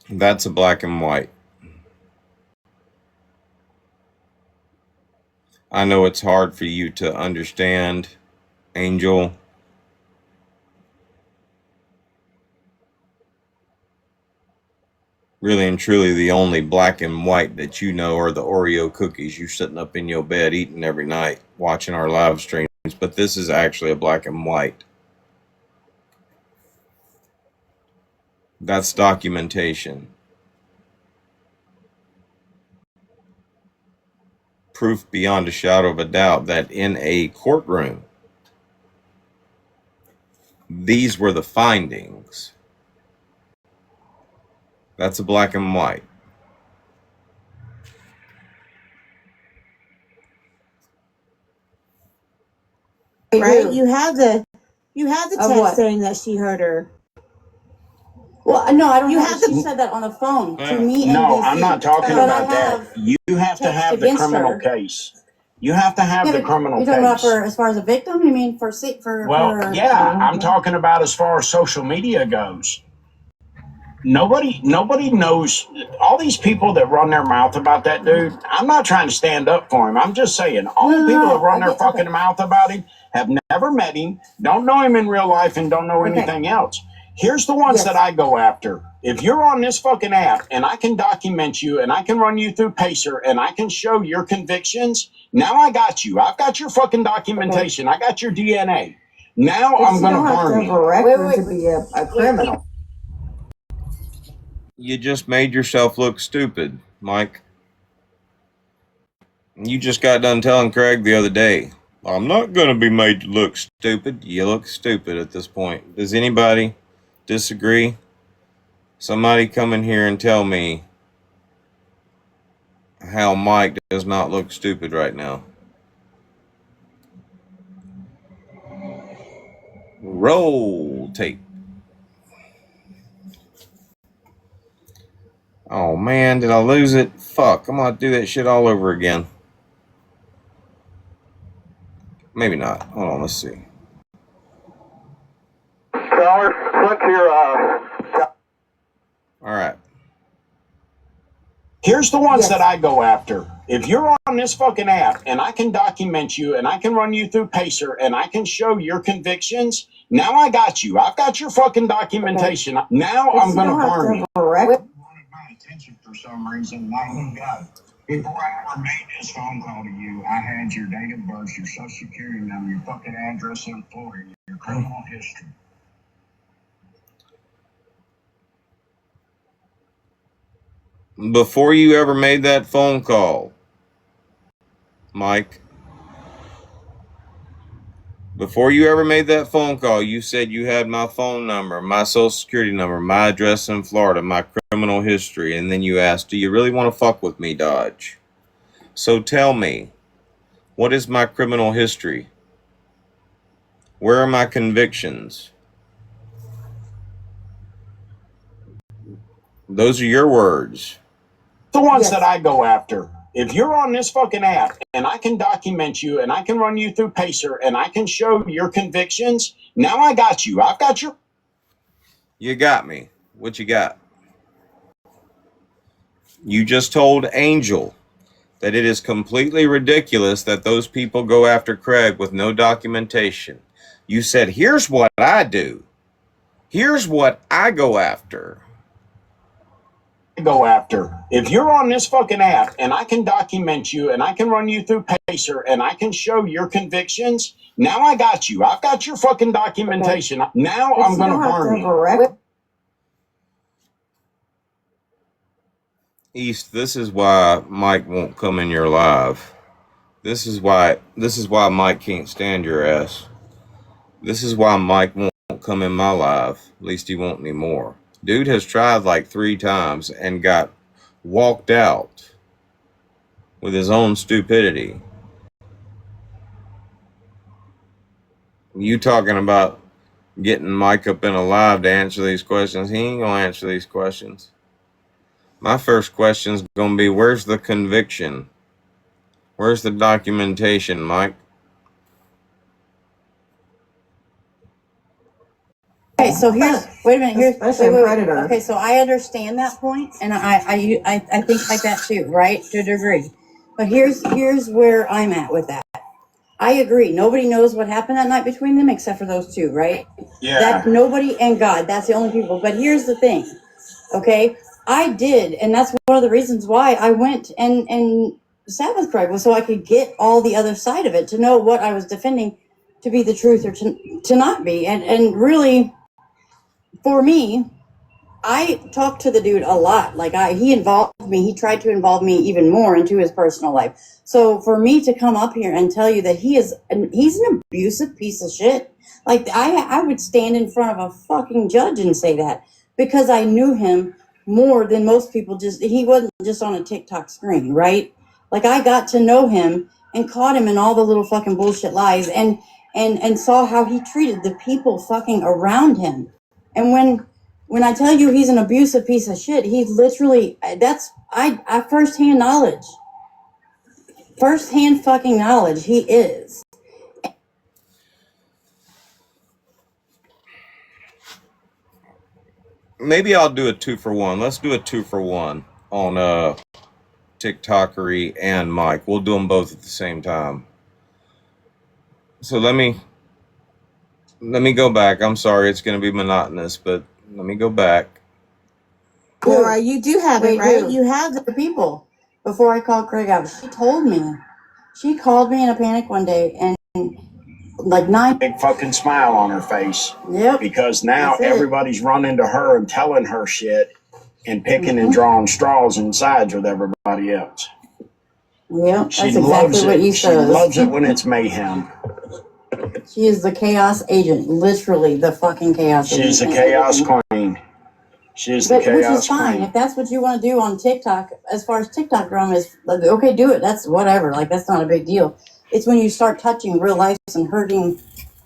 That's a black and white. I know it's hard for you to understand, Angel. Really and truly, the only black and white that you know are the Oreo cookies you're sitting up in your bed eating every night, watching our live streams. But this is actually a black and white. That's documentation. Proof beyond a shadow of a doubt that in a courtroom, these were the findings. That's a black and white. Right? You have the text saying that she heard her. Well, no, I don't. You have to said that on the phone to me. No, I'm not talking about that. You have to have the criminal case. You have to have the criminal case. You're talking about for as far as a victim? You mean for? Well, yeah, I'm talking about as far as social media goes. Nobody knows. All these people that run their mouth about that dude, I'm not trying to stand up for him. I'm just saying all the people that run their fucking mouth about him have never met him, don't know him in real life, and don't know anything else. Here's the ones that I go after. If you're on this fucking app and I can document you and I can run you through Pacer and I can show your convictions, now I got you. I've got your fucking documentation. I got your DNA. Now I'm going to burn you. You don't have to have a record to be a criminal. You just made yourself look stupid, Mike. You just got done telling Craig the other day, I'm not going to be made to look stupid. You look stupid at this point. Does anybody disagree? Somebody come in here and tell me how Mike does not look stupid right now. Roll tape. Oh man, did I lose it? Fuck, I'm gonna do that shit all over again. Maybe not. Hold on, let's see. Caller, click your Alright. Here's the ones that I go after. If you're on this fucking app and I can document you and I can run you through Pacer and I can show your convictions, now I got you. I've got your fucking documentation. Now I'm going to burn you. wanted my attention for some reason, not you got it. Before I ever made this phone call to you, I had your date of birth, your social security number, your fucking address in Florida, your criminal history. Before you ever made that phone call, Mike, before you ever made that phone call, you said you had my phone number, my social security number, my address in Florida, my criminal history, and then you asked, do you really want to fuck with me, Dodge? So tell me, what is my criminal history? Where are my convictions? Those are your words. The ones that I go after. If you're on this fucking app and I can document you and I can run you through Pacer and I can show your convictions, now I got you. I've got your... You got me. What you got? You just told Angel that it is completely ridiculous that those people go after Craig with no documentation. You said, here's what I do. Here's what I go after. If you're on this fucking app and I can document you and I can run you through Pacer and I can show your convictions, now I got you. I've got your fucking documentation. Now I'm going to burn you. East, this is why Mike won't come in your live. This is why Mike can't stand your ass. This is why Mike won't come in my live. At least he won't anymore. Dude has tried like 3 times and got walked out with his own stupidity. You talking about getting Mike up in a live to answer these questions. He ain't gonna answer these questions. My first question's gonna be, where's the conviction? Where's the documentation, Mike? Okay, so here's wait a minute. Wait. Okay, so I understand that point, and I think like that too, right? To a degree. But here's where I'm at with that. I agree. Nobody knows what happened that night between them except for those two, right? Yeah. That nobody and God. That's the only people. But here's the thing, okay? I did, and that's one of the reasons why I went and sat with Craig was so I could get all the other side of it, to know what I was defending to be the truth or to not be, and really, for me, I talked to the dude a lot. Like he involved me. He tried to involve me even more into his personal life. So for me to come up here and tell you that he's an abusive piece of shit, like I would stand in front of a fucking judge and say that, because I knew him more than most people. He wasn't just on a TikTok screen, right? Like I got to know him and caught him in all the little fucking bullshit lies, and saw how he treated the people fucking around him. And when I tell you he's an abusive piece of shit, he literally, I firsthand knowledge. Firsthand fucking knowledge, he is. Maybe I'll do a 2-for-1. Let's do a 2-for-1 on TikTokery and Mike. We'll do them both at the same time. So let me go back. I'm sorry, it's going to be monotonous, but let me go back. All right, you do have it, right? You have the people. Before I called Craig out, she told me. She called me in a panic one day, and like 9 big fucking smile on her face. Yep. Because now everybody's running to her and telling her shit and picking and drawing straws and sides with everybody else. Yep, that's exactly what you said. She loves it when it's mayhem. She is the chaos agent, literally the fucking chaos agent. She's the chaos queen. She's the chaos queen. Which is fine. If that's what you want to do on TikTok, as far as TikTok drama is, like, okay, do it. That's whatever. Like, that's not a big deal. It's when you start touching real life and hurting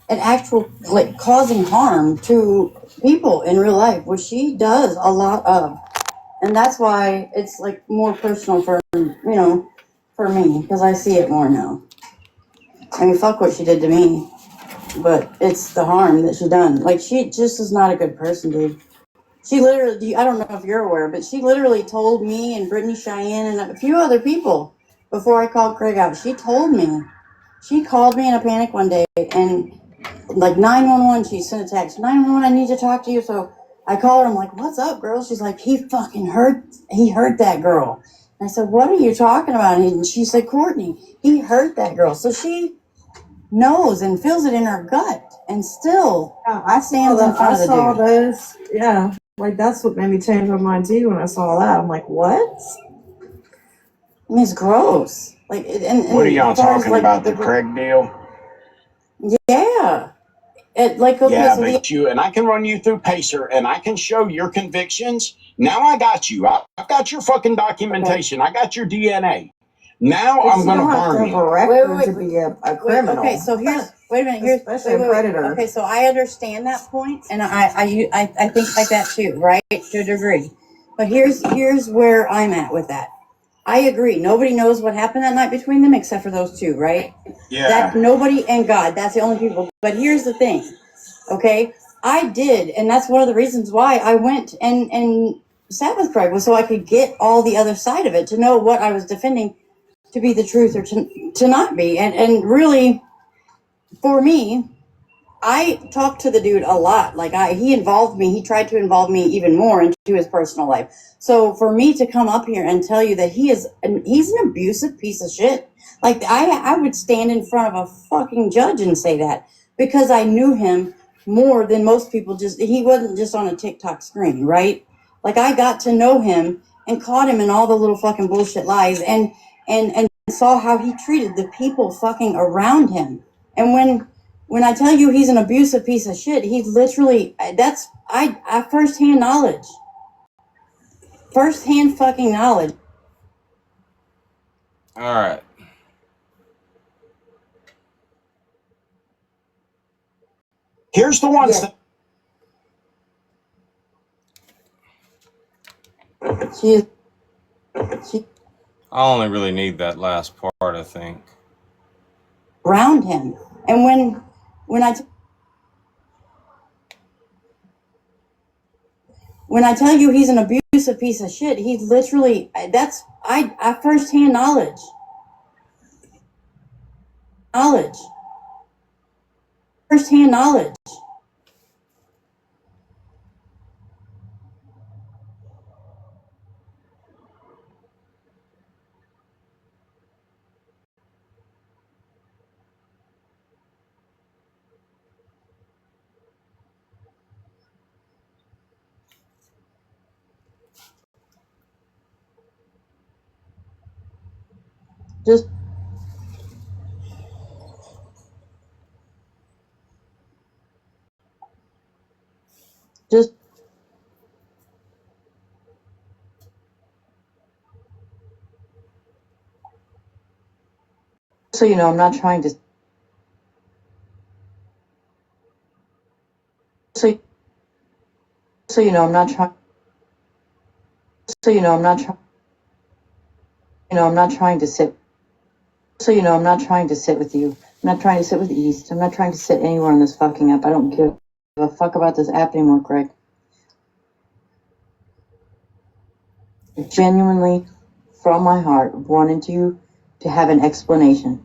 and actual, like, causing harm to people in real life, which she does a lot of. And that's why it's, like, more personal for me, because I see it more now. I mean, fuck what she did to me, but it's the harm that she done. Like, she just is not a good person, dude. She literally, I don't know if you're aware, but she literally told me and Brittany Cheyenne and a few other people before I called Craig out. She told me. She called me in a panic one day, and like 911, she sent a text. 911, I need to talk to you. So I call her. I'm like, what's up, girl? She's like, he hurt that girl. And I said, what are you talking about? And she said, Courtney, he hurt that girl. So she knows and feels it in her gut, and still stands in front of the dude. I saw those. Yeah. Like, that's what made me change my mind, too, when I saw that. I'm like, what? I mean, it's gross. Like, and what are y'all talking about, the Craig deal? Yeah. But you, and I can run you through Pacer, and I can show your convictions. Now I got you. I've got your fucking documentation. I got your DNA. Now I'm going to burn you. You don't have to have a record to be a criminal. Okay, so wait a minute. Especially a predator. Okay, so I understand that point, and I think like that too, right? To a degree. But here's where I'm at with that. I agree. Nobody knows what happened that night between them except for those two, right? Yeah. That nobody and God. That's the only people. But here's the thing, okay? I did, and that's one of the reasons why I went and sat with Craig, was so I could get all the other side of it, to know what I was defending to be the truth or to not be. And really, for me, I talked to the dude a lot. Like he involved me. He tried to involve me even more into his personal life. So for me to come up here and tell you that he's an abusive piece of shit, like I would stand in front of a fucking judge and say that, because I knew him more than most people. He wasn't just on a TikTok screen, right? Like I got to know him and caught him in all the little fucking bullshit lies, and saw how he treated the people fucking around him. And when I tell you he's an abusive piece of shit, he literally, I firsthand knowledge. Firsthand fucking knowledge. All right. Here's the ones that... I only really need that last part, I think. Around him. And when I When I tell you he's an abusive piece of shit, he's literally, I firsthand knowledge. Firsthand knowledge. Just so you know, I'm not trying to. So you know, I'm not trying. So you know, I'm not trying. You know, I'm not trying to sit. So you know, I'm not trying to sit with you. I'm not trying to sit with East. I'm not trying to sit anywhere on this fucking app. I don't give a fuck about this app anymore, Greg. Genuinely, from my heart, wanted you to have an explanation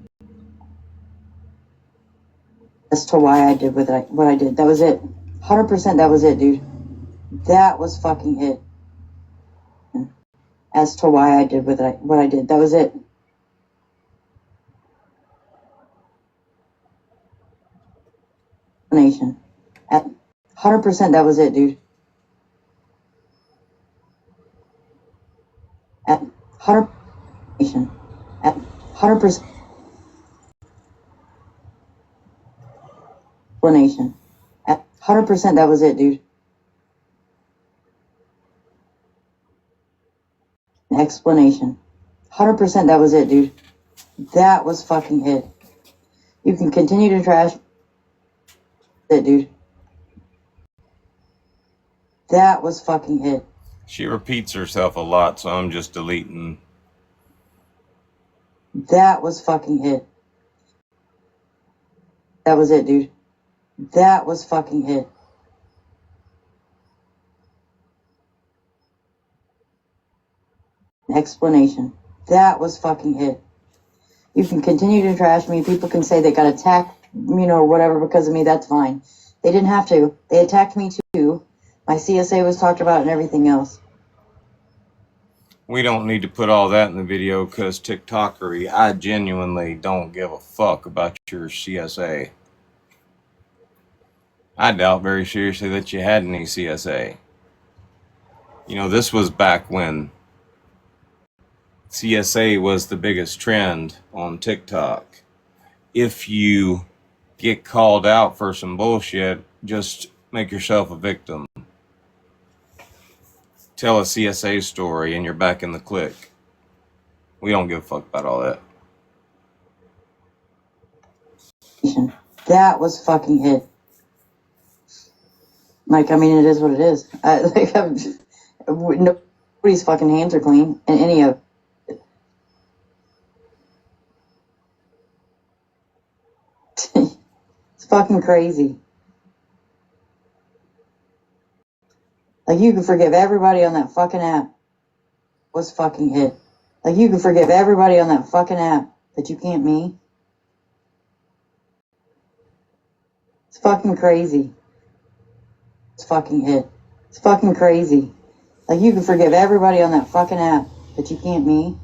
as to why I did what I did. That was it. 100% that was it, dude. That was fucking it. As to why I did what I did. That was it. Explanation. At 100% that was it, dude. At 100%. At 100%. Explanation. At 100% that was it, dude. Explanation. 100% that was it, dude. That was fucking it. You can continue to trash it, dude. That was fucking it. She repeats herself a lot, so I'm just deleting. That was fucking it. That was it, dude. That was fucking it. Explanation. That was fucking it. You can continue to trash me. People can say they got attacked, you know, whatever because of me. That's fine. They didn't have to. They attacked me too. My CSA was talked about and everything else. We don't need to put all that in the video because TikTokery, I genuinely don't give a fuck about your CSA. I doubt very seriously that you had any CSA. You know, this was back when CSA was the biggest trend on TikTok. If you get called out for some bullshit, just make yourself a victim. Tell a CSA story and you're back in the clique. We don't give a fuck about all that. That was fucking it. Like, I mean, it is what it is. Nobody's fucking hands are clean in any of it. It's fucking crazy. Like, you can forgive everybody on that fucking app. Was fucking it. Like, you can forgive everybody on that fucking app, but you can't me. It's fucking crazy. It's fucking it. It's fucking crazy. Like, you can forgive everybody on that fucking app, but you can't me.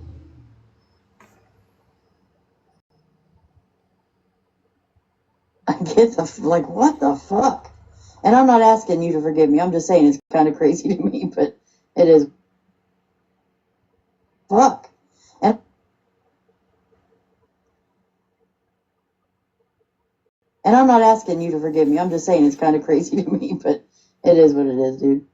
I get like, what the fuck? And I'm not asking you to forgive me. I'm just saying it's kind of crazy to me, but it is. Fuck. And I'm not asking you to forgive me. I'm just saying it's kind of crazy to me, but it is what it is, dude.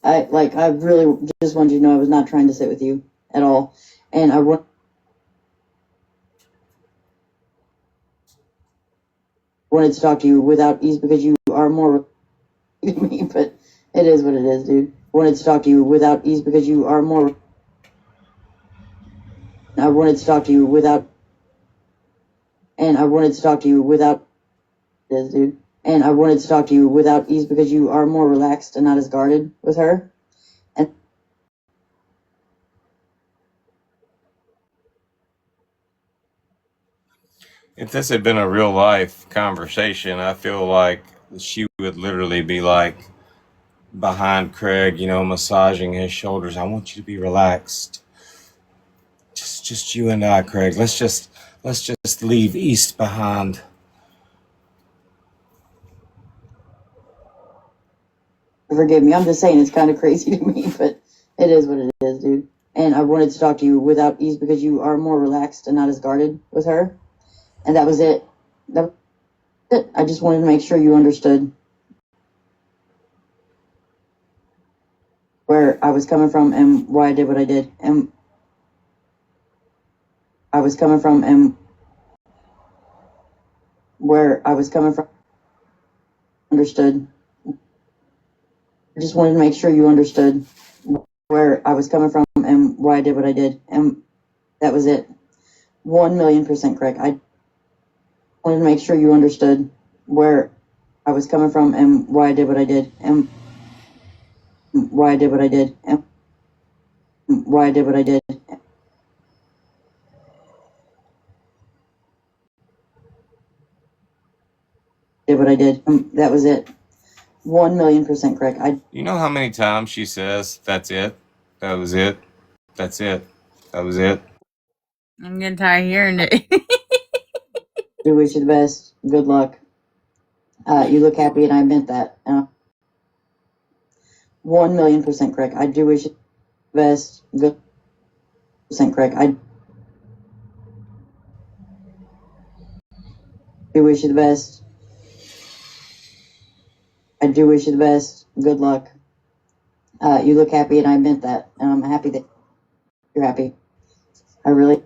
I really just wanted you to know I was not trying to sit with you at all. And I wanted to talk to you without ease because you are more to me, but it is what it is, dude. I wanted to talk to you without ease because you are more. I wanted to talk to you without. And I wanted to talk to you without this, dude. And I wanted to talk to you without ease because you are more relaxed and not as guarded with her. And If this had been a real life conversation, I feel like she would literally be like behind Craig, you know, massaging his shoulders. I want you to be relaxed. Just you and I, Craig. Let's just leave East behind. forgive me, I'm just saying it's kind of crazy to me, but it is what it is, dude. And I wanted to talk to you without ease because you are more relaxed and not as guarded with her. And that was it. That was it. I just wanted to make sure you understood where I was coming from and why I did what I did. And I was coming from and where I was coming from. Understood. I just wanted to make sure you understood where I was coming from and why I did what I did. And that was it. 1,000,000% correct. I wanted to make sure you understood where I was coming from and why I did what I did. And why I did what I did. And why I did what I did. Did what I did. That was it. 1,000,000% correct. You know how many times she says, "That's it. That was it. That's it. That was it." I'm getting tired of hearing it. do wish you the best. Good luck. You look happy, and I meant that. 1,000,000% correct. I do wish you the best. Good percent correct. I do wish you the best. I do wish you the best. Good luck. You look happy, and I meant that. And I'm happy that you're happy. I really.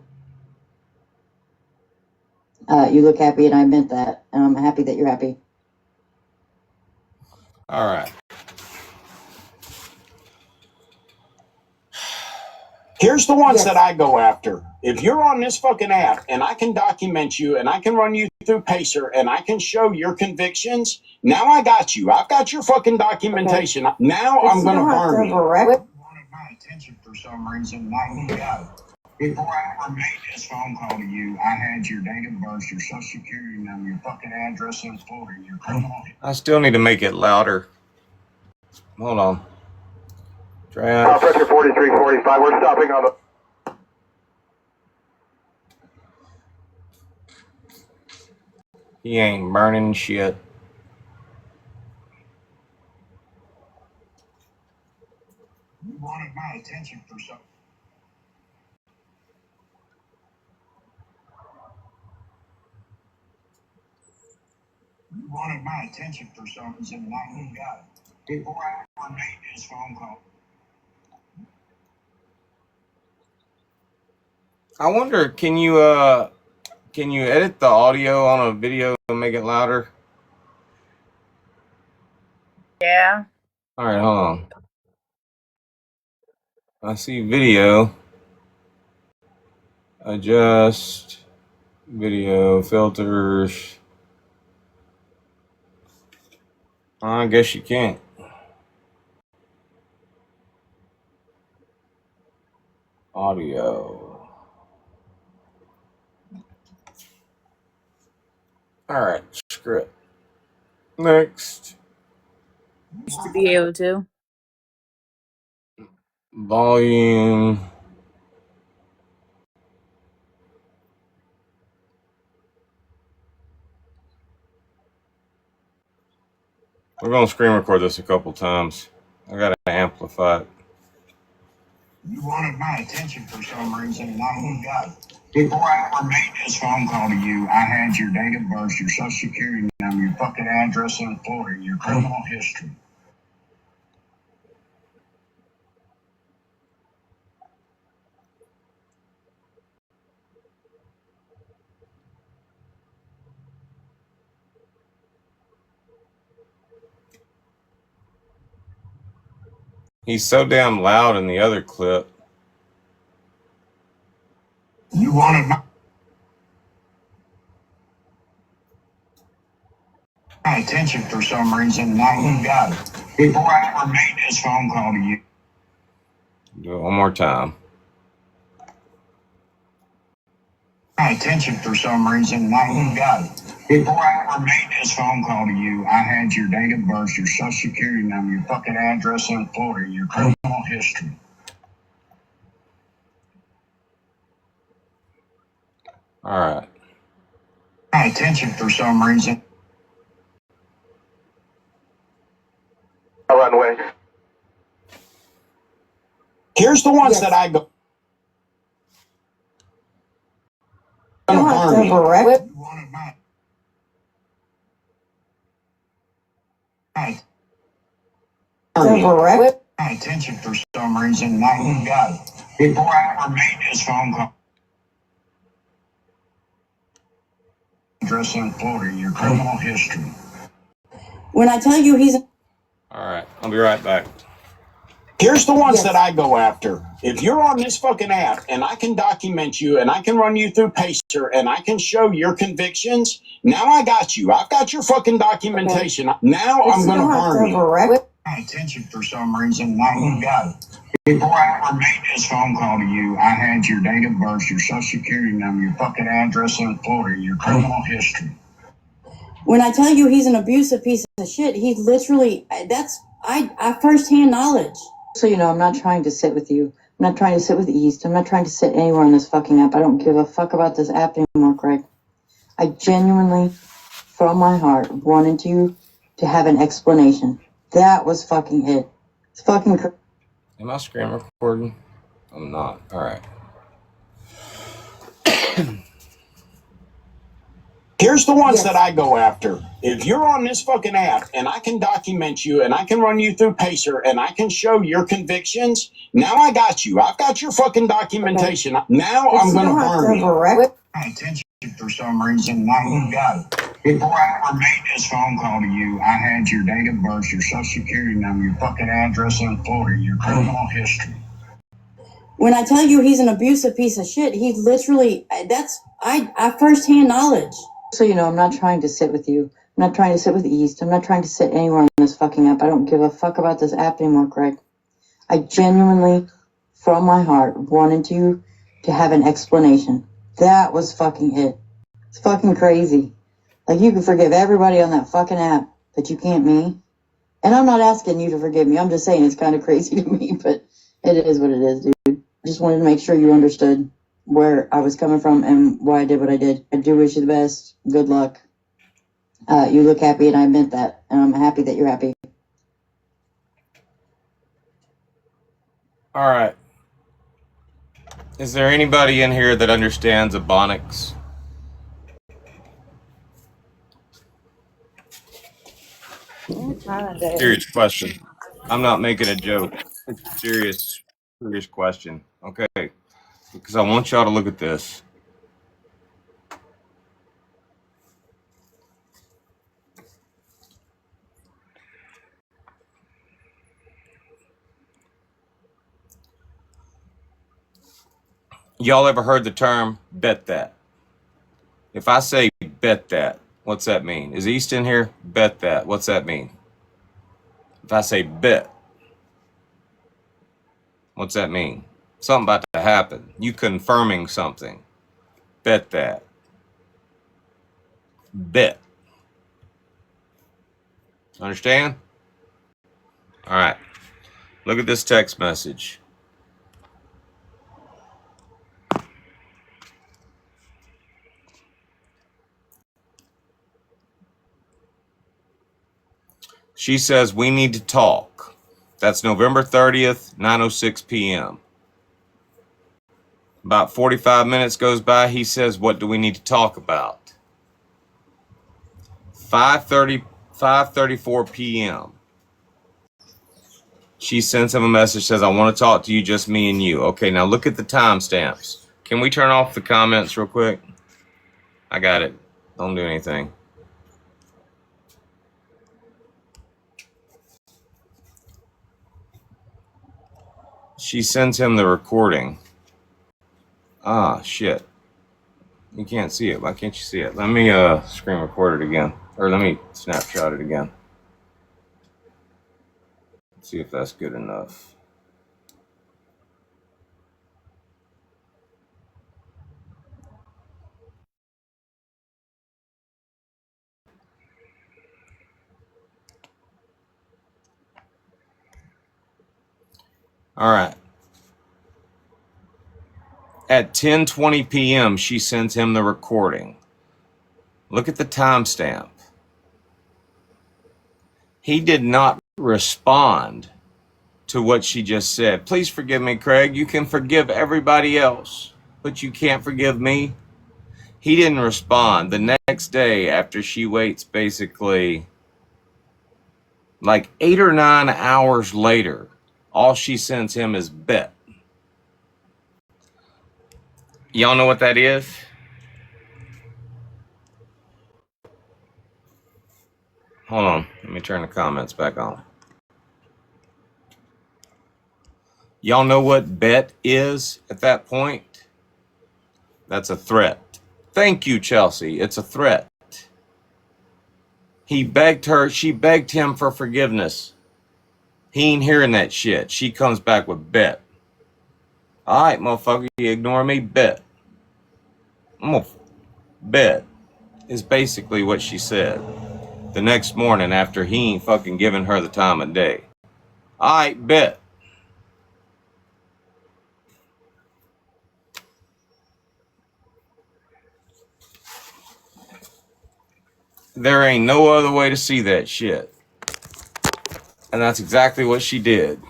You look happy, and I meant that. And I'm happy that you're happy. All right. Here's the ones that I go after. If you're on this fucking app and I can document you and I can run you through Pacer and I can show your convictions, now I got you. I've got your fucking documentation. Okay. Now I'm going to burn you. You wanted my attention for some reason, not you got it. Before I ever made this phone call to you, I had your date of birth, your social security number, your fucking address in Florida, your criminal. I still need to make it louder. Hold on. Draft. Pressure 4345. We're stopping on the. He ain't burning shit. You wanted my attention for some. You wanted my attention for some reason, not you got it. Before I ever made this phone call. I wonder, can you edit the audio on a video and make it louder? Yeah. All right, hold on. I see video. Adjust video filters. I guess you can't. Audio. All right, screw it. Next. Used to be able to. Volume. We're going to screen record this a couple times. I got to amplify it. You wanted my attention for some reason, not you got it. Before I ever made this phone call to you, I had your date of birth, your social security number, your fucking address in Florida, your criminal history. He's so damn loud in the other clip. You wanted my my attention for some reason. Now you got it. Before I ever made this phone call to you. Do it one more time. My attention for some reason. Now you got it. Before I ever made this phone call to you, I had your date of birth, your social security number, your fucking address in Florida, your criminal history. All right. My attention for some reason. Runway. Here's the ones that I go. You don't have to have a record. You wanted my attention for some reason. Now you got it. Before I ever made this phone call. Address in Florida, your criminal history. When I tell you he's All right. I'll be right back. Here's the ones that I go after. If you're on this fucking app and I can document you and I can run you through Pacer and I can show your convictions, now I got you. I've got your fucking documentation. Now I'm going to harm you. My attention for some reason. Now you got it. Before I ever made this phone call to you, I had your date of birth, your social security number, your fucking address in Florida, your criminal history. when I tell you he's an abusive piece of shit, he literally I firsthand knowledge. So you know, I'm not trying to sit with you. I'm not trying to sit with East. I'm not trying to sit anywhere on this fucking app. I don't give a fuck about this app anymore, Craig. I genuinely, from my heart, wanted you to have an explanation. That was fucking it. It's fucking crazy. Am I screen recording? I'm not. All right. Here's the ones that I go after. If you're on this fucking app and I can document you and I can run you through Pacer and I can show your convictions, now I got you. I've got your fucking documentation. Now I'm going to harm you. My attention for some reason. Now you got it. Before I ever made this phone call to you, I had your date of birth, your social security number, your fucking address in Florida, your criminal history. When I tell you he's an abusive piece of shit, he literally I firsthand knowledge. So you know, I'm not trying to sit with you. I'm not trying to sit with East. I'm not trying to sit anywhere on this fucking app. I don't give a fuck about this app anymore, Craig. I genuinely, from my heart, wanted you to have an explanation. That was fucking it. It's fucking crazy. Like, you can forgive everybody on that fucking app, but you can't me. And I'm not asking you to forgive me. I'm just saying it's kind of crazy to me, but it is what it is, dude. I just wanted to make sure you understood where I was coming from and why I did what I did. I do wish you the best. Good luck. You look happy, and I meant that. And I'm happy that you're happy. All right. Is there anybody in here that understands Ebonics? Serious question. I'm not making a joke. It's a serious question. Okay. Because I want y'all to look at this. Y'all ever heard the term bet that? If I say bet that, what's that mean? Is East in here? Bet that. What's that mean? If I say bet, what's that mean? Something about to happen. You confirming something. Bet that. Bet. Understand? All right. Look at this text message. She says, we need to talk. That's November 30th, 9:06 p.m. About 45 minutes goes by. He says, what do we need to talk about? 5:34 p.m. She sends him a message, says, I want to talk to you, just me and you. Okay, now look at the timestamps. Can we turn off the comments real quick? I got it. Don't do anything. She sends him the recording. Ah, shit. You can't see it. Why can't you see it? Let me screen record it again. Or let me snapshot it again. See if that's good enough. All right. At 10:20 p.m., she sends him the recording. Look at the timestamp. He did not respond to what she just said. Please forgive me, Craig. You can forgive everybody else, but you can't forgive me. He didn't respond. The next day, after she waits basically like 8 or 9 hours later, all she sends him is bet. Y'all know what that is? Hold on. Let me turn the comments back on. Y'all know what bet is at that point? That's a threat. Thank you, Chelsea. It's a threat. He begged her. She begged him for forgiveness. He ain't hearing that shit. She comes back with bet. All right, motherfucker, you ignore me? Bet. I'm gonna bet is basically what she said. The next morning after he ain't fucking giving her the time of day. All right, bet. There ain't no other way to see that shit. And that's exactly what she did.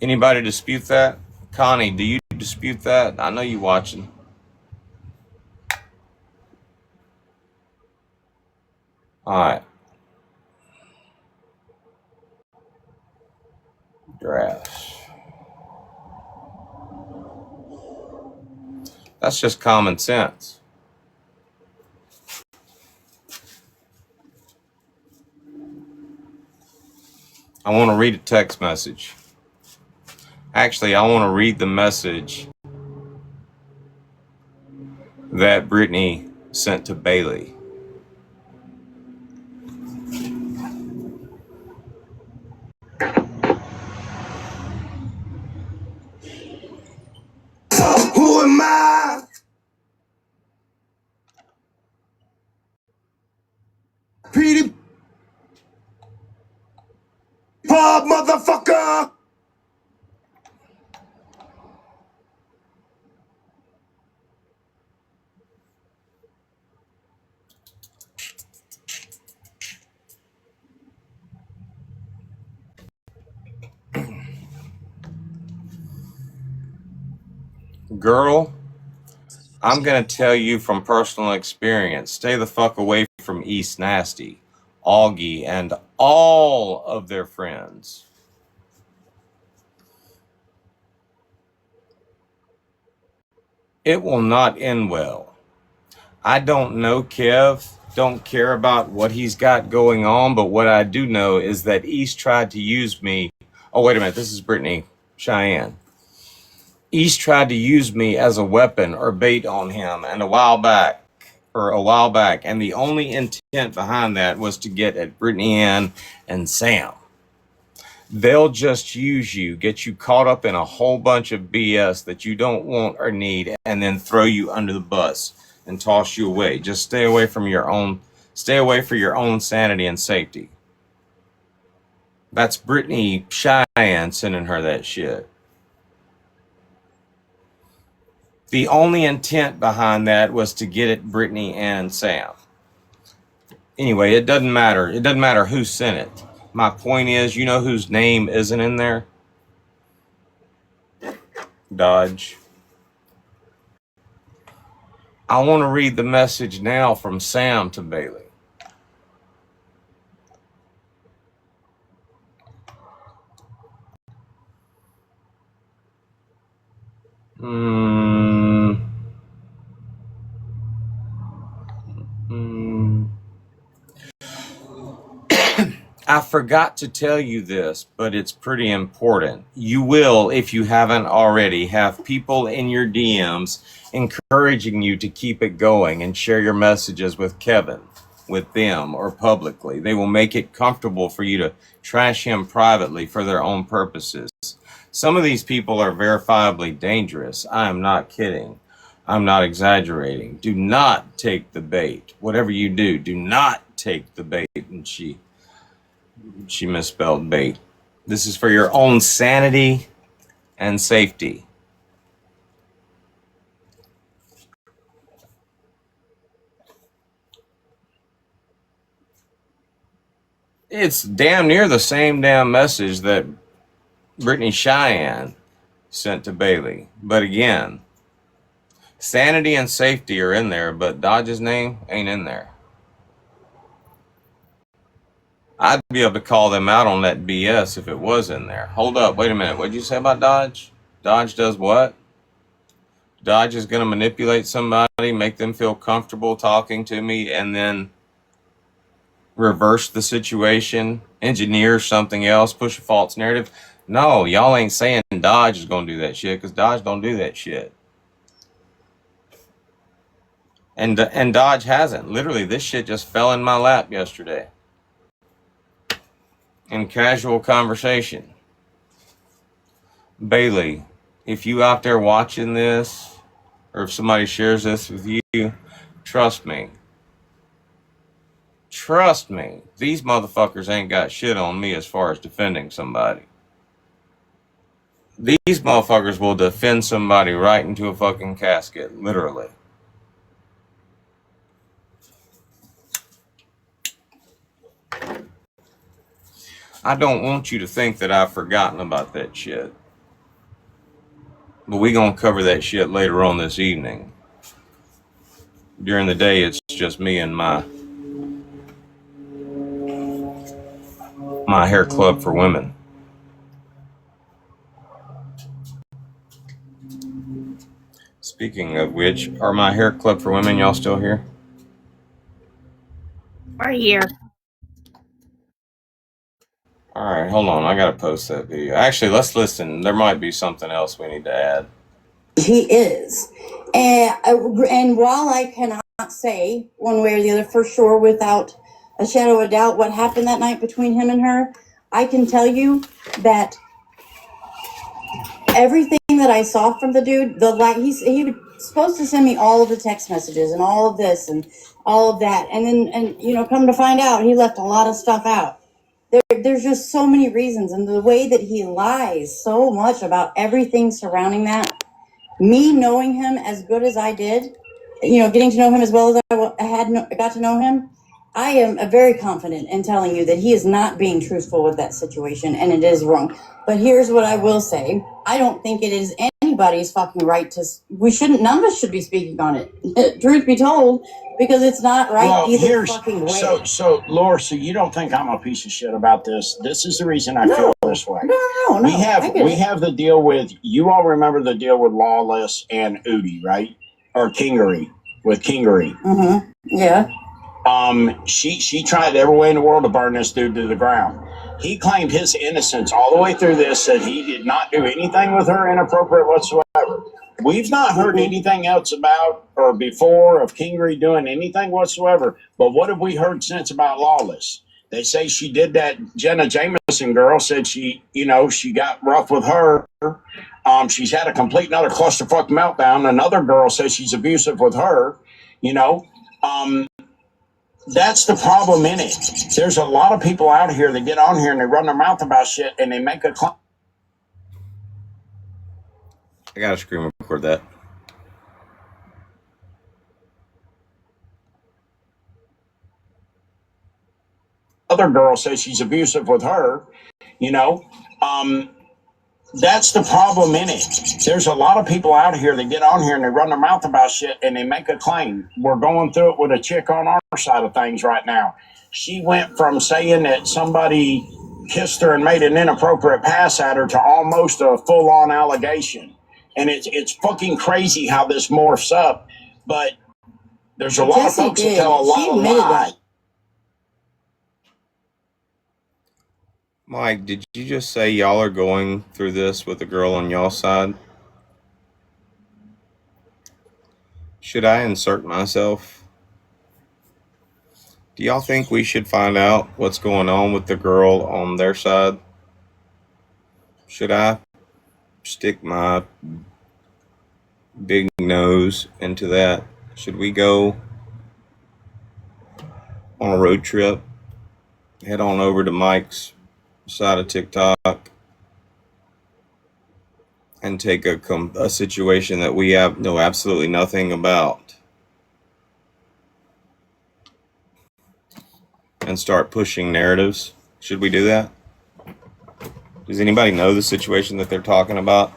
Anybody dispute that? Connie, do you dispute that? I know you watching. All right. Drafts. That's just common sense. I want to read a text message. Actually, I want to read the message that Brittany sent to Bailey. Who am I? Petey Bob, motherfucker! Girl, I'm going to tell you from personal experience, stay the fuck away from East Nasty, Augie, and all of their friends. It will not end well. I don't know Kev, don't care about what he's got going on, but what I do know is that East tried to use me. Oh, wait a minute, this is Brittany Cheyenne. East tried to use me as a weapon or bait on him, and a while back, and the only intent behind that was to get at Brittany Ann and Sam. They'll just use you, get you caught up in a whole bunch of BS that you don't want or need, and then throw you under the bus and toss you away. Just stay away for your own sanity and safety. That's Brittany Cheyenne sending her that shit. The only intent behind that was to get at Brittany and Sam. Anyway, it doesn't matter. It doesn't matter who sent it. My point is, you know whose name isn't in there? Dodge. I want to read the message now from Sam to Bailey. I forgot to tell you this, but it's pretty important. You will, if you haven't already, have people in your DMs encouraging you to keep it going and share your messages with Kevin, with them, or publicly. They will make it comfortable for you to trash him privately for their own purposes. Some of these people are verifiably dangerous. I am not kidding. I'm not exaggerating. Do not take the bait. Whatever you do not take the bait. And she misspelled bait. This is for your own sanity and safety. It's damn near the same damn message that Brittany Cheyenne sent to Bailey. But again, sanity and safety are in there, but Dodge's name ain't in there. I'd be able to call them out on that BS if it was in there. Hold up, wait a minute. What'd you say about Dodge? Dodge does what? Dodge is going to manipulate somebody, make them feel comfortable talking to me, and then reverse the situation, engineer something else, push a false narrative. No, y'all ain't saying Dodge is going to do that shit, because Dodge don't do that shit. And Dodge hasn't. Literally, this shit just fell in my lap yesterday. In casual conversation. Bailey, if you out there watching this, or if somebody shares this with you, trust me. Trust me, these motherfuckers ain't got shit on me as far as defending somebody. These motherfuckers will defend somebody right into a fucking casket, literally. I don't want you to think that I've forgotten about that shit. But we gonna cover that shit later on this evening. During the day, it's just me and my hair club for women. Speaking of which, are my hair club for women y'all still here? We're here. Alright, hold on. I gotta post that video. Actually, let's listen. There might be something else we need to add. He is. And while I cannot say one way or the other for sure without a shadow of a doubt what happened that night between him and her, I can tell you that everything that I saw from the dude, he was supposed to send me all of the text messages and all of this and all of that. And then, come to find out, he left a lot of stuff out. There's just so many reasons. And the way that he lies so much about everything surrounding that, me knowing him as good as I did, getting to know him as well as I got to know him, I am very confident in telling you that he is not being truthful with that situation, and it is wrong. But here's what I will say. I don't think it is anybody's fucking right none of us should be speaking on it. Truth be told, because it's not right either fucking way. So Laura, so you don't think I'm a piece of shit about this? This is the reason I feel this way. No. We have the deal with, you all remember the deal with Lawless and Udi, right? Or Kingery, with Kingery. Mm-hmm. Yeah. She tried every way in the world to burn this dude to the ground. He claimed his innocence all the way through this, said he did not do anything with her inappropriate whatsoever. We've not heard anything else about or before of Kingery doing anything whatsoever. But what have we heard since about Lawless? They say she did that. Jenna Jameson girl said she got rough with her. She's had a complete another clusterfuck meltdown. Another girl says she's abusive with her. That's the problem in it. There's a lot of people out here that get on here and they run their mouth about shit and they make a claim. I gotta screen record that. Other girl says she's abusive with her. That's the problem in it. There's a lot of people out here that get on here and they run their mouth about shit and they make a claim. We're going through it with a chick on our side of things right now. She went from saying that somebody kissed her and made an inappropriate pass at her to almost a full-on allegation. And it's fucking crazy how this morphs up. But there's a lot of folks that tell a lot of lies. Mike, did you just say y'all are going through this with a girl on y'all's side? Should I insert myself? Do y'all think we should find out what's going on with the girl on their side? Should I stick my big nose into that? Should we go on a road trip, head on over to Mike's side of TikTok, and take a situation that we know absolutely nothing about and start pushing narratives? Should we do that? Does anybody know the situation that they're talking about?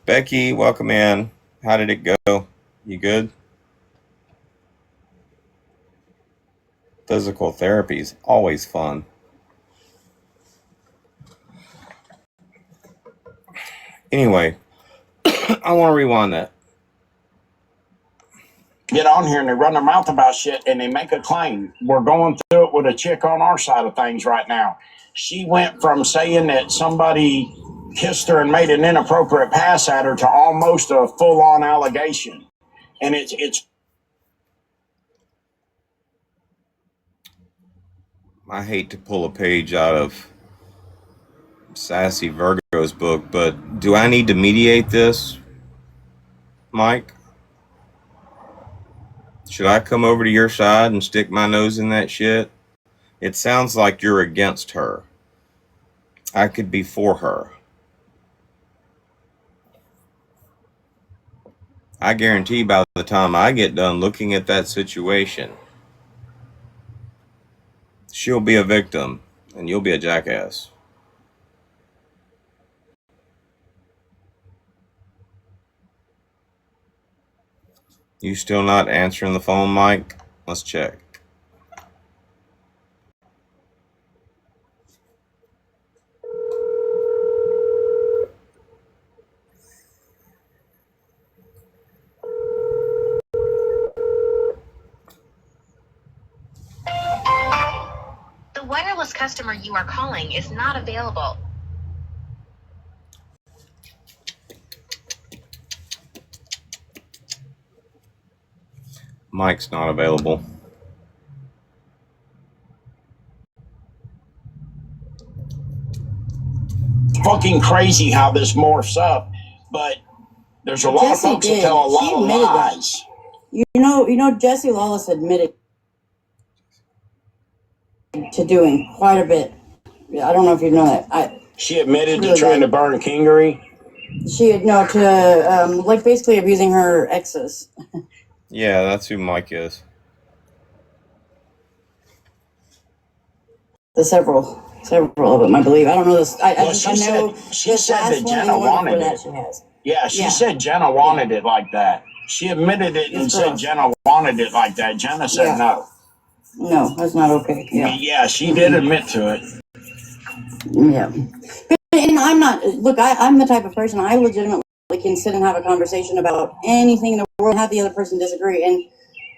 Becky, welcome in. How did it go? You good? Physical therapy is always fun. Anyway, I want to rewind that. Get on here and they run their mouth about shit and they make a claim. We're going through it with a chick on our side of things right now. She went from saying that somebody kissed her and made an inappropriate pass at her to almost a full-on allegation. And it's I hate to pull a page out of Sassy Virgo's book, but do I need to mediate this, Mike? Should I come over to your side and stick my nose in that shit? It sounds like you're against her. I could be for her. I guarantee by the time I get done looking at that situation, she'll be a victim and you'll be a jackass. You still not answering the phone, Mike? Let's check. The wireless customer you are calling is not available. Mike's not available. fucking crazy how this morphs up, but there's a lot Jesse of folks did. that tell a She lot of admitted that. lies. You know, Jesse Lawless admitted to doing quite a bit. I don't know if you know that. She admitted really to trying did. to burn Kingery. Like basically abusing her exes. Yeah, that's who Mike is. The several of them, I believe. I don't know this. I know she this said last that one Jenna and the one wanted before it. that she has. Yeah, she Yeah. said Jenna wanted it like that. She admitted it and It's said gross. Jenna wanted it like that. Jenna said Yeah. no. No, that's not okay. Yeah. Yeah, she did admit to it. Yeah. And I'm not, look, I'm the type of person, I legitimately can sit and have a conversation about anything in the world, have the other person disagree, and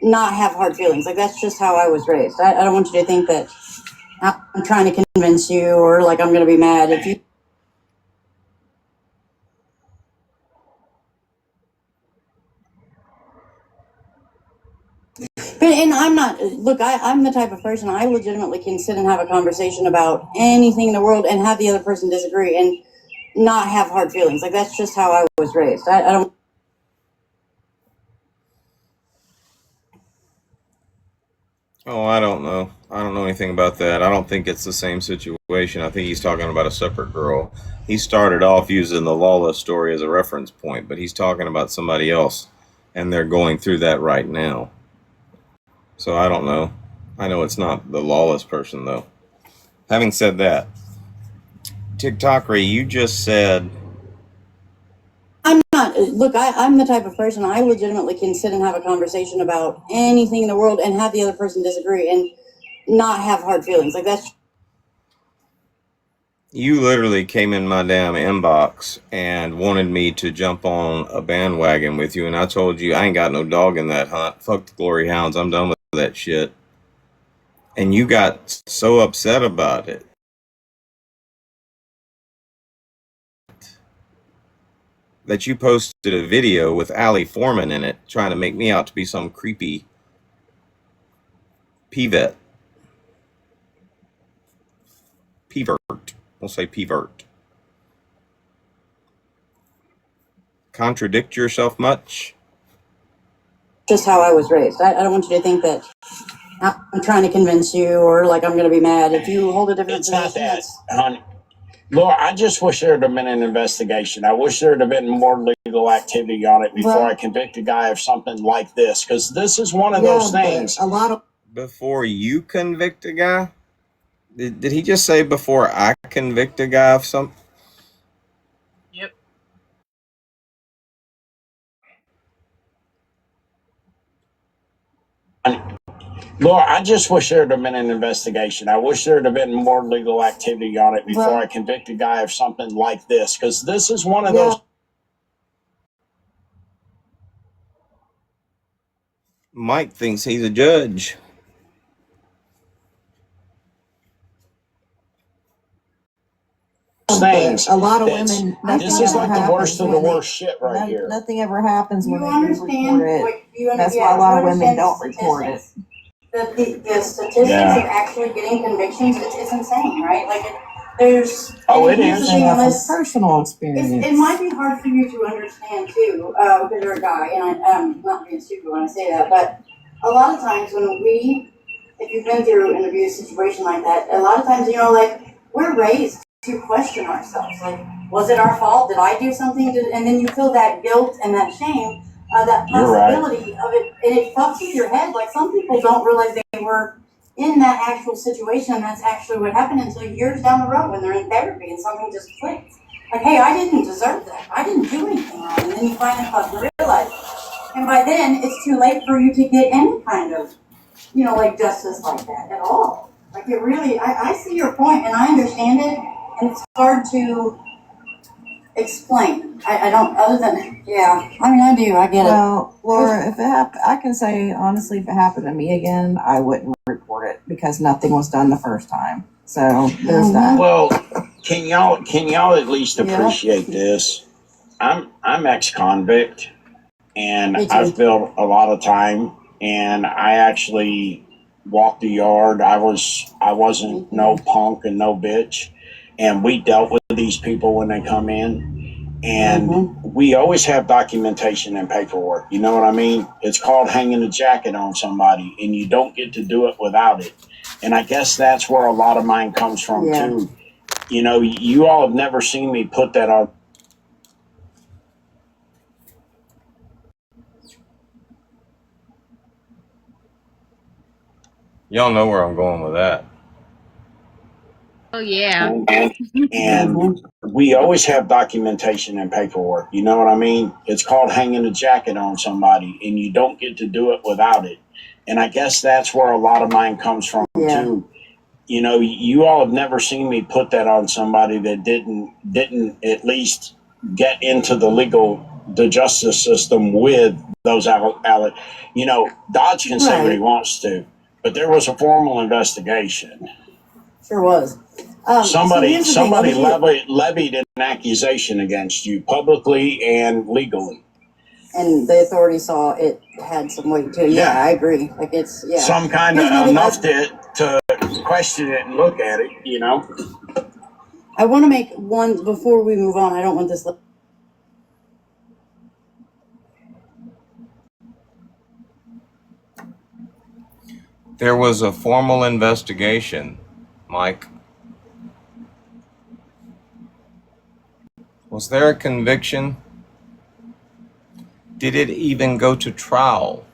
not have hard feelings. Like, that's just how I was raised. I don't want you to think that I'm trying to convince you or like I'm going to be mad if you. And I'm not, look, I'm the type of person, I legitimately can sit and have a conversation about anything in the world and have the other person disagree and not have hard feelings. Like, that's just how I was raised. I don't. Oh, I don't know. I don't know anything about that. I don't think it's the same situation. I think he's talking about a separate girl. He started off using the Lawless story as a reference point, but he's talking about somebody else, and they're going through that right now. So I don't know. I know it's not the Lawless person, though. Having said that, TikTokery, you just said... I'm not, look, I'm the type of person, I legitimately can sit and have a conversation about anything in the world and have the other person disagree and not have hard feelings. Like, that's. You literally came in my damn inbox and wanted me to jump on a bandwagon with you, and I told you I ain't got no dog in that hunt. Fuck the Glory Hounds. I'm done with that shit. And you got so upset about it. that you posted a video with Allie Foreman in it, trying to make me out to be some creepy pivot. Pivert. We'll say pivert. Contradict yourself much? Just how I was raised. I don't want you to think that I'm trying to convince you or like I'm going to be mad. If you hold a different It's position, not that, honey. Laura, I just wish there would have been an investigation. I wish there would have been more legal activity on it before I convict a guy of something like this, because this is one of those things. A lot of Before you convict a guy? Did he just say before I convict a guy of something? Yep. Laura, I just wish there would have been an investigation. I wish there would have been more legal activity on it before I convict a guy of something like this, because this is one of those. Mike thinks he's a judge. Things. A lot of women. This is like the worst of the worst shit right here. Nothing ever happens when You they understand report it. what That's why a lot of women don't report it. The statistics of actually getting convictions, it's insane, right? Like, there's... It is. That's personal experience. It might be hard for you to understand, too, because you're a guy, and I'm not being stupid when I say that, but a lot of times if you've been through an abuse situation like that, a lot of times, like, we're raised to question ourselves. Like, was it our fault? Did I do something? And then you feel that guilt and that shame, that possibility of it, and it fucks with your head. Like, some people don't realize they were in that actual situation, and that's actually what happened until years down the road when they're in therapy and something just clicks. Like, hey, I didn't deserve that. I didn't do anything wrong. And then you finally fucking realize. And by then, it's too late for you to get any kind of, like, justice like that at all. Like, it really, I see your point, and I understand it, and it's hard to explain. I don't, other than, I do, I get it. Well, Laura, if it happened, I can say honestly, if it happened to me again, I wouldn't report it because nothing was done the first time. So there's that. Well, can y'all at least appreciate this? I'm ex-convict, and I've built a lot of time, and I actually walked the yard. I wasn't no punk and no bitch, and we dealt with these people when they come in, and we always have documentation and paperwork. You know what I mean? It's called hanging a jacket on somebody, and you don't get to do it without it. And I guess that's where a lot of mine comes from too. You all have never seen me put that on. Y'all know where I'm going with that. Oh yeah. And we always have documentation and paperwork. You know what I mean? It's called hanging a jacket on somebody, and you don't get to do it without it. And I guess that's where a lot of mine comes from too. You all have never seen me put that on somebody that didn't at least get into the justice system with those Dodge can say what he wants to, but there was a formal investigation. Sure was. Somebody levied an accusation against you publicly and legally. And the authorities saw it had some weight to it. Yeah, I agree. Like, it's, some kind of enough to question it and look at it, I want to make one, before we move on, I don't want this... There was a formal investigation, Mike. Was there a conviction? Did it even go to trial?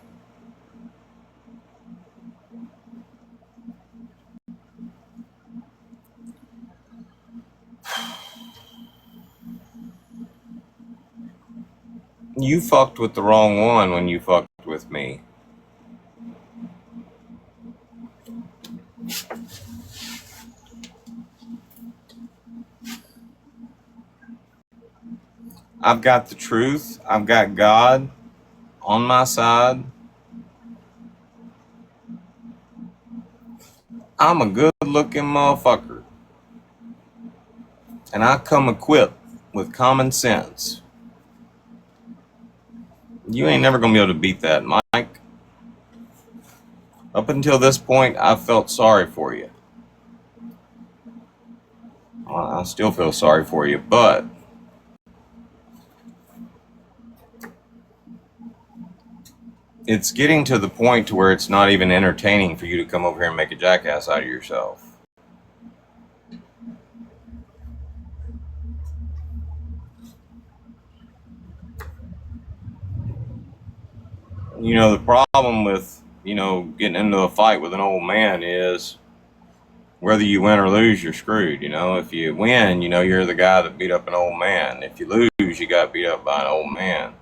You fucked with the wrong one when you fucked with me. I've got the truth. I've got God on my side. I'm a good-looking motherfucker. And I come equipped with common sense. You ain't never gonna be able to beat that, Mike. Up until this point, I felt sorry for you. I still feel sorry for you, but it's getting to the point to where it's not even entertaining for you to come over here and make a jackass out of yourself. You know, the problem with, getting into a fight with an old man is whether you win or lose, you're screwed. If you win, you're the guy that beat up an old man. If you lose, you got beat up by an old man.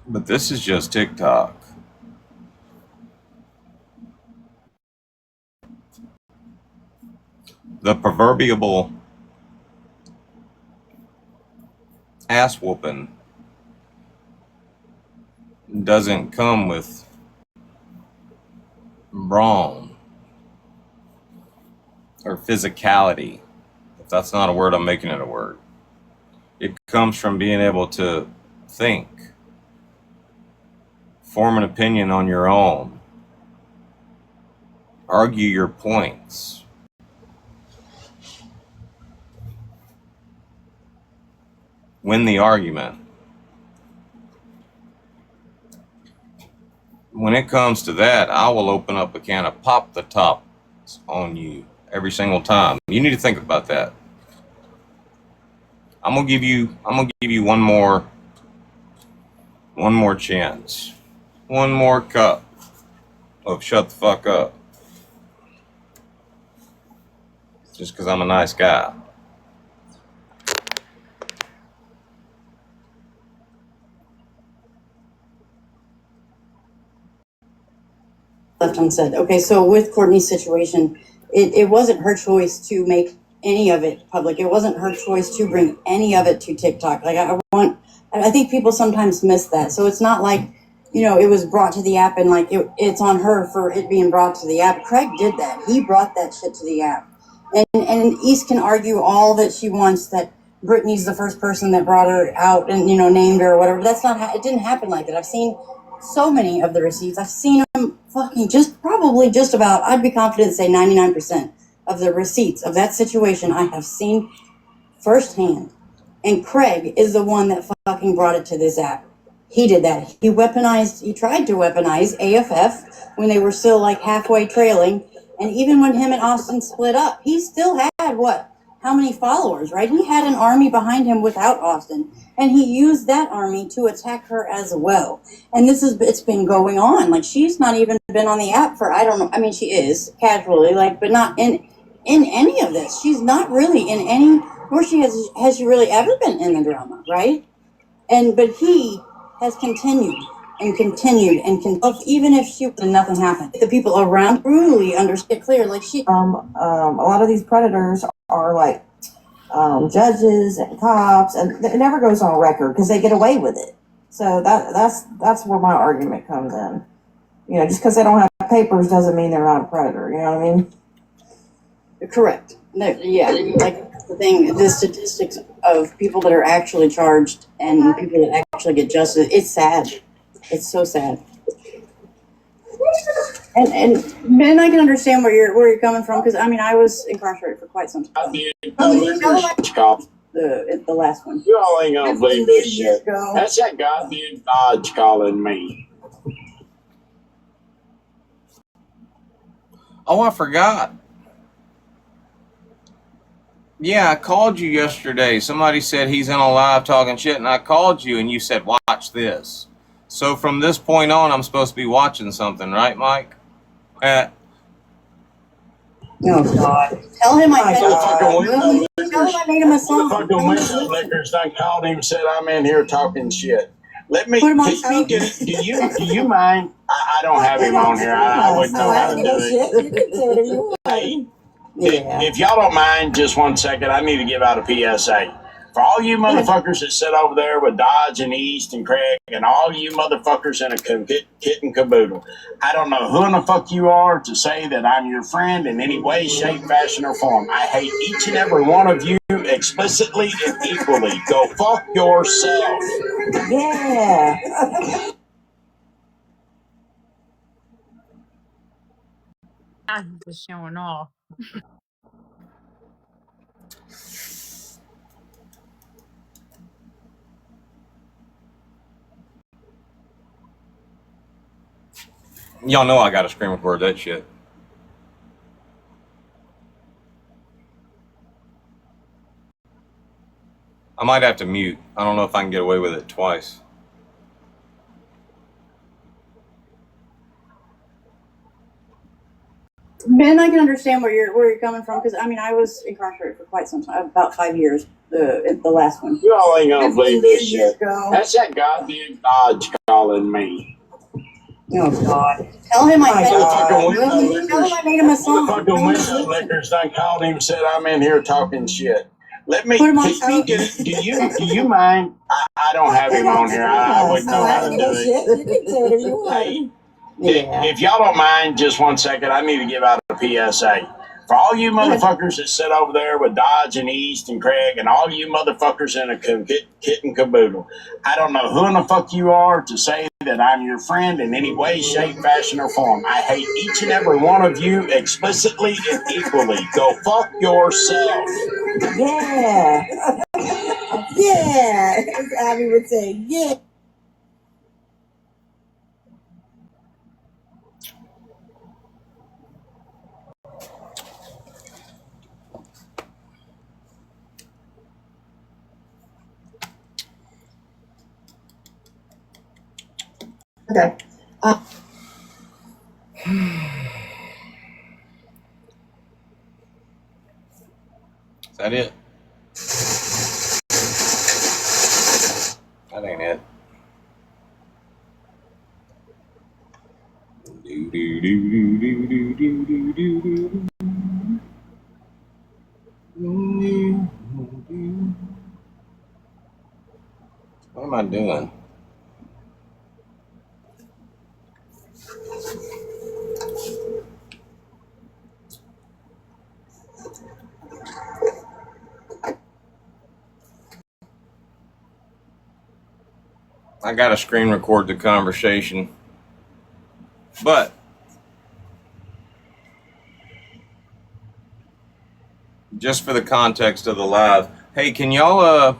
But this is just TikTok. The proverbial ass whooping doesn't come with brawn or physicality. If that's not a word, I'm making it a word. It comes from being able to think, form an opinion on your own, argue your points, win the argument. When it comes to that, I will open up a can of pop the top on you every single time. You need to think about that. I'm gonna give you one more chance. One more cup of shut the fuck up. Just because I'm a nice guy. Left unsaid. Okay, so with Courtney's situation, it wasn't her choice to make any of it public. It wasn't her choice to bring any of it to TikTok. Like I think people sometimes miss that. So it's not like, it was brought to the app and like it's on her for it being brought to the app. Craig did that. He brought that shit to the app. And East can argue all that she wants that Brittany's the first person that brought her out and, named her or whatever. That's not, it didn't happen like that. I've seen so many of the receipts. I've seen them fucking probably just about, I'd be confident to say 99% of the receipts of that situation I have seen firsthand. And Craig is the one that fucking brought it to this app. He did that. He tried to weaponize AFF when they were still like halfway trailing. And even when him and Austin split up, he still had how many followers, right? He had an army behind him without Austin. And he used that army to attack her as well. And it's been going on. Like, she's not even been on the app for, I don't know. I mean, she is casually, but not in any of this. She's not really in any, nor has she really ever been in the drama, right? But he has continued and continued even if nothing happened. The people around truly understand clear, like she. A lot of these predators are like judges and cops, and it never goes on record because they get away with it. So that's where my argument comes in. Just because they don't have papers doesn't mean they're not a predator. You know what I mean? Correct. No, yeah, like the statistics of people that are actually charged and people that actually get justice. It's sad. It's so sad. And Ben, I can understand where you're coming from because I was incarcerated for quite some time. The last one. You all ain't gonna believe this shit. That's that goddamn Dodge calling me. Oh, I forgot. Yeah, I called you yesterday. Somebody said he's in a live talking shit, and I called you, and you said, watch this. So from this point on, I'm supposed to be watching something, right, Mike? Oh, God. Tell him I made him a song. The fucking window lickers done called him and said, I'm in here talking shit. Let me, put him on speaker. Do you mind? I don't have him on here. I wouldn't know how to do it. Hey. Yeah. If y'all don't mind, just 1 second, I need to give out a PSA. For all you motherfuckers that sit over there with Dodge and East and Craig and all you motherfuckers in a kit and caboodle, I don't know who in the fuck you are to say that I'm your friend in any way, shape, fashion, or form. I hate each and every one of you explicitly and equally. Go fuck yourself. Yeah. I'm just showing off. Y'all know I got to screen record that shit. I might have to mute. I don't know if I can get away with it twice. Ben, I can understand where you're coming from, because I mean I was incarcerated for quite some time, about 5 years. The last one. You all ain't gonna believe this shit. Ago. That's that goddamn Dodge calling me. Oh God! Tell him I made him a song. Motherfucking window lickers done called him and said I'm in here talking shit. Let me. Put him on speaker. Do you mind? I don't have him on here. I wouldn't know how to do it. You can say whatever you want. Hey, Yeah. if y'all don't mind, just 1 second, I need to give out a PSA. For all you motherfuckers that sit over there with Dodge and East and Craig and all you motherfuckers in a kit and caboodle, I don't know who in the fuck you are to say that I'm your friend in any way, shape, fashion, or form. I hate each and every one of you explicitly and equally. Go fuck yourself. Yeah. Yeah. As Abby would say, yeah. Okay. Is that it? That ain't it. What am I doing? I got to screen record the conversation, but just for the context of the live, hey, can y'all,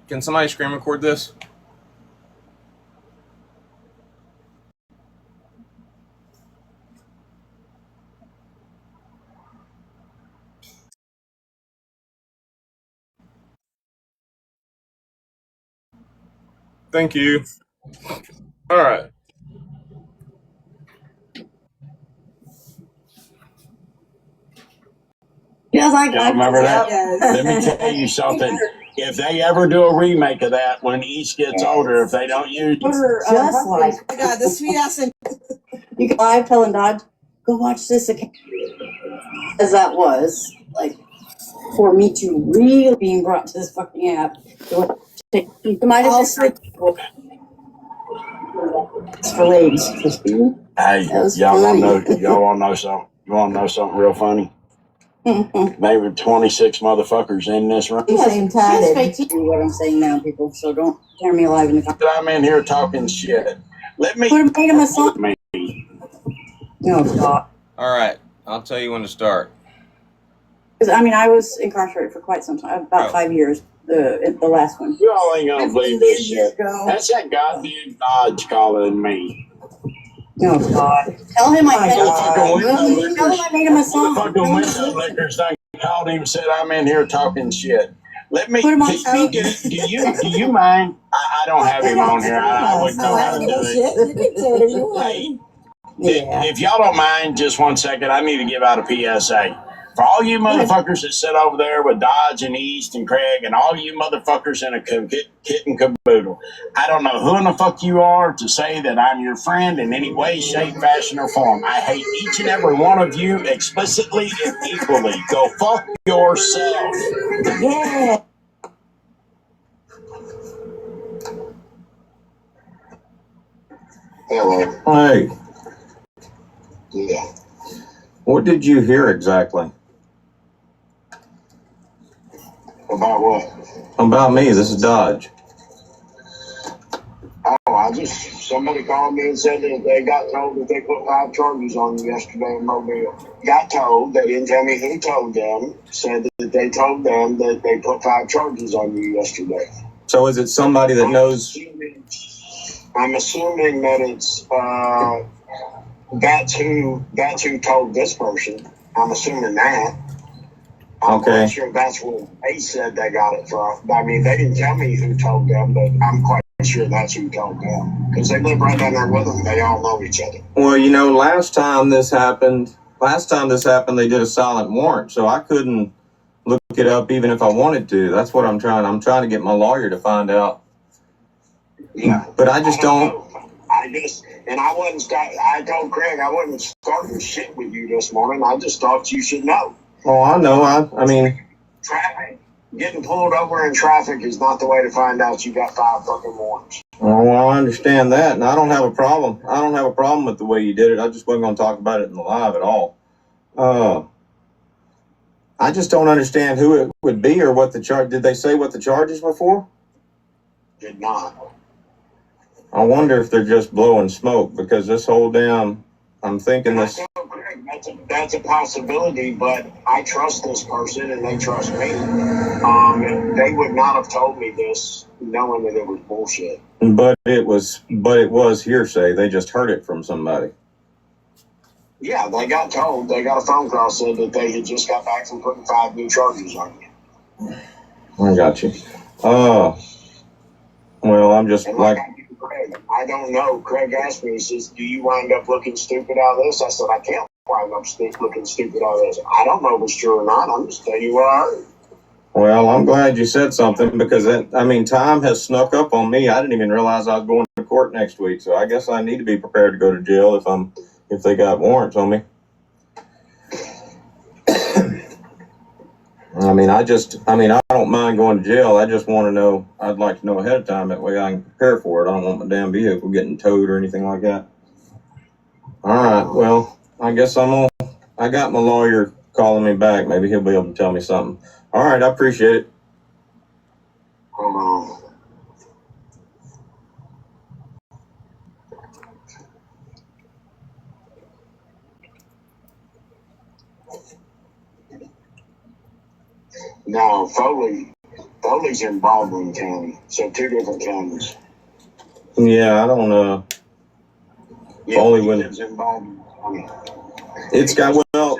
can somebody screen record this? Thank you. All right. Yes, I Y'all remember that? Yes. Let me tell you something. If they ever do a remake of that when East gets older, if they don't use Just like, oh my God, the sweet ass and you can live telling Dodge, go watch this again. As that was like for me to really being brought to this fucking app. You might have just like it's for ladies. hey, y'all wanna know something? You wanna know something real funny? Maybe 26 motherfuckers in this room. same time. What I'm saying now, people. So don't tear me alive in the comments. I'm in here talking shit. Let me. Put him a song. Oh God. All right. I'll tell you when to start. Because I mean, I was incarcerated for quite some time, about 5 years. The last one. You all ain't gonna believe this shit. That's that goddamn Dodge calling me. Oh God! Tell him I made him a song. Motherfucking window lickers done called him and said I'm in here talking shit. Let me. Put him on speaker. Do you mind? I don't have him on here. I wouldn't know how to do it. You can say whatever you want. Hey, Yeah. if y'all don't mind, just 1 second, I need to give out a PSA. For all you motherfuckers that sit over there with Dodge and East and Craig and all you motherfuckers in a kit and caboodle, I don't know who in the fuck you are to say that I'm your friend in any way, shape, fashion, or form. I hate each and every one of you explicitly and equally. Go fuck yourself. Yeah. Hello. Hey, Yeah. what did you hear exactly? Well, About what? About me. This is Dodge. Oh, somebody called me and said that they got told that they put 5 charges on you yesterday in Mobile. Got told, they didn't tell me who told them, said that they told them that they put 5 charges on you yesterday. So is it somebody that knows? I'm assuming that it's, that's who told this person. I'm assuming that. I'm Okay. not sure that's where they said they got it from. I mean, they didn't tell me who told them, but I'm quite sure that's who told them. Because they live right down there with them. They all know each other. Well, you know, last time this happened, they did a silent warrant, so I couldn't look it up even if I wanted to. That's what I'm trying to get my lawyer to find out. Yeah. But I just don't. I told Craig I wasn't starting shit with you this morning. I just thought you should know. Oh, I know. I mean, traffic, getting pulled over in traffic is not the way to find out you got 5 fucking warrants. oh, well, I understand that, and I don't have a problem. I don't have a problem with the way you did it. I just wasn't going to talk about it in the live at all. I just don't understand who it would be or what the charge. Did they say what the charges were for? Did not. I wonder if they're just blowing smoke because this whole damn. I'm thinking this. That's a possibility, but I trust this person and they trust me. They would not have told me this knowing that it was bullshit. But it was hearsay. They just heard it from somebody. Yeah, they got told. They got a phone call said that they had just got back from putting 5 new charges on you. I got you. Well, I'm just like Craig, I don't know. Craig asked me, he says, do you wind up looking stupid out of this? I said, I can't wind up looking stupid out of this. I don't know if it's true or not. I'm just telling you what I heard. Well, I'm glad you said something because time has snuck up on me. I didn't even realize I was going to court next week. So I guess I need to be prepared to go to jail if they got warrants on me. I don't mind going to jail. I just want to know, I'd like to know ahead of time. That way I can prepare for it. I don't want my damn vehicle getting towed or anything like that. All right. Well, I guess I got my lawyer calling me back. Maybe he'll be able to tell me something. All right. I appreciate it. Hold on. No, Foley's in Baldwin County, so 2 different counties. Yeah, I don't know. Foley lives in Baldwin County. It's got, well,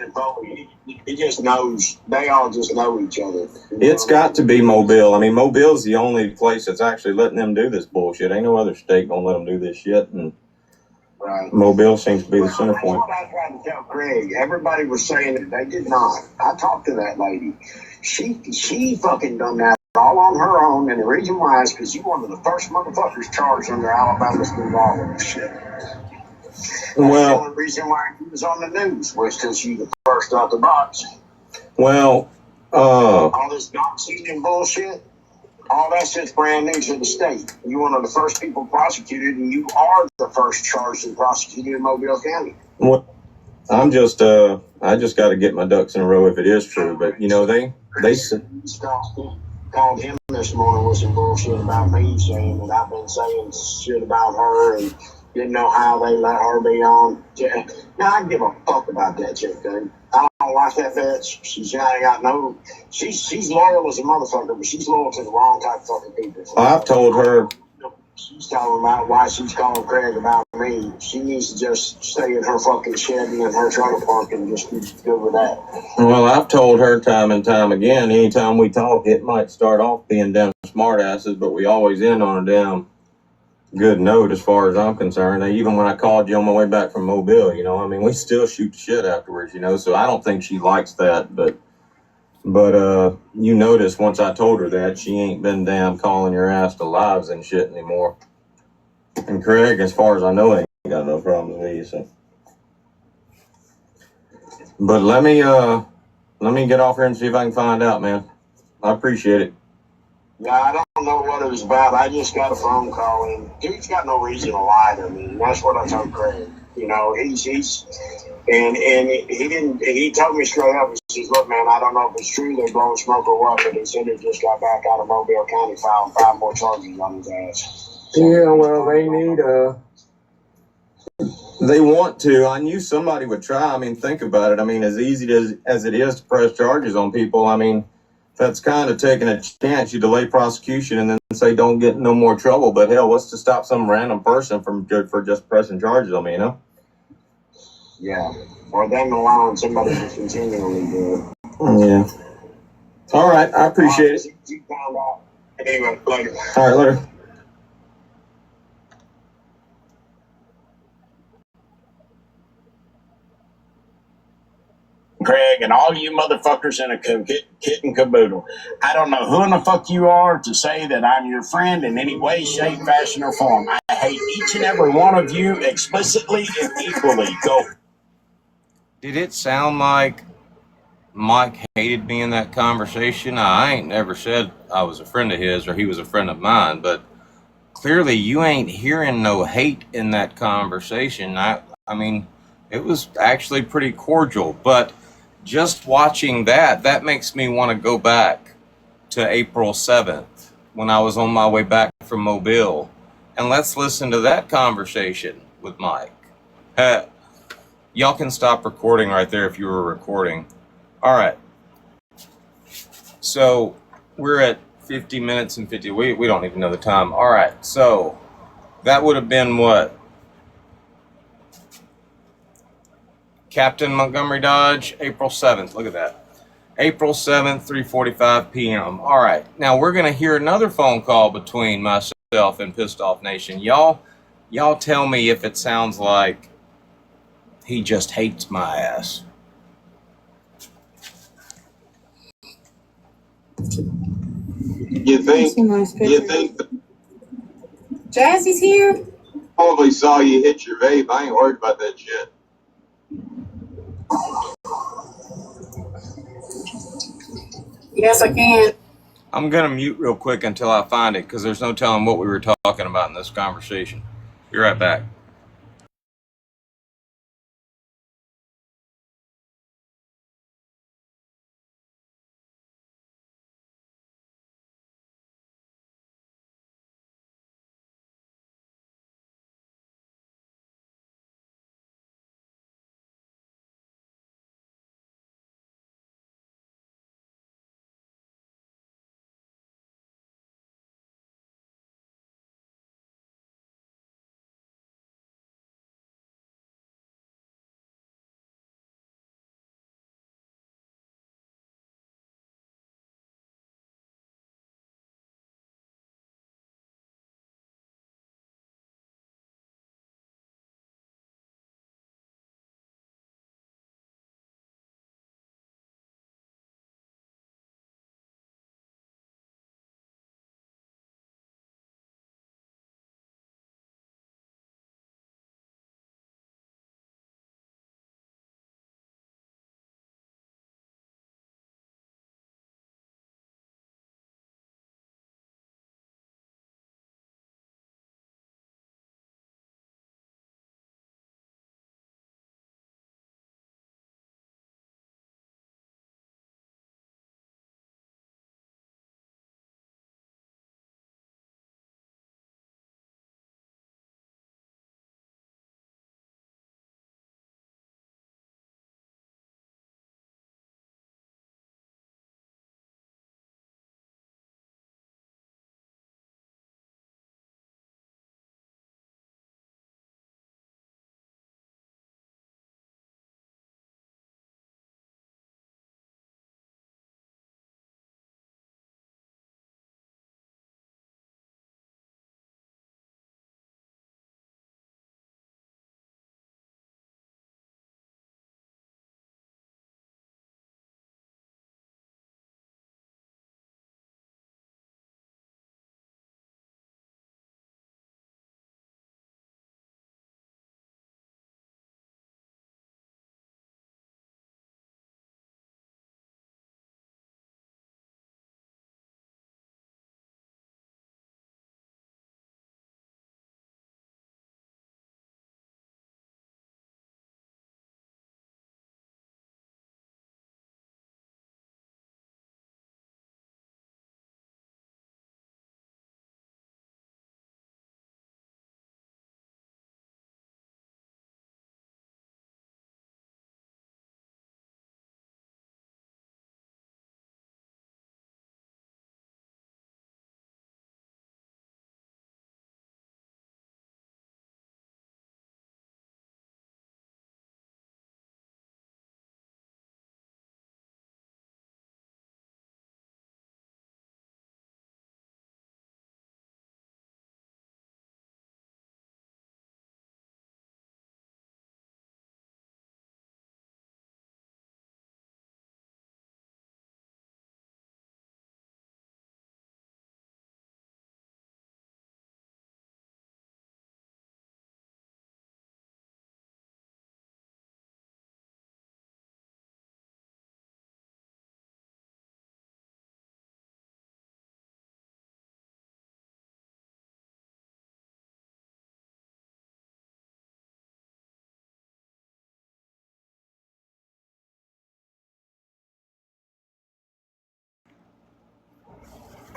he just knows, they all just know each other. It's got to be Mobile. I mean, Mobile's the only place that's actually letting them do this bullshit. Ain't no other state gonna let them do this shit, and right. Mobile seems to be the center point. That's what I tried to tell Craig. Everybody was saying that they did not. I talked to that lady. She fucking done that all on her own, and the reason why is because you one of the first motherfuckers charged under Alabama's involved in this shit. Well, the only reason why he was on the news was because you the first out the box. Well, all this doxing and bullshit, all that shit's brand new to the state. You're one of the first people prosecuted, and you are the first charged and prosecuted in Mobile County. Well, I just got to get my ducks in a row if it is true. But you know, they called him this morning with some bullshit about me, saying that I've been saying shit about her and didn't know how they let her be on. Now I give a fuck about that chick, dude. I don't like that bitch. She's got no. She's loyal as a motherfucker, but she's loyal to the wrong type of fucking people. I've told her. She's talking about why she's calling Craig about me. She needs to just stay in her fucking shed and in her trailer park and just be good with that. Well, I've told her time and time again, anytime we talk, it might start off being damn smartasses, but we always end on a damn good note as far as I'm concerned. Even when I called you on my way back from Mobile, you know, I mean, we still shoot the shit afterwards, you know, so I don't think she likes that, but you notice once I told her that, she ain't been damn calling your ass to lives and shit anymore. And Craig, as far as I know, ain't got no problems with you, so. But let me get off here and see if I can find out, man. I appreciate it. Yeah, I don't know what it was about. I just got a phone call, and dude's got no reason to lie to me. And that's what I told Craig. You know, and he didn't. He told me straight up. He says, "Look, man, I don't know if it's true they're blowing smoke or what, but he said he just got back out of Mobile County filing 5 more charges on his ass." So, Yeah, well, they need they want to. I knew somebody would try. I mean, think about it. I mean, as easy as it is to press charges on people, I mean, that's kind of taking a chance. You delay prosecution and then say don't get in no more trouble. But hell, what's to stop some random person for just pressing charges on me, you know? yeah, or them allowing somebody to continually do it. Yeah. All right, I appreciate it. You found out. Anyway, later. All right, later. Craig, and all you motherfuckers in a kit and caboodle. I don't know who in the fuck you are to say that I'm your friend in any way, shape, fashion, or form. I hate each and every one of you explicitly and equally. Go. Did it sound like Mike hated me in that conversation? I ain't never said I was a friend of his or he was a friend of mine, but clearly you ain't hearing no hate in that conversation. I mean, it was actually pretty cordial, but just watching that makes me want to go back to April 7th when I was on my way back from Mobile, and let's listen to that conversation with Mike. Y'all can stop recording right there if you were recording. All right. So we're at 50 minutes and 50. We don't even know the time. All right. So that would have been what? Captain Montgomery Dodge, April 7th. Look at that. April 7th, 3:45 p.m. All right. Now we're going to hear another phone call between myself and Pissed Off Nation. Y'all tell me if it sounds like he just hates my ass. You think Jazzy's here? probably saw you hit your vape. I ain't worried about that shit. Yes, I can. I'm going to mute real quick until I find it because there's no telling what we were talking about in this conversation. Be right back.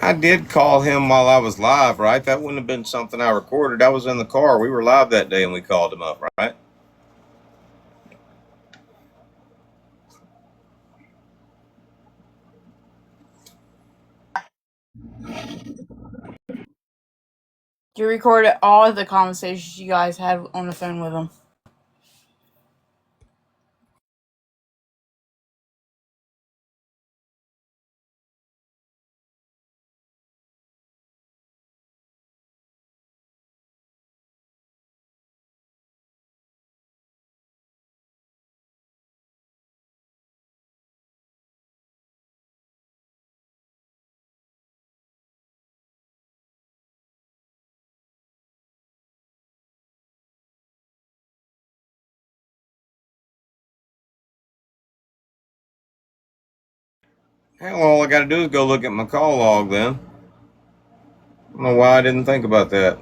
I did call him while I was live, right? That wouldn't have been something I recorded. I was in the car. We were live that day and we called him up, right? You recorded all of the conversations you guys had on the phone with him. Hell, all I got to do is go look at my call log then. I don't know why I didn't think about that.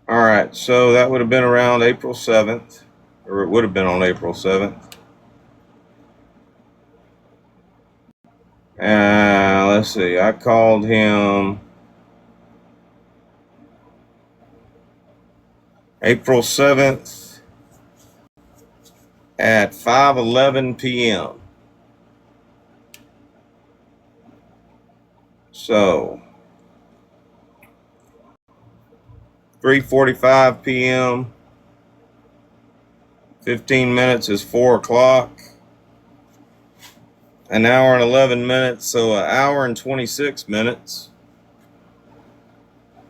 All right, so that would have been around April 7th, or it would have been on April 7th. Let's see, I called him April 7th at 5:11 p.m. So 3:45 p.m. 15 minutes is 4 o'clock. An hour and 11 minutes, so an hour and 26 minutes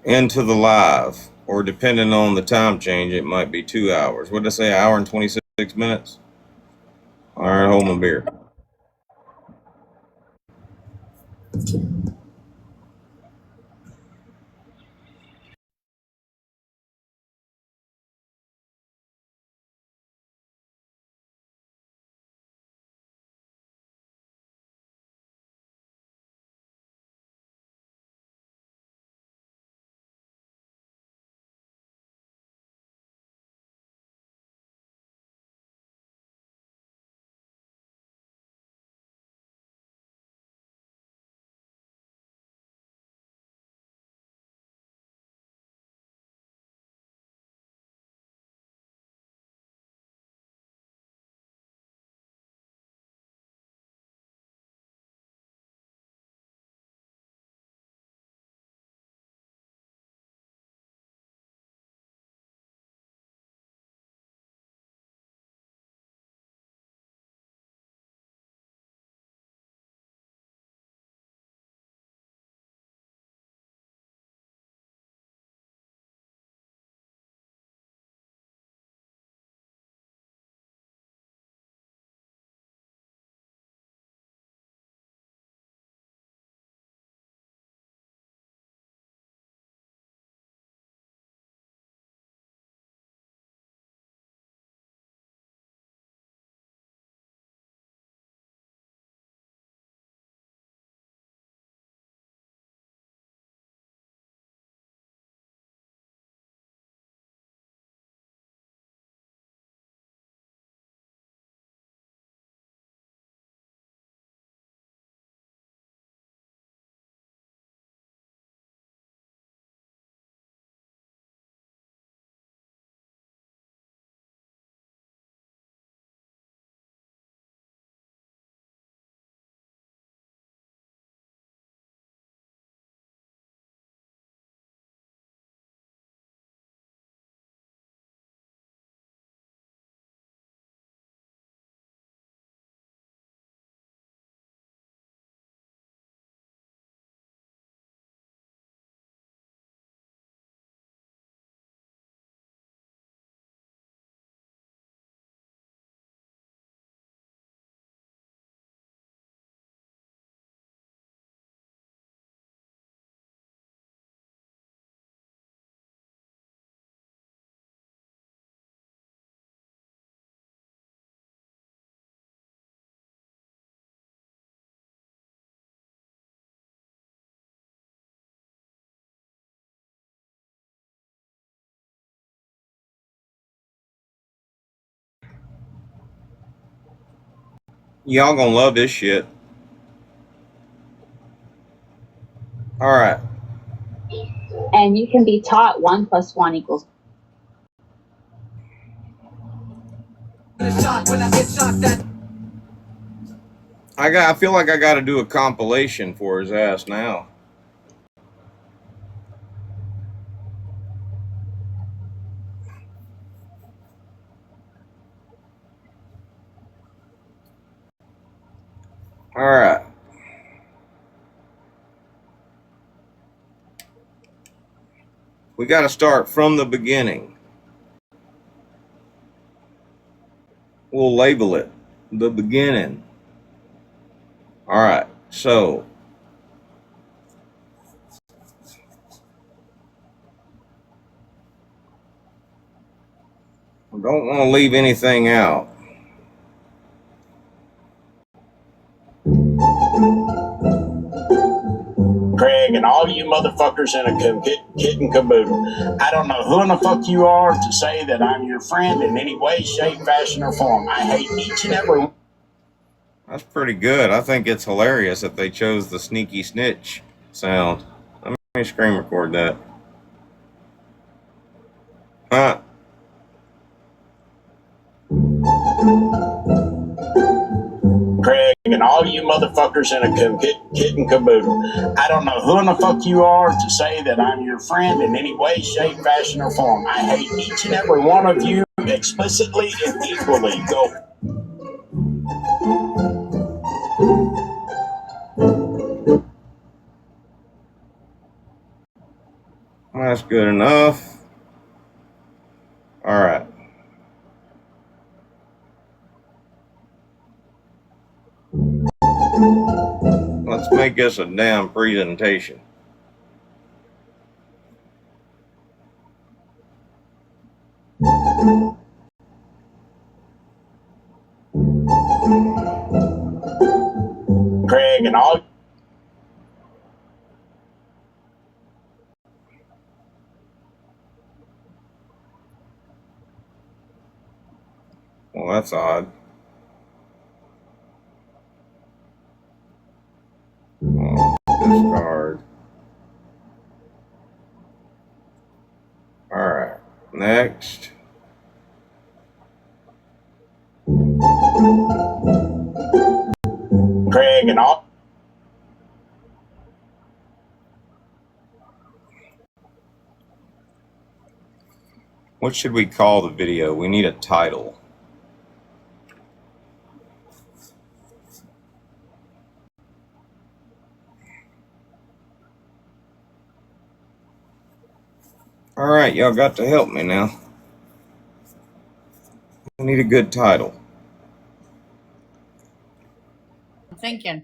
into the live. Or depending on the time change, it might be 2 hours. What did I say, an hour and 26 minutes? All right, hold my beer. Y'all gonna love this shit. All right. And you can be taught 1 + 1 equals. I feel like I got to do a compilation for his ass now. All right. We got to start from the beginning. We'll label it the beginning. All right. So, we don't want to leave anything out. Craig, and all you motherfuckers in a kit and caboodle. I don't know who in the fuck you are to say that I'm your friend in any way, shape, fashion, or form. I hate each and every one. That's pretty good. I think it's hilarious that they chose the sneaky snitch sound. Let me screen record that. Huh? Craig, and all you motherfuckers in a kit and caboodle. I don't know who in the fuck you are to say that I'm your friend in any way, shape, fashion, or form. I hate each and every one of you explicitly and equally. Go. That's good enough. All right. Let's make this a damn presentation. Craig, and all. Well, that's odd. Discard. All right. Next. Craig, and all. What should we call the video? We need a title. All right, y'all got to help me now. I need a good title. I'm thinking.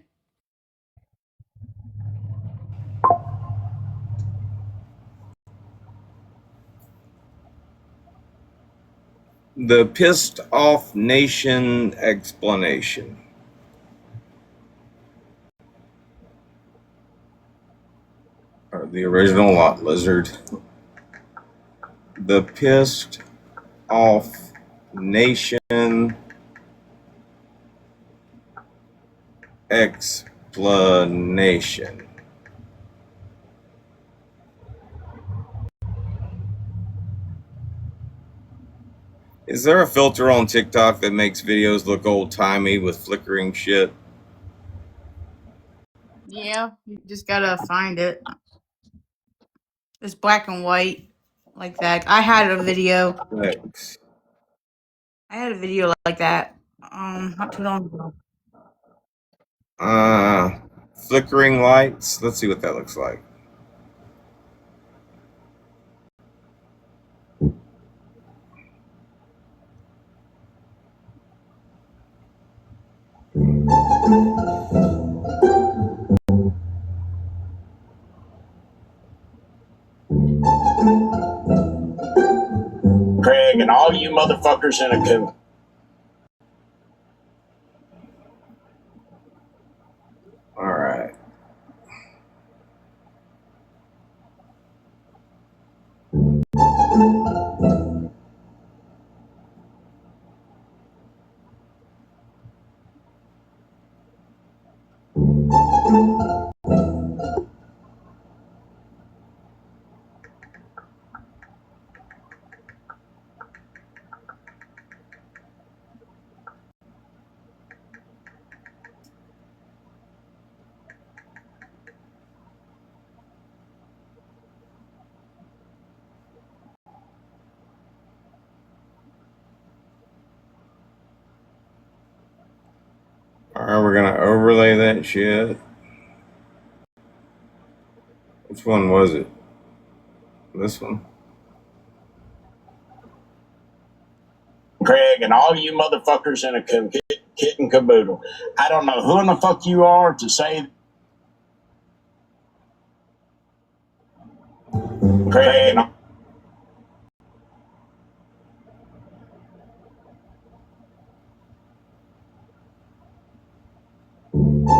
The Pissed Off Nation Explanation. Or the original Lot Lizard. The Pissed Off Nation Explanation. Is there a filter on TikTok that makes videos look old-timey with flickering shit? Yeah, you just gotta find it. It's black and white like that. I had a video. Thanks. I had a video like that. Not too long ago. Flickering lights. Let's see what that looks like. Craig, and all you motherfuckers in a All right. Alright, we're gonna overlay that shit. Which one was it? This one? Craig, and all you motherfuckers in a kit and caboodle. I don't know who in the fuck you are to say.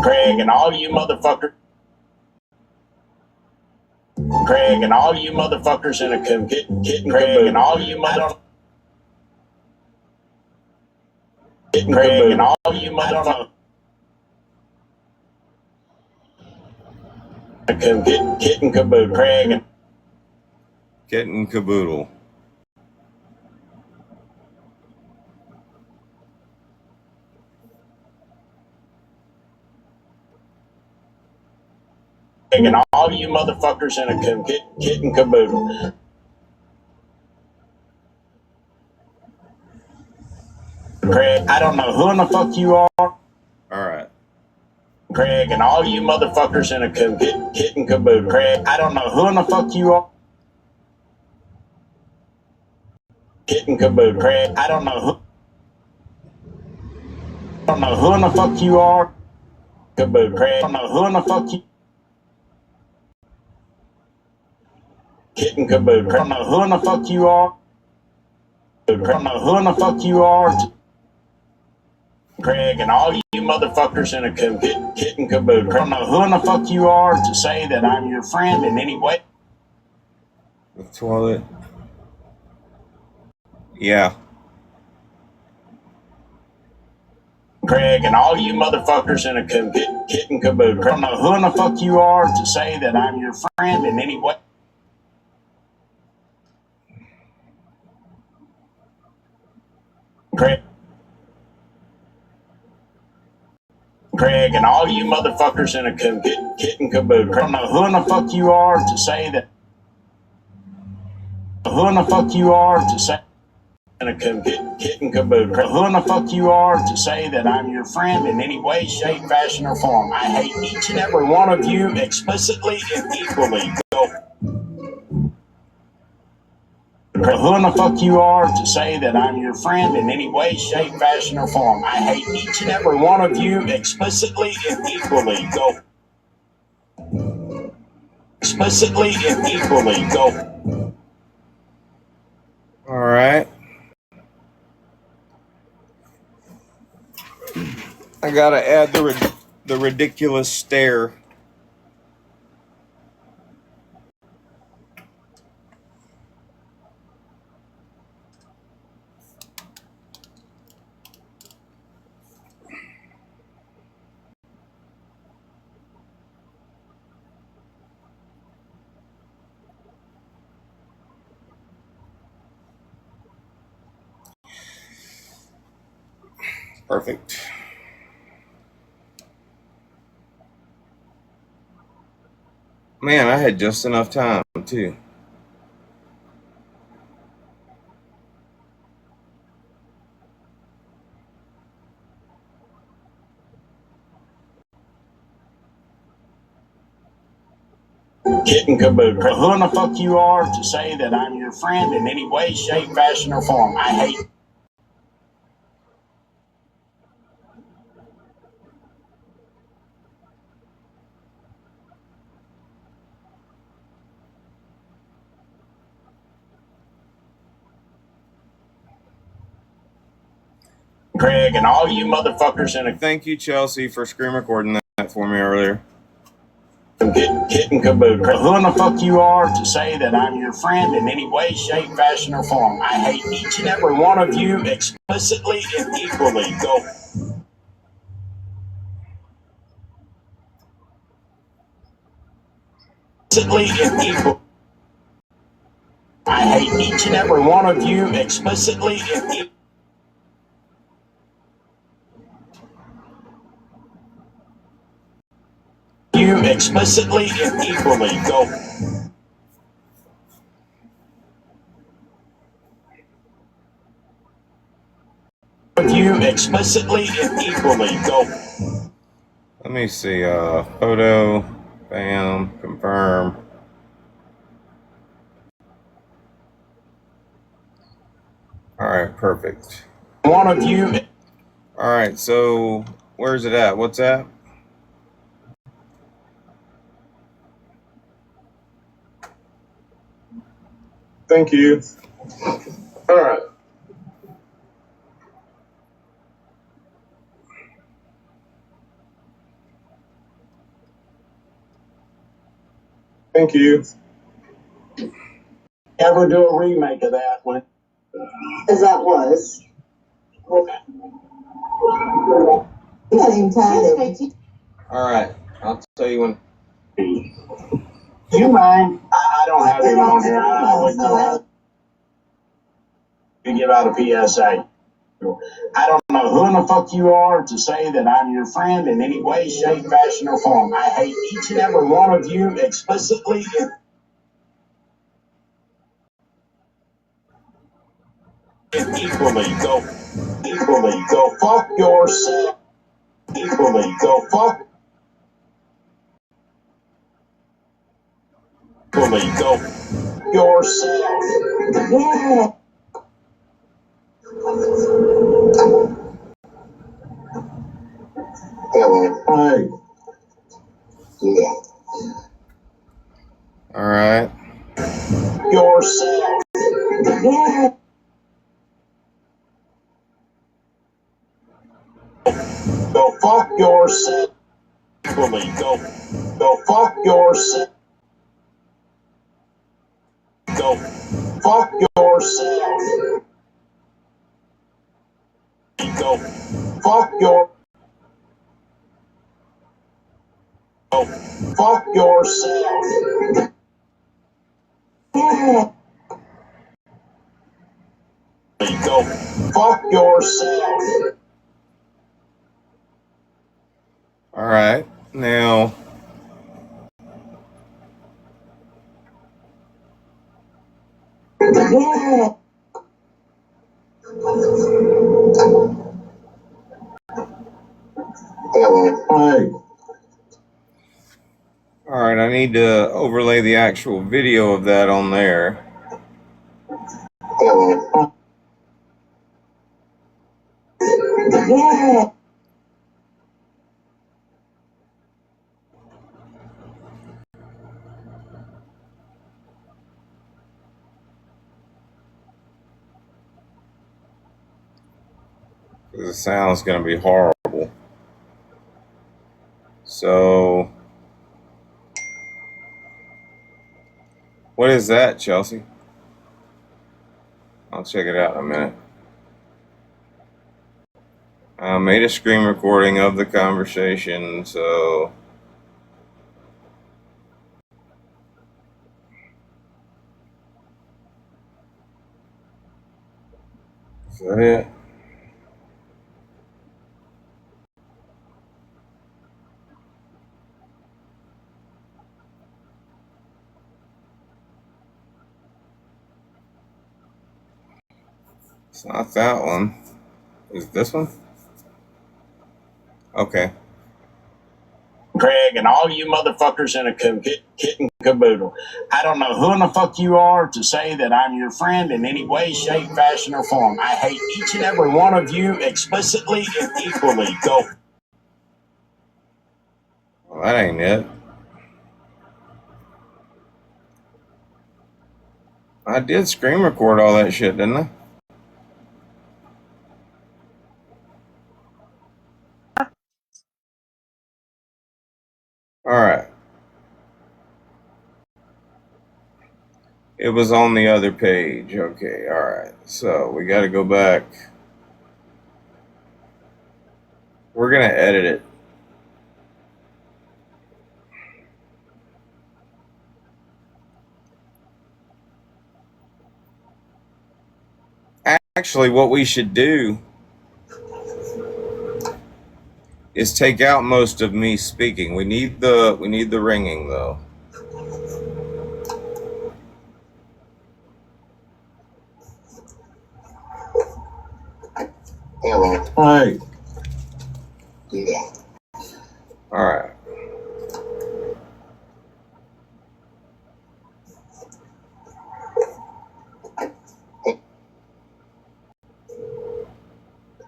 Craig and all you motherfuckers. Craig and all you motherfuckers in a kit and caboodle. And all you motherfuckers. Craig and all you motherfuckers. Kit and caboodle. Craig and Kit and caboodle. And all you motherfuckers in a kit and caboodle. Craig, I don't know who in the fuck you are. Alright. Craig, and all you motherfuckers in a kit and caboodle. Craig, I don't know who in the fuck you are. Kit and caboodle. Craig, I don't know who. I don't know who in the fuck you are. Caboodle. Craig, I don't know who in the fuck you. Kit and caboodle. I don't know who in the fuck you are. I don't know who in the fuck you are. Craig, and all you motherfuckers in a kit and caboodle. I don't know who in the fuck you are to say that I'm your friend in any way. The toilet. Yeah. Craig, and all you motherfuckers in a kit and caboodle. I don't know who in the fuck you are to say that I'm your friend in any way. Craig, and all you motherfuckers in a kit and caboodle. I don't know who in the fuck you are to say that. Who in the fuck you are to say in a kit and caboodle. Who in the fuck you are to say that I'm your friend in any way, shape, fashion, or form. I hate each and every one of you explicitly and equally. Go. Who in the fuck you are to say that I'm your friend in any way, shape, fashion, or form. I hate each and every one of you explicitly and equally. Go. Explicitly and equally. Go. Alright. I gotta add the ridiculous stare. Perfect. Man, I had just enough time, too. Kit and caboodle. Who in the fuck you are to say that I'm your friend in any way, shape, fashion, or form. I hate. Craig, and all you motherfuckers in a Thank you, Chelsea, for screen recording that for me earlier. kit and caboodle. Who in the fuck you are to say that I'm your friend in any way, shape, fashion, or form. I hate each and every one of you explicitly and equally. Go. Explicitly and equally. I hate each and every one of you explicitly and equally. You explicitly and equally. Go. You explicitly and equally. Go. Let me see. Photo. Bam. Confirm. All right. Perfect. One of you. All right. So where's it at? What's that? Thank you. All right. Thank you. Ever do a remake of that one? As that was. Because you tied All right. I'll tell you when. You mind? I don't have it on here. I wait till you give out a PSA. I don't know who in the fuck you are to say that I'm your friend in any way, shape, fashion, or form. I hate each and every one of you explicitly. And equally go fuck yourself. Equally go fuck yourself. Yeah. Hey. Yeah. All right. Yourself. Yeah. Go fuck yourself. Equally go fuck yourself. Go fuck yourself. Go fuck your. Go fuck yourself. Yeah. Go fuck yourself. All right. Now. Yeah. Hey. All right. I need to overlay the actual video of that on there. Yeah. The sound's going to be horrible. So, what is that, Chelsea? I'll check it out in a minute. I made a screen recording of the conversation, so. Is that it? It's not that one. Is it this one? Okay. Craig and all you motherfuckers in a kit and caboodle. I don't know who in the fuck you are to say that I'm your friend in any way, shape, fashion, or form. I hate each and every one of you explicitly and equally. Go. Well, that ain't it. I did screen record all that shit, didn't I? All right. It was on the other page. Okay, all right. So we got to go back. We're going to edit it. Actually, what we should do is take out most of me speaking. We need the ringing though. Hey. All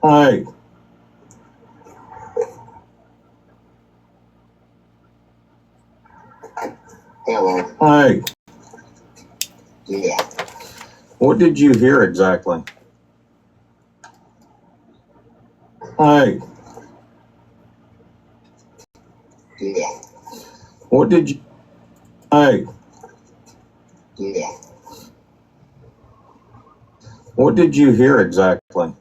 Hey. Hello. Hey. Yeah. What did you hear exactly? Hey. Yeah. What did you... Hey. Yeah. What did you hear exactly?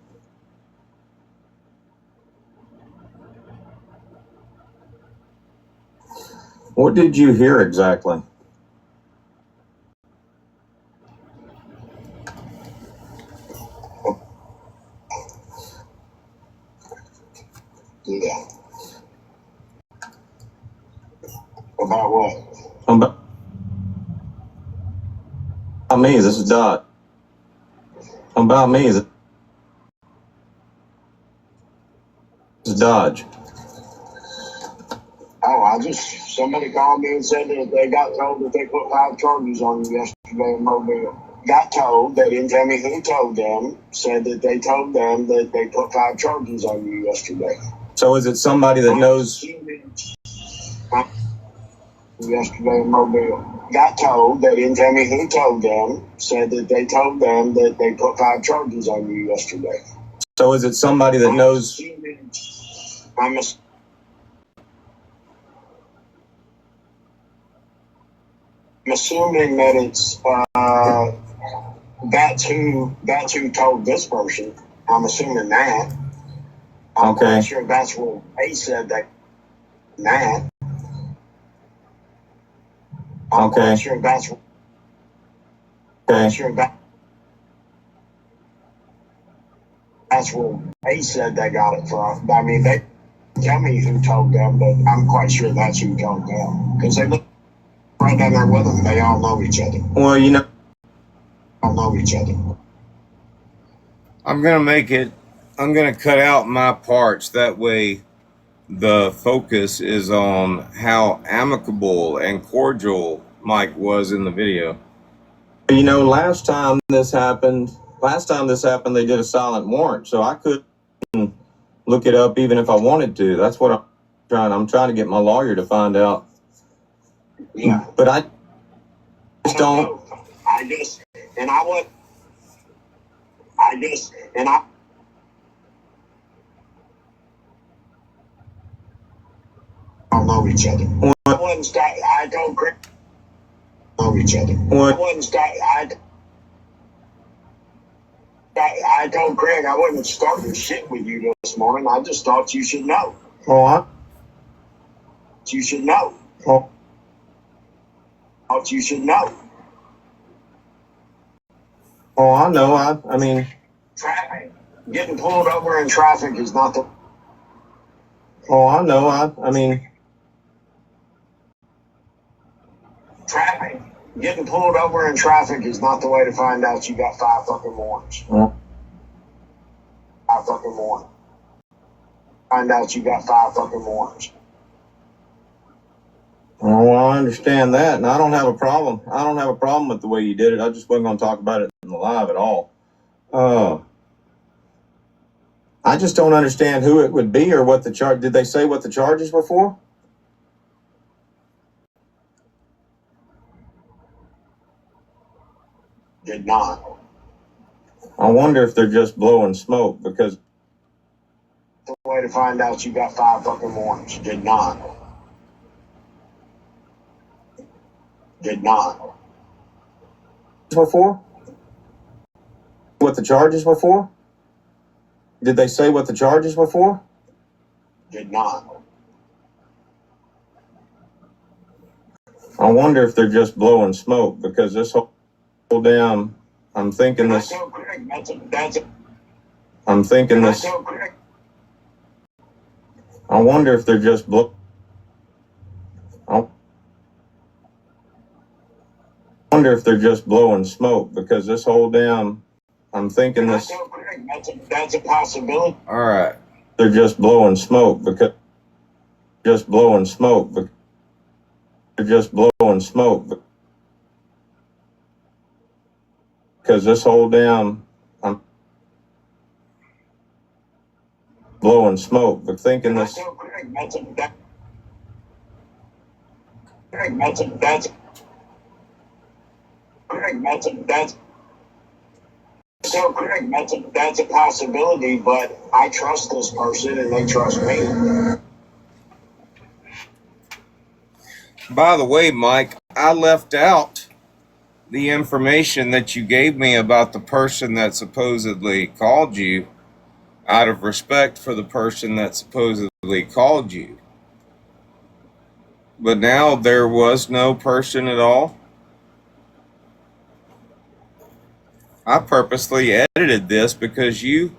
What did you hear exactly? Yeah. About what? About me, this is Dot. About me, this is Dodge. Oh, somebody called me and said that they got told that they put 5 charges on you yesterday in Mobile. Got told, they didn't tell me who told them, said that they told them that they put 5 charges on you yesterday. So is it somebody that knows... Yesterday in Mobile. Got told, they didn't tell me who told them, said that they told them that they put 5 charges on you yesterday. So is it somebody that knows... I'm assuming that it's that's who told this person. I'm assuming that. I'm Okay. not sure that's what they said that. I'm Okay. not sure that's what. Okay. I'm sure that's what they said they got it from. I mean, they tell me who told them, but I'm quite sure that's who told them because they look right down there with them. They all know each other. Well, you know... All know each other. I'm gonna cut out my parts, that way the focus is on how amicable and cordial Mike was in the video. You know, last time this happened, they did a silent warrant, so I couldn't look it up even if I wanted to. That's what I'm trying to get my lawyer to find out. Yeah. But I just don't. All know each other. What? I don't know each other. What? I told Greg I wasn't starting shit with you this morning. I just thought you should know. Oh, You should know. oh, Thought you should know. oh, I know. I mean, Traffic. Getting pulled over in traffic is not the. oh, I know. I mean, Traffic. Getting pulled over in traffic is not the way to find out you got 5 fucking warrants. 5 fucking warrants. Find out you got 5 fucking warrants. oh, I understand that, and I don't have a problem. I don't have a problem with the way you did it. I just wasn't going to talk about it in the live at all. I just don't understand who it would be or what the charge. Did they say what the charges were for? Did not. I wonder if they're just blowing smoke because. The way to find out you got 5 fucking warrants. Did not. Did not. Were for? What the charges were for? Did they say what the charges were for? Did not. I wonder if they're just blowing smoke because this whole damn. I'm thinking this. I'm thinking this. I wonder if they're just I wonder if they're just blowing smoke because this whole damn. I'm thinking this. That's a possibility. All right. They're just blowing smoke because. Just blowing smoke. They're just blowing smoke because this whole damn. blowing smoke, but thinking And I this. tell Craig, that's Craig, tell Craig that's a possibility, but I trust this person and they trust me. By the way, Mike, I left out the information that you gave me about the person that supposedly called you out of respect for the person that supposedly called you. But now there was no person at all. I purposely edited this because you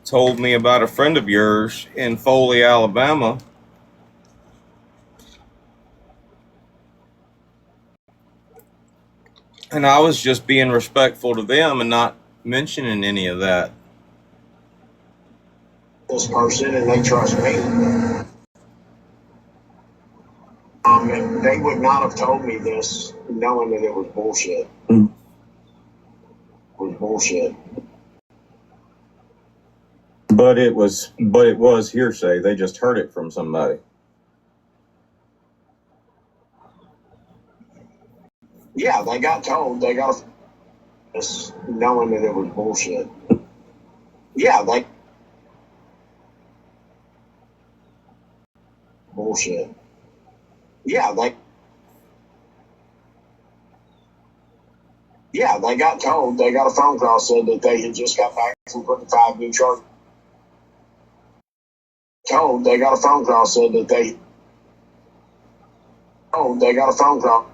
told me about a friend of yours in Foley, Alabama. And I was just being respectful to them and not mentioning any of that. This person and they trust me. And they would not have told me this knowing that it was bullshit. It was bullshit. But it was hearsay. They just heard it from somebody. Yeah, they got told. They got this knowing that it was bullshit. Yeah, they bullshit. Yeah, they got told. They got a phone call said that they had just got back from putting 5 new charges. Told they got a phone call said that they got a phone call.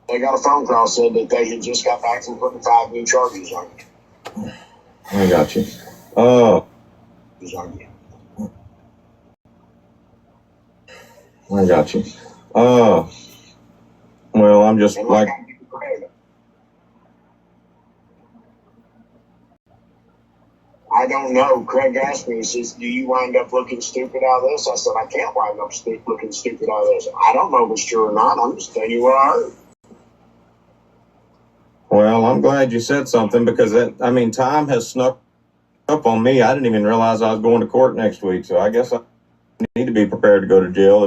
They got a phone call said that they had just got back from putting 5 new charges on you. I got you. Oh, I got you. Oh, well, I'm just And like. I don't know. Craig asked me, he says, do you wind up looking stupid out of this? I said, I can't wind up looking stupid out of this. I don't know if it's true or not. I'm just telling you what I heard. Well, I'm glad you said something because time has snuck up on me. I didn't even realize I was going to court next week. So I guess I need to be prepared to go to jail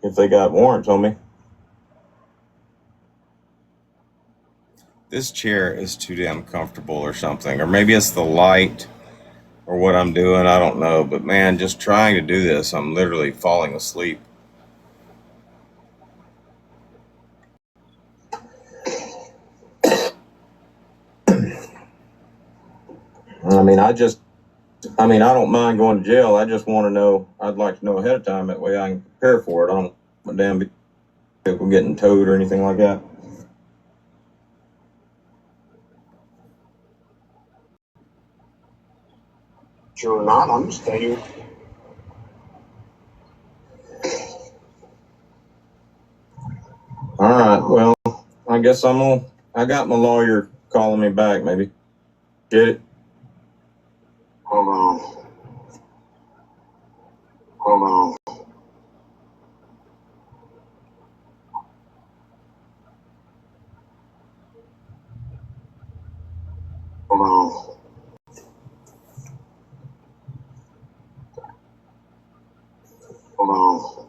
if they got warrants on me. This chair is too damn comfortable or something, or maybe it's the light or what I'm doing. I don't know, but man, just trying to do this, I'm literally falling asleep. I don't mind going to jail. I just want to know. I'd like to know ahead of time. That way I can prepare for it. I don't want my damn vehicle getting towed or anything like that. True or not, I'm just telling you. All right. Well, I guess I got my lawyer calling me back. Maybe. Get it? Hold on. Hold on. Hold on. Hold on.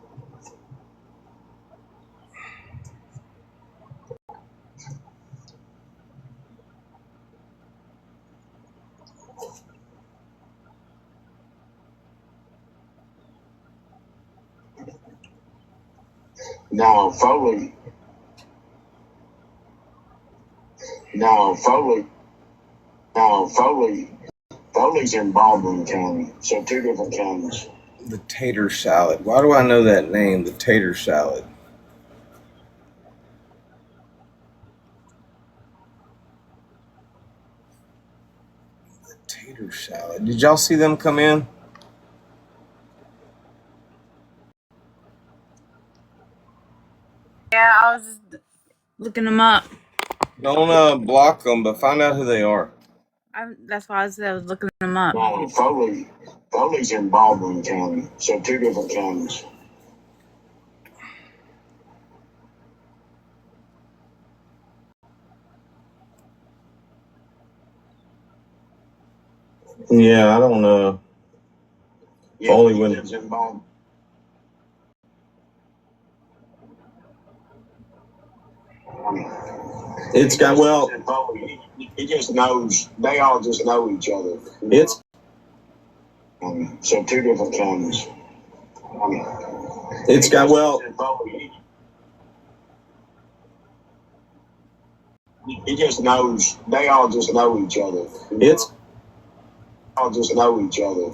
Now, Foley. Now, Foley. Now, Foley's in Baldwin County, so 2 different counties. The tater salad. Why do I know that name? The tater salad. The tater salad. Did y'all see them come in? Yeah, I was just looking them up. Don't block them, but find out who they are. That's why I said I was looking them up. Now, Foley's in Baldwin County, so 2 different counties. Yeah, I don't know. Yeah, Only he when lives in Baldwin. it's got well. He just knows. They all just know each other. It's so two different counties. it's got well. He just knows. They all just know each other. It's all just know each other.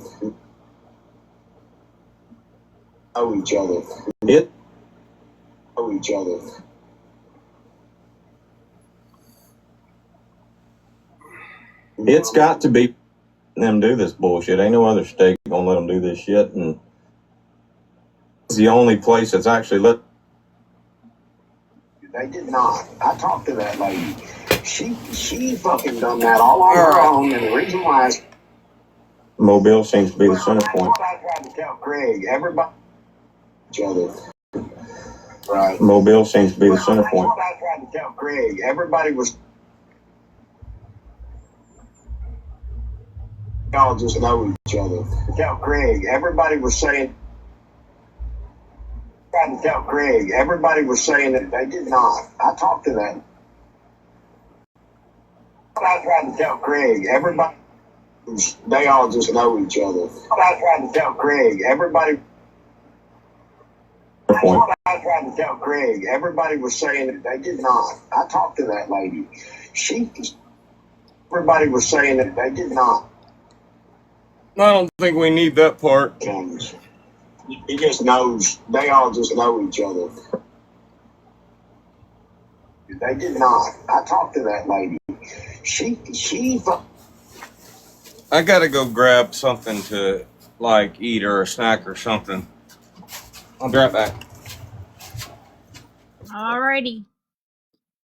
Know each other. It Know each other. It's got to be them do this bullshit. Ain't no other state gonna let them do this shit, and it's the only place that's actually let. They did not. I talked to that lady. She fucking done that all on her own, and the reason why is Mobile seems to be the center point. that's what I tried to tell Craig. Everybody each other. Right. Mobile seems to be the center point. That's what I tried to tell Craig. Everybody was. Y'all just know each other. Tell Craig. Everybody was saying. Tried to tell Craig. Everybody was saying that they did not. I talked to that. I tried to tell Craig. Everybody. They all just know each other. I tried to tell Craig. Everybody. I tried to tell Craig. Everybody was saying that they did not. I talked to that lady. Everybody was saying that they did not. I don't think we need that part. He just knows. They all just know each other. They did not. I talked to that lady. I gotta go grab something to like eat or a snack or something. I'll be right back. Alrighty.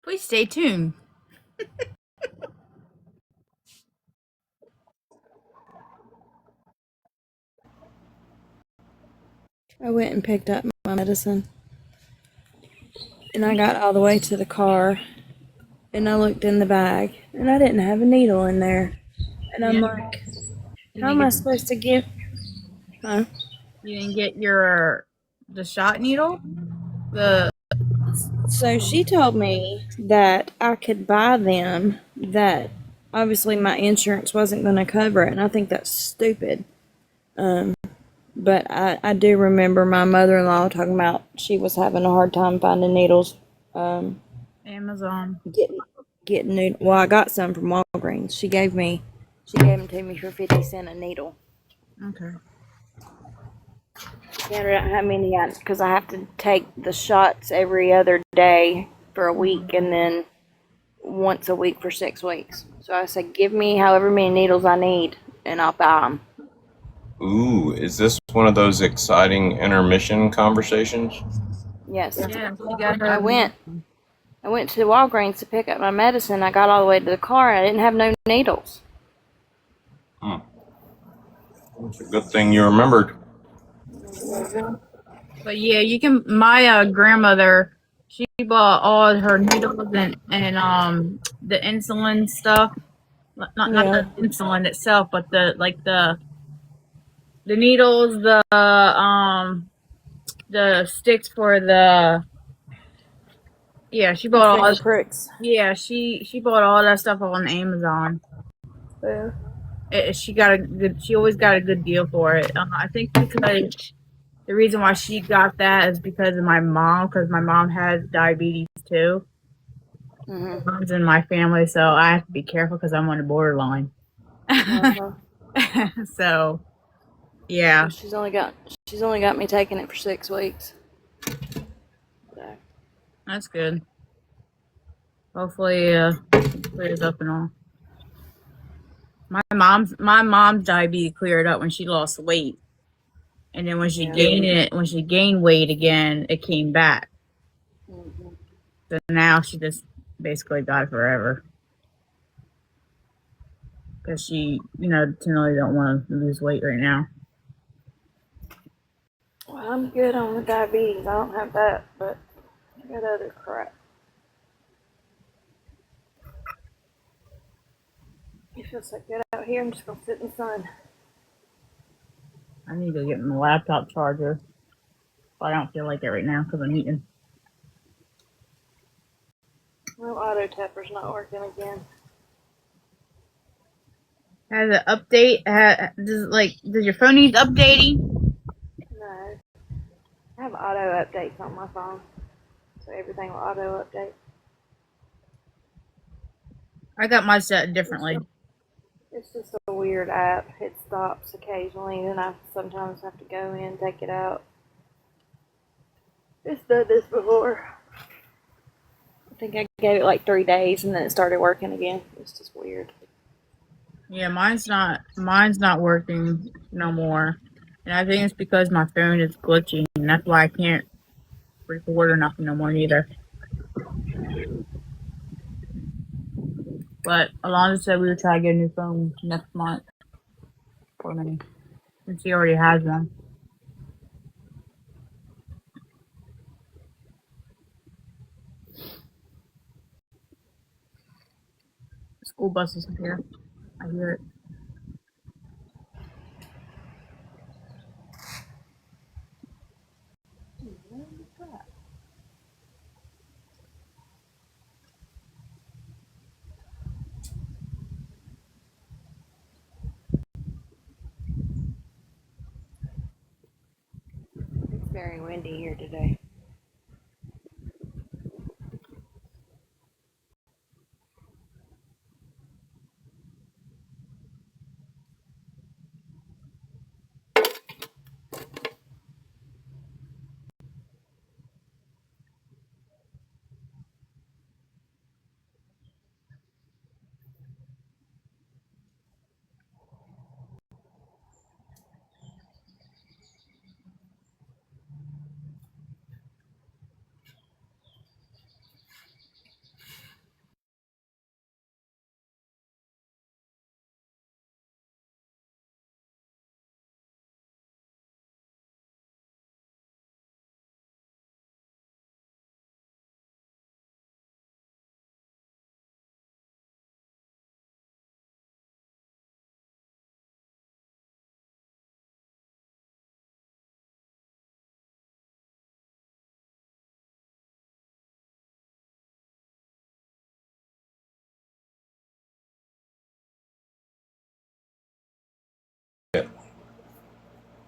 Please stay tuned. I went and picked up my medicine. And I got all the way to the car. And I looked in the bag. And I didn't have a needle in there. And I'm like, how am I supposed to give... Huh? You didn't get the shot needle? So she told me that I could buy them, that obviously my insurance wasn't going to cover it, and I think that's stupid. But I do remember my mother-in-law talking about she was having a hard time finding needles. Amazon. Getting needles. Well, I got some from Walgreens. She gave them to me for 50 cents a needle. Okay. Counted out how many because I have to take the shots every other day for a week and then once a week for 6 weeks. So I said, give me however many needles I need and I'll buy them. Ooh, is this one of those exciting intermission conversations? Yes. Yeah, she got her. I went to Walgreens to pick up my medicine. I got all the way to the car and I didn't have no needles. It's a good thing you remembered. But yeah, you can. My grandmother, she bought all her needles and the insulin stuff. Not the insulin itself, but the needles, the sticks for the. Yeah, she bought all. Pricks. Yeah, she bought all that stuff on Amazon. Yeah. She always got a good deal for it. I think because the reason why she got that is because of my mom, because my mom has diabetes too. Mm-hmm. Mom's in my family, so I have to be careful because I'm on the borderline. So, yeah. She's only got me taking it for 6 weeks. So. That's good. Hopefully, clears up and all. My mom's diabetes cleared up when she lost weight, and then when she gained weight again, it came back. Mm-hmm. So now she just basically got it forever because she, generally don't want to lose weight right now. Well, I'm good on the diabetes. I don't have that, but I got other crap. It feels so good out here. I'm just gonna sit in the sun. I need to get my laptop charger. But I don't feel like it right now because I'm eating. Well, auto tapper's not working again. Has an update? Does your phone need updating? No. I have auto updates on my phone. So everything will auto update. I got mine set differently. It's just a weird app. It stops occasionally, and I sometimes have to go in, take it out. It's done this before. I think I gave it like 3 days, and then it started working again. It's just weird. Yeah, mine's not working no more. And I think it's because my phone is glitching, and that's why I can't record or nothing no more neither. But Alonzo said we would try to get a new phone next month for me, since he already has one. The school bus is here. I hear it. It's very windy here today.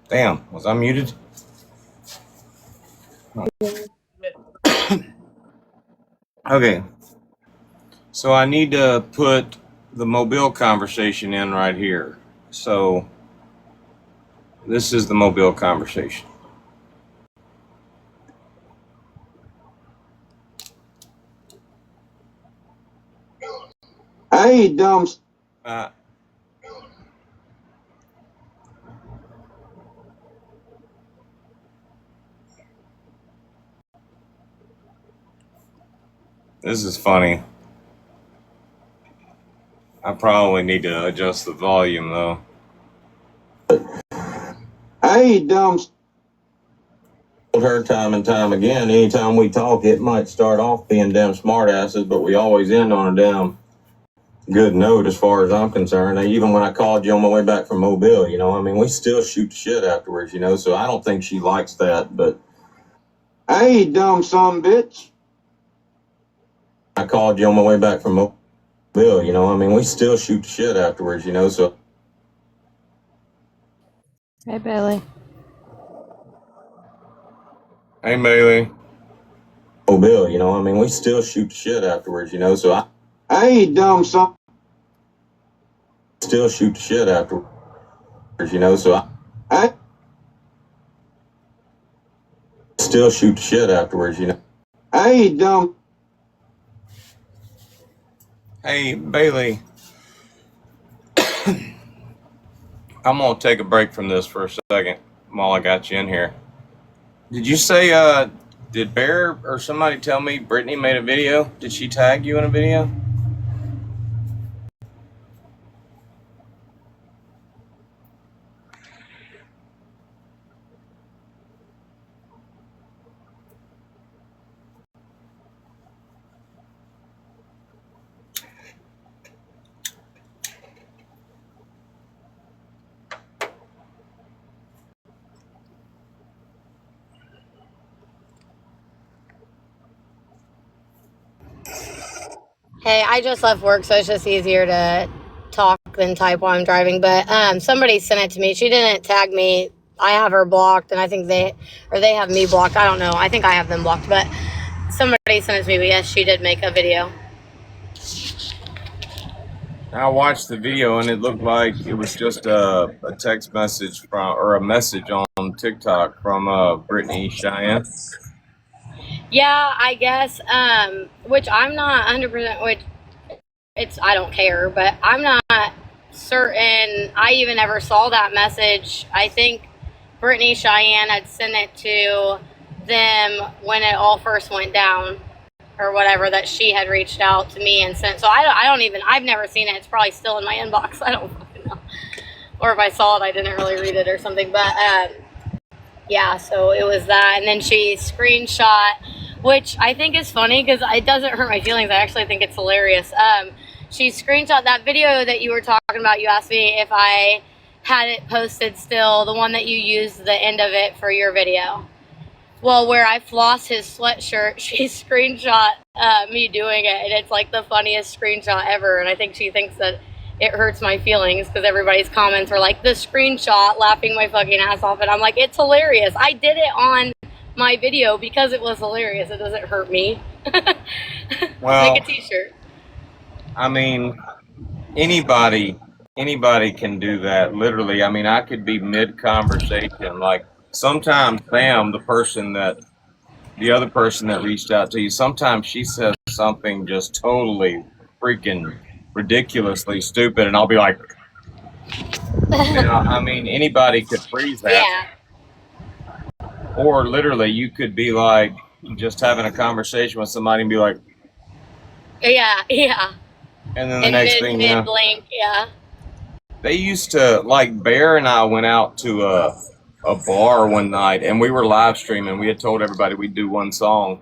Damn, was I muted? Okay. So I need to put the Mobile conversation in right here. So this is the Mobile conversation. Hey, dumb. This is funny. I probably need to adjust the volume though. Hey, dumb. Her time and time again. Anytime we talk, it might start off being damn smartasses, but we always end on a damn good note as far as I'm concerned. Even when I called you on my way back from Mobile, I mean, we still shoot shit afterwards, so I don't think she likes that, but hey, dumb son bitch. I called you on my way back from Mobile, I mean, we still shoot shit afterwards, so. Hey, Bailey. Hey, Bailey. Mobile, I mean, we still shoot shit afterwards, so hey, dumb son. Still shoot shit afterwards, so I still shoot shit afterwards, Hey, dumb. Hey, Bailey. I'm gonna take a break from this for a second while I got you in here. Did you say, did Bear or somebody tell me Brittany made a video? Did she tag you in a video? Hey, I just left work, so it's just easier to talk than type while I'm driving. But somebody sent it to me. She didn't tag me. I have her blocked, and I think they have me blocked. I don't know. I think I have them blocked, but somebody sent it to me. But yes, she did make a video. I watched the video and it looked like it was just a text message or a message on TikTok from Brittany Cheyenne. Yeah, I guess. Which I'm not 100%. Which I don't care, but I'm not certain. I even ever saw that message. I think Brittany Cheyenne had sent it to them when it all first went down, or whatever, that she had reached out to me and sent. So I don't even, I've never seen it. It's probably still in my inbox. I don't fucking know. Or if I saw it, I didn't really read it or something. But yeah, so it was that. And then she screenshot, which I think is funny because it doesn't hurt my feelings. I actually think it's hilarious. She screenshot that video that you were talking about. You asked me if I had it posted still, the one that you used the end of it for your video. Well, where I floss his sweatshirt, she screenshot me doing it, and it's like the funniest screenshot ever. And I think she thinks that it hurts my feelings because everybody's comments are like, the screenshot, laughing my fucking ass off. And I'm like, it's hilarious. I did it on my video because it was hilarious. It doesn't hurt me. Well, make a t-shirt. I mean, anybody can do that. Literally, I mean, I could be mid-conversation. Like, sometimes Sam, the other person that reached out to you, sometimes she says something just totally freaking ridiculously stupid, and I'll be like, I mean, anybody could freeze that. Yeah. Or literally, you could be like, just having a conversation with somebody and be like, yeah. And then the next thing you know, blink, yeah. They used to, like, Bear and I went out to a bar one night, and we were live streaming. We had told everybody we'd do one song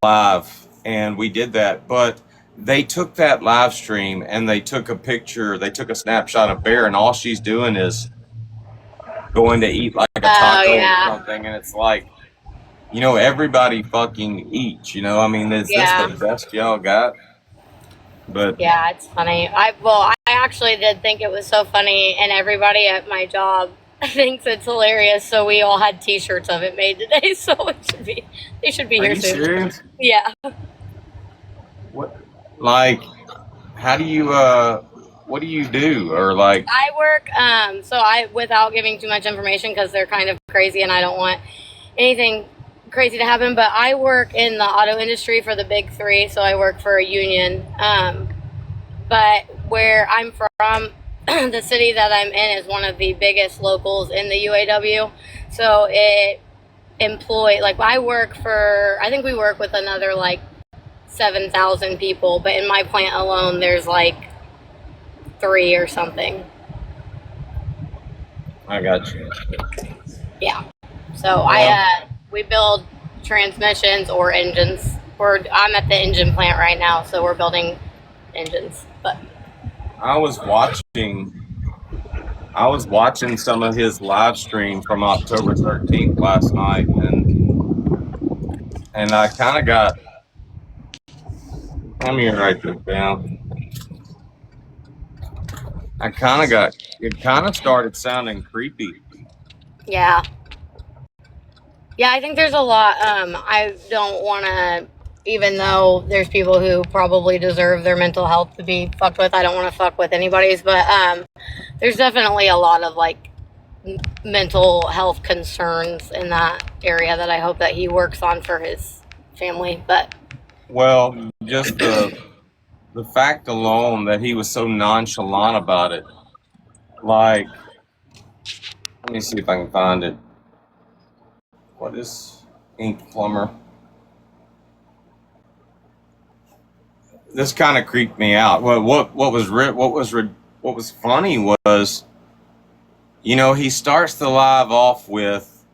live, and we did that. But they took that live stream and they took a picture. They took a snapshot of Bear, and all she's doing is going to eat like a taco or something. And it's like, you know, everybody fucking eats. You know, I mean, is this the best y'all got? But yeah, it's funny. I actually did think it was so funny, and everybody at my job thinks it's hilarious. So we all had T-shirts of it made today. So they should be are here you soon. serious? Yeah. What? Like, how do you? What do you do? Or like? I work. Without giving too much information because they're kind of crazy, and I don't want anything crazy to happen, but I work in the auto industry for the big three, so I work for a union. But where I'm from, the city that I'm in is one of the biggest locals in the UAW, so it I think we work with another like 7,000 people, but in my plant alone there's like 3 or something. I got you. Yeah. So we build transmissions or engines. I'm at the engine plant right now, so we're building engines. But I was watching some of his live stream from October 13th last night, and I kind of got. Let me write this down. It kind of started sounding creepy. yeah. Yeah, I think there's a lot. I don't want to, even though there's people who probably deserve their mental health to be fucked with, I don't want to fuck with anybody's, but there's definitely a lot of like mental health concerns in that area that I hope that he works on for his family. But well, just the fact alone that he was so nonchalant about it. Like, let me see if I can find it. What is ink plumber? This kind of creeped me out. Well, what was funny was, you know, he starts the live off with,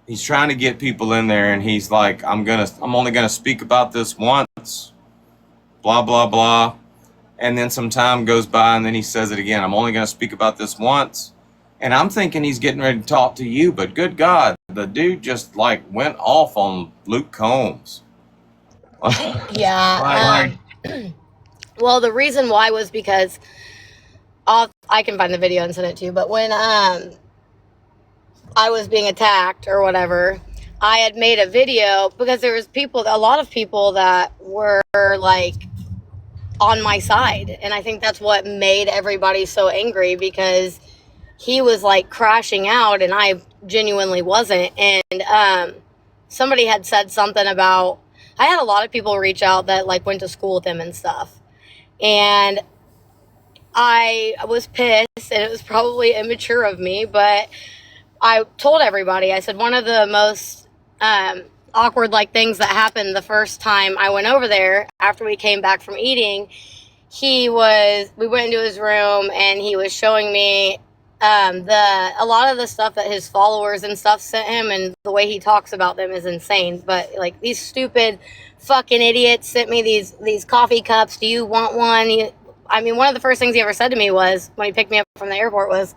he's trying to get people in there, and he's like, I'm only gonna speak about this once, blah blah blah, and then some time goes by, and then he says it again. I'm only gonna speak about this once. And I'm thinking he's getting ready to talk to you, but good God, the dude just like went off on Luke Combs. Yeah. Well, the reason why was because I can find the video and send it to you. But when I was being attacked or whatever, I had made a video because there was a lot of people that were like on my side, and I think that's what made everybody so angry because he was like crashing out and I genuinely wasn't. And somebody had said something about, I had a lot of people reach out that like went to school with him and stuff, and I was pissed, and it was probably immature of me, but I told everybody, I said, one of the most awkward like things that happened the first time I went over there after we came back from eating, we went into his room and he was showing me a lot of the stuff that his followers and stuff sent him, and the way he talks about them is insane. But like, these stupid fucking idiots sent me these coffee cups. Do you want one? I mean, one of the first things he ever said to me was, when he picked me up from the airport, was,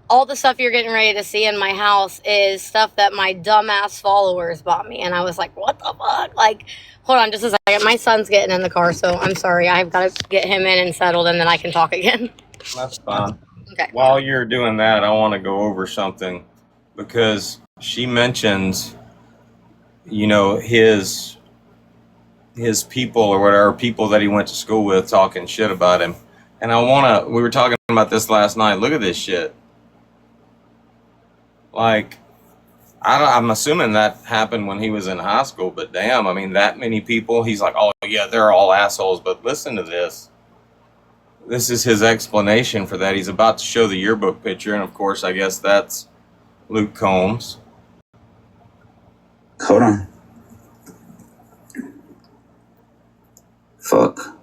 all the stuff you're getting ready to see in my house is stuff that my dumbass followers bought me. And I was like, what the fuck? Like, hold on just a second. My son's getting in the car, so I'm sorry. I've got to get him in and settled, and then I can talk again. That's fine. Okay. While you're doing that, I want to go over something, because she mentions, his people or whatever, people that he went to school with talking shit about him. And we were talking about this last night. Look at this shit. Like, I'm assuming that happened when he was in high school, but damn, I mean, that many people, he's like, oh yeah, they're all assholes. But listen to this. This is his explanation for that. He's about to show the yearbook picture, and of course, I guess that's Luke Combs. Hold on. Fuck.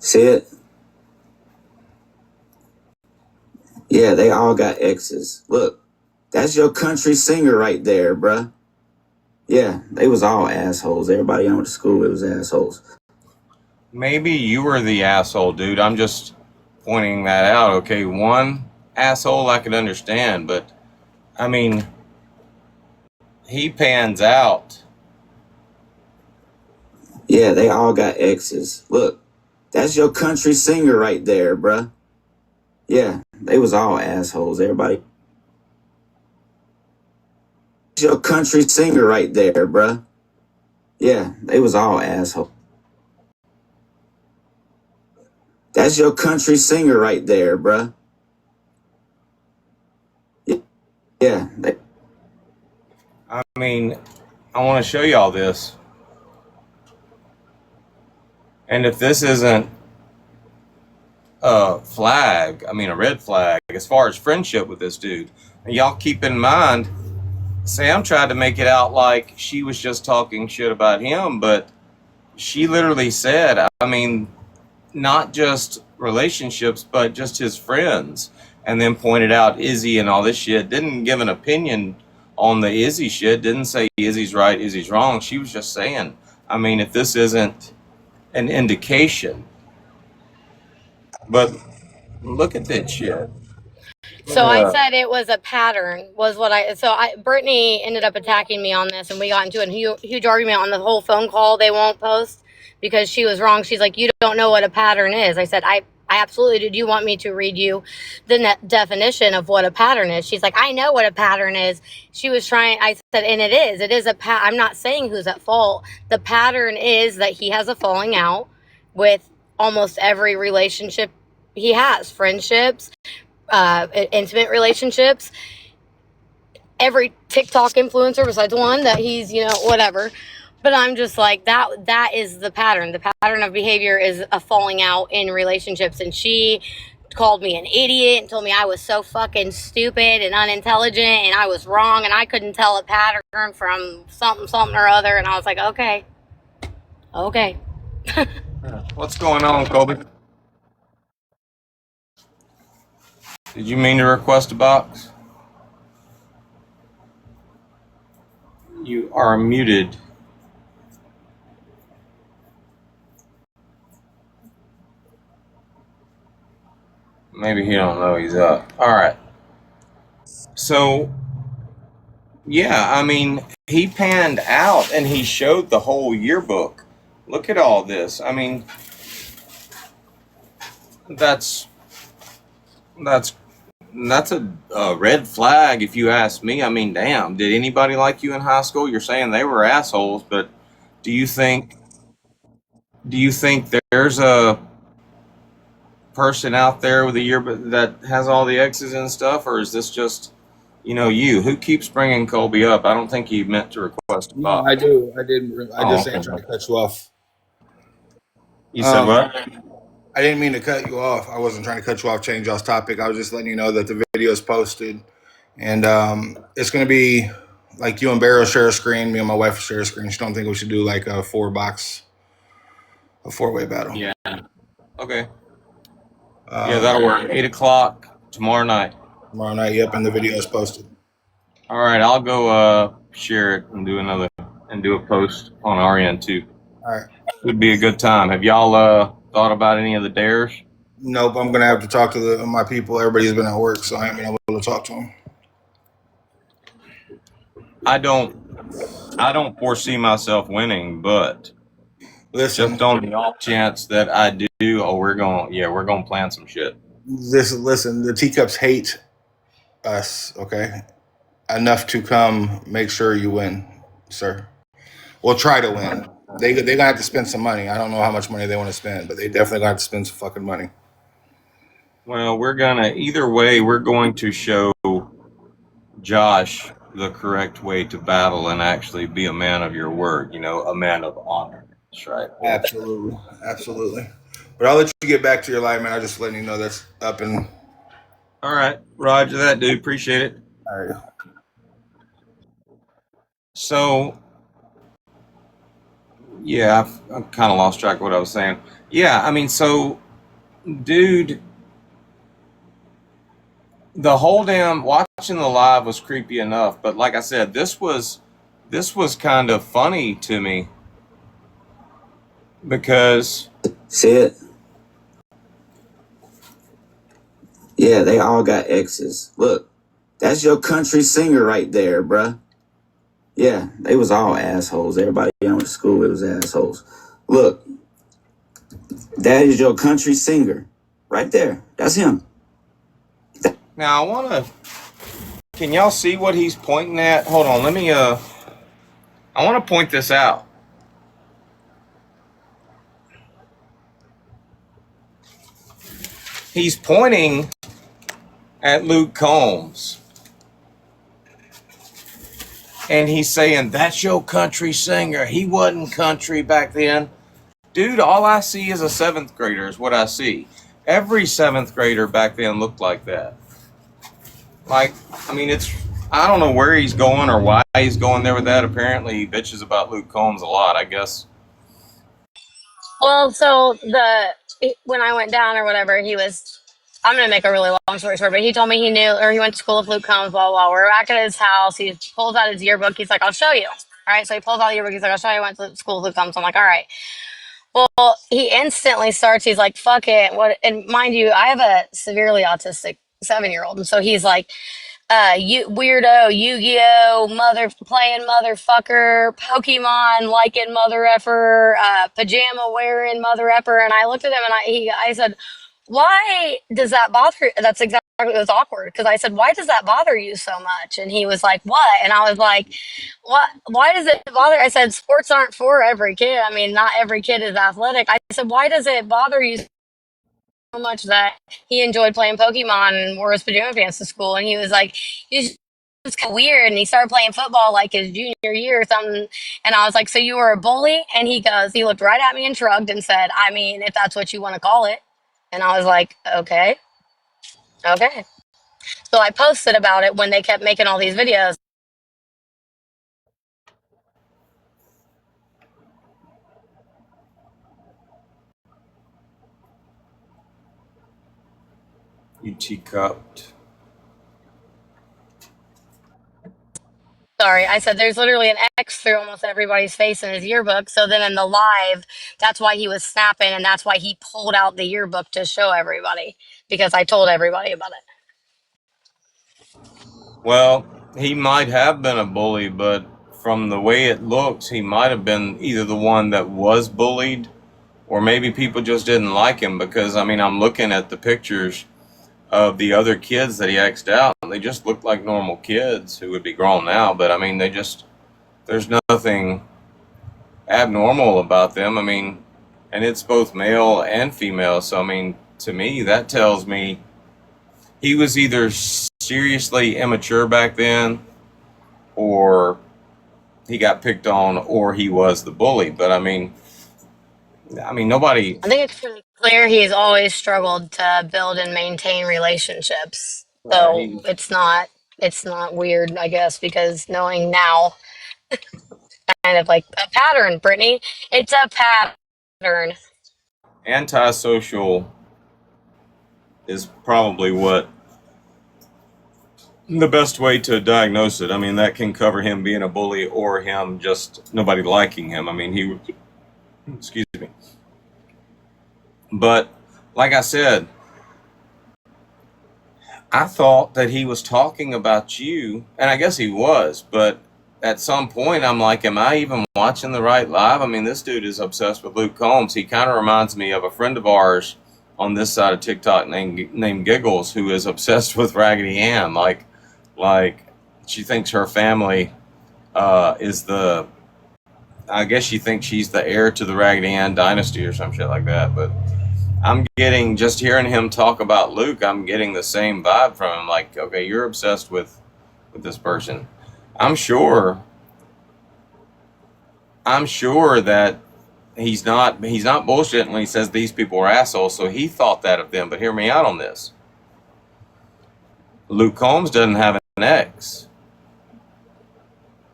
See it? Yeah, they all got exes. Look, that's your country singer right there, bruh. Yeah, they was all assholes. Everybody I went to school with was assholes. Maybe you were the asshole, dude. I'm just pointing that out, okay? One asshole I could understand, but, I mean, he pans out. Yeah, they all got exes. Look, that's your country singer right there, bruh. Yeah, they was all assholes. Everybody. That's your country singer right there, bruh. Yeah, they was all assholes. That's your country singer right there, bruh. Yeah. I mean, I want to show y'all this. And if this isn't a flag, I mean a red flag, as far as friendship with this dude, and y'all keep in mind, Sam tried to make it out like she was just talking shit about him, but she literally said, I mean, not just relationships, but just his friends, and then pointed out Izzy and all this shit. Didn't give an opinion on the Izzy shit, didn't say Izzy's right, Izzy's wrong. She was just saying, I mean, if this isn't an indication. But look at that shit. So I said it was a pattern, was what Brittany ended up attacking me on this, and we got into a huge argument on the whole phone call they won't post because she was wrong. She's like, you don't know what a pattern is. I said, I absolutely do. Do you want me to read you the definition of what a pattern is? She's like, I know what a pattern is. She was trying, I said, and it is a I'm not saying who's at fault. The pattern is that he has a falling out with almost every relationship he has, friendships, intimate relationships, every TikTok influencer besides one that he's, whatever. But I'm just like, that is the pattern. The pattern of behavior is a falling out in relationships. And she called me an idiot and told me I was so fucking stupid and unintelligent and I was wrong and I couldn't tell a pattern from something or other. And I was like, okay. What's going on, Colby? Did you mean to request a box? You are muted. Maybe he don't know he's up. All right. So Yeah, I mean, he panned out and he showed the whole yearbook. Look at all this. I mean, that's that's that's a red flag if you ask me. I mean, damn, did anybody like you in high school? You're saying they were assholes, but do you think there's a person out there with a yearbook that has all the X's and stuff, or is this just you who keeps bringing Colby up? I don't think he meant to request a No, I bot. do. I didn't. I Oh, just okay. ain't trying to cut you off. You said what? I didn't mean to cut you off. I wasn't trying to cut you off, change y'all's topic. I was just letting you know that the video is posted. And it's going to be like you and Barrow share a screen. Me and my wife share a screen. She don't think we should do like a four-way battle. Yeah. Okay. Yeah, that'll work. 8 o'clock tomorrow night. Tomorrow night, yep, and the video is posted. All right, I'll go share it and do a post on our end too. All right. Would be a good time. Have y'all thought about any of the dares? Nope, I'm going to have to talk to my people. Everybody's been at work, so I haven't been able to talk to them. I don't foresee myself winning, but Listen, just on the off chance that I do, we're gonna plan some shit. Listen, the teacups hate us, okay? Enough to come make sure you win, sir. We'll try to win. They gonna have to spend some money. I don't know how much money they want to spend, but they definitely gonna have to spend some fucking money. Well, we're going to show Josh the correct way to battle and actually be a man of your word, a man of honor. That's right. Absolutely. Absolutely. But I'll let you get back to your life, man. I'm just letting you know that's up and. All right. Roger that, dude. Appreciate it. All right. So, yeah, I've kind of lost track of what I was saying. Yeah, I mean, so, dude, the whole damn watching the live was creepy enough, but like I said, this was kind of funny to me because See it? Yeah, they all got X's. Look, that's your country singer right there, bruh. Yeah, they was all assholes. Everybody I went to school with was assholes. Look, that is your country singer right there. That's him. now can y'all see what he's pointing at? Hold on, let me I want to point this out. He's pointing at Luke Combs. And he's saying, that's your country singer. He wasn't country back then. Dude, all I see is a 7th grader is what I see. Every 7th grader back then looked like that. Like, I mean, I don't know where he's going or why he's going there with that. Apparently, he bitches about Luke Combs a lot, I guess. Well, so when I went down or whatever, I'm gonna make a really long story short, but he told me he knew, or he went to school with Luke Combs, blah, blah. We're back at his house. He pulls out his yearbook. He's like, I'll show you. All right. So he pulls out the yearbook. He's like, I'll show you. I went to school with Luke Combs. I'm like, all right. Well, he instantly starts, he's like, fuck it. What? And mind you, I have a severely autistic 7-year-old. And so he's like, you weirdo, Yu-Gi-Oh, mother playing motherfucker, Pokemon liking mother effer, pajama wearing mother effer. And I looked at him and I said, why does that bother you? That's exactly, it was awkward because I said, why does that bother you so much? And he was like, what? And I was like, what? Why does it bother? I said, sports aren't for every kid. I mean, not every kid is athletic. I said, why does it bother you so much that he enjoyed playing Pokemon and wore his pajama pants to school? And he was like, it's kind of weird. And he started playing football like his junior year or something. And I was like, so you were a bully? And he looked right at me and shrugged and said, I mean, if that's what you want to call it. And I was like, okay. Okay. So I posted about it when they kept making all these videos. You teacupped. Sorry, I said there's literally an X through almost everybody's face in his yearbook. So then in the live, that's why he was snapping and that's why he pulled out the yearbook to show everybody because I told everybody about it. Well, he might have been a bully, but from the way it looks, he might have been either the one that was bullied, or maybe people just didn't like him because, I mean, I'm looking at the pictures of the other kids that he X'd out, and they just look like normal kids who would be grown now, but I mean, there's nothing abnormal about them. I mean, and it's both male and female, so I mean, to me, that tells me he was either seriously immature back then, or he got picked on, or he was the bully. But I mean, nobody. I think it's pretty clear he's always struggled to build and maintain relationships. So He, it's not weird, I guess, because knowing now kind of like a pattern, Brittany. It's a pattern. antisocial is probably what the best way to diagnose it. I mean, that can cover him being a bully or him just nobody liking him. I mean, excuse me. But like I said, I thought that he was talking about you, and I guess he was, but at some point I'm like, am I even watching the right live? I mean, this dude is obsessed with Luke Combs. He kind of reminds me of a friend of ours on this side of TikTok named Giggles, who is obsessed with Raggedy Ann. Like she thinks her family is the, I guess she thinks she's the heir to the Raggedy Ann dynasty or some shit like that. But I'm getting, just hearing him talk about Luke, I'm getting the same vibe from him. Like, okay, you're obsessed with this person. I'm sure that he's not bullshitting when he says these people are assholes. So he thought that of them. But hear me out on this. Luke Combs doesn't have an ex.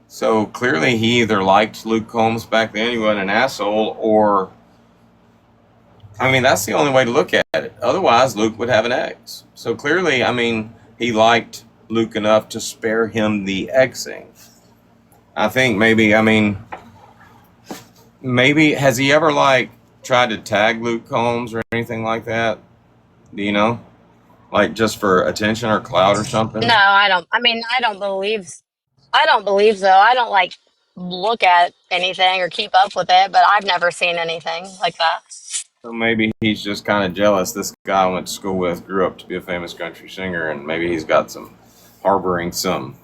So clearly he either liked Luke Combs back then, he wasn't an asshole, or, I mean, that's the only way to look at it. Otherwise, Luke would have an ex. So clearly, I mean, he liked Luke enough to spare him the exing. I think maybe has he ever like tried to tag Luke Combs or anything like that? Do you know? Like just for attention or clout or something? No, I don't. I mean, I don't believe so. I don't like look at anything or keep up with it, but I've never seen anything like that. So maybe he's just kind of jealous. This guy I went to school with grew up to be a famous country singer, and maybe he's got harboring some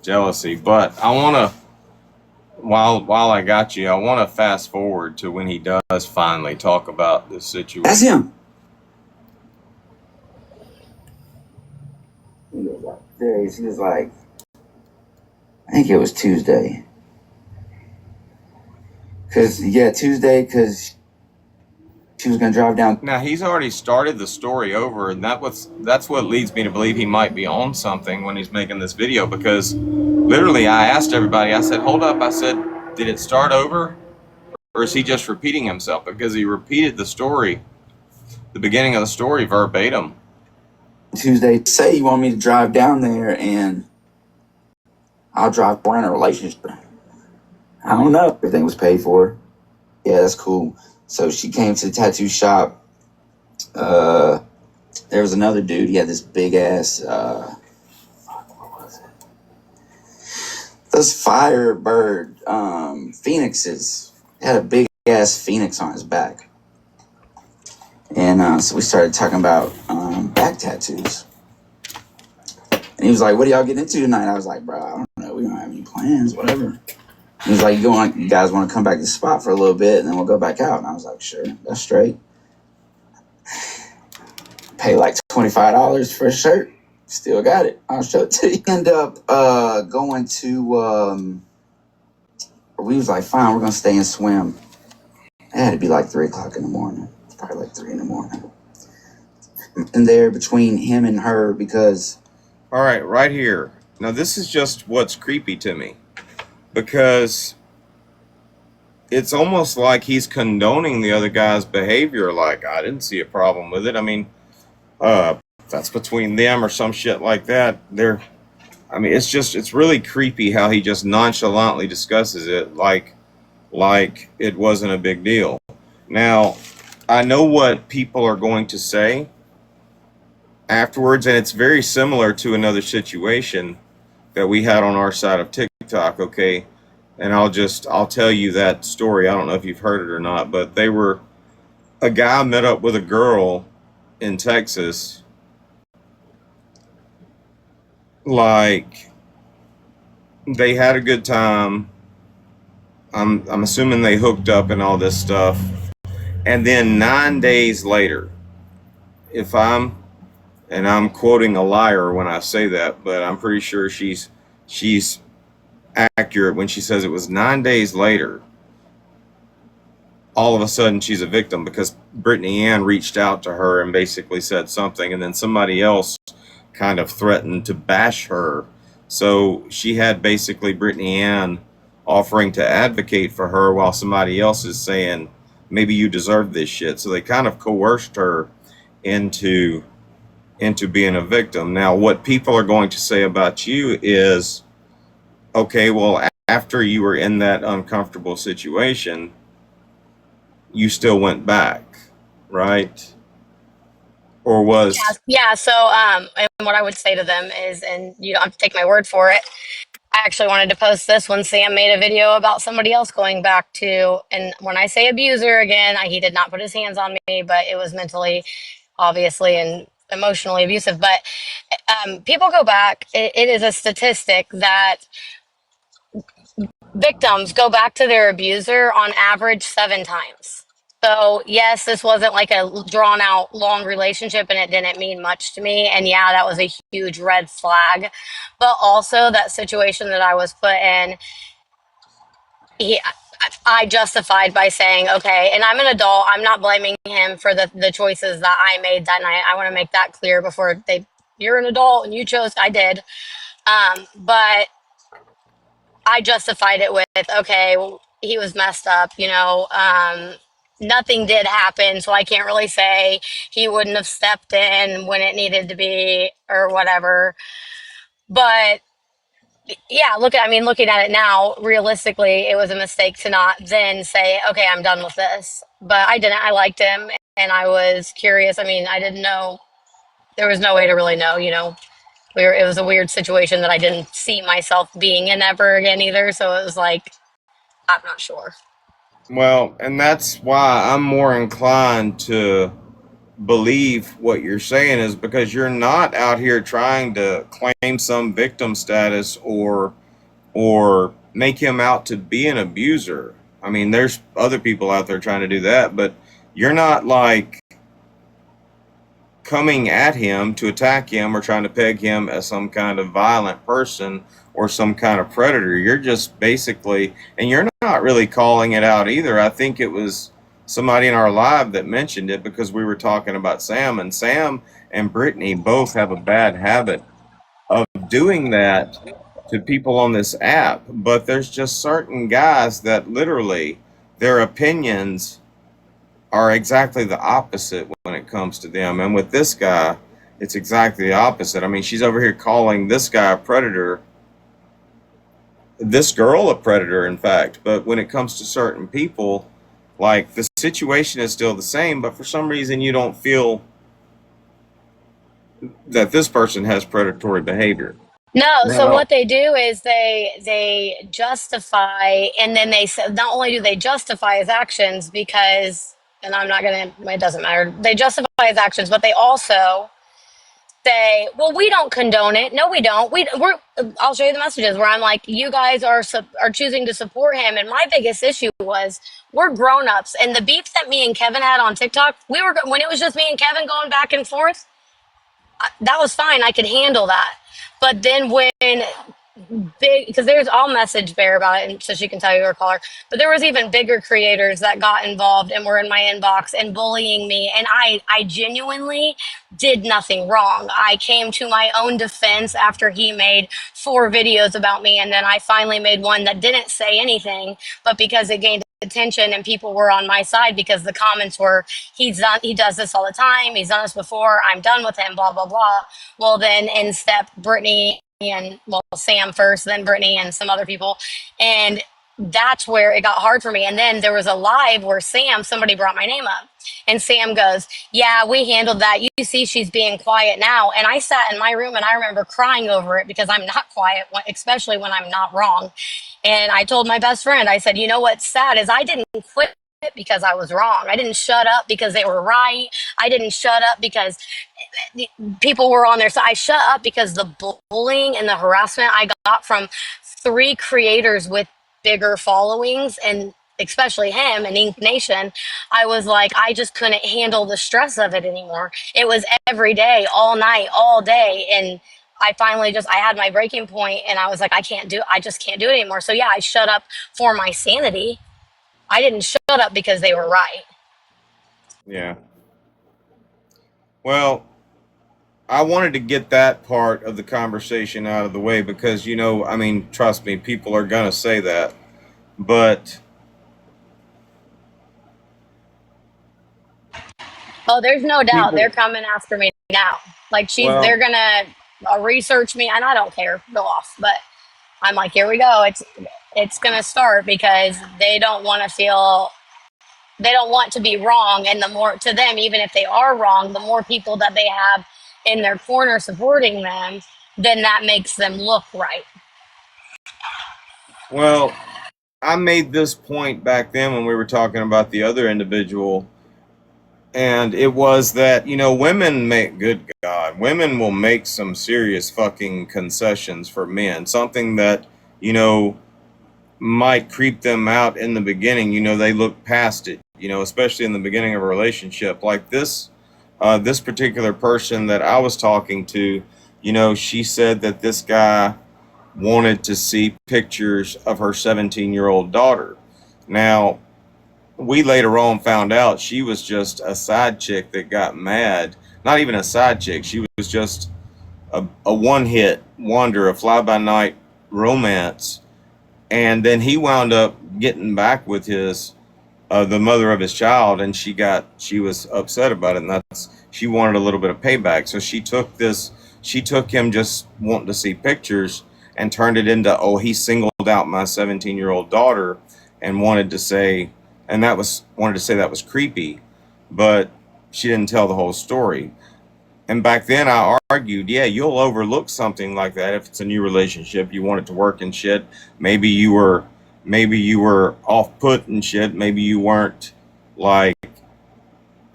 jealousy. But I want to, while I got you, I want to fast forward to when he does finally talk about this situation. That's him. She was like, I think it was Tuesday. Tuesday, because she was going to drive down. Now, he's already started the story over, and that's what leads me to believe he might be on something when he's making this video, because literally I asked everybody, I said, hold up, I said, did it start over? Or is he just repeating himself? Because he repeated the story, the beginning of the story verbatim. Tuesday, say you want me to drive down there and I'll drive around a relationship. I don't know. Everything was paid for. Yeah, that's cool. So she came to the tattoo shop. There was another dude. He had this big ass, what was it? Those Firebird phoenixes. He had a big ass phoenix on his back. And so we started talking about back tattoos. And he was like, what are y'all getting into tonight? I was like, bro, I don't know. We don't have any plans, whatever. He was like, you guys want to come back to the spot for a little bit and then we'll go back out? And I was like, sure, that's straight. Pay like $25 for a shirt. Still got it. I'll show it to you. End up going to, we was like, fine, we're going to stay and swim. It had to be like 3 o'clock in the morning. It's probably like 3 in the morning. And there between him and her, because... All right here. Now, this is just what's creepy to me. Because it's almost like he's condoning the other guy's behavior. Like, I didn't see a problem with it. I mean, that's between them or some shit like that. It's really creepy how he just nonchalantly discusses it like it wasn't a big deal. Now, I know what people are going to say afterwards, and it's very similar to another situation that we had on our side of TikTok, okay? And I'll tell you that story. I don't know if you've heard it or not, but a guy met up with a girl in Texas, like they had a good time. I'm assuming they hooked up and all this stuff. And then 9 days later, if I'm quoting a liar when I say that, but I'm pretty sure she's accurate when she says it was 9 days later. All of a sudden, she's a victim because Brittany Ann reached out to her and basically said something, and then somebody else kind of threatened to bash her. So she had basically Brittany Ann offering to advocate for her while somebody else is saying, maybe you deserve this shit. So they kind of coerced her into being a victim. Now, what people are going to say about you is, okay, well, after you were in that uncomfortable situation, you still went back, right? Or was Yeah. So, and what I would say to them is, and you don't have to take my word for it. I actually wanted to post this when Sam made a video about somebody else going back to, and when I say abuser again, he did not put his hands on me, but it was mentally, obviously, and emotionally abusive. But people go back. It is a statistic that victims go back to their abuser on average 7 times. So, yes, this wasn't like a drawn out long relationship and it didn't mean much to me. And yeah, that was a huge red flag. But also, that situation that I was put in, he, I justified by saying, okay, and I'm an adult. I'm not blaming him for the choices that I made that night. I want to make that clear before you're an adult and you chose, I did. But I justified it with, okay, well, he was messed up, nothing did happen, so I can't really say he wouldn't have stepped in when it needed to be or whatever. But yeah, looking at it now, realistically, it was a mistake to not then say, okay, I'm done with this. But I didn't. I liked him and I was curious. I didn't know. There was no way to really know, it was a weird situation that I didn't see myself being in ever again either. So it was like, I'm not sure. well, and that's why I'm more inclined to believe what you're saying is because you're not out here trying to claim some victim status or make him out to be an abuser. I mean, there's other people out there trying to do that, but you're not like coming at him to attack him or trying to peg him as some kind of violent person or some kind of predator. You're just basically, and you're not really calling it out either. I think it was somebody in our live that mentioned it because we were talking about Sam, and Sam and Brittany both have a bad habit of doing that to people on this app. But there's just certain guys that literally their opinions are exactly the opposite when it comes to them. And with this guy, it's exactly the opposite. I mean, she's over here calling this guy a predator, this girl a predator, in fact. But when it comes to certain people, like the situation is still the same, but for some reason you don't feel that this person has predatory behavior. No, so Now, what they do is they justify, and then they say not only do they justify his actions because, and I'm not gonna, it doesn't matter. They justify his actions, but they also say, well, we don't condone it. No, we don't. We're. I'll show you the messages where I'm like, you guys are choosing to support him, and my biggest issue was we're grown ups, and the beef that me and Kevin had on TikTok, when it was just me and Kevin going back and forth, that was fine. I could handle that. But then when big, because I'll message Bear about it, and so she can tell you or call her. But there was even bigger creators that got involved and were in my inbox and bullying me, and I genuinely did nothing wrong. I came to my own defense after he made 4 videos about me, and then I finally made one that didn't say anything, but because it gained attention and people were on my side because the comments were, he does this all the time, he's done this before, I'm done with him, blah blah blah. Well, then in step Brittany and, well, Sam first, then Brittany and some other people, and that's where it got hard for me. And then there was a live where somebody brought my name up, And Sam goes, yeah, we handled that. You see, she's being quiet now. And I sat in my room and I remember crying over it because I'm not quiet, especially when I'm not wrong. And I told my best friend, I said, you know what's sad is I didn't quit because I was wrong. I didn't shut up because they were right. I didn't shut up because people were on their side. I shut up because the bullying and the harassment I got from 3 creators with bigger followings, and especially him and Ink Nation, I was like, I just couldn't handle the stress of it anymore. It was every day, all night, all day. And I finally I had my breaking point and I was like, I just can't do it anymore. So yeah, I shut up for my sanity. I didn't shut up because they were right. Yeah. Well, I wanted to get that part of the conversation out of the way because, I mean, trust me, people are going to say that. But Oh, there's no doubt. They're people, coming after me now. Like they're well, gonna research me, and I don't care. Go off. But I'm like, here we go. It's gonna start because they don't want to feel, they don't want to be wrong, and the more to them, even if they are wrong, the more people that they have in their corner supporting them, then that makes them look right. well, I made this point back then when we were talking about the other individual, and it was that, women make, good God, women will make some serious fucking concessions for men. Something that, might creep them out in the beginning. They look past it, especially in the beginning of a relationship like this. This particular person that I was talking to, she said that this guy wanted to see pictures of her 17-year-old daughter. Now, we later on found out she was just a side chick that got mad. Not even a side chick. She was just a one-hit wonder, a fly-by-night romance. And then he wound up getting back with the mother of his child, and she was upset about it, and she wanted a little bit of payback. So she took him just wanting to see pictures and turned it into, oh, he singled out my 17-year-old daughter and wanted to say that was creepy, but she didn't tell the whole story. And back then I argued, yeah, you'll overlook something like that if it's a new relationship, you want it to work and shit. Maybe you were off put and shit. Maybe you weren't, like,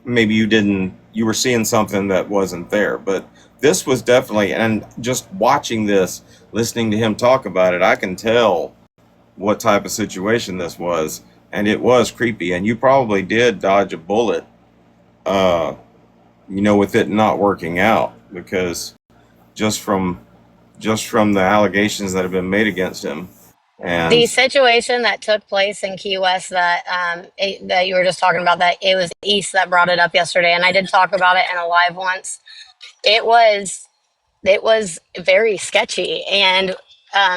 maybe you were seeing something that wasn't there. But this was definitely, and just watching this, listening to him talk about it, I can tell what type of situation this was. And it was creepy. And you probably did dodge a bullet, with it not working out, because just from the allegations that have been made against him. The And situation that took place in Key West that that you were just talking about, that it was East that brought it up yesterday, and I did talk about it in a live once. It was very sketchy, and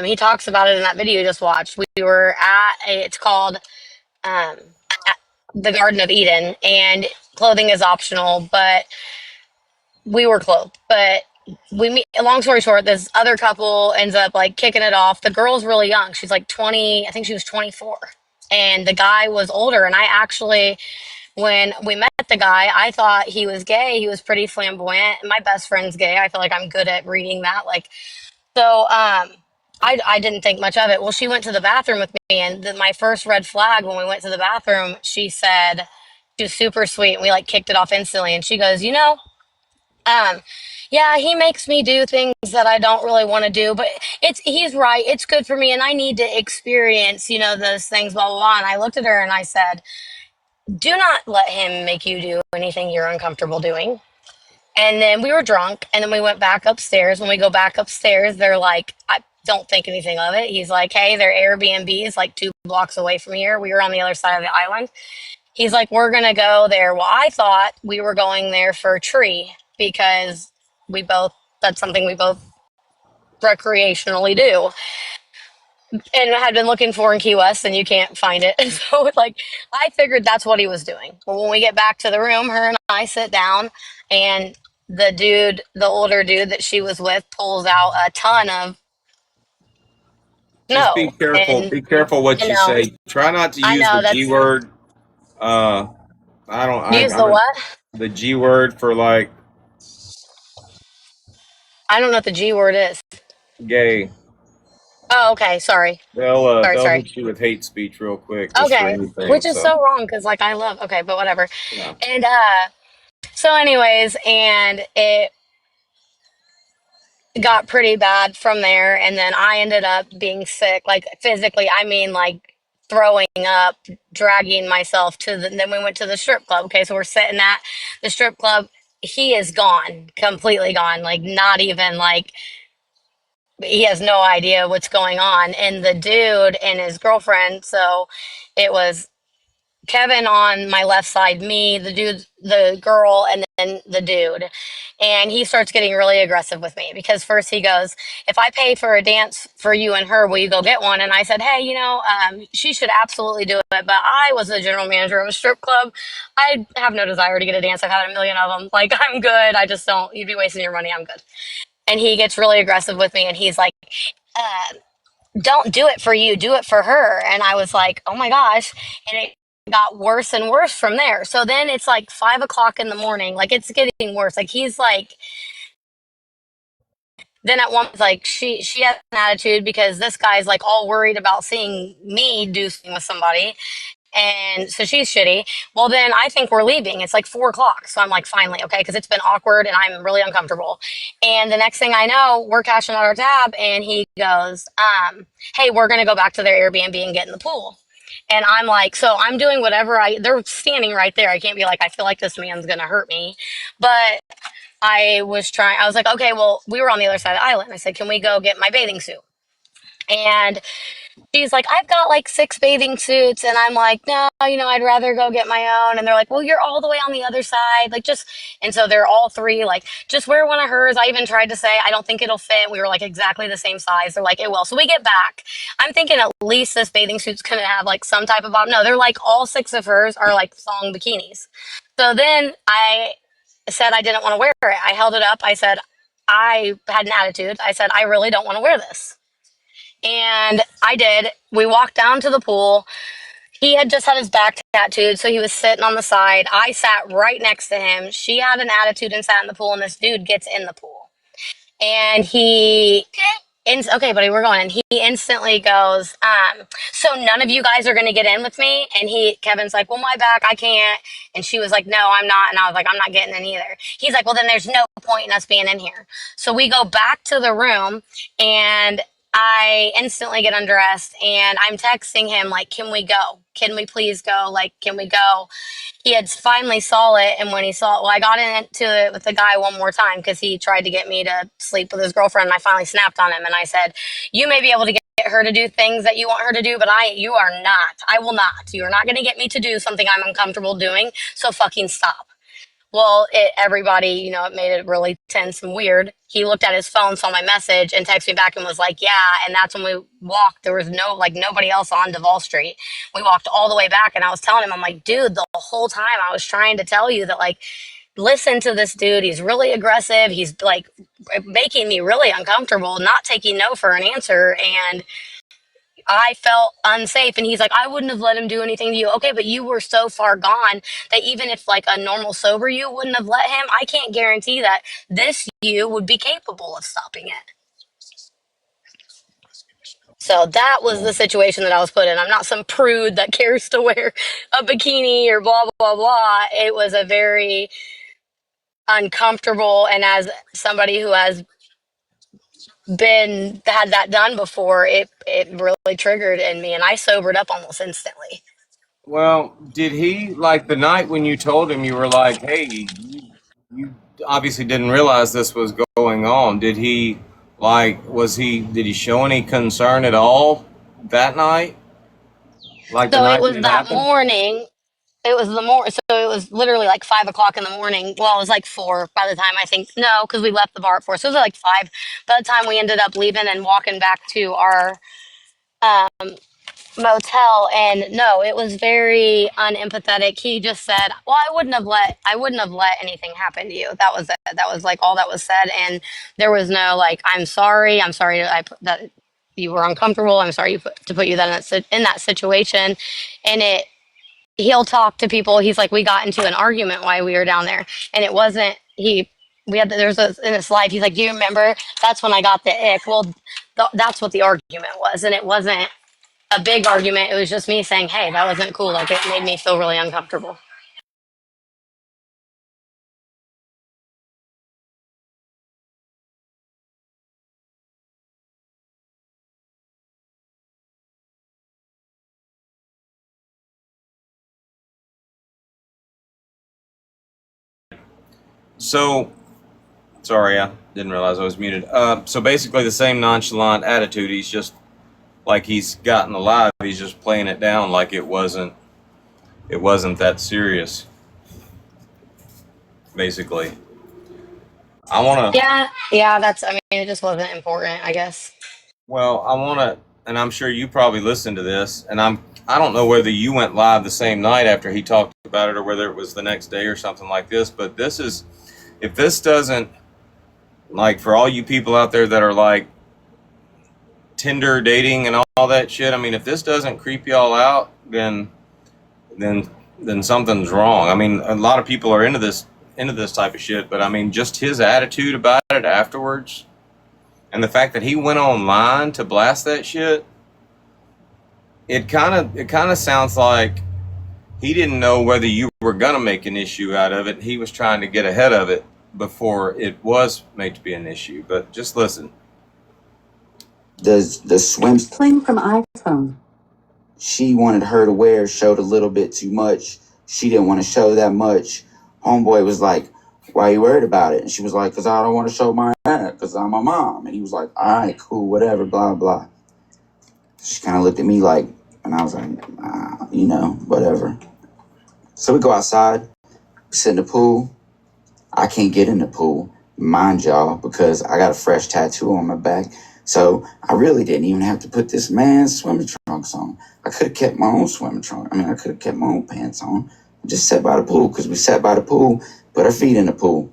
he talks about it in that video you just watched. We were it's called um, the Garden of Eden, and clothing is optional, but we were clothed. But we meet, long story short, this other couple ends up like kicking it off. The girl's really young. She's like 20, I think she was 24. And the guy was older. And I actually, when we met the guy, I thought he was gay. He was pretty flamboyant. My best friend's gay. I feel like I'm good at reading that. Like, so, I didn't think much of it. Well, she went to the bathroom with me, and my first red flag when we went to the bathroom, she said, she was super sweet, and we like kicked it off instantly. And she goes, um, yeah, he makes me do things that I don't really want to do, but he's right. It's good for me, and I need to experience, those things, blah blah blah. And I looked at her and I said, "Do not let him make you do anything you're uncomfortable doing." And then we were drunk, and then we went back upstairs. When we go back upstairs, they're like, "I don't think anything of it." He's like, "Hey, their Airbnb is like 2 blocks away from here. We were on the other side of the island." He's like, "We're gonna go there." Well, I thought we were going there for a tree because we both, that's something we both recreationally do, and had been looking for in Key West, and you can't find it. And so, like, I figured that's what he was doing. Well, when we get back to the room, her and I sit down, and the older dude that she was with, pulls out a ton of just be no, careful. and Be careful what I you know, say. Try not to I use the know G that's word. Uh, I don't. Use I'm the what? the G word for like I don't know what the G word is. gay. Oh, okay. Sorry. They'll Sorry. hit you with hate speech real quick just for Okay. anything. Which is So so wrong because, like, I love, okay, but whatever. yeah. And, so, anyways, and it got pretty bad from there. And then I ended up being sick, like, physically. I mean, like, throwing up, dragging myself to the, then we went to the strip club. Okay. So we're sitting at the strip club. He is gone, completely gone, like, not even like, he has no idea what's going on. And the dude and his girlfriend, so it was Kevin on my left side, me, the dude, the girl, and then the dude. And he starts getting really aggressive with me because first he goes, "If I pay for a dance for you and her, will you go get one?" And I said, "Hey, she should absolutely do it, but I was the general manager of a strip club. I have no desire to get a dance. I've had a million of them. Like, I'm good. I just don't, you'd be wasting your money. I'm good." And he gets really aggressive with me and he's like, uh, "Don't do it for you, do it for her." And I was like, oh my gosh. And it got worse and worse from there. So then it's like 5 o'clock in the morning. Like, it's getting worse. Like, he's like, then at one point, like, she has an attitude because this guy's like all worried about seeing me do something with somebody. And so she's shitty. Well, then I think we're leaving. It's like 4 o'clock. So I'm like, finally, okay, because it's been awkward and I'm really uncomfortable. And the next thing I know, we're cashing out our tab, and he goes, "Hey, we're gonna go back to their Airbnb and get in the pool." And I'm like, so I'm doing whatever they're standing right there. I can't be like, I feel like this man's gonna hurt me. But I was like, okay, well, we were on the other side of the island. I said, "Can we go get my bathing suit?" And she's like, "I've got like 6 bathing suits." And I'm like, "No, I'd rather go get my own." And they're like, "Well, you're all the way on the other side. Like, just," and so they're all three like, "Just wear one of hers." I even tried to say, "I don't think it'll fit." We were like exactly the same size. They're like, "It will." So we get back. I'm thinking at least this bathing suit's going to have like some type of bottom. No, they're like all 6 of hers are like thong bikinis. So then I said I didn't want to wear it. I held it up. I said, I had an attitude. I said, "I really don't want to wear this." And I did. We walked down to the pool. He had just had his back tattooed, so he was sitting on the side. I sat right next to him. She had an attitude and sat in the pool, and this dude gets in the pool. And okay, buddy, we're going. And he instantly goes, "So none of you guys are going to get in with me?" And Kevin's like, "Well, my back, I can't." And she was like, "No, I'm not." And I was like, "I'm not getting in either." He's like, "Well, then there's no point in us being in here." So we go back to the room, and I instantly get undressed, and I'm texting him like, "Can we go? Can we please go? Like, can we go?" He had finally saw it, and when he saw it, well, I got into it with the guy one more time because he tried to get me to sleep with his girlfriend, and I finally snapped on him, and I said, "You may be able to get her to do things that you want her to do, but you are not. I will not. You are not going to get me to do something I'm uncomfortable doing, so fucking stop." Well, everybody, it made it really tense and weird. He looked at his phone, saw my message, and texted me back and was like, "Yeah." And that's when we walked. There was nobody else on Duval Street. We walked all the way back, and I was telling him, I'm like, "Dude, the whole time I was trying to tell you that, like, listen to this dude. He's really aggressive. He's like making me really uncomfortable, not taking no for an answer." And I felt unsafe. And he's like, "I wouldn't have let him do anything to you." Okay, but you were so far gone that even if like a normal sober you wouldn't have let him, I can't guarantee that this you would be capable of stopping it. So that was the situation that I was put in. I'm not some prude that cares to wear a bikini or blah, blah, blah. It was a very uncomfortable, and as somebody who has had that done before, it really triggered in me, and I sobered up almost instantly. Well, did he like the night when you told him you were like, "Hey, you obviously didn't realize this was going on." Did he did he show any concern at all that night? Like the So it night that was it that happened? morning. It was the more. So it was literally like 5 o'clock in the morning. Well, it was like 4 by the time, I think. No, because we left the bar at 4. So it was like 5 by the time we ended up leaving and walking back to our um, motel. And no, it was very unempathetic. He just said, "Well, I wouldn't have let anything happen to you." That was it. That was like all that was said. And there was no like, I'm sorry that that you were uncomfortable. I'm sorry to put you that in that situation." And he'll talk to people. He's like, we got into an argument while we were down there, and it wasn't he. We had there's a in his life. He's like, do you remember? That's when I got the ick. Well, that's what the argument was, and it wasn't a big argument. It was just me saying, hey, that wasn't cool. Like, it made me feel really uncomfortable. So, sorry, I didn't realize I was muted. So basically the same nonchalant attitude. He's just like he's gotten alive. He's just playing it down like it wasn't that serious. Basically, I want to. Yeah. That's. I mean, it just wasn't important, I guess. Well, I want to, and I'm sure you probably listened to this, and I don't know whether you went live the same night after he talked about it or whether it was the next day or something like this. But this is, if this doesn't, like, for all you people out there that are like Tinder dating and all that shit, I mean, if this doesn't creep y'all out, then something's wrong. I mean, a lot of people are into this type of shit, but I mean, just his attitude about it afterwards, and the fact that he went online to blast that shit, it kind of sounds like he didn't know whether you were gonna make an issue out of it. He was trying to get ahead of it before it was made to be an issue. But just listen. The swim Playing from iPhone. she wanted her to wear showed a little bit too much. She didn't want to show that much. Homeboy was like, why are you worried about it? And she was like, because I don't want to show my ass because I'm a mom. And he was like, all right, cool, whatever, blah, blah. She kind of looked at me like, and I was like, whatever. So we go outside, sit in the pool. I can't get in the pool, mind y'all, because I got a fresh tattoo on my back. So I really didn't even have to put this man's swimming trunks on. I could have kept my own swimming trunk. I mean, I could have kept my own pants on. Just sat by the pool, because we sat by the pool, put our feet in the pool.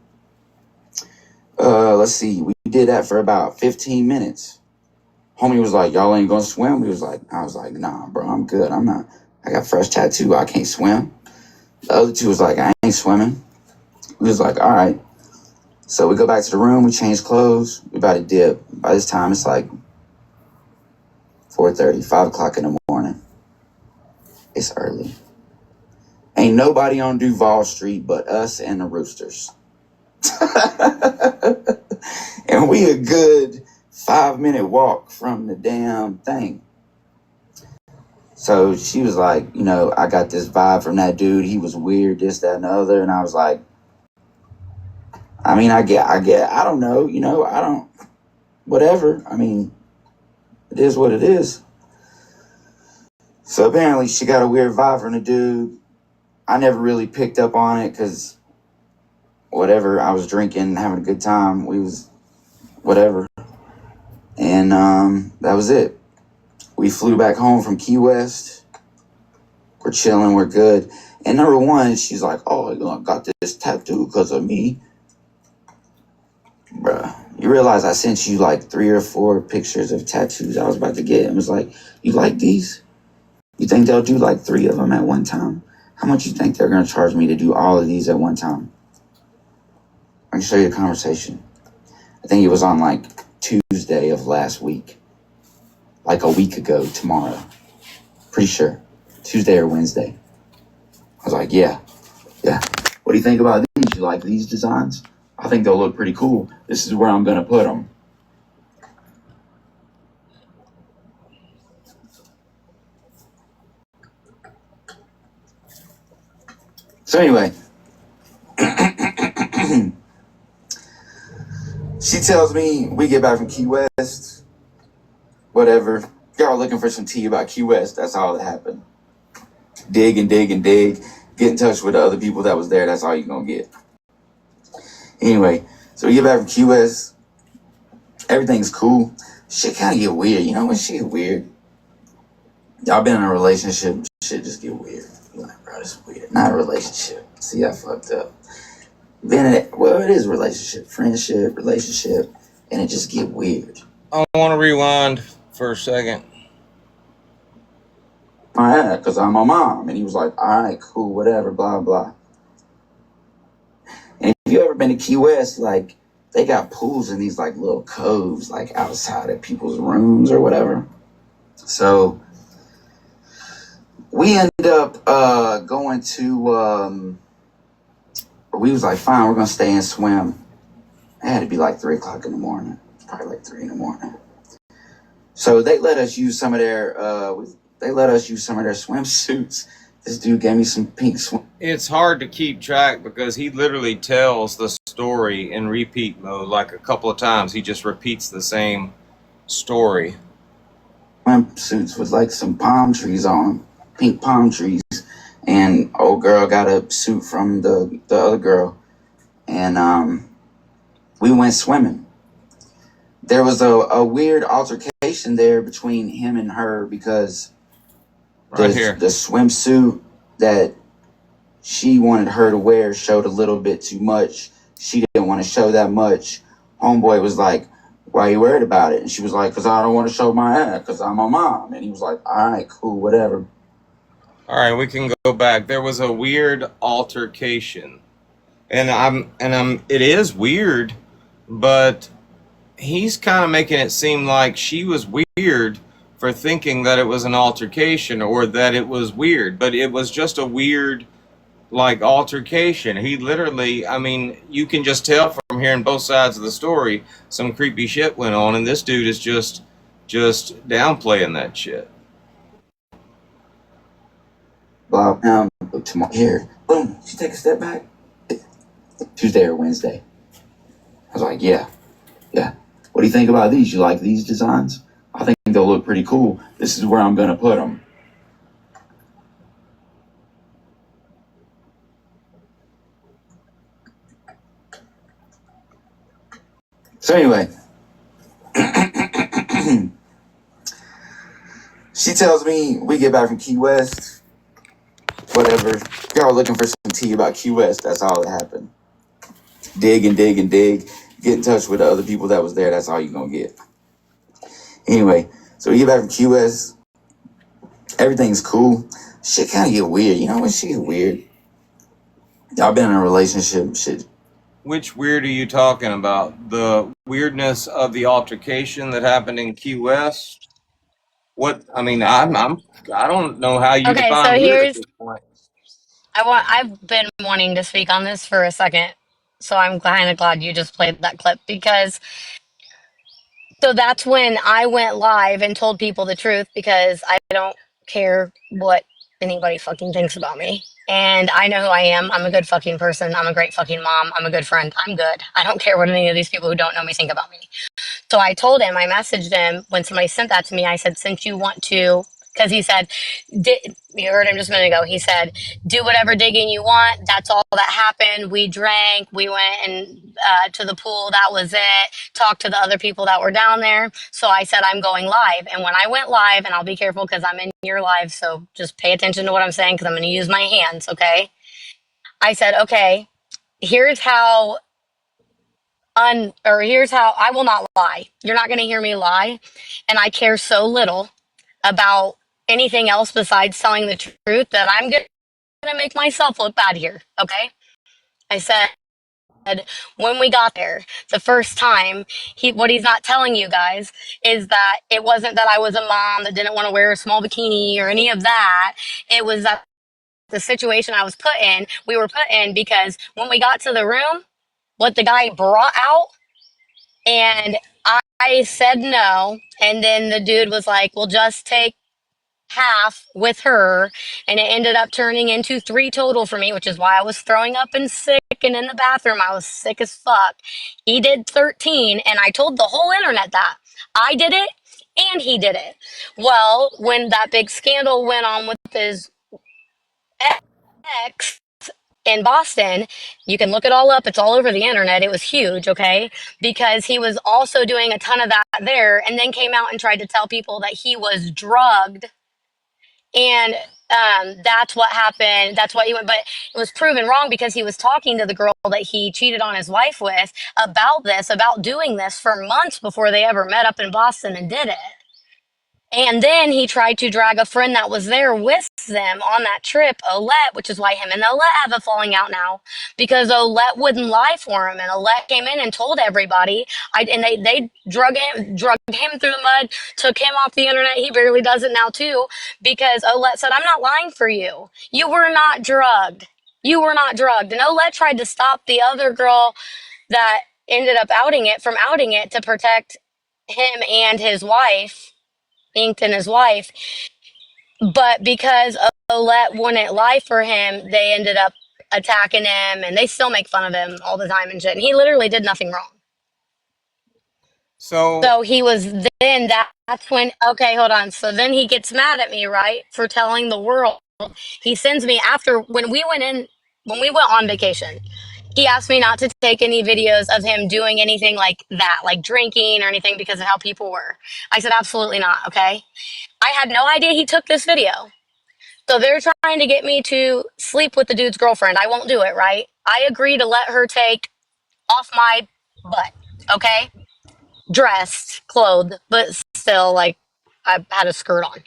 Let's see. We did that for about 15 minutes. Homie was like, y'all ain't gonna swim? I was like, nah, bro, I'm good. I'm not. I got fresh tattoo. I can't swim. The other two was like, I ain't swimming. We was like, all right. So we go back to the room. We change clothes. We about to dip. By this time, it's like 4:30, 5 o'clock in the morning. It's early. Ain't nobody on Duval Street but us and the Roosters. And we a good 5-minute walk from the damn thing. So she was like, I got this vibe from that dude. He was weird, this, that, and the other. And I was like, I mean, I don't know, whatever. I mean, it is what it is. So apparently she got a weird vibe from the dude. I never really picked up on it because whatever, I was drinking, having a good time. We was whatever. And that was it. We flew back home from Key West. We're chilling, we're good. And number one, she's like, oh, I got this tattoo because of me. Bruh, you realize I sent you like 3 or 4 pictures of tattoos I was about to get. And was like, you like these? You think they'll do like 3 of them at one time? How much you think they're going to charge me to do all of these at one time? I can show you the conversation. I think it was on like Tuesday of last week. Like a week ago tomorrow. Pretty sure. Tuesday or Wednesday. I was like, yeah. What do you think about these? You like these designs? I think they'll look pretty cool. This is where I'm going to put them. So anyway, she tells me we get back from Key West, whatever. Y'all looking for some tea about Key West. That's all that happened. Dig and dig and dig. Get in touch with the other people that was there. That's all you're going to get. Anyway, so we get back from Key West. Everything's cool. Shit kind of get weird. You know when shit get weird? Y'all been in a relationship, shit just get weird. You're like, bro, this is weird. Not a relationship. See, I fucked up. Been in it. Well, it is a relationship. Friendship, relationship. And it just get weird. I want to rewind for a second. my ass because I'm a mom. And he was like, all right, cool, whatever, blah, blah. And if you ever been to Key West, like, they got pools in these, like, little coves, like, outside of people's rooms or whatever. So we ended up going to, we was like, fine, we're going to stay and swim. It had to be like 3 o'clock in the morning, probably like 3 in the morning. So they let us use some of their, swimsuits. This dude gave me some pink swim. It's hard to keep track because he literally tells the story in repeat mode like a couple of times. He just repeats the same story. Swimsuits with like some palm trees on, pink palm trees. And old girl got a suit from the other girl. And we went swimming. There was a weird altercation there between him and her because the swimsuit that she wanted her to wear showed a little bit too much. She didn't want to show that much. Homeboy was like, why are you worried about it? And she was like, because I don't want to show my ass because I'm a mom. And he was like, all right, cool, whatever. All right, we can go back. There was a weird altercation. And it is weird, but he's kind of making it seem like she was weird for thinking that it was an altercation or that it was weird, but it was just a weird, like, altercation. He literally, I mean, you can just tell from hearing both sides of the story, some creepy shit went on, and this dude is just downplaying that shit. Bob, tomorrow, here, boom, she take a step back. Tuesday or Wednesday. I was like, yeah. What do you think about these? You like these designs? I think they'll look pretty cool. This is where I'm going to put them. So anyway, she tells me we get back from Key West, whatever. Y'all looking for some tea about Key West. That's all that happened. Dig and dig and dig. Get in touch with the other people that was there. That's all you're going to get. Anyway, so we get back from Key West. Everything's cool. Shit kind of get weird. You know when shit get weird? Y'all been in a relationship, shit. Which weird are you talking about? The weirdness of the altercation that happened in Key West? What? I mean, I don't know how you Okay, so define weird at here's this point. I've been wanting to speak on this for a second. So I'm kind of glad you just played that clip because so that's when I went live and told people the truth because I don't care what anybody fucking thinks about me. And I know who I am. I'm a good fucking person. I'm a great fucking mom. I'm a good friend. I'm good. I don't care what any of these people who don't know me think about me. So I told him, I messaged him when somebody sent that to me. I said, since you want to, because he said, you heard him just a minute ago. He said, do whatever digging you want. That's all that happened. We drank. We went and to the pool. That was it. Talked to the other people that were down there. So I said, I'm going live. And when I went live, and I'll be careful because I'm in your live, so just pay attention to what I'm saying because I'm going to use my hands, okay? I said, okay, here's how here's how I will not lie. You're not going to hear me lie. And I care so little about anything else besides telling the truth that I'm going to make myself look bad here. Okay. I said, when we got there the first time, what he's not telling you guys is that it wasn't that I was a mom that didn't want to wear a small bikini or any of that. It was that the situation we were put in because when we got to the room, what the guy brought out, and I said no. And then the dude was like, well, just take half with her. And it ended up turning into 3 total for me, which is why I was throwing up and sick and in the bathroom. I was sick as fuck. He did 13. And I told the whole internet that I did it and he did it. Well, when that big scandal went on with his ex, in Boston, you can look it all up. It's all over the internet. It was huge, okay? Because he was also doing a ton of that there and then came out and tried to tell people that he was drugged. And that's what happened. That's what he went. But it was proven wrong because he was talking to the girl that he cheated on his wife with about doing this for months before they ever met up in Boston and did it. And then he tried to drag a friend that was there with them on that trip, Olette, which is why him and Olette have a falling out now, because Olette wouldn't lie for him, and Olette came in and told everybody. And they drugged him through the mud, took him off the internet. He barely does it now too, because Olette said, "I'm not lying for you. You were not drugged. You were not drugged." And Olette tried to stop the other girl that ended up outing it from outing it to protect him and his wife. Inked and his wife, but because Olette wouldn't lie for him, they ended up attacking him, and they still make fun of him all the time and shit. And he literally did nothing wrong. So he was then that's when okay, hold on. So then he gets mad at me, right, for telling the world. He sends me after when we went on vacation. He asked me not to take any videos of him doing anything like that, like drinking or anything because of how people were. I said absolutely not, okay? I had no idea he took this video. So they're trying to get me to sleep with the dude's girlfriend. I won't do it, right? I agree to let her take off my butt, okay? Dressed, clothed, but still, like, I had a skirt on.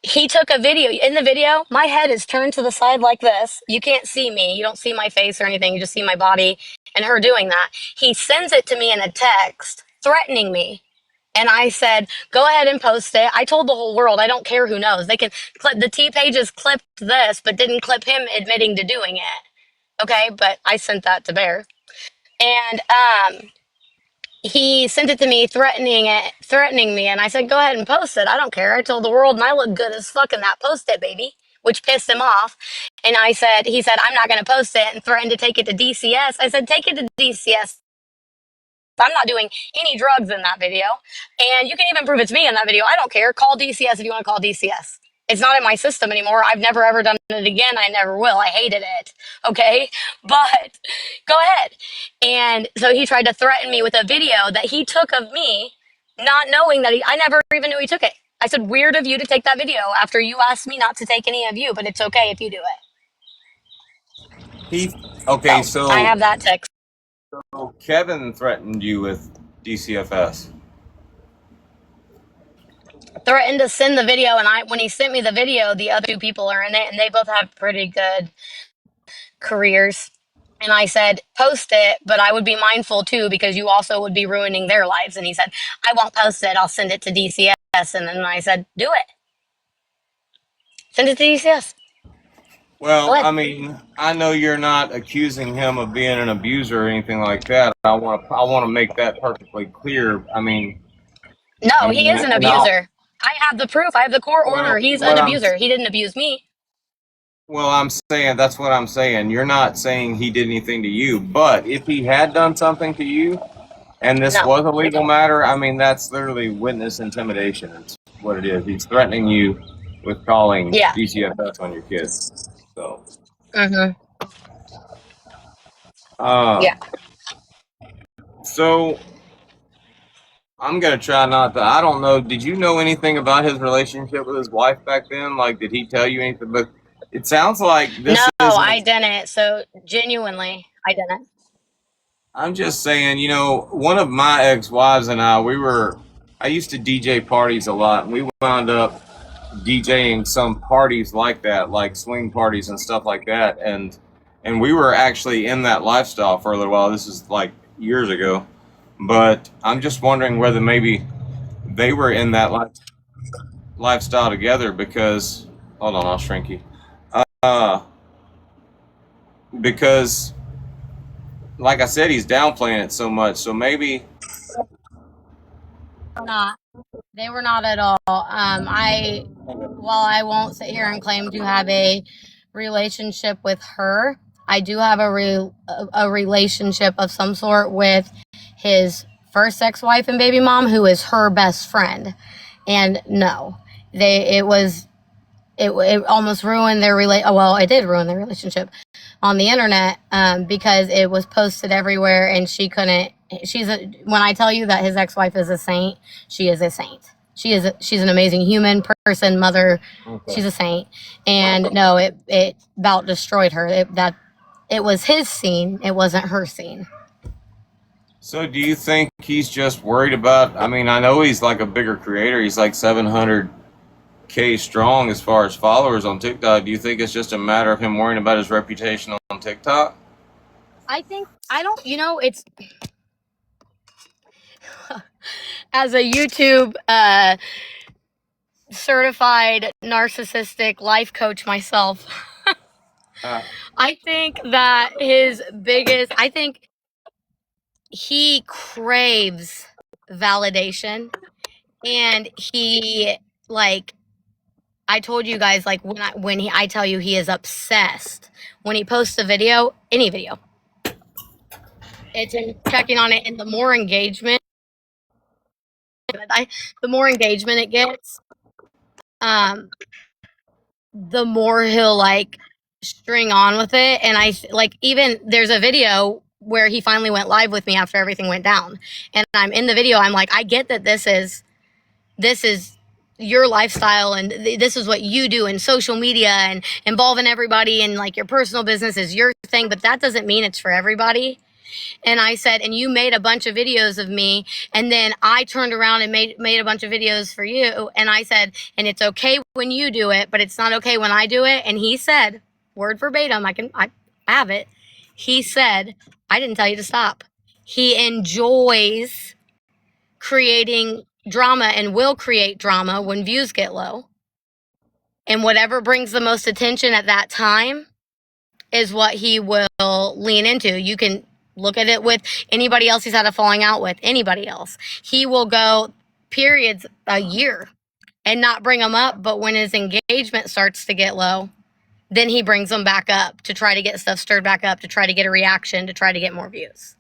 He took a video. In the video, my head is turned to the side like this. You can't see me. You don't see my face or anything. You just see my body and her doing that. He sends it to me in a text, threatening me. And I said, go ahead and post it. I told the whole world, I don't care who knows. They can clip the T pages clipped this, but didn't clip him admitting to doing it. Okay, but I sent that to Bear. And he sent it to me threatening me, and I said, go ahead and post it. I don't care. I told the world and I look good as fuck in that. Post it, baby. Which pissed him off. And he said, I'm not gonna post it, and threatened to take it to DCS. I said, take it to DCS. I'm not doing any drugs in that video. And you can even prove it's me in that video. I don't care. Call DCS if you want to call DCS. It's not in my system anymore. I've never ever done it again. I never will. I hated it. Okay? But go ahead. And so he tried to threaten me with a video that he took of me, not knowing that I never even knew he took it. I said, weird of you to take that video after you asked me not to take any of you, but it's okay if you do it. Okay, So I have that text. So Kevin threatened you with DCFS. Threatened to send the video, and when he sent me the video, the other two people are in it, and they both have pretty good careers. And I said, post it, but I would be mindful too, because you also would be ruining their lives. And he said, I won't post it. I'll send it to DCS. And then I said, do it. Send it to DCS. Well, I mean, I know you're not accusing him of being an abuser or anything like that. I want to make that perfectly clear. I mean, no, he is an abuser. I have the proof. I have the court order. He's an abuser. He didn't abuse me. Well, I'm saying that's what I'm saying. You're not saying he did anything to you, but if he had done something to you, and this was a legal matter, I mean, that's literally witness intimidation. It's what it is. He's threatening you with calling DCFS on your kids. So. So I'm gonna try not to. I don't know. Did you know anything about his relationship with his wife back then? Like, did he tell you anything? But it sounds like this. No, I didn't. So genuinely, I didn't. I'm just saying, you know, one of my ex-wives and I used to DJ parties a lot, and we wound up DJing some parties like that, like swing parties and stuff like that, and we were actually in that lifestyle for a little while. This is like years ago, but I'm just wondering whether maybe they were in that lifestyle together, because hold on, I'll shrink you. Because like I said, he's downplaying it so much, so maybe not. They were not at all. While I won't sit here and claim to have a relationship with her, I do have a relationship of some sort with his first ex-wife and baby mom, who is her best friend. And no, it almost ruined their it did ruin their relationship on the internet, because it was posted everywhere, and she couldn't. When I tell you that his ex-wife is a saint, she is a saint. She's an amazing human person, mother. Okay. She's a saint. And no, it about destroyed her. It was his scene. It wasn't her scene. So do you think he's just worried about, I mean, I know he's like a bigger creator. He's like 700K strong as far as followers on TikTok. Do you think it's just a matter of him worrying about his reputation on TikTok? I think, I don't, you know, it's as a YouTube certified narcissistic life coach myself, I think that I think he craves validation, and he, like, I told you guys, like, I tell you he is obsessed. When he posts a video, any video, it's him checking on it, and the more engagement it gets, the more he'll like string on with it. And even there's a video where he finally went live with me after everything went down, and I'm in the video. I'm like, I get that this is your lifestyle, and this is what you do in social media and involving everybody, and like your personal business is your thing, but that doesn't mean it's for everybody. And I said, and you made a bunch of videos of me, and then I turned around and made a bunch of videos for you. And I said, and it's okay when you do it, but it's not okay when I do it. And he said, word verbatim, I have it. He said, I didn't tell you to stop. He enjoys creating drama and will create drama when views get low. And whatever brings the most attention at that time is what he will lean into. You can look at it with anybody else he's had a falling out with, anybody else. He will go periods a year and not bring them up, but when his engagement starts to get low, then he brings them back up to try to get stuff stirred back up, to try to get a reaction, to try to get more views.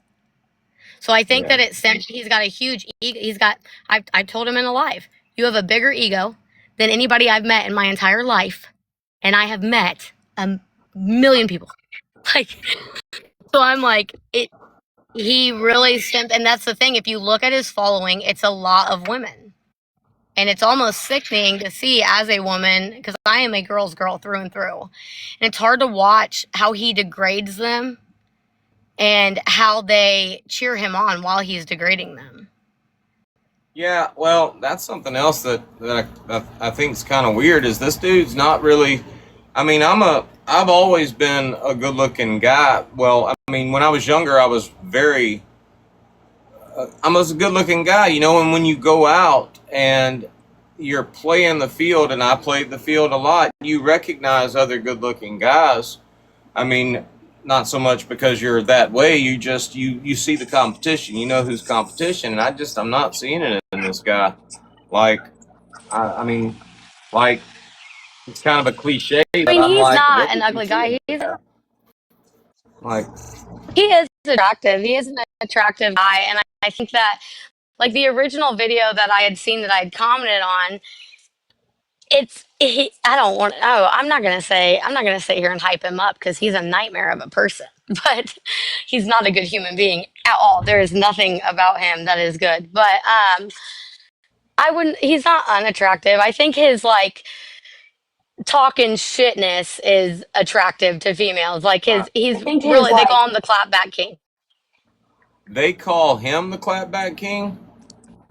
So I think that he's got a huge ego. I told him in a live, you have a bigger ego than anybody I've met in my entire life. And I have met a million people. Like, so I'm like, he really simped. And that's the thing. If you look at his following, it's a lot of women. And it's almost sickening to see as a woman, because I am a girl's girl through and through. And it's hard to watch how he degrades them and how they cheer him on while he's degrading them. Yeah, well, that's something else that I think is kind of weird. Is this dude's not really? I mean, I've always been a good-looking guy. Well, I mean, when I was younger, I was a good-looking guy, you know. And when you go out and you're playing the field, and I played the field a lot, you recognize other good-looking guys. I mean, not so much because you're that way. You just you see the competition. You know who's competition, and I'm not seeing it in this guy. Like, I mean, like, it's kind of a cliche, but I mean, I'm he's like, not what an did you ugly guy. see? Like, He is attractive. He is an attractive guy. And I think that, like, the original video that I had seen that I had commented on, I'm not gonna sit here and hype him up, because he's a nightmare of a person. But he's not a good human being at all. There is nothing about him that is good. But he's not unattractive. I think his, like, talking shitness is attractive to females. Like, he's really, they call him the clapback king. they call him the clapback king.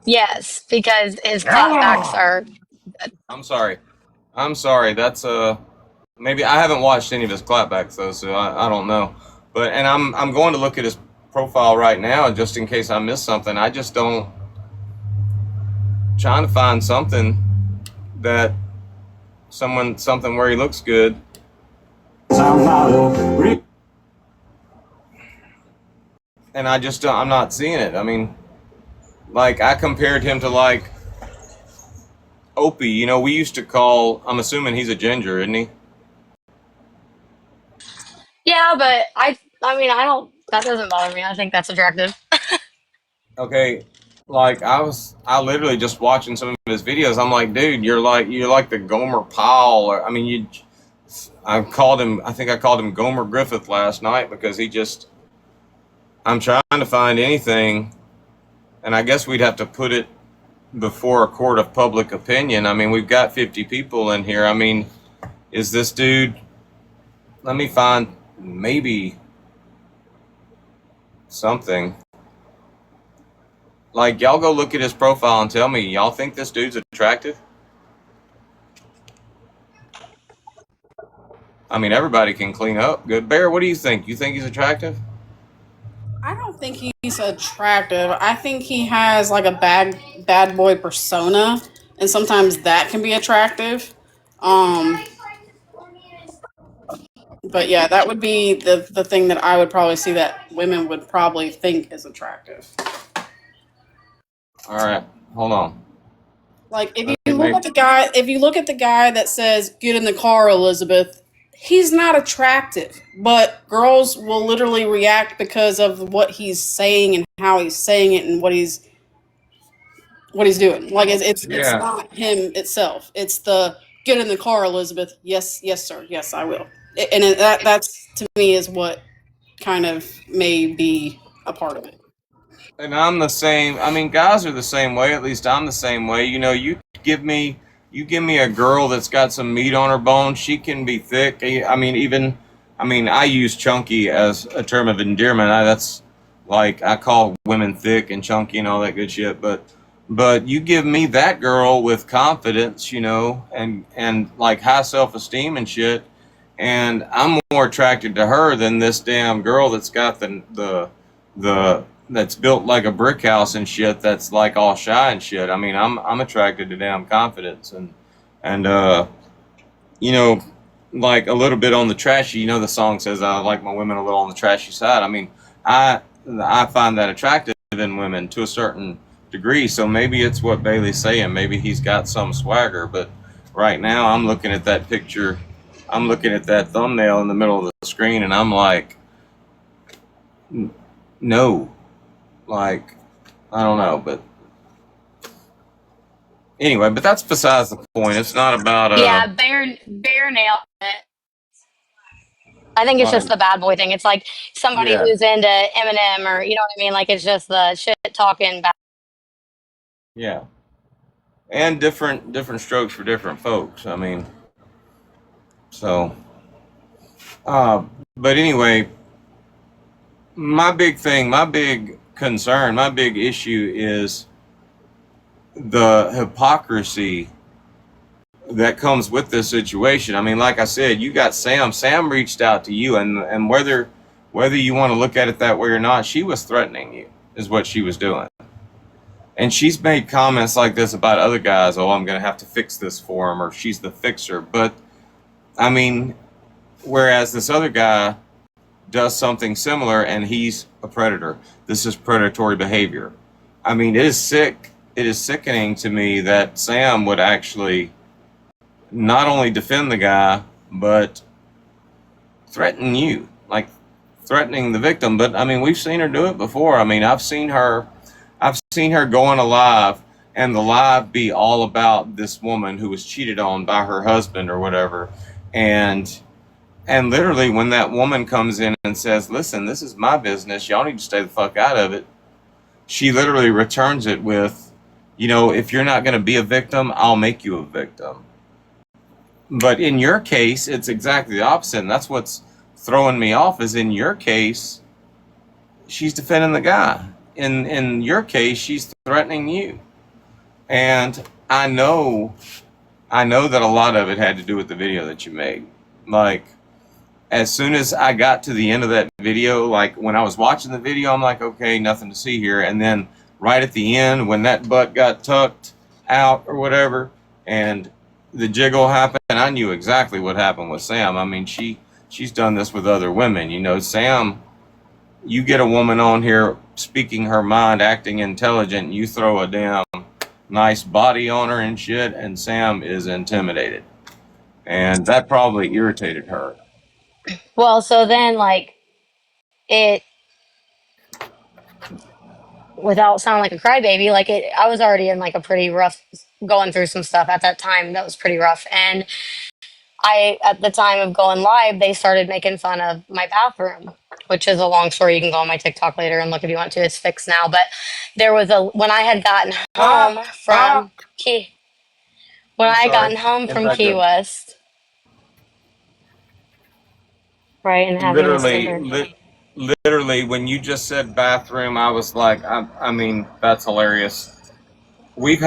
Yes, because his clapbacks are. I'm sorry. That's maybe I haven't watched any of his clapbacks though, so I don't know. But and I'm going to look at his profile right now just in case I missed something. I just don't trying to find something where he looks good. And I'm not seeing it. I mean, like, I compared him to, like, Opie. You know, I'm assuming he's a ginger, isn't he? Yeah, but I mean, that doesn't bother me. I think that's attractive. Okay, like, I literally just watching some of his videos. I'm like, dude, you're like the Gomer Pyle, or I mean, I think I called him Gomer Griffith last night because I'm trying to find anything, and I guess we'd have to put it before a court of public opinion. I mean, we've got 50 people in here. I mean, is this dude? Let me find maybe something. Like, y'all go look at his profile and tell me, y'all think this dude's attractive? I mean, everybody can clean up. Good. Bear, what do you think? You think he's attractive? I don't think he's attractive. I think he has like a bad boy persona, and sometimes that can be attractive. Um, but yeah, that would be the thing that I would probably see that women would probably think is attractive. All right, hold on. Like if Let me you look make. at the guy, if you look at the guy that says "Get in the car, Elizabeth," he's not attractive, but girls will literally react because of what he's saying and how he's saying it and what he's doing. Like it's Yeah, not him itself. It's the "Get in the car, Elizabeth." Yes, yes, sir. Yes, I will. That's to me is what kind of may be a part of it. and I'm the same. I mean, guys are the same way. At least I'm the same way. You know, give me, you give me a girl that's got some meat on her bones. She can be thick. I mean, even, I mean, I use chunky as a term of endearment. That's like I call women thick and chunky and all that good shit. But you give me that girl with confidence, you know, and like high self esteem and shit, and I'm more attracted to her than this damn girl that's got the that's built like a brick house and shit, that's like all shy and shit. I mean, I'm attracted to damn confidence and you know, like a little bit on the trashy. You know, the song says I like my women a little on the trashy side. I mean, I find that attractive in women to a certain degree. So maybe it's what Bailey's saying. Maybe he's got some swagger. But right now, I'm looking at that picture. I'm looking at that thumbnail in the middle of the screen, and I'm like, no, like I don't know, but anyway. But that's besides the point. It's not about Yeah, Bear nailed it. I think it's just like the bad boy thing. It's like somebody yeah, who's into Eminem, or you know what I mean. Like it's just the shit talking. yeah, and different strokes for different folks. I mean, so uh, but anyway, my big thing, my big concern, my big issue is the hypocrisy that comes with this situation. I mean, like I said, you got Sam. Sam reached out to you, and whether you want to look at it that way or not, she was threatening you, is what she was doing. And she's made comments like this about other guys. Oh, I'm going to have to fix this for him, or she's the fixer. But I mean, whereas this other guy does something similar, and he's a predator. This is predatory behavior. I mean, it is sick. It is sickening to me that Sam would actually not only defend the guy, but threaten you, like threatening the victim. But I mean, we've seen her do it before. I mean, I've seen her go on a live, and the live be all about this woman who was cheated on by her husband or whatever, and literally when that woman comes in and says, "Listen, this is my business. Y'all need to stay the fuck out of it," she literally returns it with, you know, if you're not going to be a victim, I'll make you a victim. But in your case, it's exactly the opposite. And that's what's throwing me off is in your case, she's defending the guy. In your case, she's threatening you. And I know that a lot of it had to do with the video that you made. Like, as soon as I got to the end of that video, like when I was watching the video, I'm like, okay, nothing to see here. And then right at the end, when that butt got tucked out or whatever, and the jiggle happened, I knew exactly what happened with Sam. I mean, she's done this with other women. You know, Sam, you get a woman on here speaking her mind, acting intelligent, and you throw a damn nice body on her and shit, and Sam is intimidated. And that probably irritated her. Well, so then like it, without sounding like a crybaby, like it, I was already in like a pretty rough, going through some stuff at that time that was pretty rough. And I, at the time of going live, they started making fun of my bathroom, which is a long story. You can go on my TikTok later and look if you want to. It's fixed now. But there was when I had gotten home from Key, when I'm I had sorry. gotten home Get from back Key up. West, right, and having this Literally, temper. literally, when you just said bathroom, I was like, I mean, that's hilarious. We've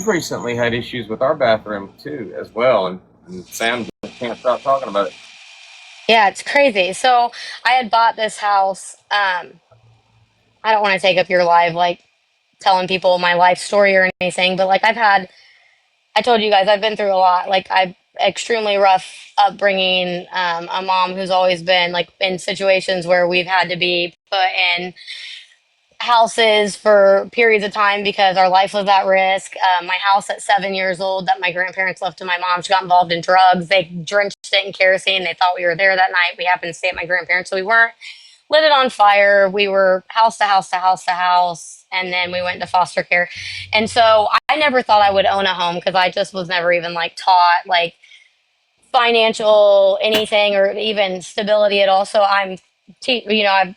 recently had issues with our bathroom too, as well, and Sam just can't stop talking about it. Yeah, it's crazy. So I had bought this house. I don't want to take up your live, like telling people my life story or anything, but like I told you guys, I've been through a lot. Like I've extremely rough upbringing. A mom who's always been like in situations where we've had to be put in houses for periods of time because our life was at risk. My house at 7 years old that my grandparents left to my mom, she got involved in drugs. They drenched it in kerosene. They thought we were there that night. We happened to stay at my grandparents, so we weren't. Lit it on fire. We were house to house to house to house. And then we went to foster care. And so I never thought I would own a home because I just was never even like taught like financial anything or even stability at all. So I'm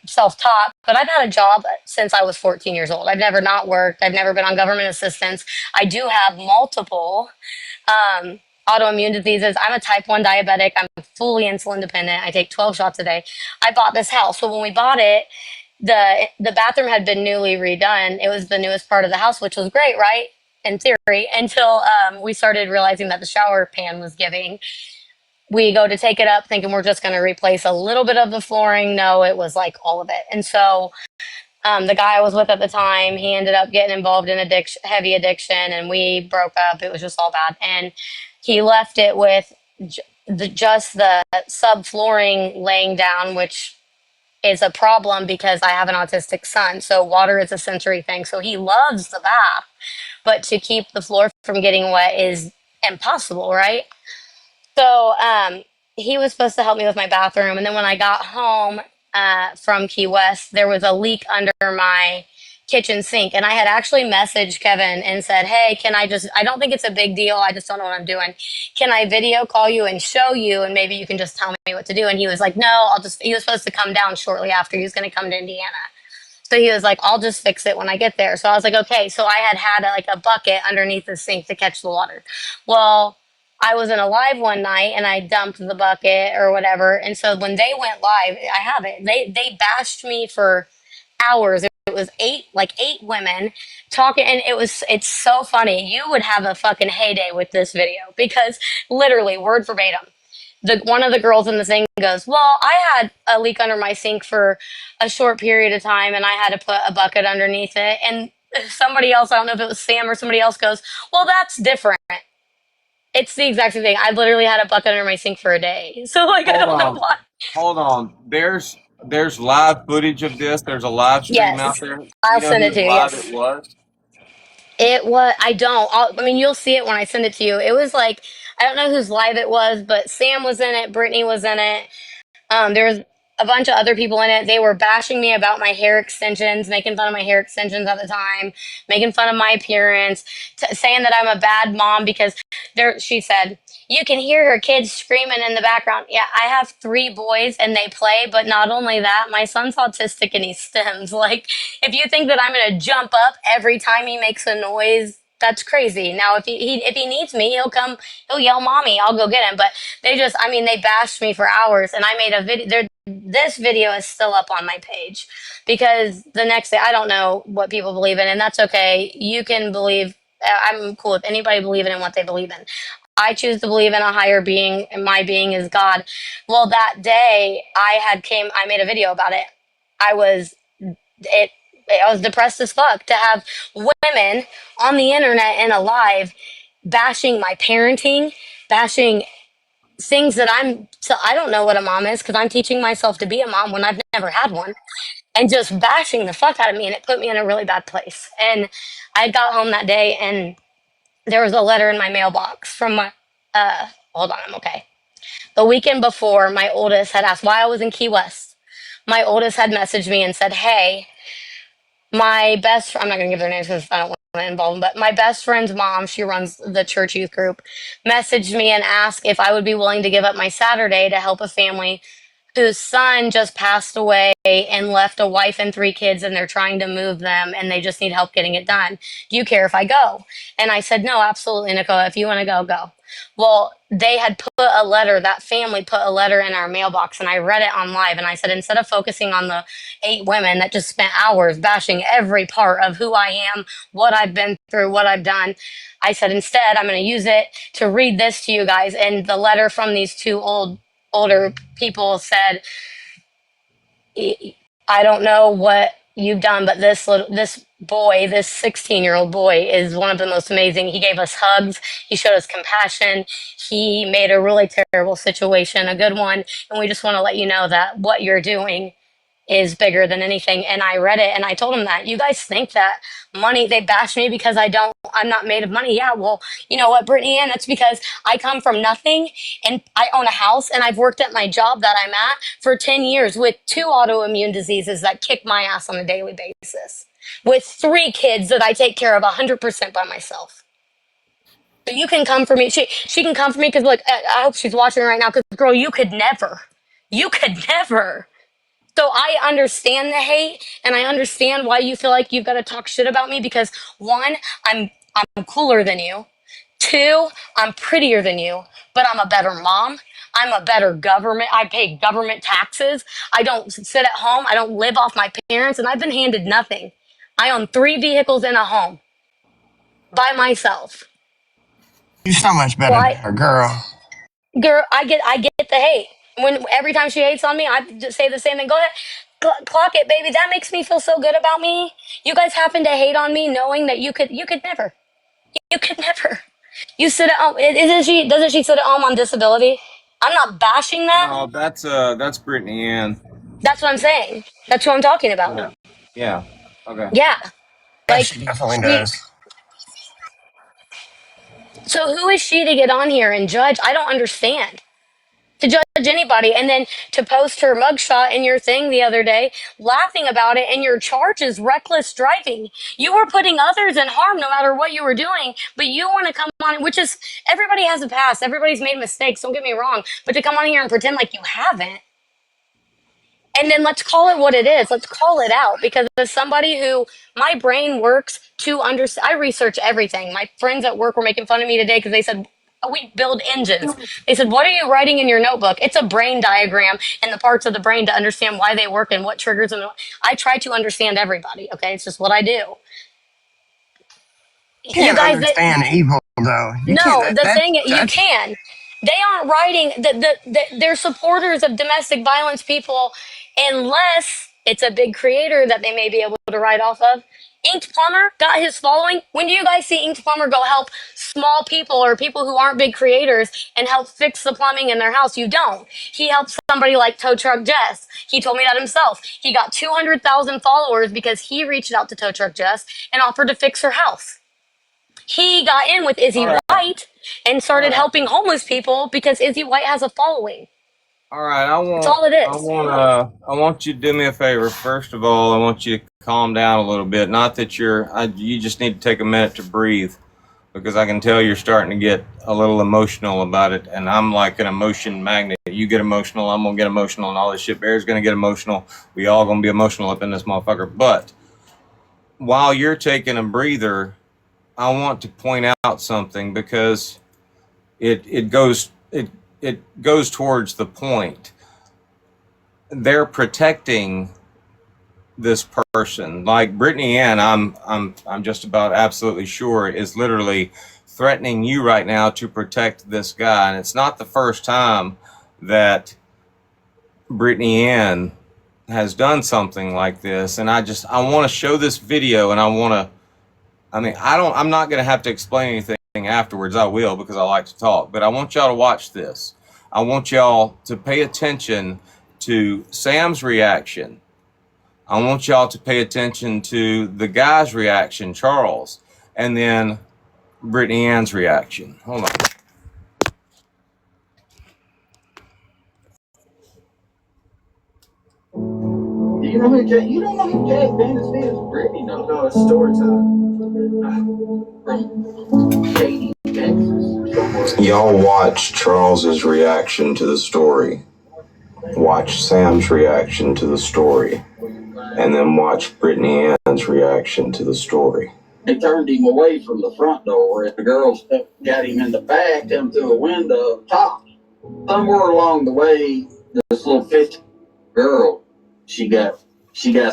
self-taught, but I've had a job since I was 14 years old. I've never not worked. I've never been on government assistance. I do have multiple um, autoimmune diseases. I'm a type 1 diabetic. I'm fully insulin dependent. I take 12 shots a day. I bought this house. So when we bought it, the bathroom had been newly redone. It was the newest part of the house, which was great, right? In theory, until we started realizing that the shower pan was giving. We go to take it up thinking we're just going to replace a little bit of the flooring. No, it was like all of it. And so the guy I was with at the time, he ended up getting involved in heavy addiction, and we broke up. It was just all bad. And he left it with just the subflooring laying down, which is a problem because I have an autistic son. So water is a sensory thing. So he loves the bath, but to keep the floor from getting wet is impossible, right? So he was supposed to help me with my bathroom. And then when I got home from Key West, there was a leak under my kitchen sink. And I had actually messaged Kevin and said, hey, I don't think it's a big deal. I just don't know what I'm doing. Can I video call you and show you? And maybe you can just tell me what to do. And he was like, no, he was supposed to come down shortly after. He was going to come to Indiana. So he was like, I'll just fix it when I get there. So I was like, okay. So I had like a bucket underneath the sink to catch the water. Well, I was in a live one night and I dumped the bucket or whatever. And so when they went live, I have it. They bashed me for hours. It was eight women talking, and it's so funny. You would have a fucking heyday with this video because literally word verbatim, one of the girls in the thing goes, well, I had a leak under my sink for a short period of time and I had to put a bucket underneath it. And somebody else, I don't know if it was Sam or somebody else, goes, well, that's different. It's the exact same thing. I literally had a bucket under my sink for a day. So like, I don't know why. Hold on. There's live footage of this. There's a live stream out Yes, there. Do you I'll know send it whose to you. live it Yes, was? it was. I don't. I mean, you'll see it when I send it to you. It was like, I don't know whose live it was, but Sam was in it. Brittany was in it. There was a bunch of other people in it. They were bashing me about my hair extensions, making fun of my hair extensions at the time, making fun of my appearance, saying that I'm a bad mom because she said, you can hear her kids screaming in the background. Yeah, I have 3 boys and they play, but not only that, my son's autistic and he stims. Like, if you think that I'm going to jump up every time he makes a noise, that's crazy. Now, if he needs me, he'll yell, mommy, I'll go get him. But they bashed me for hours, and I made a video. This video is still up on my page because the next day, I don't know what people believe in, and that's okay. You can believe. I'm cool with anybody believing in what they believe in. I choose to believe in a higher being, and my being is God. Well, that day I made a video about it. I was it. I was depressed as fuck to have women on the internet and alive bashing my parenting, bashing things that I don't know what a mom is because I'm teaching myself to be a mom when I've never had one, and just bashing the fuck out of me, and it put me in a really bad place. And I got home that day and there was a letter in my mailbox from my hold on, I'm okay. The weekend before, my oldest had asked why I was in Key West. My oldest had messaged me and said, hey, I'm not going to give their names because I don't want to involve them, but my best friend's mom, she runs the church youth group, messaged me and asked if I would be willing to give up my Saturday to help a family whose son just passed away and left a wife and 3 kids, and they're trying to move them and they just need help getting it done. Do you care if I go? And I said, no, absolutely, Nicole. If you want to go, go. Well, they had put a letter, that family put a letter in our mailbox, and I read it on live. And I said, instead of focusing on the 8 women that just spent hours bashing every part of who I am, what I've been through, what I've done, I said, instead, I'm going to use it to read this to you guys. And the letter from these 2 older people said, I don't know what you've done, but this boy, this 16-year-old boy, is one of the most amazing. He gave us hugs. He showed us compassion. He made a really terrible situation a good one. And we just want to let you know that what you're doing is bigger than anything. And I read it and I told him that you guys think that money, they bash me because I'm not made of money. Yeah, well, you know what, Brittany Ann, that's because I come from nothing and I own a house and I've worked at my job that I'm at for 10 years with 2 autoimmune diseases that kick my ass on a daily basis, with 3 kids that I take care of 100% by myself. So you can come for me. She can come for me because, look, I hope she's watching right now because, girl, you could never. So I understand the hate and I understand why you feel like you've got to talk shit about me because 1, I'm cooler than you. 2, I'm prettier than you, but I'm a better mom. I'm a better government. I pay government taxes. I don't sit at home. I don't live off my parents and I've been handed nothing. I own 3 vehicles and a home by myself. You're so much better than her, girl. Girl, I get the hate. When every time she hates on me, I just say the same thing. Go ahead, clock it, baby. That makes me feel so good about me. You guys happen to hate on me, knowing that you could never. You could never. You sit at home. Doesn't she sit at home on disability? I'm not bashing that. No, that's Brittany Ann. That's what I'm saying. That's who I'm talking about. Yeah. Yeah. Okay. Yeah. Yeah, Like she definitely does. So who is she to get on here and judge? I don't understand. To judge anybody and then to post her mugshot in your thing the other day, laughing about it, and your charge is reckless driving. You were putting others in harm no matter what you were doing, but you want to come on, which is, everybody has a past, everybody's made mistakes, don't get me wrong, but to come on here and pretend like you haven't, and then let's call it what it is. Let's call it out, because as somebody who, my brain works to understand, I research everything. My friends at work were making fun of me today because they said, we build engines. They said, what are you writing in your notebook? It's a brain diagram and the parts of the brain to understand why they work and what triggers them. I try to understand everybody. Okay. It's just what I do. You can't understand evil, though. You can't, You can. They aren't writing, they're supporters of domestic violence people unless it's a big creator that they may be able to write off of. Inked Plumber got his following. When do you guys see Inked Plumber go help small people or people who aren't big creators and help fix the plumbing in their house? You don't. He helps somebody like Tow Truck Jess. He told me that himself. He got 200,000 followers because he reached out to Tow Truck Jess and offered to fix her house. He got in with Izzy White and started helping homeless people because Izzy White has a following. All right, That's all it is. I want you to do me a favor. First of all, I want you to calm down a little bit. Not that you just need to take a minute to breathe, because I can tell you're starting to get a little emotional about it, and I'm like an emotion magnet. You get emotional, I'm gonna get emotional, and all this shit. Bear's gonna get emotional. We all gonna be emotional up in this motherfucker. But while you're taking a breather, I want to point out something, because it goes towards the point. They're protecting this person. Like Brittany Ann, I'm just about absolutely sure is literally threatening you right now to protect this guy. And it's not the first time that Brittany Ann has done something like this. And I want to show this video, and I'm not going to have to explain anything afterwards. I will, because I like to talk, but I want y'all to watch this. I want y'all to pay attention to Sam's reaction. I want y'all to pay attention to the guy's reaction, Charles, and then Brittany Ann's reaction. Hold on. You don't know who Jay Fantasy is? Brittany knows. No, it's story time. Y'all watch Charles's reaction to the story. Watch Sam's reaction to the story. And then watch Brittany Ann's reaction to the story. They turned him away from the front door, and the girls got him in the back, him through a window up top. Somewhere along the way, this little 15 girl, she got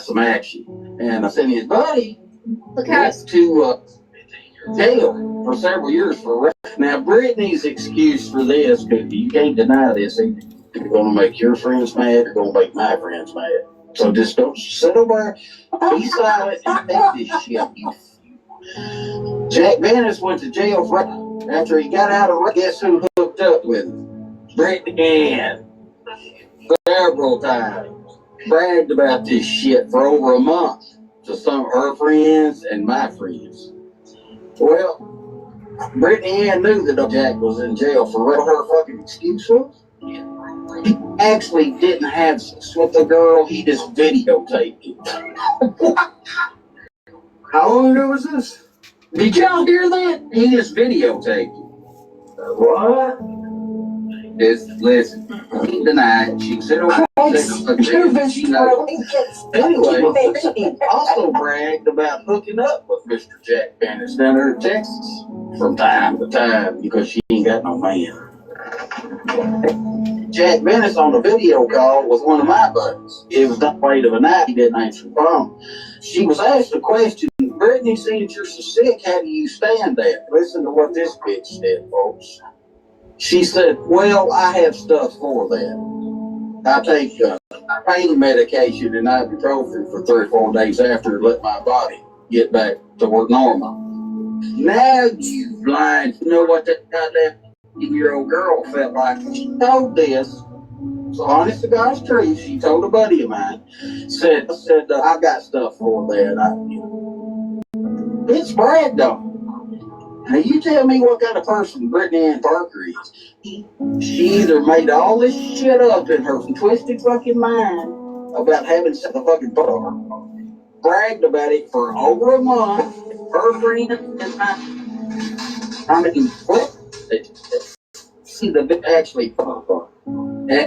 some action, and I sent his buddy went to jail for several years for rape. Now, Brittany's excuse for this, because you can't deny this, either. You're going to make your friends mad, you're going to make my friends mad. So just don't sit over, be silent, and take this shit. Jack Venice went to jail for after he got out of rape. Guess who hooked up with him? Brittany Ann. Several times. Bragged about this shit for over a month to some of her friends and my friends. Well, Brittany Ann knew that Jack was in jail for what her fucking excuse was. He actually didn't have sex with the girl, he just videotaped it. How long ago was this? Did y'all hear that? He just videotaped it. What? Just listen. He denied. She said, "Oh, anyway, also bragged about hooking up with Mr. Jack Venice down there in Texas from time to time because she ain't got no man." Jack Venice on a video call with one of my buddies. It was that late of a night, he didn't answer the phone. She was asked a question, "Brittany, since you're so sick, how do you stand that?" Listen to what this bitch said, folks. She said, "Well, I have stuff for that. I take pain medication and ibuprofen for 3 or 4 days after to let my body get back to work normal." Now you blind, you know what that goddamn 15-year-old girl felt like? She told this, so honest to God's truth, she told a buddy of mine, said, "I got stuff for that." It's bragged on. Now you tell me what kind of person Brittany Ann Parker is. She either made all this shit up in her twisted fucking mind about having sex with a fucking bar, bragged about it for over a month, her friend and I mean, what? See the bit actually fuck her.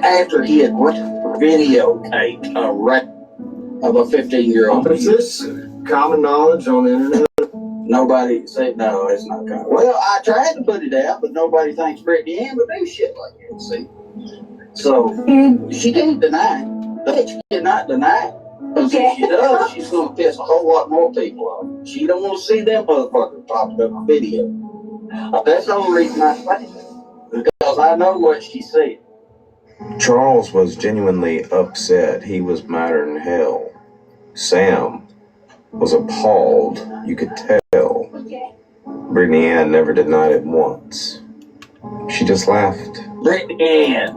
After he had videotaped a rape of a 15-year-old. Is this common knowledge on the internet? Nobody said, no, it's not common. Well, I tried to put it out, but nobody thinks Brittany Ann would do shit like that, see? So, she can't deny it. But she cannot deny it. Because if she does, she's going to piss a whole lot more people off. She don't want to see them motherfuckers popping up in video. That's the only reason I say it. Because I know what she said. Charles was genuinely upset. He was madder than hell. Sam was appalled. You could tell. Brittany Ann never denied it once. She just laughed. Brittany Ann.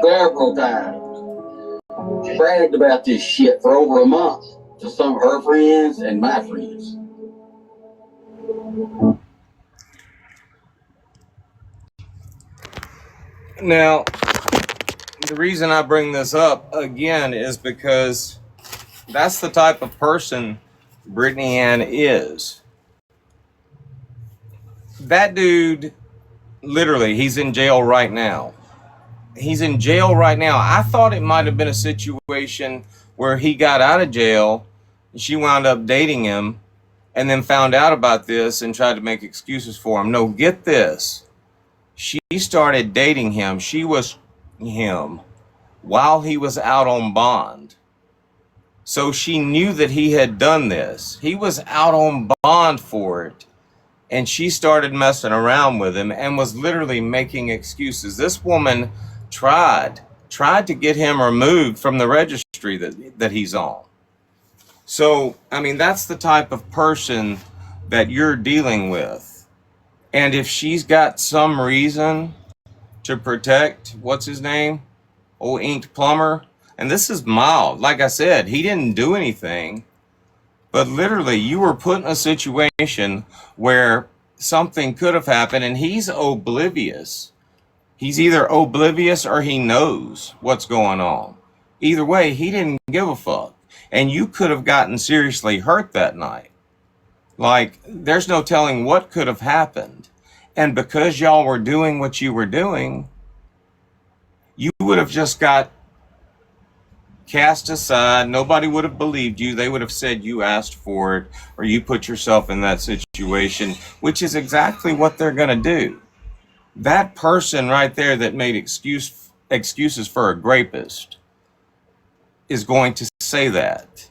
Several times. She bragged about this shit for over a month to some of her friends and my friends. Now, the reason I bring this up again is because that's the type of person Brittany Ann is. That dude, literally, he's in jail right now. He's in jail right now. I thought it might have been a situation where he got out of jail, she wound up dating him, and then found out about this and tried to make excuses for him. No, get this. She started dating him. She was him while he was out on bond. So she knew that he had done this. He was out on bond for it. And she started messing around with him and was literally making excuses. This woman tried to get him removed from the registry that he's on. So, I mean, that's the type of person that you're dealing with. And if she's got some reason to protect, what's his name? Old Inked Plumber. And this is mild. Like I said, he didn't do anything. But literally, you were put in a situation where something could have happened and he's oblivious. He's either oblivious or he knows what's going on. Either way, he didn't give a fuck. And you could have gotten seriously hurt that night. Like, there's no telling what could have happened. And because y'all were doing what you were doing, you would have just got cast aside. Nobody would have believed you. They would have said you asked for it or you put yourself in that situation, which is exactly what they're going to do. That person right there that made excuses for a rapist is going to say that.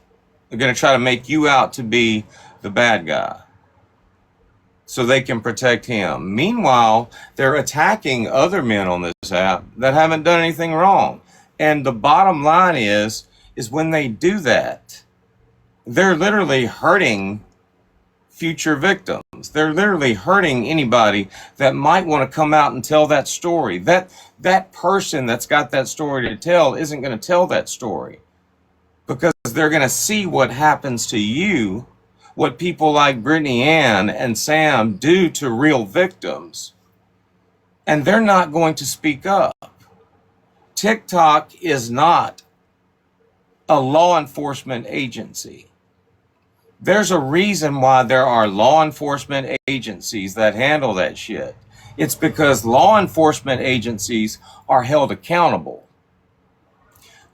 They're going to try to make you out to be the bad guy so they can protect him. Meanwhile, they're attacking other men on this app that haven't done anything wrong. And the bottom line is when they do that, they're literally hurting future victims. They're literally hurting anybody that might want to come out and tell that story. That person that's got that story to tell isn't going to tell that story because they're going to see what happens to you, what people like Brittany Ann and Sam do to real victims, and they're not going to speak up. TikTok is not a law enforcement agency. There's a reason why there are law enforcement agencies that handle that shit. It's because law enforcement agencies are held accountable.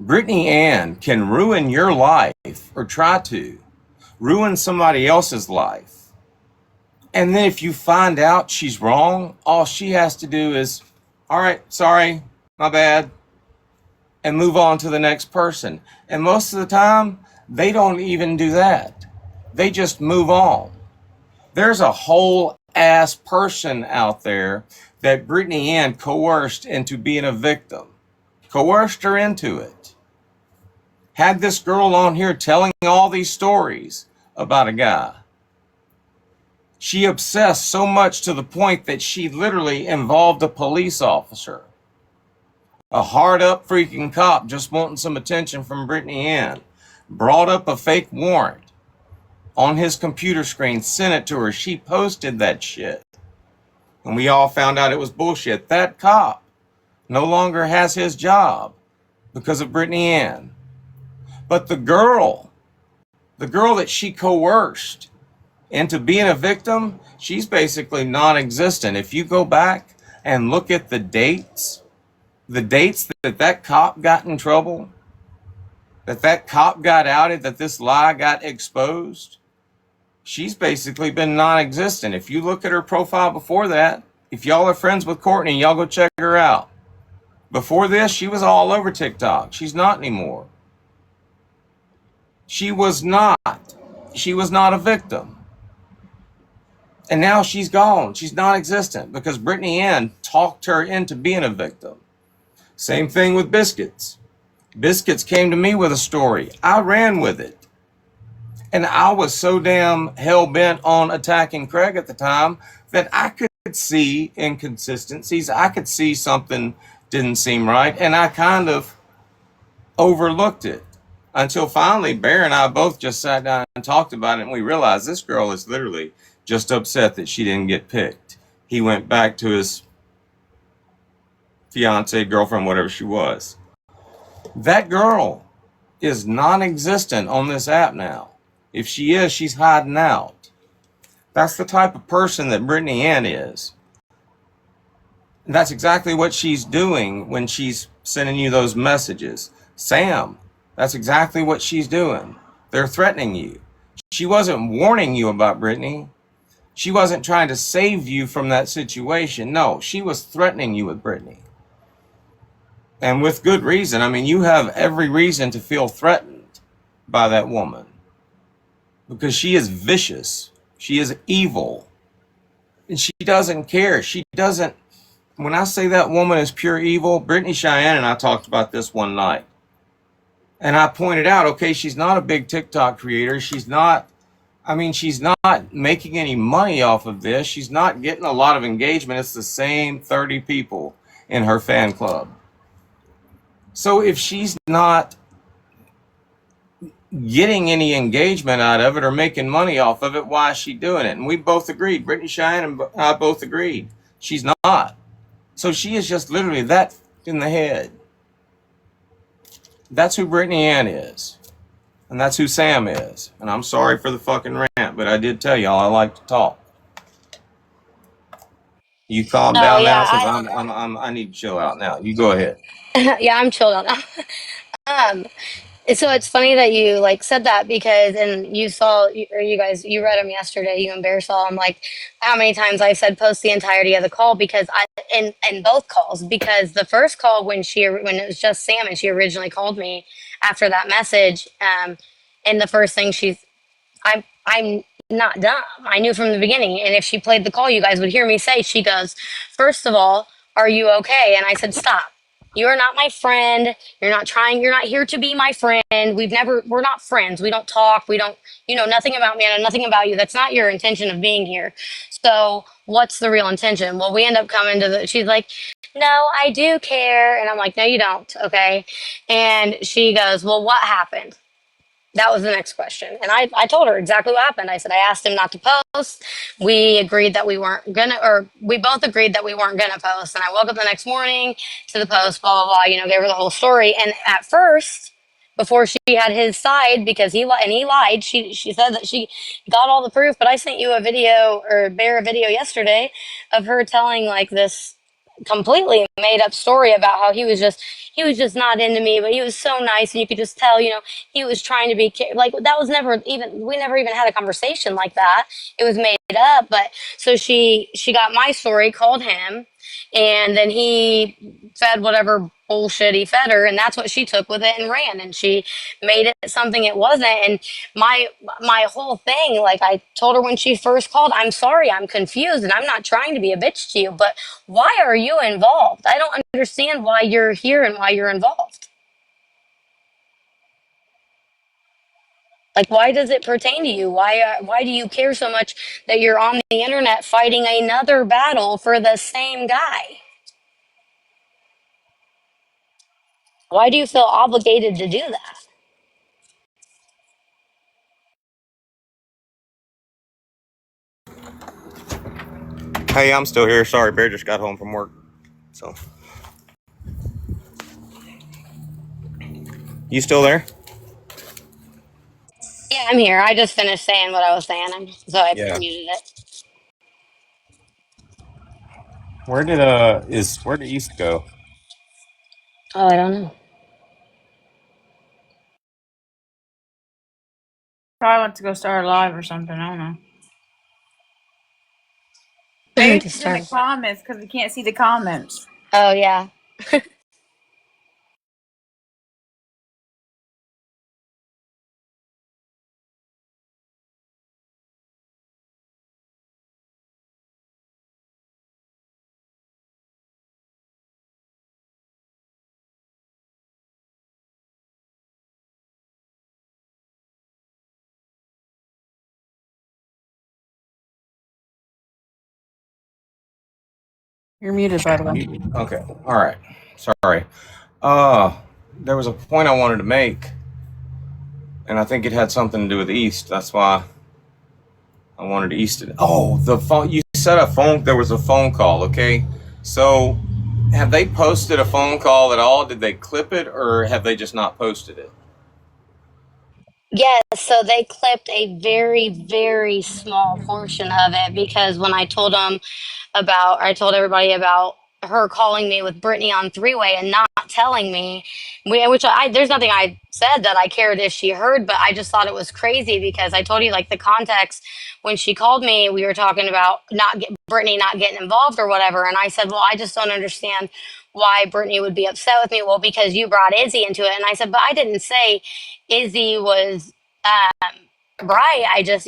Brittany Ann can ruin your life or try to ruin somebody else's life. And then if you find out she's wrong, all she has to do is, all right, sorry, my bad, and move on to the next person. And most of the time, they don't even do that. They just move on. There's a whole ass person out there that Brittany Ann coerced into being a victim. Coerced her into it. Had this girl on here telling all these stories about a guy. She obsessed so much to the point that she literally involved a police officer. A hard up freaking cop just wanting some attention from Brittany Ann. Brought up a fake warrant on his computer screen, sent it to her. She posted that shit. And we all found out it was bullshit. That cop no longer has his job because of Brittany Ann. But the girl that she coerced into being a victim, she's basically non-existent. If you go back and look at the dates that cop got in trouble, that cop got outed, that this lie got exposed, she's basically been non-existent. If you look at her profile before that, if y'all are friends with Courtney, y'all go check her out. Before this, she was all over TikTok. She's not anymore. She was not a victim. And now she's gone. She's non-existent because Brittany Ann talked her into being a victim. Same thing with Biscuits. Biscuits came to me with a story. I ran with it. And I was so damn hell-bent on attacking Craig at the time that I could see inconsistencies. I could see something didn't seem right. And I kind of overlooked it until finally Bear and I both just sat down and talked about it. And we realized this girl is literally just upset that she didn't get picked. He went back to his fiance, girlfriend, whatever she was. That girl is non-existent on this app now. If she is, she's hiding out. That's the type of person that Brittany Ann is. And that's exactly what she's doing when she's sending you those messages. Sam, that's exactly what she's doing. They're threatening you. She wasn't warning you about Brittany. She wasn't trying to save you from that situation. No, she was threatening you with Brittany. And with good reason. I mean, you have every reason to feel threatened by that woman. Because she is vicious. She is evil. And she doesn't care. She doesn't. When I say that woman is pure evil, Brittany Cheyenne and I talked about this one night. And I pointed out, okay, she's not a big TikTok creator. She's not making any money off of this. She's not getting a lot of engagement. It's the same 30 people in her fan club. So if she's not getting any engagement out of it or making money off of it, why is she doing it? And we both agreed. Brittany Cheyenne and I both agreed. She's not. So she is just literally that in the head. That's who Brittany Ann is. And that's who Sam is. And I'm sorry for the fucking rant, but I did tell y'all I like to talk. You calm down now, because I need to chill out now. You go ahead. Yeah, I'm chilled on that. So it's funny that you like said that because, and you saw, or you guys, you read them yesterday. You and Bear saw them. Like how many times I said post the entirety of the call because in both calls, because the first call when it was just Sam and she originally called me after that message, and the first thing I'm not dumb. I knew from the beginning. And if she played the call, you guys would hear me say, she goes, first of all, are you okay? And I said, stop. You are not my friend. You're not here to be my friend. We're not friends. We don't talk. We don't, you know nothing about me. I know nothing about you. That's not your intention of being here. So what's the real intention? Well, we end up coming to she's like, no, I do care. And I'm like, no, you don't. Okay. And she goes, well, what happened? That was the next question. And I told her exactly what happened. I said, I asked him not to post. We agreed that we weren't gonna, or we both agreed that we weren't gonna post. And I woke up the next morning to the post, blah, blah, blah, gave her the whole story. And at first, before she had his side, because he lied, she said that she got all the proof. But I sent you a video or Bear a video yesterday of her telling like this completely made up story about how he was just not into me, but he was so nice and you could just tell, he was trying to be like that was never even we never even had a conversation like that. It was made up. But so she got my story, called him, and then he fed whatever bullshit he fed her, and that's what she took with it and ran, and she made it something it wasn't. And my whole thing, like I told her when she first called, I'm sorry, I'm confused, and I'm not trying to be a bitch to you, but why are you involved? I don't understand why you're here and why you're involved. Like, why does it pertain to you? Why do you care so much that you're on the internet fighting another battle for the same guy? Why do you feel obligated to do that? Hey, I'm still here. Sorry, Bear just got home from work. So, you still there? Yeah, I'm here. I just finished saying what I was saying, so I Yeah. muted it. Where did East go? Oh, I don't know. Probably went to go start a live or something. I don't know. Maybe To she's in the start. comments because we can't see the comments. Oh yeah. You're muted, by the way. Okay. All right. Sorry. There was a point I wanted to make, and I think it had something to do with East. That's why I wanted East to. Oh, the phone. You said there was a phone call. Okay. So, have they posted a phone call at all? Did they clip it, or have they just not posted it? Yes, so they clipped a very, very small portion of it because when I told everybody about her calling me with Brittany on three-way and not telling me, there's nothing I said that I cared if she heard, but I just thought it was crazy because I told you like the context when she called me, we were talking about Brittany not getting involved or whatever, and I said, well, I just don't understand why Brittany would be upset with me. Well, because you brought Izzy into it, and I said, but I didn't say Izzy was Bry. I just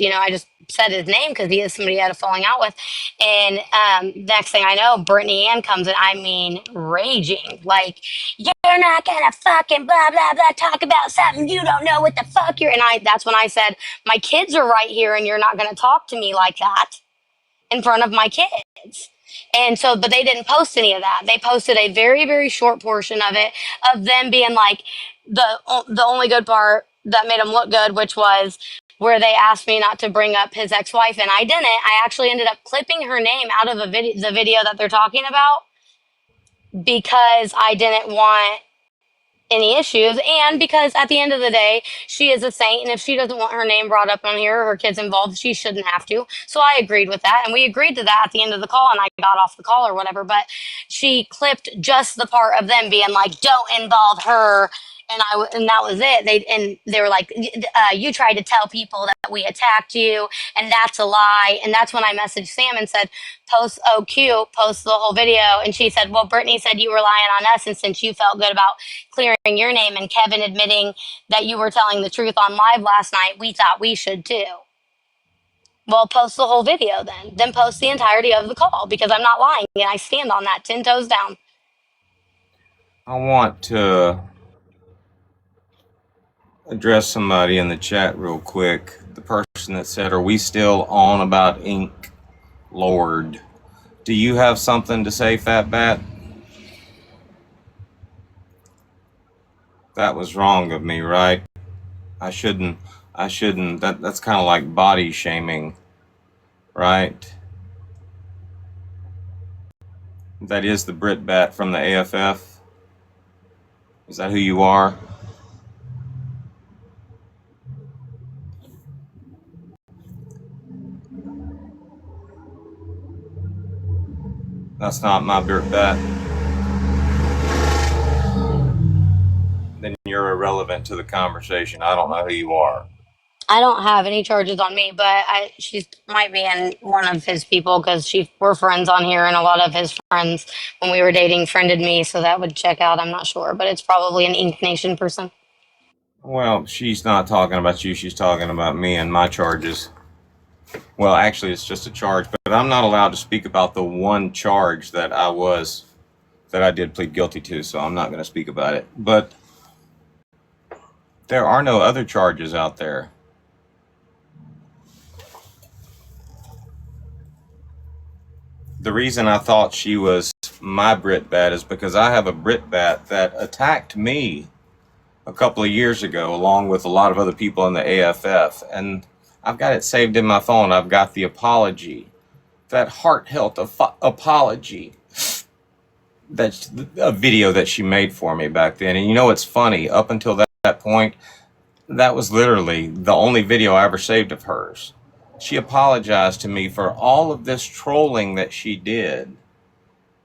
said his name because he is somebody I had a falling out with. And next thing I know, Brittany Ann comes in. I mean, raging. Like, you're not gonna fucking blah blah blah talk about something you don't know what the fuck you're. And that's when I said, my kids are right here, and you're not gonna talk to me like that in front of my kids. And so, but they didn't post any of that. They posted a very, very short portion of it, of them being like the only good part that made them look good, which was where they asked me not to bring up his ex-wife, and I didn't. I actually ended up clipping her name out of the video that they're talking about because I didn't want any issues, and because at the end of the day, she is a saint, and if she doesn't want her name brought up on here or her kids involved, she shouldn't have to. So I agreed with that, and we agreed to that at the end of the call, and I got off the call or whatever. But she clipped just the part of them being like, don't involve her and that was it. They were like, you tried to tell people that we attacked you, and that's a lie. And that's when I messaged Sam and said, post, oh cute, post the whole video. And she said, well, Brittany said you were lying on us, and since you felt good about clearing your name and Kevin admitting that you were telling the truth on live last night, we thought we should too. Well, post the whole video then. Then post the entirety of the call, because I'm not lying and I stand on that 10 toes down. I want to address somebody in the chat real quick. The person that said, are we still on about ink? Lord. Do you have something to say, Fat Bat? That was wrong of me, right? I shouldn't, that's kind of like body shaming, right? That is the Brit Bat from the AFF? Is that who you are? That's not my Brit Bat. Then you're irrelevant to the conversation. I don't know who you are. I don't have any charges on me, but she might be in one of his people, because we're friends on here, and a lot of his friends when we were dating friended me, so that would check out. I'm not sure, but it's probably an Ink Nation person. Well, she's not talking about you. She's talking about me and my charges. Well, actually, it's just a charge, but I'm not allowed to speak about the one charge that I did plead guilty to, so I'm not going to speak about it. But there are no other charges out there. The reason I thought she was my Brit Bat is because I have a Brit Bat that attacked me a couple of years ago, along with a lot of other people in the AFF, and I've got it saved in my phone. I've got the apology, that heartfelt apology, that's a video that she made for me back then. And you know, it's funny, up until that point, that was literally the only video I ever saved of hers. She apologized to me for all of this trolling that she did.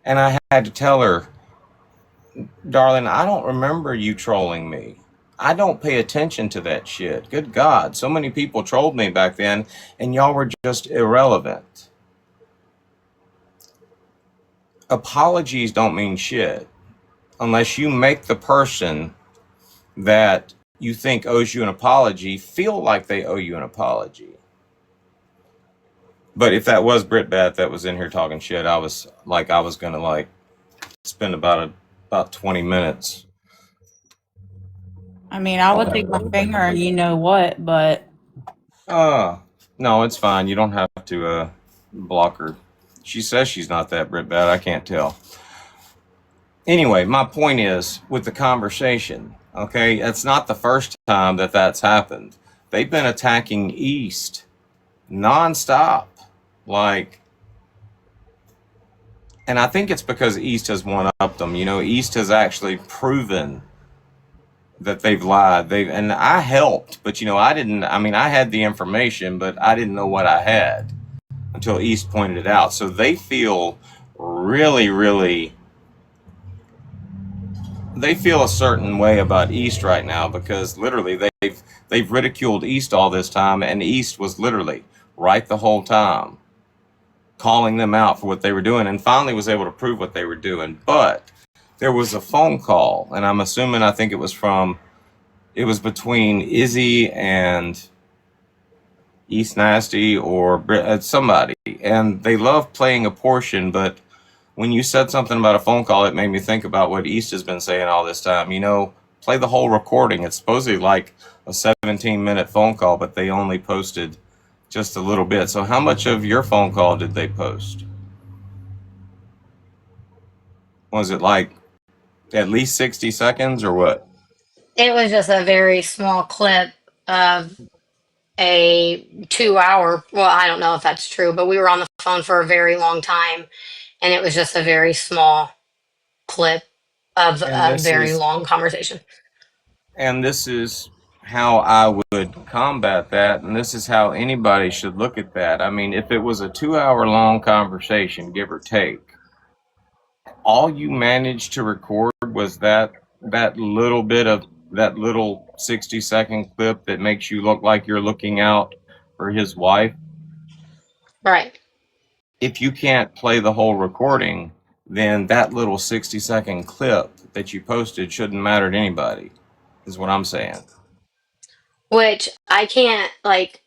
And I had to tell her, darling, I don't remember you trolling me. I don't pay attention to that shit. Good God, so many people trolled me back then, and y'all were just irrelevant. Apologies don't mean shit unless you make the person that you think owes you an apology feel like they owe you an apology. But if that was Brit Bat that was in here talking shit, I was gonna spend about 20 minutes. I mean, I would take my finger and you know what, but no, it's fine. You don't have to block her. She says she's not that Brit Bat. I can't tell. Anyway, my point is with the conversation. Okay, it's not the first time that's happened. They've been attacking East nonstop, and I think it's because East has one-upped them. You know, East has actually proven that they've lied. And I helped, but you know, I didn't. I mean, I had the information, but I didn't know what I had until East pointed it out. So they feel really, really. They feel a certain way about East right now because literally they've ridiculed East all this time, and East was literally right the whole time, calling them out for what they were doing, and finally was able to prove what they were doing. But there was a phone call, and I'm assuming, I think it was between Izzy and East Nasty or somebody, and they love playing a portion, but when you said something about a phone call, it made me think about what East has been saying all this time. You know, play the whole recording. It's supposedly like a 17-minute phone call, but they only posted just a little bit. So how much of your phone call did they post? Was it like at least 60 seconds or what? It was just a very small clip of a 2 hour. Well, I don't know if that's true, but we were on the phone for a very long time, and it was just a very small clip of a very long conversation. And this is how I would combat that, and this is how anybody should look at that. I mean, if it was a 2 hour long conversation, give or take, all you managed to record was that little bit of that little 60-second clip that makes you look like you're looking out for his wife, Right. if you can't play the whole recording, then that little 60-second clip that you posted shouldn't matter to anybody, is what I'm saying. Which I can't, like,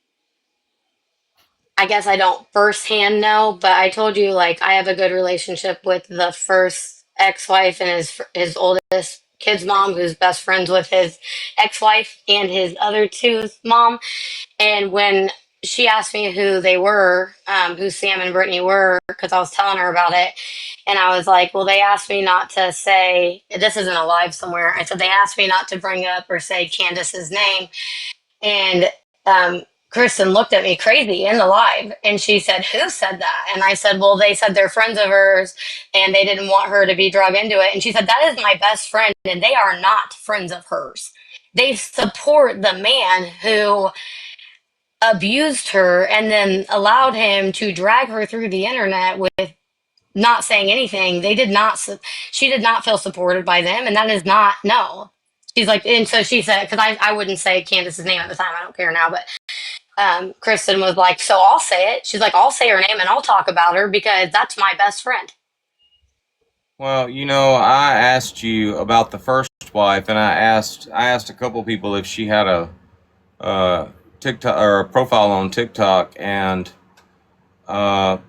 I guess I don't firsthand know, but I told you, like, I have a good relationship with the first ex-wife and his oldest kid's mom, who's best friends with his ex-wife and his other two's mom. And when she asked me who they were, who Sam and Brittany were, because I was telling her about it, and I was like, well, they asked me not to say, this isn't a live somewhere. I said, they asked me not to bring up or say Candace's name. And Kristen looked at me crazy in the live and she said, who said that? And I said, well, they said they're friends of hers and they didn't want her to be drug into it. And she said, that is my best friend and they are not friends of hers. They support the man who abused her and then allowed him to drag her through the internet with not saying anything. They did not, she did not feel supported by them. And that is not, no. She's like, and so she said, because I wouldn't say Candace's name at the time. I don't care now, but Kristen was like, so I'll say it. She's like, I'll say her name and I'll talk about her because that's my best friend. Well, you know, I asked you about the first wife, and I asked a couple people if she had a TikTok or a profile on TikTok, and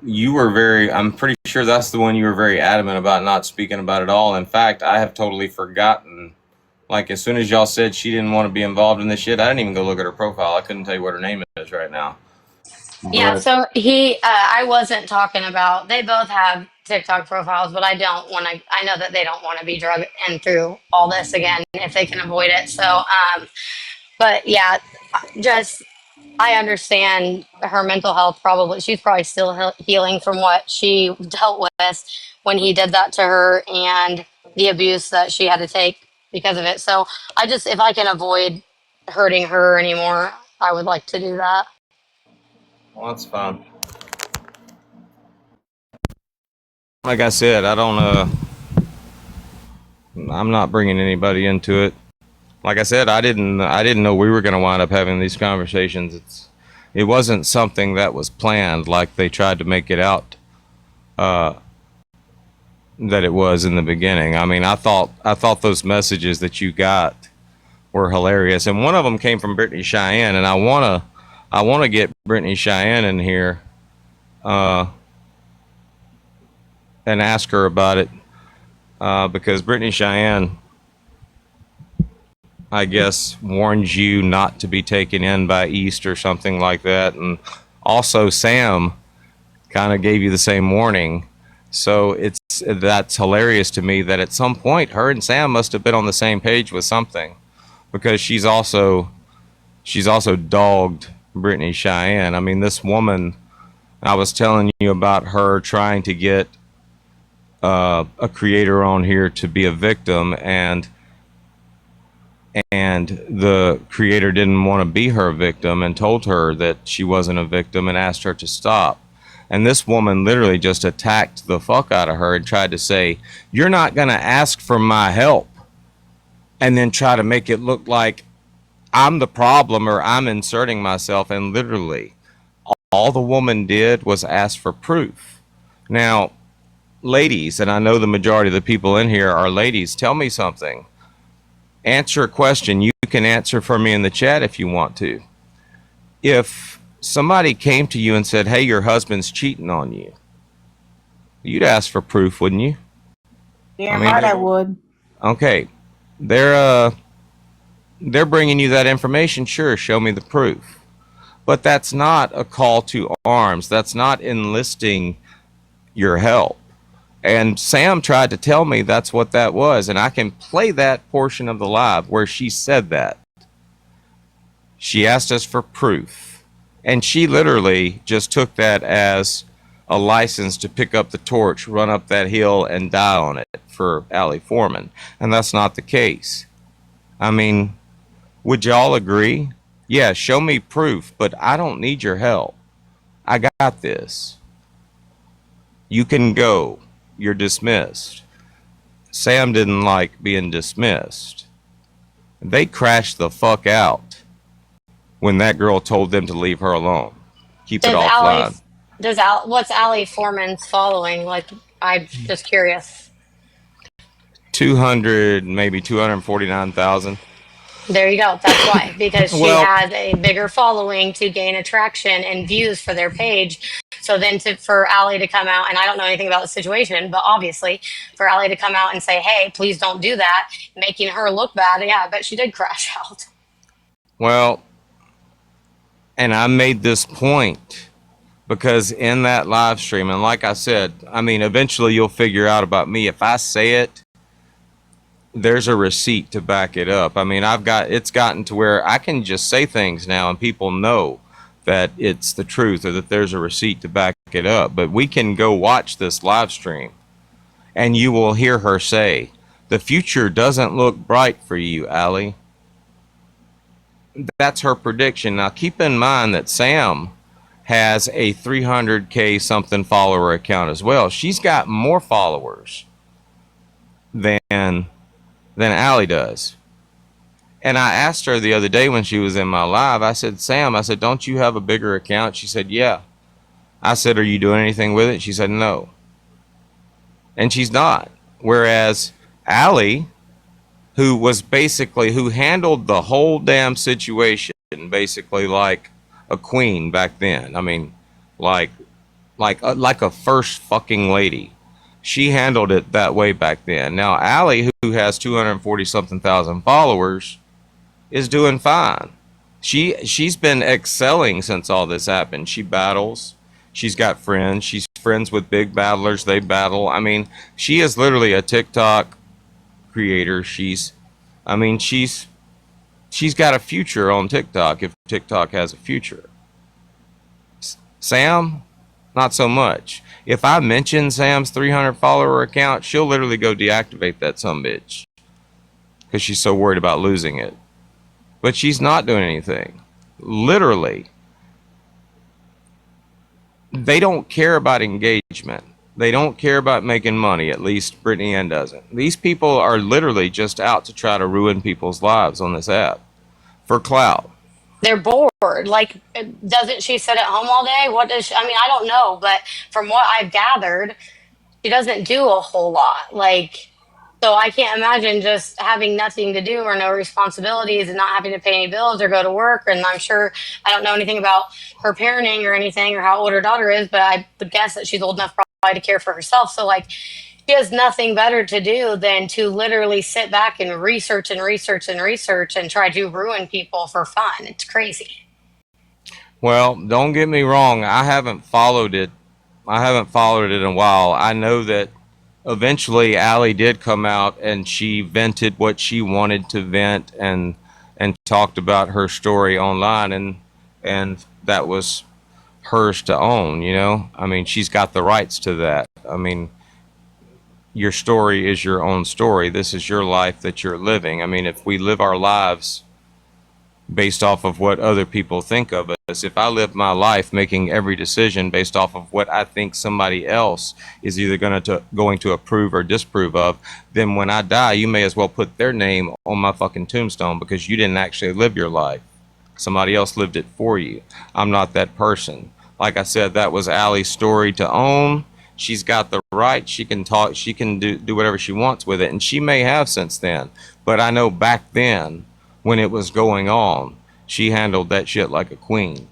you were very, I'm pretty sure that's the one you were very adamant about not speaking about at all. In fact, I have totally forgotten. Like, as soon as y'all said she didn't want to be involved in this shit, I didn't even go look at her profile. I couldn't tell you what her name is right now. Yeah, But so I wasn't talking about, they both have TikTok profiles, but I don't want to, I know that they don't want to be drugged in through all this again if they can avoid it. So, but yeah, just, I understand her mental health probably, she's probably still healing from what she dealt with when he did that to her and the abuse that she had to take because of it. So I just, if I can avoid hurting her anymore, I would like to do that. well, that's fine. Like I said, I don't. I'm not bringing anybody into it. Like I said, I didn't know we were going to wind up having these conversations. It wasn't something that was planned, like they tried to make it out that it was in the beginning. I mean, I thought those messages that you got were hilarious, and one of them came from Brittany Cheyenne, and I wanna get Brittany Cheyenne in here and ask her about it because Brittany Cheyenne, I guess, warns you not to be taken in by East or something like that, and also Sam kind of gave you the same warning. So that's hilarious to me that at some point her and Sam must have been on the same page with something, because she's also dogged Brittany Cheyenne. I mean, this woman, I was telling you about her trying to get a creator on here to be a victim, and the creator didn't want to be her victim and told her that she wasn't a victim and asked her to stop. And this woman literally just attacked the fuck out of her and tried to say, you're not going to ask for my help, and then try to make it look like I'm the problem or I'm inserting myself. And literally all the woman did was ask for proof. Now, ladies, and I know the majority of the people in here are ladies, tell me something. Answer a question. You can answer for me in the chat if you want to. If somebody came to you and said, hey, your husband's cheating on you, you'd ask for proof, wouldn't you? Damn right I would. Okay. They're bringing you that information. Sure, show me the proof. But that's not a call to arms. That's not enlisting your help. And Sam tried to tell me that's what that was. And I can play that portion of the live where she said that. She asked us for proof. And she literally just took that as a license to pick up the torch, run up that hill, and die on it for Allie Foreman. And that's not the case. I mean, would y'all agree? Yeah, show me proof, but I don't need your help. I got this. You can go. You're dismissed. Sam didn't like being dismissed. They crashed the fuck out when that girl told them to leave her alone. Keep it Does Allie, offline. what's Allie Foreman's following? Like, I'm just curious. 200, maybe 249,000. There you go. That's why, because she Well, has a bigger following to gain attraction and views for their page. So then for Allie to come out, and I don't know anything about the situation, but obviously for Allie to come out and say, hey, please don't do that, making her look bad. Yeah, I bet she did crash out. well, and I made this point because in that live stream, and like I said, I mean, eventually you'll figure out about me. If I say it, there's a receipt to back it up. I mean, it's gotten to where I can just say things now and people know that it's the truth or that there's a receipt to back it up. But we can go watch this live stream and you will hear her say, the future doesn't look bright for you, Allie. That's her prediction. Now, keep in mind that Sam has a 300K something follower account as well. She's got more followers than Allie does. And I asked her the other day when she was in my live, I said, Sam, I said, don't you have a bigger account? She said, yeah. I said, are you doing anything with it? She said, no. And she's not. Whereas Allie, who handled the whole damn situation basically like a queen back then. I mean, like a first fucking lady. She handled it that way back then. Now, Allie, who has 240 something thousand followers, is doing fine. She's been excelling since all this happened. She battles. She's got friends. She's friends with big battlers. They battle. I mean, she is literally a TikTok creator. She's got a future on TikTok if TikTok has a future. Sam, not so much. If I mention Sam's 300 follower account, she'll literally go deactivate that sumbitch because she's so worried about losing it. But she's not doing anything. Literally. They don't care about engagement. They don't care about making money, at least Brittany Ann doesn't. These people are literally just out to try to ruin people's lives on this app for clout. They're bored. Like, doesn't she sit at home all day? What does she, I mean, I don't know, but from what I've gathered, she doesn't do a whole lot. Like, so I can't imagine just having nothing to do or no responsibilities and not having to pay any bills or go to work. And I'm sure I don't know anything about her parenting or anything or how old her daughter is, but I would guess that she's old enough probably to care for herself. So like, she has nothing better to do than to literally sit back and research and research and research and try to ruin people for fun. It's crazy. Well, don't get me wrong. I haven't followed it in a while. I know that eventually Allie did come out and she vented what she wanted to vent and talked about her story online, and that was hers to own, you know? I mean, she's got the rights to that. I mean, your story is your own story. This is your life that you're living. I mean, if we live our lives based off of what other people think of us, if I live my life making every decision based off of what I think somebody else is either going to approve or disapprove of, then when I die, you may as well put their name on my fucking tombstone because you didn't actually live your life. Somebody else lived it for you. I'm not that person. Like I said, that was Allie's story to own. She's got the right. She can talk. She can do whatever she wants with it. And she may have since then. But I know back then, when it was going on, she handled that shit like a queen.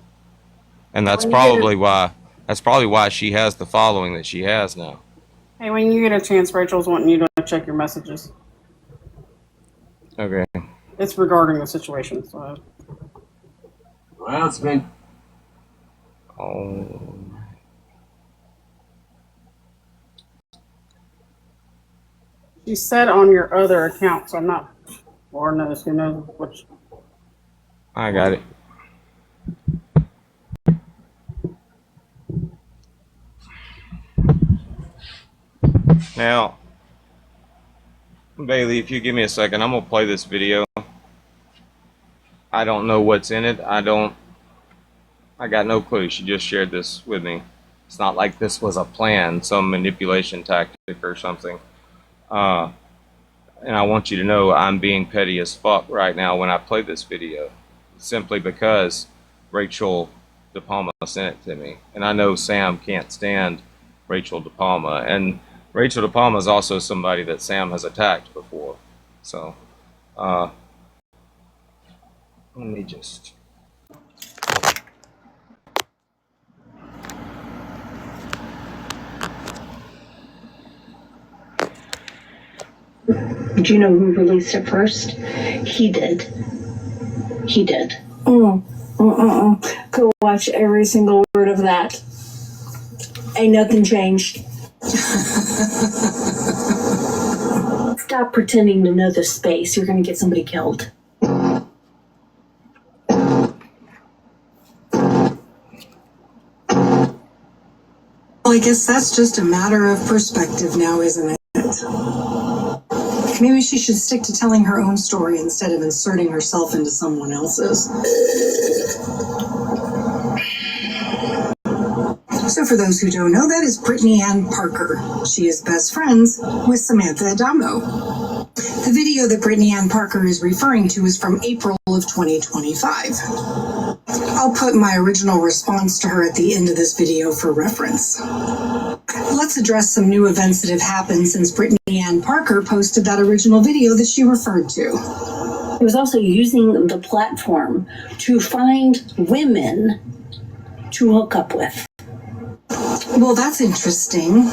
And that's probably why she has the following that she has now. Hey, when you get a chance, Rachel's wanting you to check your messages. Okay. It's regarding the situation. So. Well, it's been. Oh. She said on your other account, so I'm not. Lord knows who knows which. I got it. Now, Bailey, if you give me a second, I'm going to play this video. I don't know what's in it. I got no clue. She just shared this with me. It's not like this was a plan, some manipulation tactic or something. And I want you to know I'm being petty as fuck right now when I play this video, simply because Rachel De Palma sent it to me. And I know Sam can't stand Rachel De Palma. And Rachel De Palma is also somebody that Sam has attacked before. So, let me just... Do you know who released it first? He did. He did. Go watch every single word of that. Ain't nothing changed. Stop pretending to know the space. You're gonna get somebody killed. Well, I guess that's just a matter of perspective now, isn't it? Maybe she should stick to telling her own story instead of inserting herself into someone else's. So for those who don't know, that is Brittany Ann Parker. She is best friends with Samantha Adamo. The video that Brittany Ann Parker is referring to is from April of 2025. I'll put my original response to her at the end of this video for reference. Let's address some new events that have happened since Brittany Ann Parker posted that original video that she referred to. He was also using the platform to find women to hook up with. Well, that's interesting.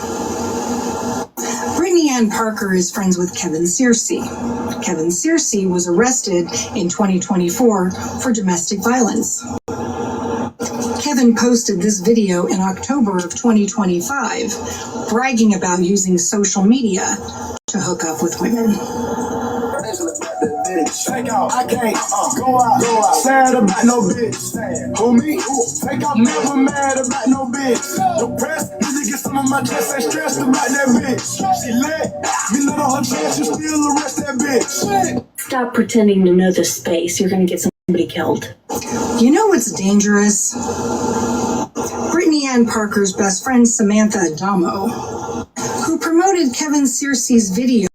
Brittany Ann Parker is friends with Kevin Searcy. Kevin Searcy was arrested in 2024 for domestic violence. Kevin posted this video in October of 2025, bragging about using social media to hook up with women. I can't go out, sad about no bitch. Who me? Take off, never mad about no bitch. Depressed, need to get some of my chest, ain't stressed about that bitch. She let me let on her chest, you still arrest that bitch. Stop pretending to know the space. You're gonna get somebody killed. You know what's dangerous? Brittany Ann Parker's best friend, Samantha Adamo, who promoted Kevin Searcy's video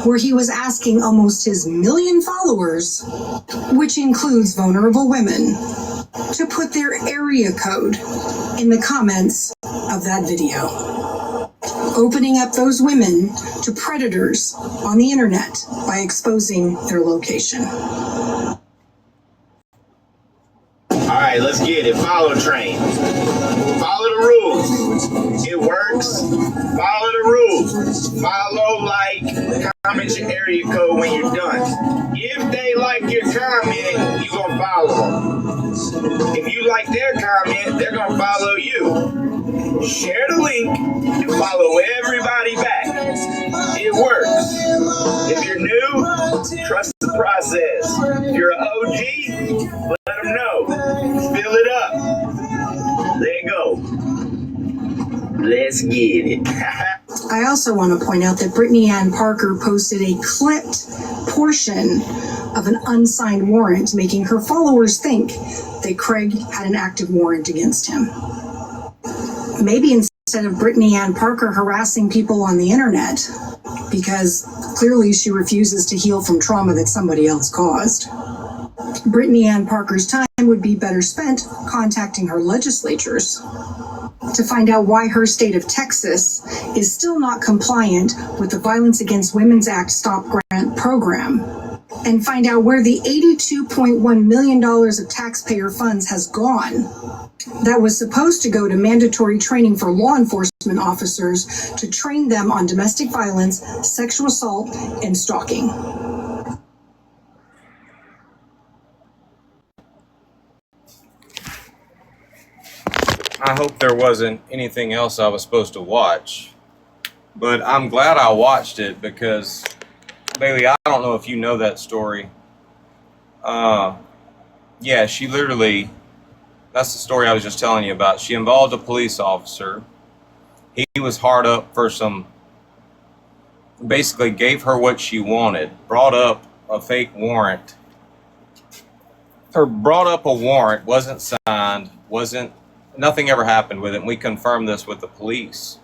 where he was asking almost his 1 million followers, which includes vulnerable women, to put their area code in the comments of that video, opening up those women to predators on the internet by exposing their location. All right, let's get it. Follow train. Follow the rules. It works. Follow the rules. Follow, like, comment your area code when you're done. If they like your comment, you're going to follow them. If you like their comment, they're going to follow you. Share the link and follow everybody back. It works. If you're new, trust the process. If you're an OG, let them know. Fill it up. There you go. Let's get it. I also want to point out that Brittany Ann Parker posted a clipped portion of an unsigned warrant, making her followers think that Craig had an active warrant against him. Maybe instead of Brittany Ann Parker harassing people on the internet, because clearly she refuses to heal from trauma that somebody else caused, Brittany Ann Parker's time would be better spent contacting her legislatures to find out why her state of Texas is still not compliant with the Violence Against Women's Act Stop Grant program, and find out where the $82.1 million of taxpayer funds has gone that was supposed to go to mandatory training for law enforcement officers to train them on domestic violence, sexual assault, and stalking. I hope there wasn't anything else I was supposed to watch, but I'm glad I watched it because, Bailey, I don't know if you know that story. Yeah, she literally, that's the story I was just telling you about. She involved a police officer. He was hard up for some, basically gave her what she wanted, brought up a fake warrant, or brought up a warrant, wasn't signed, nothing ever happened with it, and we confirmed this with the police.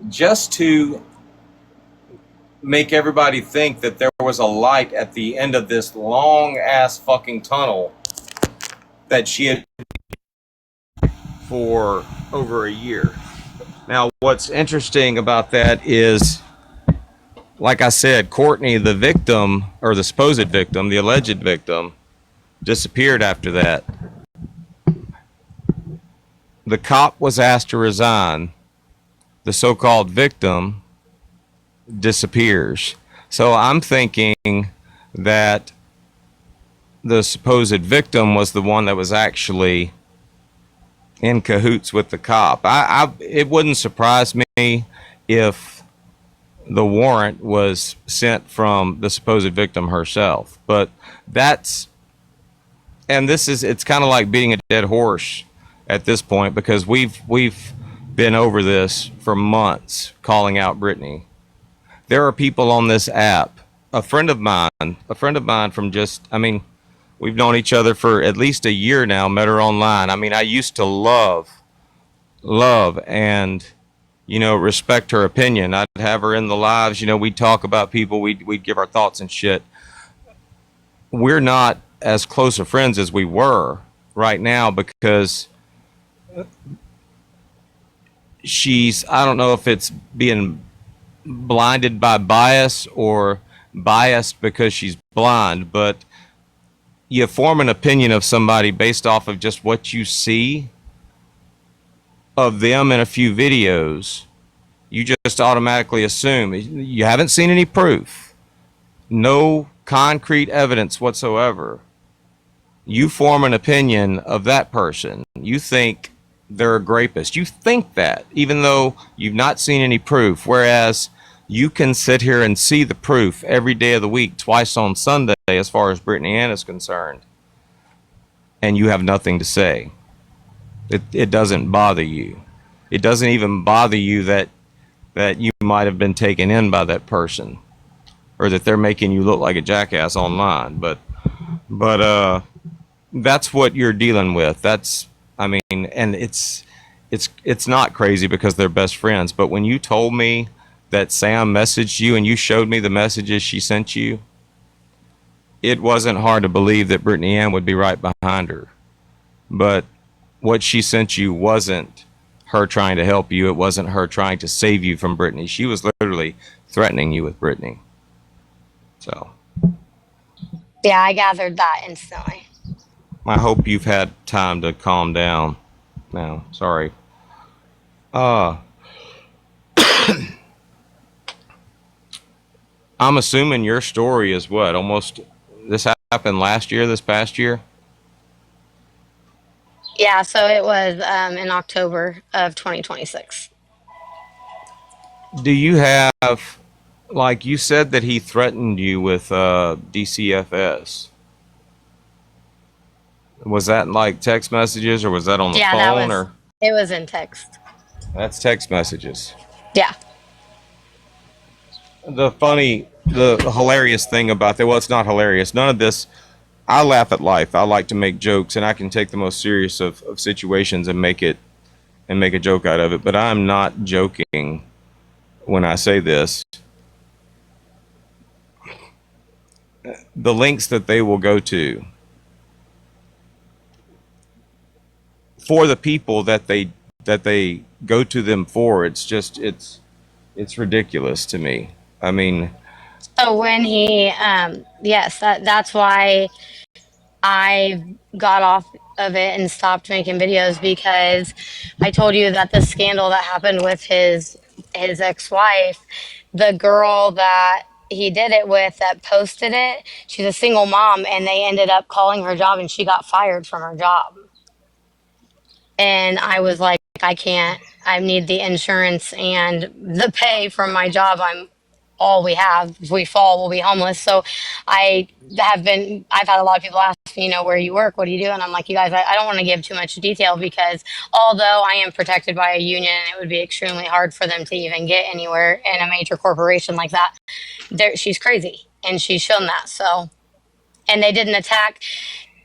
Just to make everybody think that there was a light at the end of this long ass fucking tunnel that she had for over a year. Now, what's interesting about that is, like I said, Courtney, the victim, or the supposed victim, the alleged victim, disappeared after that. The cop was asked to resign. The so-called victim disappears. So I'm thinking that the supposed victim was the one that was actually in cahoots with the cop. It wouldn't surprise me if the warrant was sent from the supposed victim herself. But it's kind of like beating a dead horse at this point, because we've been over this for months, calling out Brittany. There are people on this app, a friend of mine from we've known each other for at least a year now, met her online. I mean, I used to love and, respect her opinion. I'd have her in the lives, we'd talk about people, we'd give our thoughts and shit. We're not as close of friends as we were right now, because I don't know if it's being blinded by bias or biased because she's blind, but you form an opinion of somebody based off of just what you see of them in a few videos. You just automatically assume. You haven't seen any proof, no concrete evidence whatsoever. You form an opinion of that person. You think they're a rapist. You think that, even though you've not seen any proof. Whereas you can sit here and see the proof every day of the week, twice on Sunday, as far as Brittany Ann is concerned, and you have nothing to say. It doesn't bother you. It doesn't even bother you that you might have been taken in by that person, or that they're making you look like a jackass online. But that's what you're dealing with. And it's not crazy because they're best friends. But when you told me that Sam messaged you and you showed me the messages she sent you, it wasn't hard to believe that Brittany Ann would be right behind her. But what she sent you wasn't her trying to help you. It wasn't her trying to save you from Brittany. She was literally threatening you with Brittany. So Yeah, I gathered that instantly. I hope you've had time to calm down now. Sorry. I'm assuming your story is what? This happened this past year? Yeah, so it was in October of 2026. Do you have, like you said that he threatened you with DCFS? Was that like text messages, or was that on the phone? It was in text. That's text messages. Yeah. The hilarious thing about that, well, it's not hilarious. None of this, I laugh at life. I like to make jokes, and I can take the most serious of situations and make a joke out of it. But I'm not joking when I say this. The links that they will go to for the people that they go to them for, it's ridiculous to me. I mean, So when he, yes, that's why I got off of it and stopped making videos, because I told you that the scandal that happened with his ex-wife, the girl that he did it with that posted it, she's a single mom, and they ended up calling her job and she got fired from her job. And I was like, I need the insurance and the pay from my job. I'm all we have. If we fall, we'll be homeless. So I've had a lot of people ask me, where you work, what do you do? And I'm like, you guys, I don't want to give too much detail, because although I am protected by a union, it would be extremely hard for them to even get anywhere in a major corporation like that. She's crazy, and she's shown that. So, and they didn't attack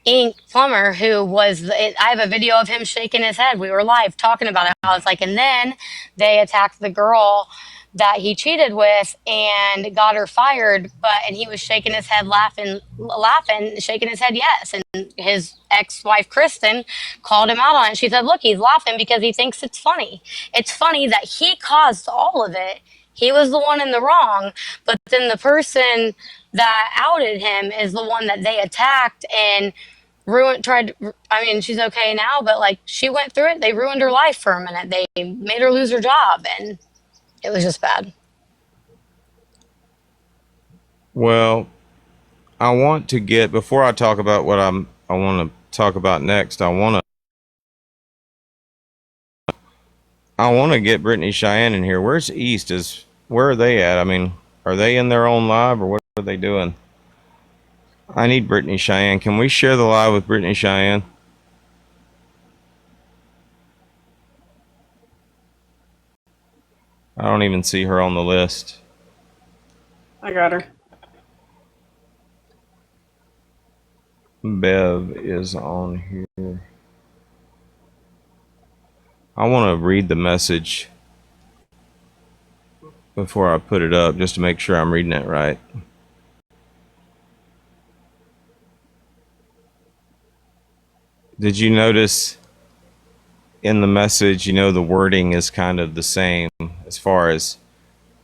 Ink Plumber, who I have a video of him shaking his head. We were live talking about it. I was like, and then they attacked the girl that he cheated with and got her fired, and he was shaking his head laughing, shaking his head yes. And his ex-wife Kristen called him out on it. She said, look, he's laughing because he thinks it's funny. It's funny that he caused all of it. He was the one in the wrong, but then the person that outed him is the one that they attacked and I mean, she's okay now, but like she went through it. They ruined her life for a minute. They made her lose her job, and it was just bad. Well, I want to get, before I talk about what I want to talk about next, I want to get Brittany Cheyenne in here. Where's East? Where are they at? I mean, are they in their own live, or what are they doing? I need Brittany Cheyenne. Can we share the live with Brittany Cheyenne? I don't even see her on the list. I got her. Bev is on here. I want to read the message before I put it up, just to make sure I'm reading it right. Did you notice in the message, the wording is kind of the same as far as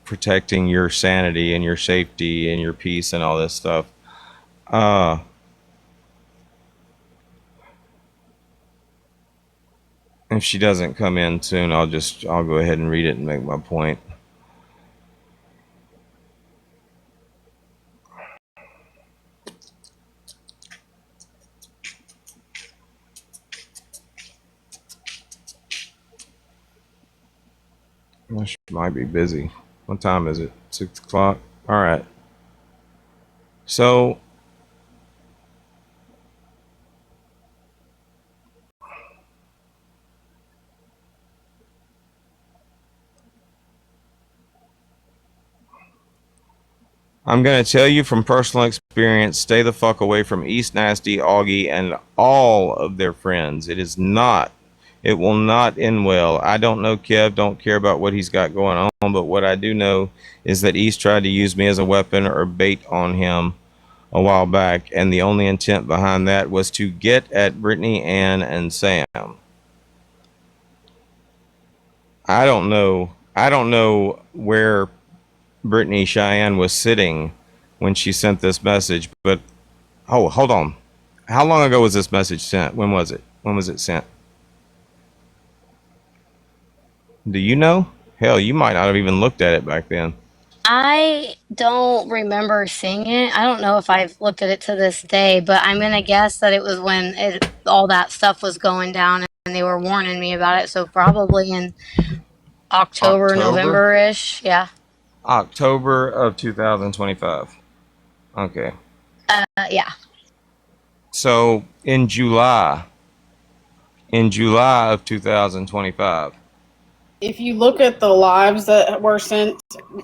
protecting your sanity and your safety and your peace and all this stuff? If she doesn't come in soon, I'll go ahead and read it and make my point. Well, she might be busy. What time is it? 6 o'clock? All right. So, I'm going to tell you from personal experience, stay the fuck away from East Nasty, Augie, and all of their friends. It will not end well. I don't know Kev, don't care about what he's got going on, but what I do know is that East tried to use me as a weapon or bait on him a while back, and the only intent behind that was to get at Brittany, Ann, and Sam. I don't know where Brittany Cheyenne was sitting when she sent this message, but hold on. How long ago was this message sent? When was it sent? Do you know? Hell, you might not have even looked at it back then. I don't remember seeing it. I don't know if I've looked at it to this day, but I'm gonna guess that it was when all that stuff was going down and they were warning me about it. So probably in October? November-ish. Yeah. October of 2025. Okay. Yeah. So in July of 2025. If you look at the lives that were sent,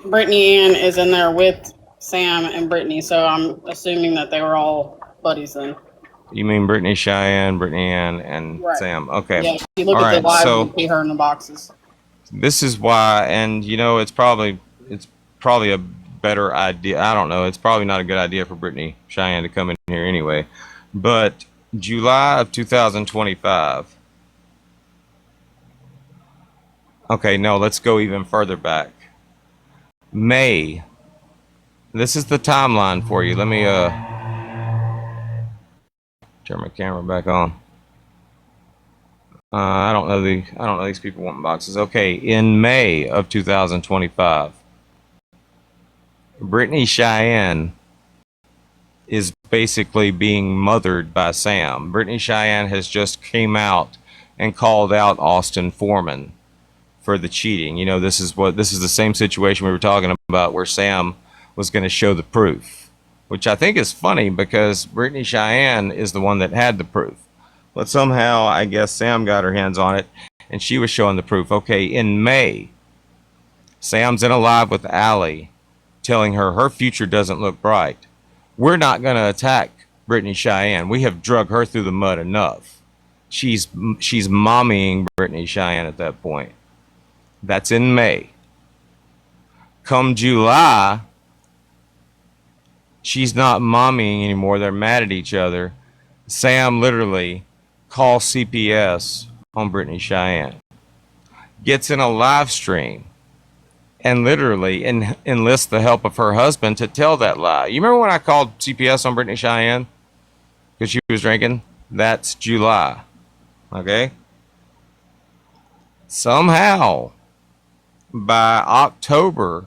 Brittany Ann is in there with Sam and Brittany, so I'm assuming that they were all buddies then. You mean Brittany Cheyenne, Brittany Ann, and Right. Sam? Okay. Yeah, if you look at the lives, you see her in the boxes. This is why, and it's probably a better idea. I don't know. It's probably not a good idea for Brittany Cheyenne to come in here anyway. But July of 2025. Okay, no, let's go even further back. May. This is the timeline for you. Let me turn my camera back on. I don't know these people wanting boxes. Okay, in May of 2025, Brittany Cheyenne is basically being mothered by Sam. Brittany Cheyenne has just came out and called out Austin Foreman for the cheating. This is the same situation we were talking about where Sam was going to show the proof, which I think is funny because Brittany Cheyenne is the one that had the proof. But somehow, I guess Sam got her hands on it, and she was showing the proof. Okay, in May, Sam's in a live with Allie, telling her future doesn't look bright. We're not going to attack Brittany Cheyenne. We have drug her through the mud enough. She's mommying Brittany Cheyenne at that point. That's in May. Come July, she's not mommying anymore. They're mad at each other. Sam literally calls CPS on Brittany Cheyenne, gets in a live stream, and literally enlists the help of her husband to tell that lie. You remember when I called CPS on Brittany Cheyenne because she was drinking? That's July. Okay? Somehow, by October,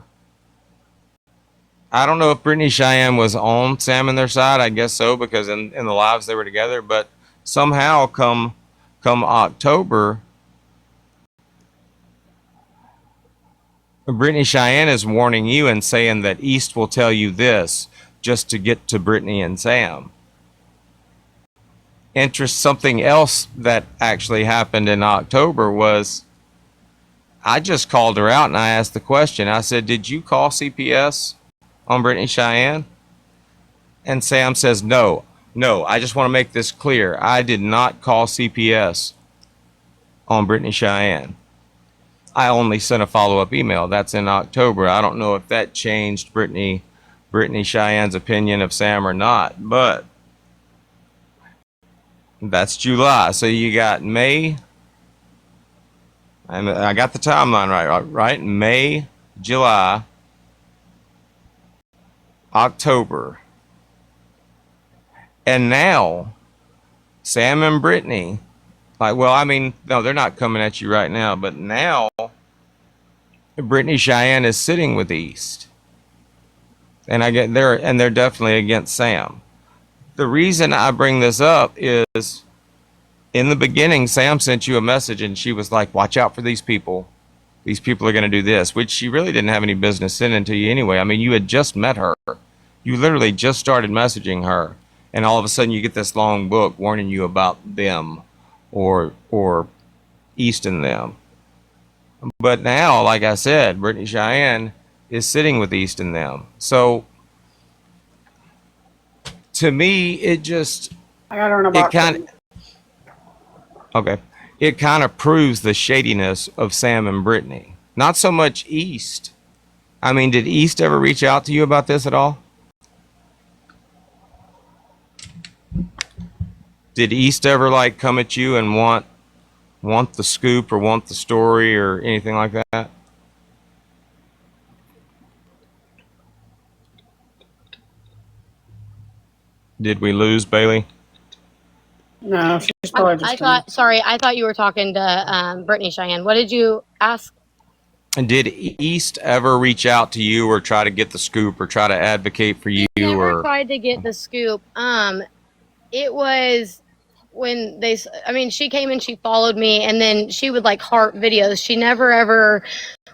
I don't know if Brittany Cheyenne was on Sam and their side. I guess so, because in the lives they were together. But somehow, come October, Brittany Cheyenne is warning you and saying that East will tell you this just to get to Brittany and Sam. Something else that actually happened in October was I just called her out and I asked the question. I said, did you call CPS on Brittany Cheyenne? And Sam says, no, I just want to make this clear. I did not call CPS on Brittany Cheyenne. I only sent a follow-up email. That's in October. I don't know if that changed Brittany Cheyenne's opinion of Sam or not, but that's July. So you got May, and I got the timeline right? May, July, October. And now, Sam and Brittany, no, they're not coming at you right now, but now Brittany Cheyenne is sitting with East. And they're definitely against Sam. The reason I bring this up is in the beginning, Sam sent you a message and she was like, watch out for these people. These people are going to do this, which she really didn't have any business sending to you anyway. I mean, you had just met her. You literally just started messaging her. And all of a sudden you get this long book warning you about them or East and them. But now, like I said, Brittany Cheyenne is sitting with East and them. So to me, it just I gotta learn about it kind of proves the shadiness of Sam and Brittany. Not so much East. I mean, did East ever reach out to you about this at all? Did East ever like come at you and want the scoop or want the story or anything like that? Did we lose Bailey? No, she's probably just. I thought you were talking to Brittany Cheyenne. What did you ask? And did East ever reach out to you or try to get the scoop or try to advocate for you? He never tried to get the scoop. It was when she came and she followed me, and then she would like heart videos. She never ever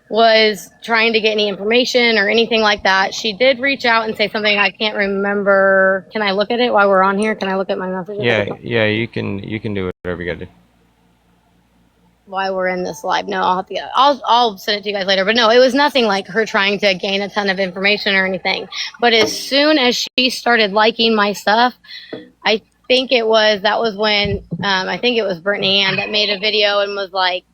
was trying to get any information or anything like that. She did reach out and say something I can't remember. Can I look at it while we're on here? Can I look at my messages? Yeah, you can do whatever you gotta do. While we're in this live. No, I'll send it to you guys later. But no, it was nothing like her trying to gain a ton of information or anything. But as soon as she started liking my stuff, I think that was when I think it was Brittany Ann that made a video and was like,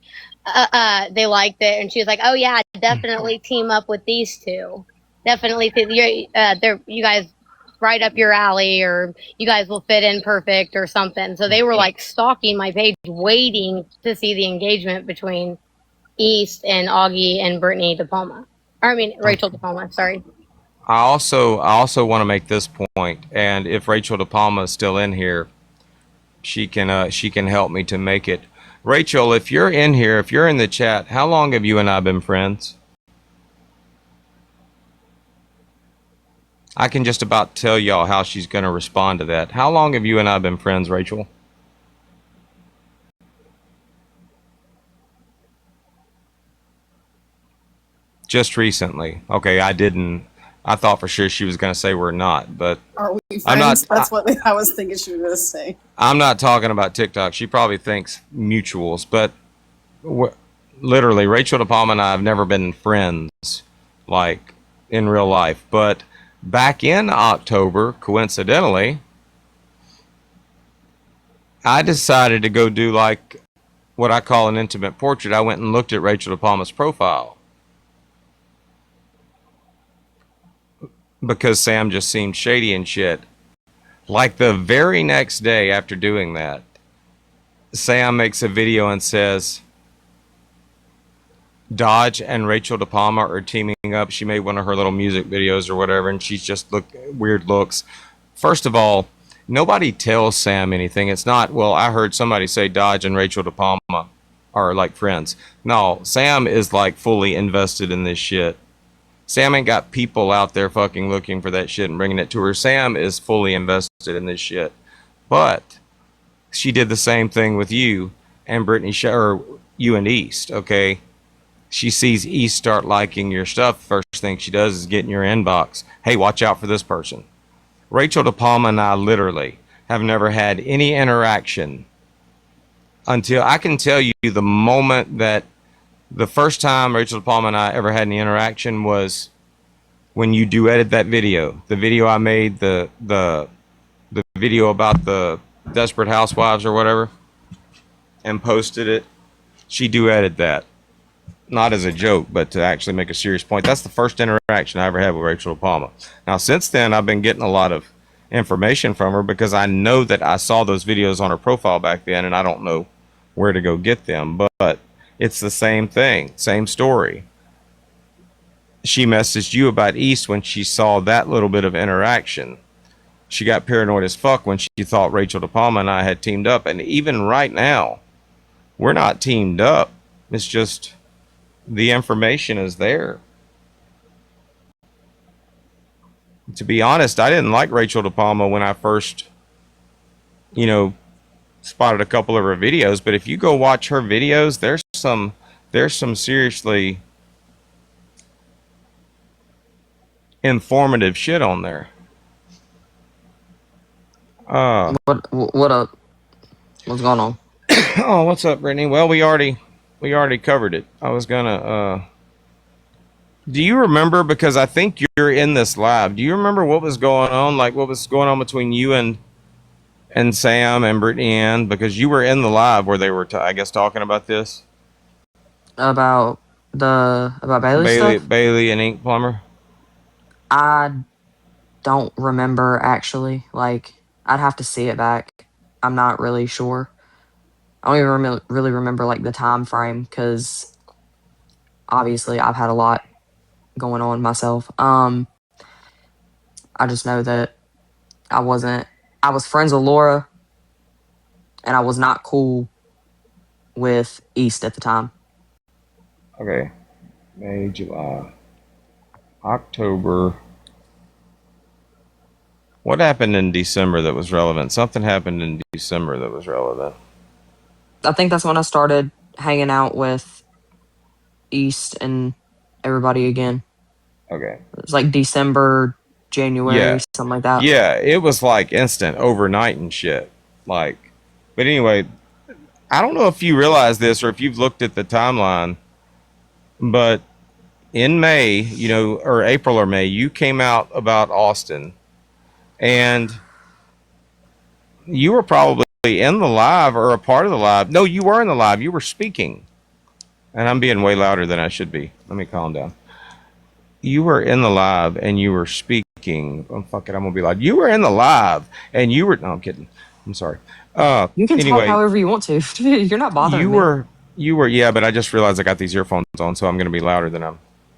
they liked it, and she was like, oh yeah, definitely team up with these two. Definitely, you guys right up your alley, or you guys will fit in perfect or something. So they were like stalking my page, waiting to see the engagement between East and Augie and Brittany De Palma. Rachel De Palma, sorry. I also want to make this point, and if Rachel De Palma is still in here, she can help me to make it. Rachel, if you're in here, if you're in the chat, how long have you and I been friends? I can just about tell y'all how she's going to respond to that. How long have you and I been friends, Rachel? Just recently. Okay, I thought for sure she was going to say we're not, but are we friends? That's what I was thinking she was going to say. I'm not talking about TikTok. She probably thinks mutuals, but literally, Rachel De Palma and I have never been friends, like in real life. But back in October, coincidentally, I decided to go do like what I call an intimate portrait. I went and looked at Rachel De Palma's profile. because Sam just seemed shady and shit. Like the very next day after doing that, Sam makes a video and says Dodge and Rachel DePalma are teaming up. She made one of her little music videos or whatever, and she's just weird looks. First of all, nobody tells Sam anything. It's not, well, I heard somebody say Dodge and Rachel DePalma are like friends. No, Sam is like fully invested in this shit. Sam ain't got people out there fucking looking for that shit and bringing it to her. Sam is fully invested in this shit. But she did the same thing with you and Brittany, or you and East, okay? She sees East start liking your stuff. First thing she does is get in your inbox. Hey, watch out for this person. Rachel DePalma and I literally have never had any interaction until I can tell you the moment that the first time Rachel DePalma and I ever had any interaction was when you duetted that video. The video I made, the video about the Desperate Housewives or whatever, and posted it. She duetted that. Not as a joke, but to actually make a serious point. That's the first interaction I ever had with Rachel DePalma. Now, since then, I've been getting a lot of information from her because I know that I saw those videos on her profile back then, and I don't know where to go get them. But it's the same thing, same story. She messaged you about East when she saw that little bit of interaction. She got paranoid as fuck when she thought Rachel DePalma and I had teamed up. And even right now, we're not teamed up. It's just the information is there. To be honest, I didn't like Rachel DePalma when I first, spotted a couple of her videos. But if you go watch her videos, there's some seriously informative shit on there. What up? What's going on? Oh, what's up, Brittany? Well, we already covered it. I was gonna do you remember, because I think you're in this live, do you remember what was going on? Like what was going on between you and Sam and Brittany Ann? Because you were in the live where they were I guess talking about this. About Bailey stuff? Bailey and Ink Plumber? I don't remember actually. Like I'd have to see it back. I'm not really sure. I don't even really remember like the time frame because obviously I've had a lot going on myself. I just know that I was friends with Laura and I was not cool with East at the time. Okay. May, July, October. What happened in December that was relevant? Something happened in December that was relevant. I think that's when I started hanging out with East and everybody again. Okay. It was like December, January, something like that. Yeah, it was like instant, overnight and shit. Like, but anyway, I don't know if you realize this or if you've looked at the timeline, but in May, or April or May, you came out about Austin, and you were probably in the live or a part of the live. No, you were in the live. You were speaking. And I'm being way louder than I should be. Let me calm down. You were in the live and you were speaking. Oh, fuck it, I'm going to be loud. You were in the live and you were... No, I'm kidding. I'm sorry. You can talk however you want to. You're not bothering me. You were, yeah, but I just realized I got these earphones on, so I'm going to be louder than I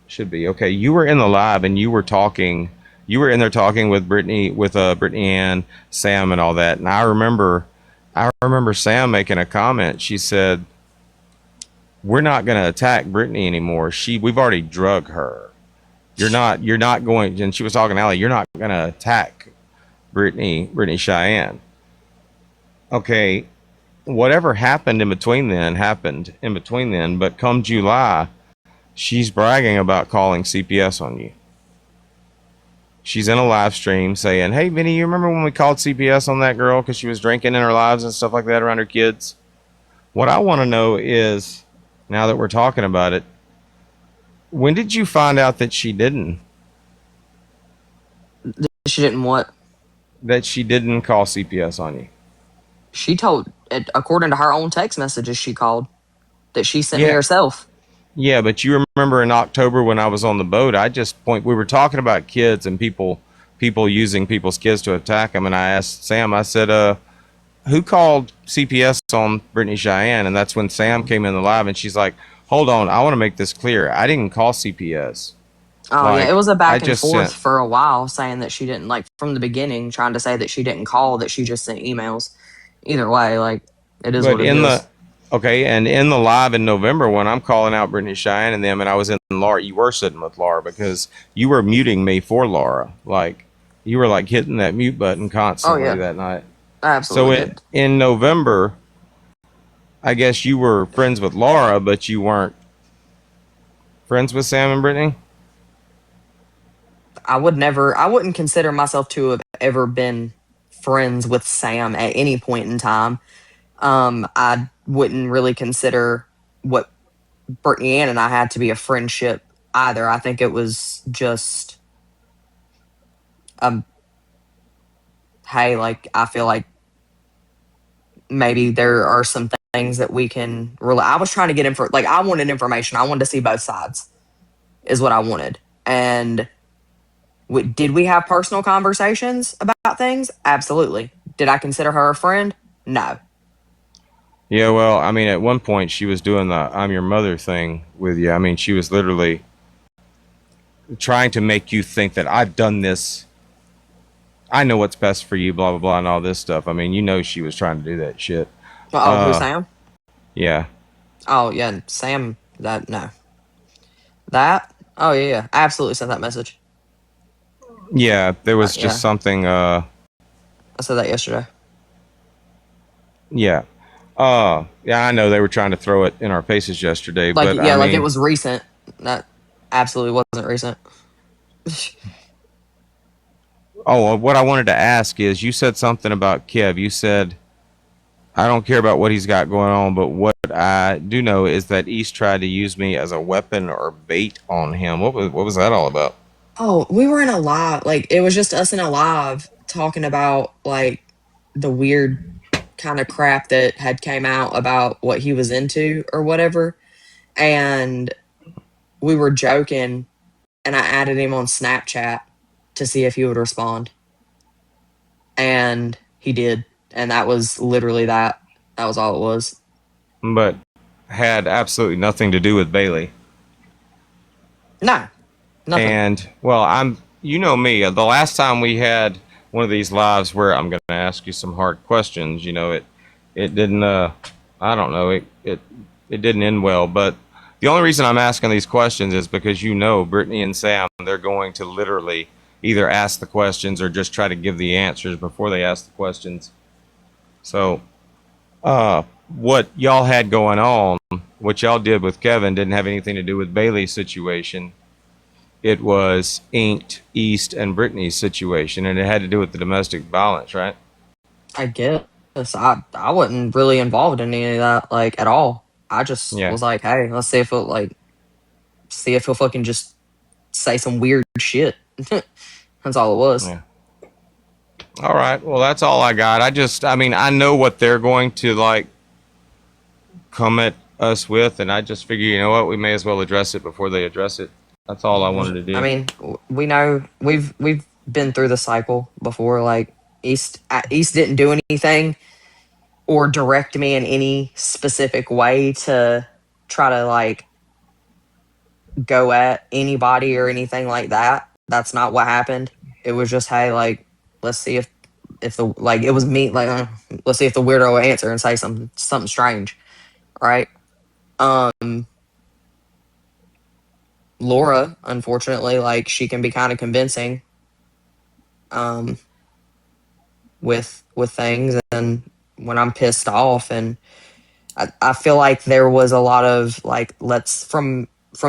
should be. Okay, you were in the live and you were talking... You were in there talking with Brittany Ann, Sam, and all that. And I remember Sam making a comment. She said, "We're not going to attack Brittany anymore. We've already drug her. You're not going." And she was talking to Allie. You're not going to attack Brittany Cheyenne. Okay, whatever happened in between then happened in between then. But come July, she's bragging about calling CPS on you. She's in a live stream saying, "Hey, Vinny, you remember when we called CPS on that girl because she was drinking in her lives and stuff like that around her kids?" What I want to know is, now that we're talking about it, when did you find out that she didn't? She didn't what? That she didn't call CPS on you. She told, according to her own text messages, she called that she sent me herself. Yeah, but you remember in October when I was on the boat, we were talking about kids and people using people's kids to attack them, and I asked Sam, I said, who called CPS on Brittany Cheyenne? And that's when Sam came in the live, and she's like, hold on, I want to make this clear. I didn't call CPS. Oh yeah, it Like, was a I back and just forth sent, for a while, saying that she didn't, like, from the beginning, trying to say that she didn't call, that she just sent emails. Either way, like, it is but what it in is. the, okay, and in the live in November when I'm calling out Brittany Cheyenne and them, and I was in Laura, you were sitting with Laura because you were muting me for Laura. Like, you were like hitting that mute button Oh constantly yeah, that night. I So absolutely did. in November, I guess you were friends with Laura, but you weren't friends with Sam and Brittany. I wouldn't consider myself to have ever been friends with Sam at any point in time. I wouldn't really consider what Brittany Ann and I had to be a friendship either. I think it was just, um, hey, like, I feel like maybe there are some things that we can rely. I was trying to get like, I wanted information. I wanted to see both sides, is what I wanted. And did we have personal conversations about things? Absolutely. Did I consider her a friend? No. Yeah, well, I mean, at one point she was doing the "I'm your mother" thing with you. I mean, she was literally trying to make you think that I've done this. I know what's best for you, blah blah blah, and all this stuff. I mean, she was trying to do that shit. Oh, who, Sam? Yeah, Oh, yeah, Sam. That, no. That? Oh, yeah, yeah. I absolutely sent that message. yeah. There was just Yeah, something. I said that yesterday. Yeah. Yeah. I know they were trying to throw it in our faces yesterday, Like, but I yeah, like it mean, was recent. That absolutely wasn't recent. oh, what I wanted to ask is, you said something about Kev. You said, I don't care about what he's got going on, but what I do know is that East tried to use me as a weapon or bait on him. What was that all about? Oh, we were in a live. Like, it was just us in a live talking about, like, the weird kind of crap that had came out about what he was into or whatever. And we were joking, and I added him on Snapchat to see if he would respond. And he did. And that was literally that. That was all it was. But had absolutely nothing to do with Bailey. No, nothing. And well, you know me. The last time we had one of these lives where I'm going to ask you some hard questions, it didn't. I don't know. It didn't end well. But the only reason I'm asking these questions is because Brittany and Sam, they're going to literally either ask the questions or just try to give the answers before they ask the questions. So, what y'all had going on, what y'all did with Kevin, didn't have anything to do with Bailey's situation. It was Inked, East, and Brittany's situation, and it had to do with the domestic violence, right? I guess I wasn't really involved in any of that, like, at all. I just Yeah. was like, hey, let's see if he'll fucking just say some weird shit. That's all it was. Yeah. All right. Well, that's all I got. I mean, I know what they're going to like come at us with, and I just figure, you know what, we may as well address it before they address it. That's all I wanted to I do. mean, we know we've been through the cycle before. Like, East didn't do anything or direct me in any specific way to try to, like, go at anybody or anything like that. That's not what happened. It was just, hey, like, let's see if the, like, it was me, like, let's see if the weirdo will answer and say something strange, right? Laura, unfortunately, like, she can be kind of convincing um with things, and when I'm pissed off, and I feel like there was a lot of, like, let's from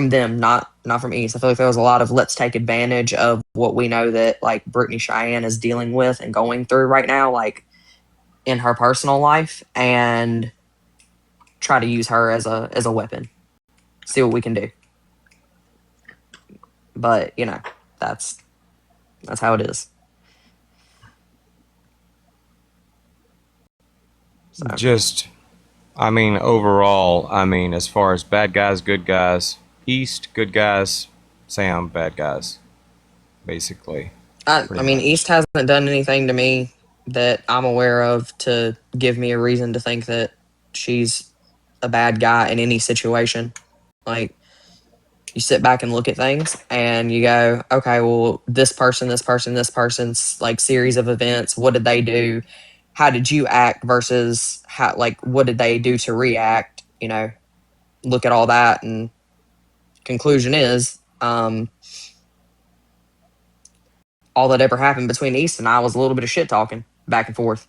them, not from East. I feel like there was a lot of let's take advantage of what we know that, like, Brittany Cheyenne is dealing with and going through right now, like, in her personal life, and try to use her as a weapon. See what we can do. But, that's how it is. So Just I mean, overall, I mean, as far as bad guys, good guys, East, good guys, Sam, bad guys, basically, I pretty mean, much. East hasn't done anything to me that I'm aware of to give me a reason to think that she's a bad guy in any situation. Like, you sit back and look at things and you go, okay, well, this person, this person, this person's like series of events, what did they do? How did you act versus how, like, what did they do to react? You know, look at all that, and conclusion is, all that ever happened between East and I was a little bit of shit talking back and forth.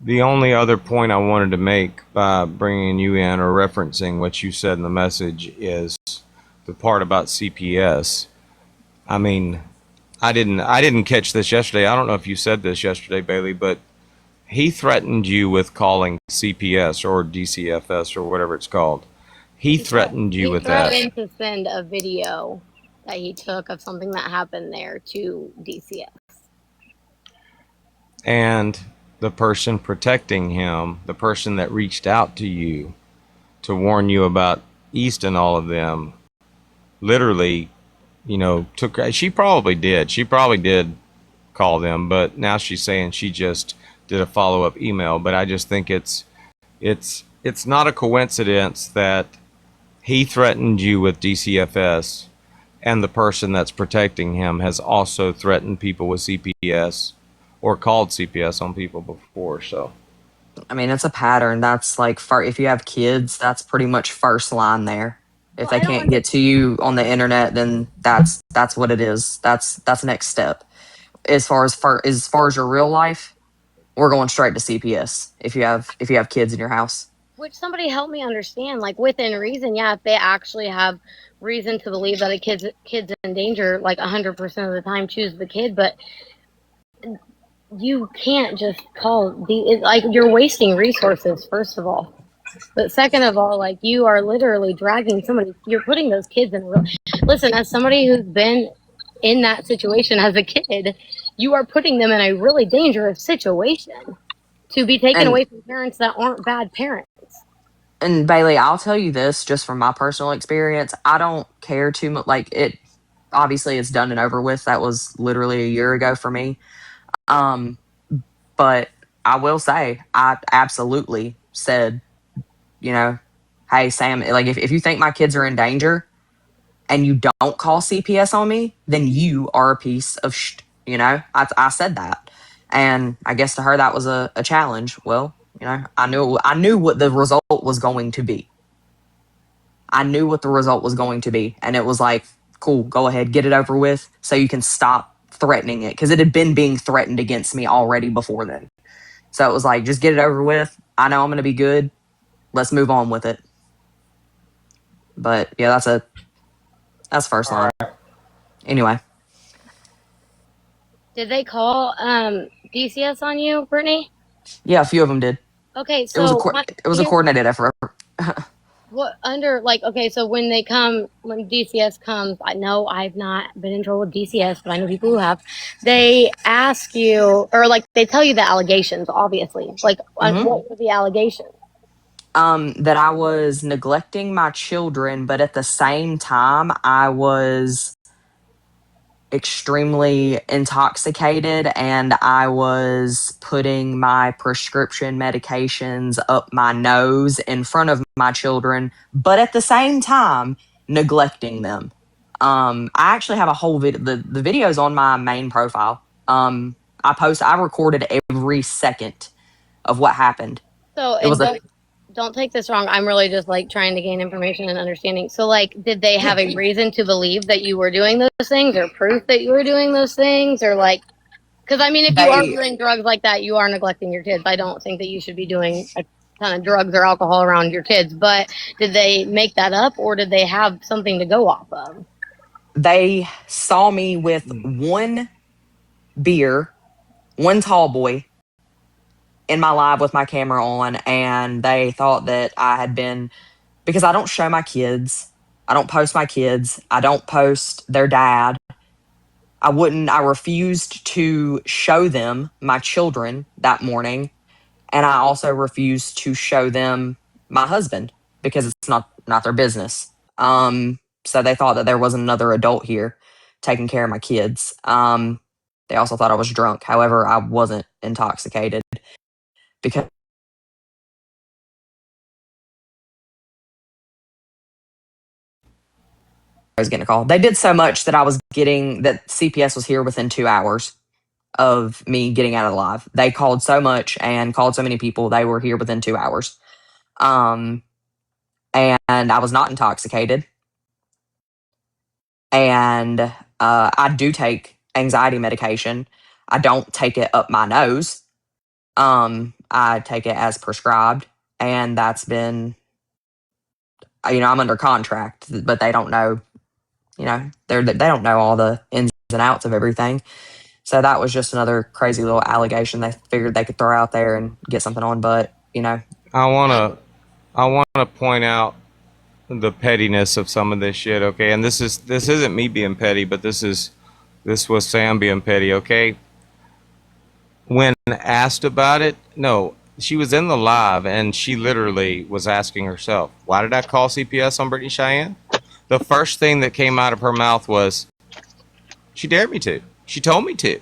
The only other point I wanted to make by bringing you in or referencing what you said in the message is the part about CPS. I mean, I didn't catch this yesterday. I don't know if you said this yesterday, Bailey, but he threatened you with calling CPS or DCFS or whatever it's called. He threatened you He with that. threatened to send a video that he took of something that happened there to DCS. And the person protecting him, the person that reached out to you to warn you about East and all of them, literally, you know, she probably did call them, but now she's saying she just did a follow-up email. But I just think it's not a coincidence that he threatened you with DCFS and the person that's protecting him has also threatened people with CPS or called CPS on people before. So I mean, it's a pattern. That's like, if you have kids, that's pretty much first line there. If they can't get to you on the internet, then that's what it is. That's next step. As far as your real life, we're going straight to CPS if you have kids in your house. Which somebody help me understand, like within reason, yeah, if they actually have reason to believe that a kid's in danger, like 100% of the time choose the kid, but you can't just call like you're wasting resources, first of all. But second of all, like you are literally dragging somebody, you're putting those kids in listen, as somebody who's been in that situation as a kid, you are putting them in a really dangerous situation to be taken away from parents that aren't bad parents. And Bailey, I'll tell you this just from my personal experience. I don't care too much. Like, it obviously it's done and over with. That was literally a year ago for me. But I will say, I absolutely said, you know, hey, Sam, like, if you think my kids are in danger and you don't call CPS on me, then you are a piece of you know, I said that. And I guess to her, that was a challenge. Well, you know, I knew what the result was going to be. I knew what the result was going to be. And it was like, cool, go ahead, get it over with so you can stop threatening it. Because it had been being threatened against me already before then. So it was like, just get it over with. I know I'm going to be good. Let's move on with it. But yeah, that's first line. Anyway. Did they call DCS on you, Brittany? Yeah, a few of them did. Okay, so it was a coordinated effort. What under like okay, so when DCS comes, I know I've not been in trouble with DCS, but I know people who have. They ask you, or like they tell you the allegations, obviously. Like, what were the allegations? That I was neglecting my children, but at the same time, I was extremely intoxicated and I was putting my prescription medications up my nose in front of my children, but at the same time neglecting them. I actually have a whole video. The video's on my main profile. I recorded every second of what happened. So it was don't take this wrong. I'm really just like trying to gain information and understanding. So like, did they have a reason to believe that you were doing those things or proof that you were doing those things or like, because I mean, if you are doing drugs like that, you are neglecting your kids. I don't think that you should be doing a ton of drugs or alcohol around your kids, but did they make that up or did they have something to go off of? They saw me with one beer, one tall boy in my live with my camera on, and they thought that I had been, because I don't show my kids, I don't post my kids, I don't post their dad. I refused to show them my children that morning, and I also refused to show them my husband because it's not their business. So they thought that there was another adult here taking care of my kids. They also thought I was drunk. However, I wasn't intoxicated because I was getting a call. They did so much that that CPS was here within 2 hours of me getting out of the live. They called so much and called so many people. They were here within 2 hours. And I was not intoxicated. And I do take anxiety medication. I don't take it up my nose. I take it as prescribed, and that's been, I'm under contract, but they don't know, they don't know all the ins and outs of everything. So that was just another crazy little allegation they figured they could throw out there and get something on. But I wanna point out the pettiness of some of this shit. Okay, and this isn't me being petty, but this was Sam being petty. Okay, when asked about it, no, she was in the live and she literally was asking herself, why did I call CPS on Brittany Cheyenne? The first thing that came out of her mouth was, she dared me to. She told me to.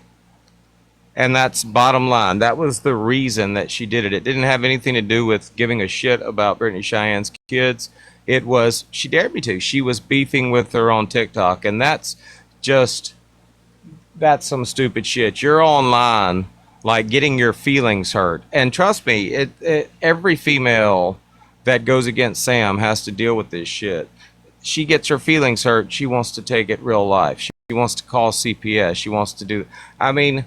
And that's bottom line. That was the reason that she did it. It didn't have anything to do with giving a shit about Brittany Cheyenne's kids. It was, she dared me to. She was beefing with her on TikTok. And that's some stupid shit. You're online, like, getting your feelings hurt. And trust me, every female that goes against Sam has to deal with this shit. She gets her feelings hurt. She wants to take it real life. She wants to call CPS. She wants to do, I mean,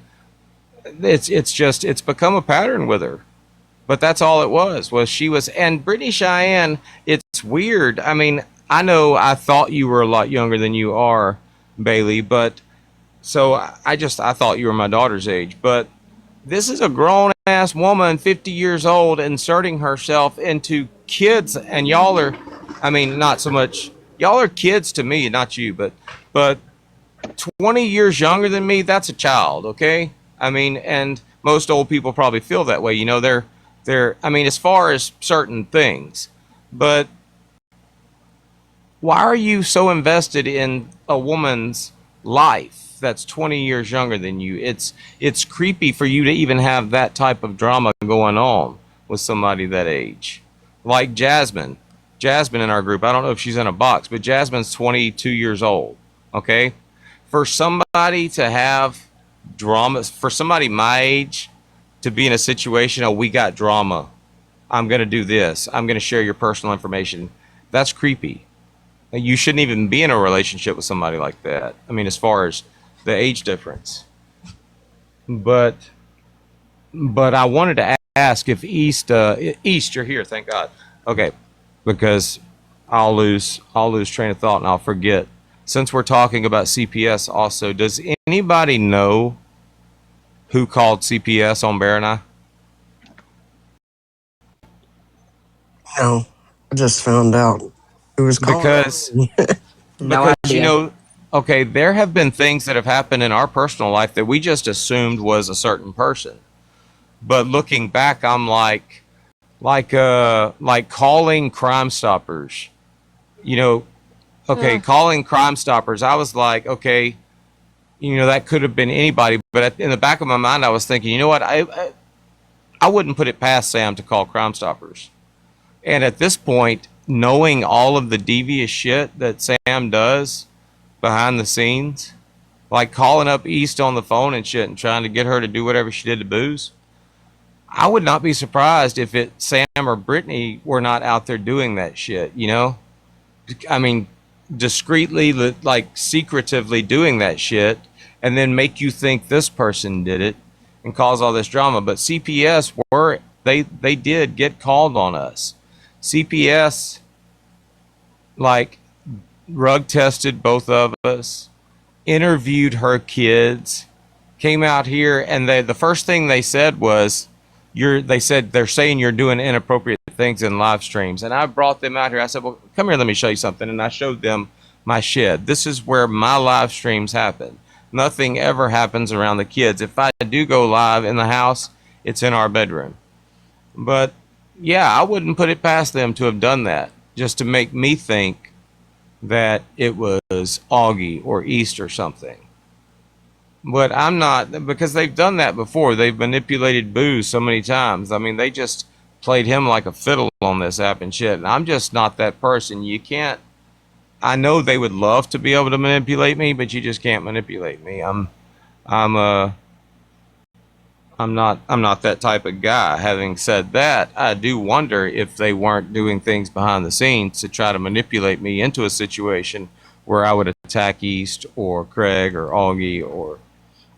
it's become a pattern with her. But that's all it was she was, and Brittany Cheyenne, it's weird. I mean, I know I thought you were a lot younger than you are, Bailey, but so I thought you were my daughter's age, but this is a grown ass woman, 50 years old, inserting herself into kids, and y'all are, I mean, not so much, y'all are kids to me, not you, but 20 years younger than me, that's a child, okay? I mean, and most old people probably feel that way, they're, I mean, as far as certain things, but why are you so invested in a woman's life that's 20 years younger than you? It's creepy for you to even have that type of drama going on with somebody that age. Like Jasmine in our group, I don't know if she's in a box, but Jasmine's 22 years old, okay? For somebody to have drama, for somebody my age to be in a situation, oh, we got drama, I'm going to do this, I'm going to share your personal information, that's creepy. You shouldn't even be in a relationship with somebody like that. I mean, as far as the age difference. But I wanted to ask if East, you're here, thank God. Okay, because I'll lose train of thought and I'll forget. Since we're talking about CPS also, does anybody know who called CPS on Bear and I? No, I just found out who was calling. Because no idea. Okay, there have been things that have happened in our personal life that we just assumed was a certain person. But looking back, I'm like calling Crime Stoppers, calling Crime Stoppers. I was like, okay, that could have been anybody. But in the back of my mind, I was thinking, you know what? I wouldn't put it past Sam to call Crime Stoppers. And at this point, knowing all of the devious shit that Sam does behind the scenes, like calling up East on the phone and shit and trying to get her to do whatever she did to Booze, I would not be surprised if Sam or Brittany were not out there doing that shit, I mean, discreetly, like secretively doing that shit, and then make you think this person did it and cause all this drama. But CPS they did get called on us. CPS, like, rug tested both of us, interviewed her kids, came out here, and the first thing they said was, they're saying you're doing inappropriate things in live streams. And I brought them out here. I said, well, come here, let me show you something. And I showed them my shed. This is where my live streams happen. Nothing ever happens around the kids. If I do go live in the house, it's in our bedroom. But Yeah, I wouldn't put it past them to have done that just to make me think that it was Augie or East or something. But I'm not, because they've done that before. They've manipulated Booze so many times. I mean, they just played him like a fiddle on this app and shit. And I'm just not that person. You can't. I know they would love to be able to manipulate me, but you just can't manipulate me. I'm I'm not that type of guy. Having said that, I do wonder if they weren't doing things behind the scenes to try to manipulate me into a situation where I would attack East or Craig or Augie or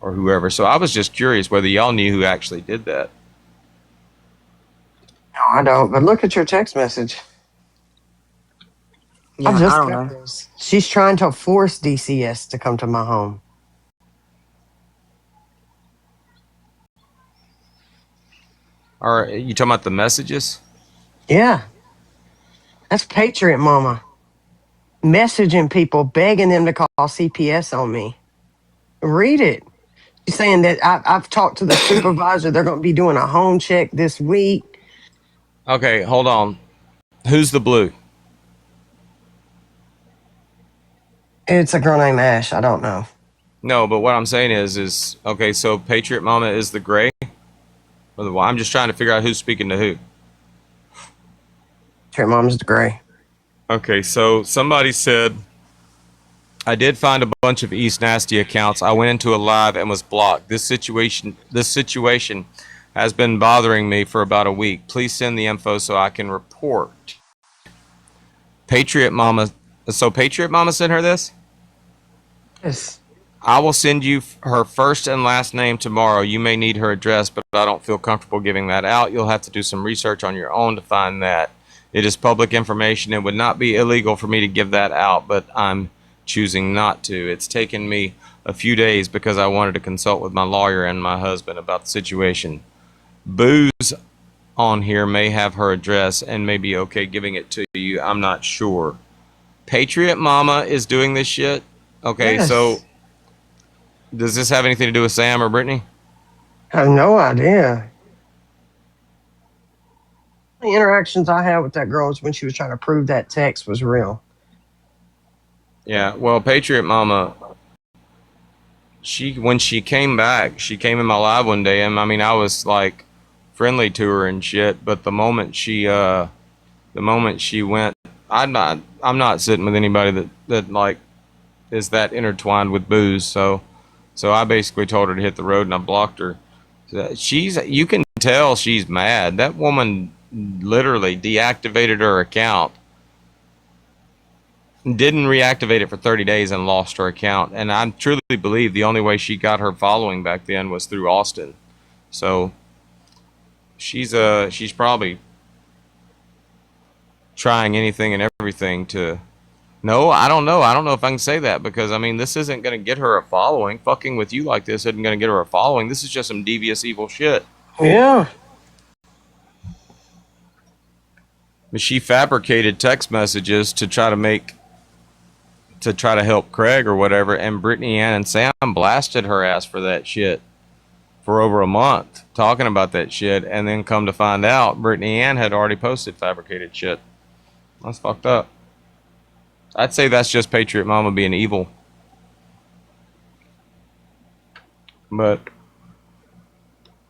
whoever. So I was just curious whether y'all knew who actually did that. No, I don't. But look at your text message. Yeah, I I just don't got know. this. She's trying to force DCS to come to my home. Are you talking about the messages? Yeah, that's Patriot Mama messaging people, begging them to call CPS on me. Read it. She's saying that I've talked to the supervisor. They're going to be doing a home check this week. Okay, hold on. Who's the blue? It's a girl named Ash. I don't know. No, but what I'm saying is okay. So Patriot Mama is the gray, or the? I'm just trying to figure out who's speaking to who. Patriot Mama's the gray. Okay, so somebody said I did find a bunch of East Nasty accounts. I went into a live and was blocked. This situation has been bothering me for about a week. Please send the info so I can report. Patriot Mama. So Patriot Mama sent her this? Yes. I will send you her first and last name tomorrow. You may need her address, but I don't feel comfortable giving that out. You'll have to do some research on your own to find that. It is public information. It would not be illegal for me to give that out, but I'm choosing not to. It's taken me a few days because I wanted to consult with my lawyer and my husband about the situation. Booze on here may have her address and may be okay giving it to you. I'm not sure. Patriot Mama is doing this shit? Okay, Yes. so does this have anything to do with Sam or Brittany? I have no idea. The interactions I had with that girl was when she was trying to prove that text was real. Yeah, well, Patriot Mama, when she came back, she came in my live one day, and I mean, I was like friendly to her and shit, but the moment she went, I'm not sitting with anybody that like is that intertwined with Booze, so I basically told her to hit the road and I blocked her. You can tell she's mad. That woman literally deactivated her account, didn't reactivate it for 30 days and lost her account. And I truly believe the only way she got her following back then was through Austin. So she's probably trying anything and everything to. No, I don't know. I don't know if I can say that because I mean this isn't going to get her a following. Fucking with you like this isn't going to get her a following. This is just some devious evil shit. Yeah. But she fabricated text messages to try to help Craig or whatever, and Brittany Ann and Sam blasted her ass for that shit for over a month, talking about that shit, and then come to find out Brittany Ann had already posted fabricated shit. That's fucked up. I'd say that's just Patriot Mama being evil. But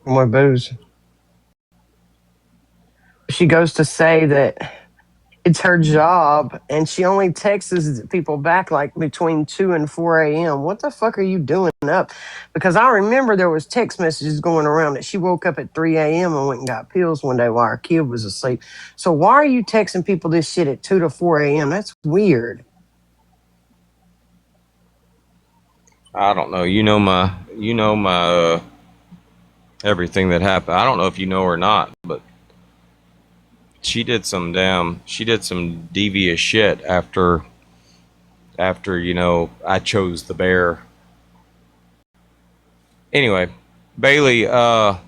More Booze. She goes to say that it's her job and she only texts people back like between 2 and 4 a.m. What the fuck are you doing up? Because I remember there was text messages going around that she woke up at 3 a.m. and went and got pills one day while her kid was asleep. So why are you texting people this shit at 2 to 4 a.m.? That's weird. I don't know. You know my everything that happened. I don't know if you know or not, but she did some devious shit after I chose the bear. Anyway, Bailey, what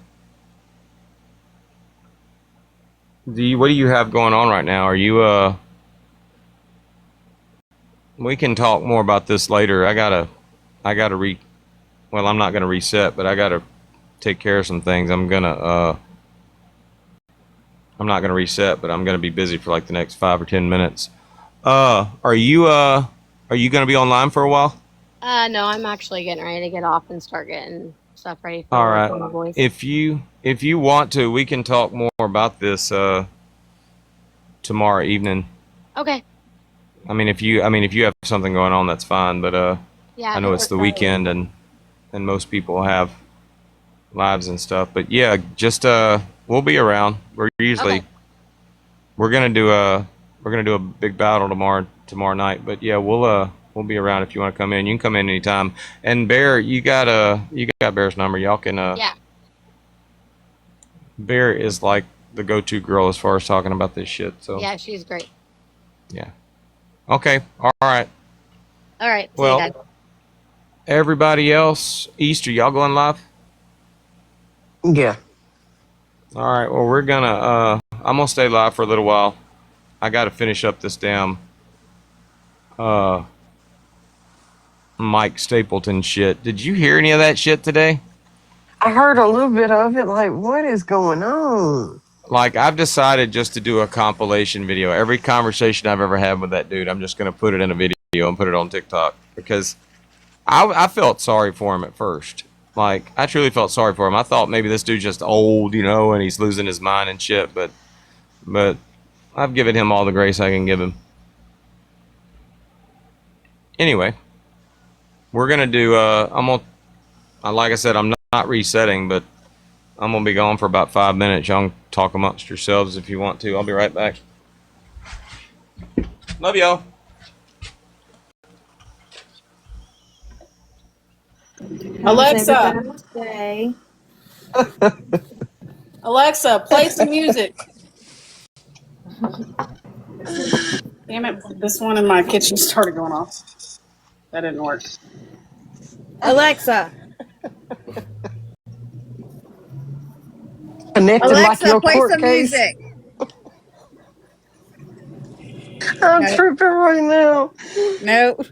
do you have going on right now? Are you we can talk more about this later. I'm not gonna reset, but I gotta take care of some things. I'm I'm not gonna reset, but I'm gonna be busy for like the next 5 or 10 minutes. Are you gonna be online for a while? No, I'm actually getting ready to get off and start getting stuff ready All for right. my boys. If you want to, we can talk more about this tomorrow evening. Okay. I mean, if you have something going on, that's fine. But Yeah, I know it's the weekend and most people have lives and stuff. But yeah, just we'll be around. We're usually Okay. we're gonna do a big battle tomorrow night. But yeah, we'll be around if you want to come in. You can come in anytime. And Bear, you got Bear's number. Y'all can Yeah. Bear is like the go-to girl as far as talking about this shit. So Yeah, she's great. yeah. Okay. All right. All right. See Well, you guys. everybody else, Easter, y'all going live? Yeah. All right. Well, I'm gonna stay live for a little while. I got to finish up this damn Mike Stapleton shit. Did you hear any of that shit today? I heard a little bit of it. Like, what is going on? Like, I've decided just to do a compilation video. Every conversation I've ever had with that dude, I'm just gonna put it in a video and put it on TikTok because I felt sorry for him at first. Like, I truly felt sorry for him. I thought maybe this dude's just old, and he's losing his mind and shit. But I've given him all the grace I can give him. Anyway, we're gonna do. Like I said, I'm not resetting, but I'm gonna be gone for about 5 minutes. Y'all can talk amongst yourselves if you want to. I'll be right back. Love y'all. Alexa, Say. Alexa, play some music. Damn it! This one in my kitchen started going off. That didn't work. Alexa. Connected like your court case. music. I'm Nope. tripping right now. Nope.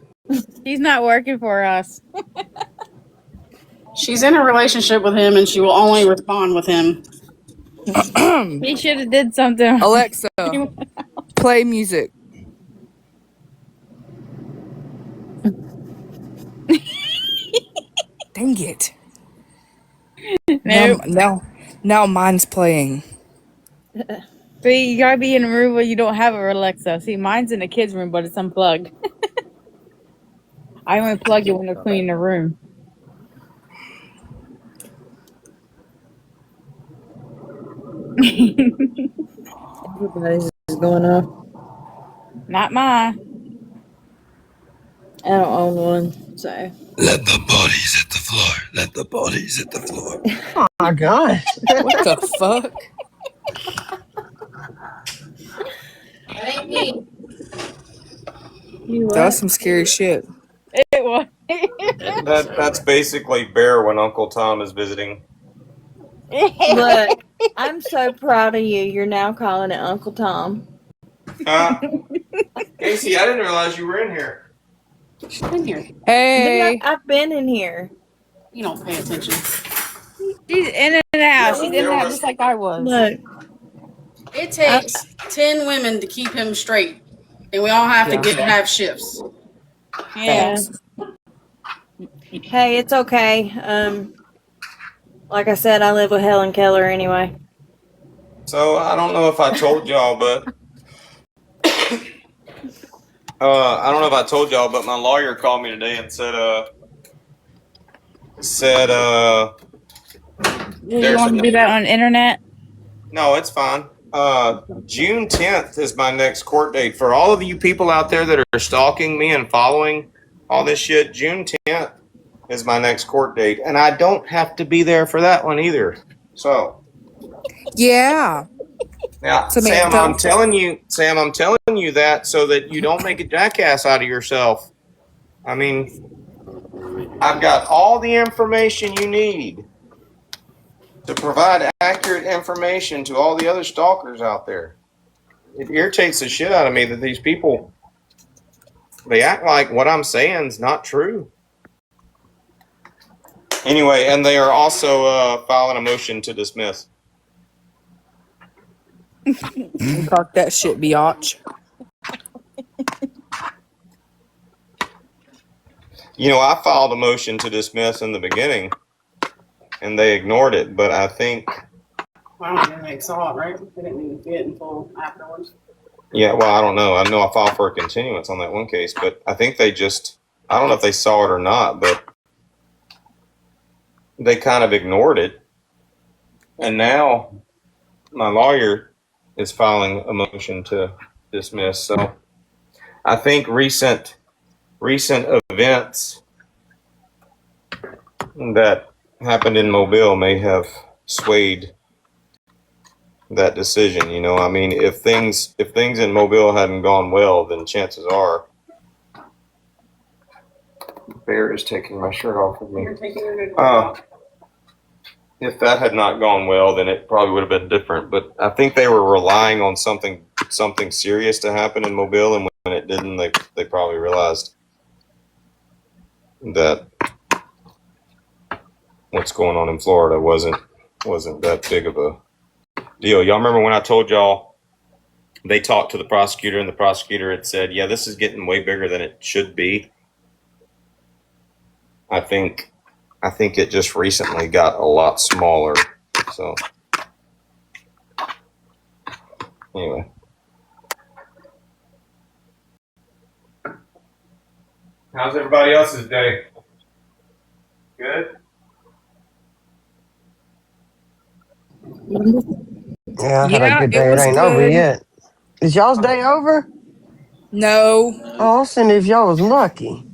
She's not working for us. She's in a relationship with him, and she will only respond with him. He should have did something. Alexa, play music. Dang it. Nope. Now mine's playing. See, you gotta be in a room where you don't have a Alexa. See, mine's in the kids' room, but it's unplugged. I only plug it when they're cleaning the room. Everybody's going off. Not mine. I don't own one, so. Let the bodies hit the floor. Let the bodies hit the floor. Oh my gosh. What the fuck? That ain't me. That's some scary shit. It was. That's basically Bear when Uncle Tom is visiting. Look, I'm so proud of you. You're now calling it Uncle Tom. Casey, I didn't realize you were in here. She's in here. Hey. I've been in here. You don't pay attention. She's in and out. She's in and out just like I was. Look. It takes 10 women to keep him straight, and we all have to have shifts. Yeah. Hey, it's okay. Like I said, I live with Helen Keller anyway. So I don't know if I told y'all, but my lawyer called me today and said You want to do that on the internet? no, it's fine. June 10th is my next court date. For all of you people out there that are stalking me and following all this shit, June 10th is my next court date, and I don't have to be there for that one either. So Yeah. now, Sam, I'm telling you that so that you don't make a jackass out of yourself. I mean, I've got all the information you need to provide accurate information to all the other stalkers out there. It irritates the shit out of me that these people, they act like what I'm saying is not true. Anyway, and they are also filing a motion to dismiss. Talk that shit, biatch. You know, I filed a motion to dismiss in the beginning, and they ignored it. But I think, Well, I don't think they saw it, right? They didn't even see it until afterwards. yeah, well, I don't know. I know I filed for a continuance on that one case, but I think they just, I don't know if they saw it or not, but they kind of ignored it. And now my lawyer is filing a motion to dismiss. So I think recent events that happened in Mobile may have swayed that decision. You know, I mean, if things in Mobile hadn't gone well, then chances are Bear is taking my shirt off of me. If that had not gone well, then it probably would have been different. But I think they were relying on something serious to happen in Mobile, and when it didn't, they probably realized that what's going on in Florida wasn't that big of a deal. Y'all remember when I told y'all they talked to the prosecutor, and the prosecutor had said, "Yeah, this is getting way bigger than it should be." I think it just recently got a lot smaller. So anyway. How's everybody else's day? Good? Yeah, I had a Yeah, good it day. It was ain't over good. yet. Is y'all's day over? No. Oh, I'll send if y'all was lucky.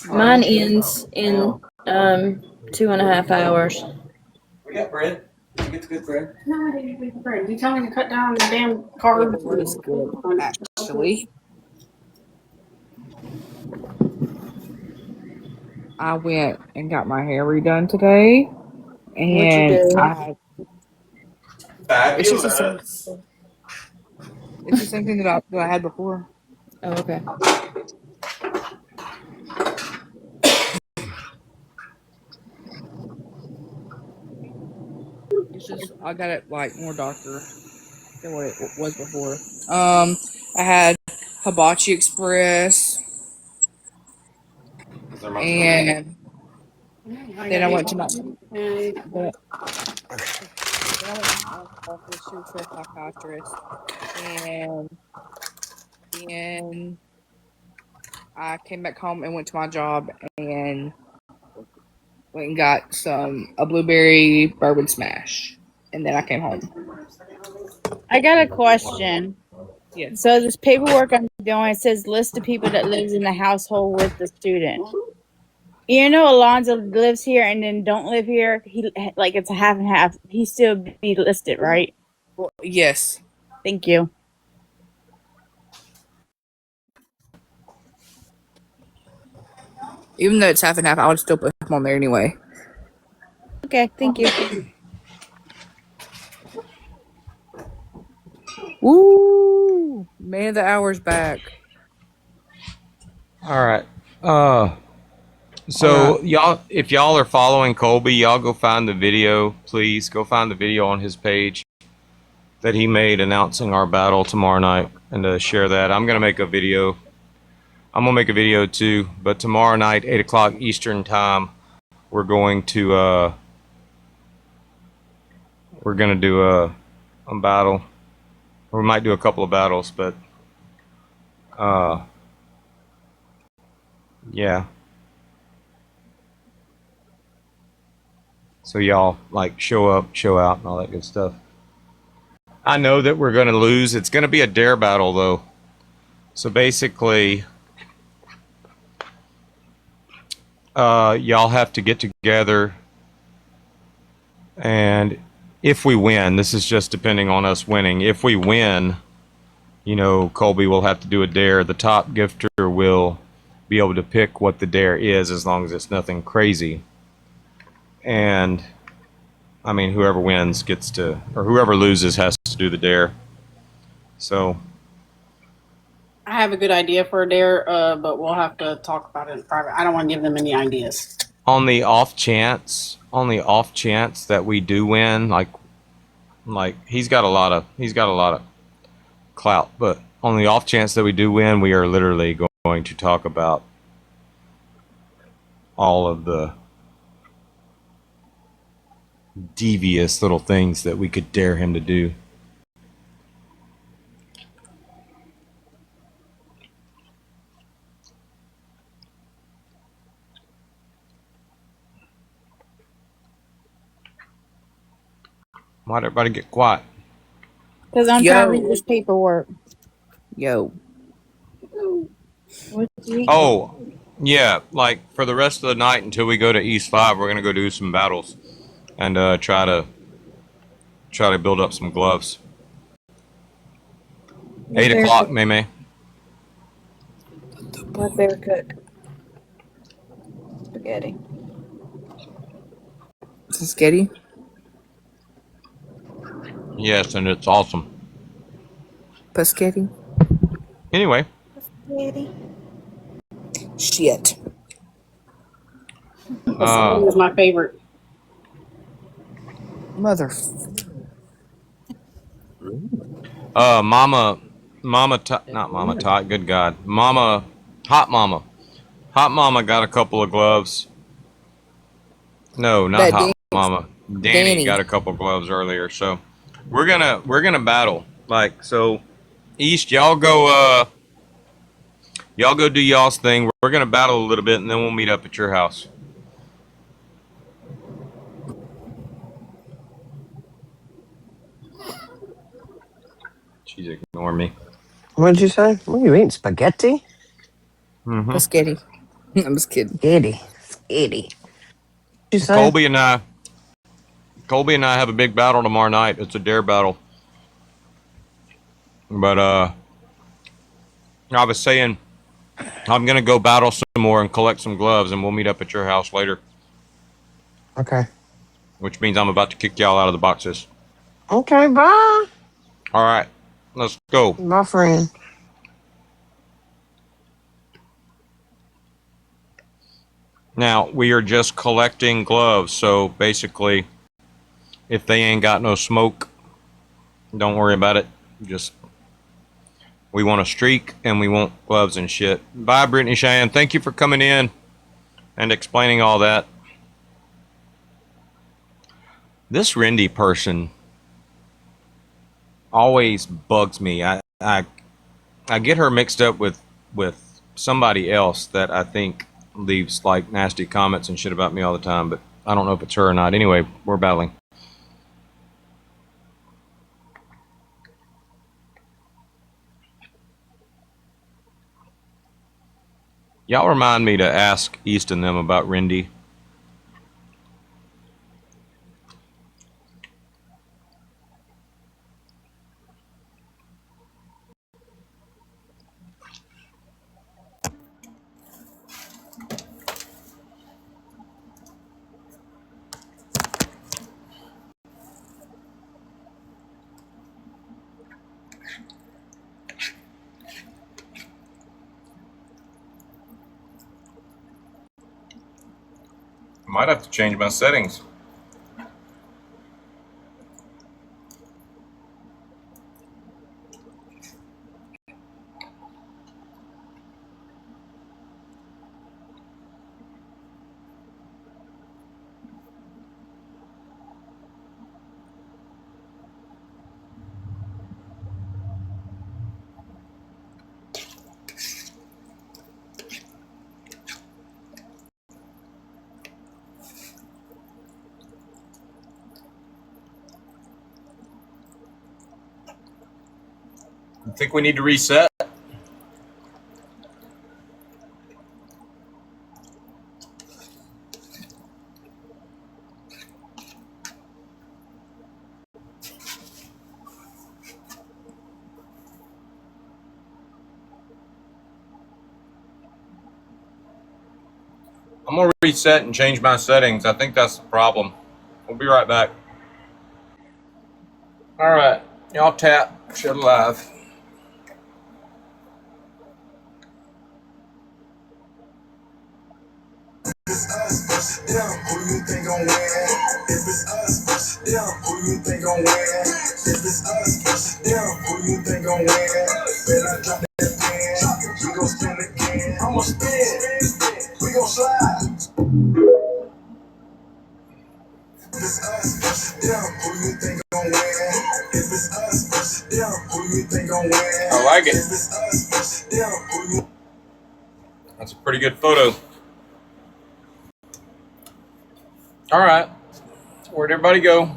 Mine ends in 2.5 hours. We got bread. Did you get the good bread? No, I didn't get the bread. You tell me to cut down the damn It carbs. was good, actually. I went and got my hair redone today, What you and do? it's just the same. Fabulous. It's the same thing that I had before. Oh, okay. It's just I got it like more darker than what it was before. I had Hibachi Express, Is there much money? and then I went to my then I went to my office to a psychiatrist, and then I came back home and went to my job and went and got a blueberry bourbon smash, and then I came home. I got a question. Yes. So this paperwork I'm doing, it says list of people that lives in the household with the student. You know, Alonzo lives here and then don't live here. He like it's a half and half. He still be listed, right? Well, yes. Thank you. Even though it's half and half, I would still put him on there anyway. Okay, thank you. Woo! Man of the hour's back. All right. So y'all, if y'all are following Colby, y'all go find the video, please. Go find the video on his page that he made announcing our battle tomorrow night, and share that. I'm gonna make a video. I'm gonna make a video too, but tomorrow night, 8 o'clock Eastern time, we're going to do a battle. Or we might do a couple of battles, but yeah. So y'all like show up, show out, and all that good stuff. I know that we're gonna lose. It's gonna be a dare battle though. So basically, y'all have to get together, and if we win, this is just depending on us winning. If we win, you know, Colby will have to do a dare. The top gifter will be able to pick what the dare is, as long as it's nothing crazy. And I mean, whoever wins gets to, or whoever loses has to do the dare. So I have a good idea for a dare, but we'll have to talk about it in private. I don't want to give them any ideas. on the off chance that we do win, like Like he's got a lot of clout. But on the off chance that we do win, we are literally going to talk about all of the devious little things that we could dare him to do. Why'd everybody get quiet? Because I'm trying to read Yo, this paperwork. yo. What you eating? Oh, yeah. Like for the rest of the night until we go to East 5, we're gonna go do some battles and try to build up some gloves. 8 o'clock, May. What bear cook? Spaghetti. Spaghetti? Yes, and it's awesome. Pescetti? Anyway. Spaghetti. Shit. Spaghetti was my favorite. Mother. Not Mama Tot, good God. Hot Mama got a couple of gloves. No, not That Hot Mama. Danny got Danny. a couple of gloves earlier, so we're gonna battle. Like, so East, y'all go do y'all's thing. We're gonna battle a little bit and then we'll meet up at your house. She's ignoring me. What did you say? What are you eating? Spaghetti? Mm-hmm. Pescetti. I'm just kidding. Spaghetti. What you say? Colby and I have a big battle tomorrow night. It's a dare battle. But I was saying I'm gonna go battle some more and collect some gloves, and we'll meet up at your house later. Okay. Which means I'm about to kick y'all out of the boxes. Okay, bye. All right, let's go. My friend. Now we are just collecting gloves, so basically, if they ain't got no smoke, don't worry about it. Just we want a streak and we want gloves and shit. Bye, Brittany Cheyenne. Thank you for coming in and explaining all that. This Rindy person always bugs me. I get her mixed up with somebody else that I think leaves like nasty comments and shit about me all the time, but I don't know if it's her or not. Anyway, we're battling. Y'all remind me to ask East and them about Rindy. Might have to change my settings. I think we need to reset. I'm gonna reset and change my settings. I think that's the problem. We'll be right back. All right, y'all tap shut live. Yeah, Who you think gon' win? If it's us versus them, who you think gon' win? If it's us versus them, who you think gon' win? When I drop that pen, we gon' spin again. I'ma spin, we gon' slide. If it's us versus them, who you think gon' win? If it's us versus them, who you think gon' win? I like it. If it's us versus them, who you... That's a pretty good photo. All right. Where'd everybody go?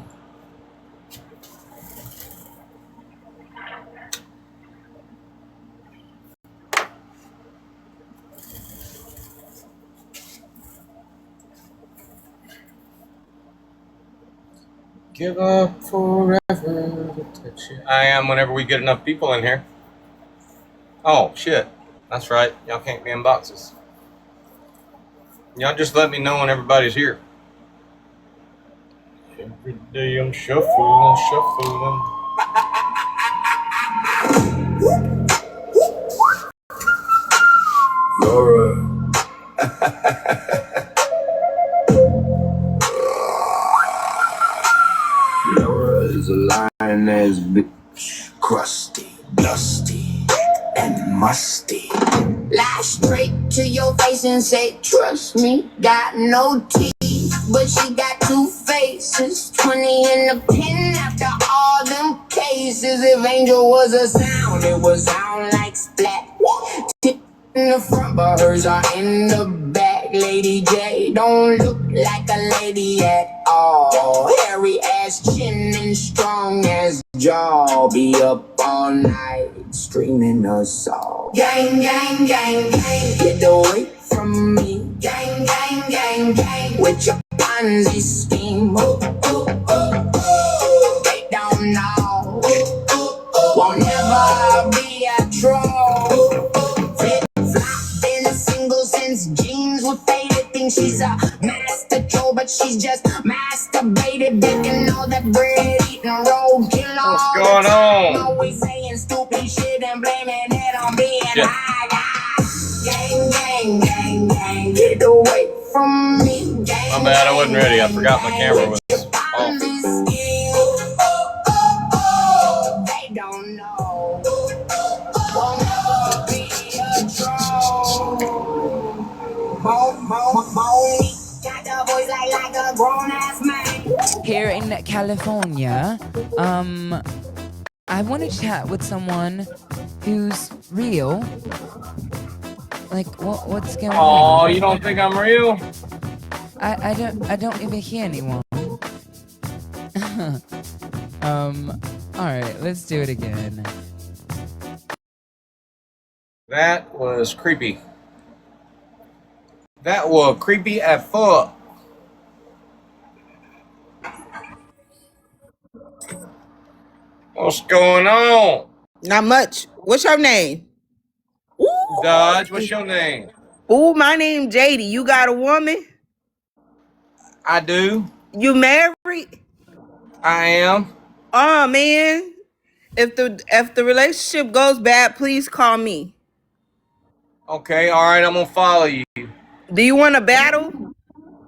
Give up forever to touch you. I am whenever we get enough people in here. Oh, shit. That's right. Y'all can't be in boxes. Y'all just let me know when everybody's here. Every day I'm shuffling, shuffling. Laura. Laura is a lioness bitch. Crusty, dusty, and musty. Lie straight to your face and say, trust me, got no teeth, but she got two faces. 20 in the pen after all them cases. If Angel was a sound, it would sound like splat. Tip in the front, but hers are in the back. Lady J don't look like a lady at all. Hairy ass chin and strong as jaw. Be up all night streaming a song. Gang, gang, gang, gang, get away from me. Gang, gang, gang, gang, with your Ponzi scheme. Ooh, ooh, ooh, ooh. They don't know. Won't never be a troll. Flip flop in a single since jeans were faded. Think she's a master troll, but she's just masturbated. Baking all that bread, eating roadkill all What's the going time. on? Always saying stupid shit and blaming it on being high. Gang, gang, gang, gang, get away from me. Gang, My bad, I wasn't ready. I forgot my camera was off. they don't know. Won't never be a troll. Monty, got the voice like a grown ass man. Here in California, I want to chat with someone who's real. Like, what's going on? Oh, you don't think I'm real? I don't even hear anyone. All right, let's do it again. That was creepy. That was creepy as fuck. What's going on? Not much. What's your name? Dodge, what's your name? Ooh, my name JD. You got a woman? I do. You married? I am. Oh man. If the relationship goes bad, please call me. Okay, all right, I'm gonna follow you. Do you want to battle?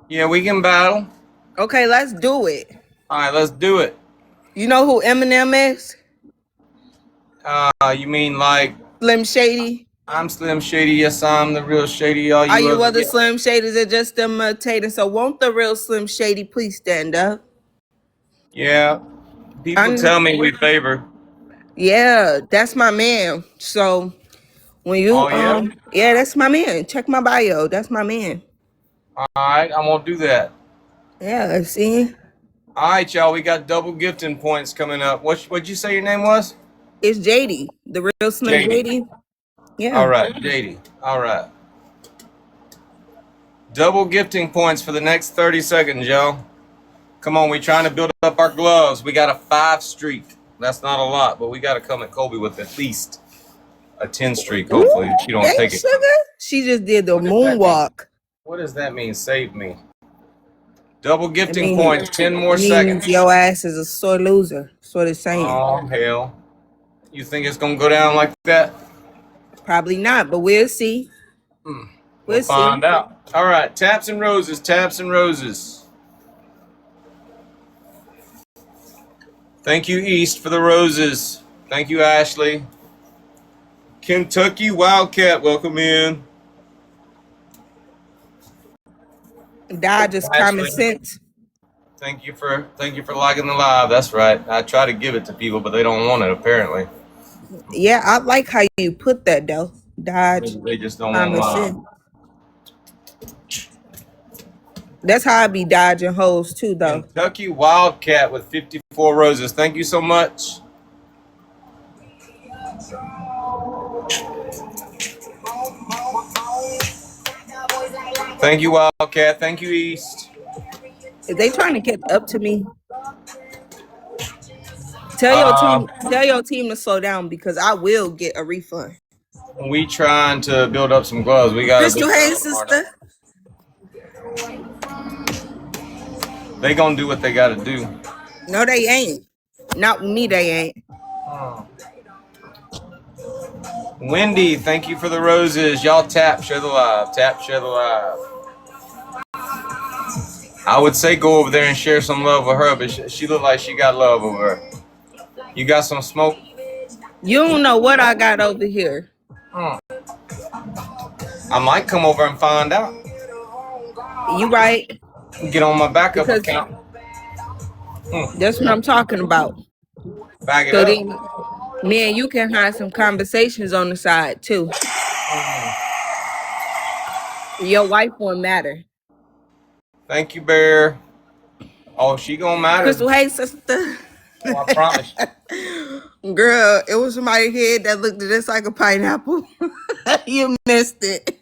Yeah, we can battle. Okay, let's do it. All right, let's do it. You know who Eminem is? You mean like Slim Shady? I'm Slim Shady. Yes, I'm the real Shady. All Are you you other yeah. Slim Shadys are just imitating? So won't the real Slim Shady please stand up? Yeah. People tell me we favor. Yeah, that's my man. So when you Oh, yeah? yeah, that's my man. Check my bio. That's my man. All right, I'm gonna do that. Yeah, see? All right, y'all. We got double gifting points coming up. What'd you say your name was? It's JD, the real Slim JD. Yeah. All right, JD. All right. Double gifting points for the next 30 seconds, y'all. Come on, we trying to build up our gloves. We got a 5 streak. That's not a lot, but we got to come at Colby with at least a 10 streak. Hopefully, she don't take it. Sugar? She just did the moonwalk. What does that mean? Save me. Double gifting points. 10 more seconds. Your ass is a sore loser. That's what it's saying. Oh hell! You think it's gonna go down like that? Probably not, but we'll see. We'll We'll see. find out. All right, taps and roses, taps and roses. Thank you, East, for the roses. Thank you, Ashley. Kentucky Wildcat, welcome in. Dodge is common Ashley, sense. thank you for liking the live. That's right. I try to give it to people, but they don't want it apparently. Yeah, I like how you put that though. Dodge, They just don't want common love. sense. That's how I be dodging hoes too, though. Kentucky Wildcat with 54 roses. Thank you so much. Thank you, Wildcat. Thank you, East. Is they trying to get up to me? Tell your team to slow down because I will get a refund. We trying to build up some gloves. We got Crystal, hey sister. They gonna do what they gotta do. No, they ain't. Not with me, they ain't. Wendy, thank you for the roses. Y'all tap, share the live. Tap, share the live. I would say go over there and share some love with her, but she looked like she got love over her. You got some smoke? You don't know what I got over here. I might come over and find out. You right. Get on my backup account. That's what I'm talking about. Back it so up. Then, me and you can have some conversations on the side too. Your wife won't matter. Thank you, Bear. Oh, she gonna matter. Crystal, hey sister. Oh, I promise. Girl, it was somebody here that looked just like a pineapple. You missed it.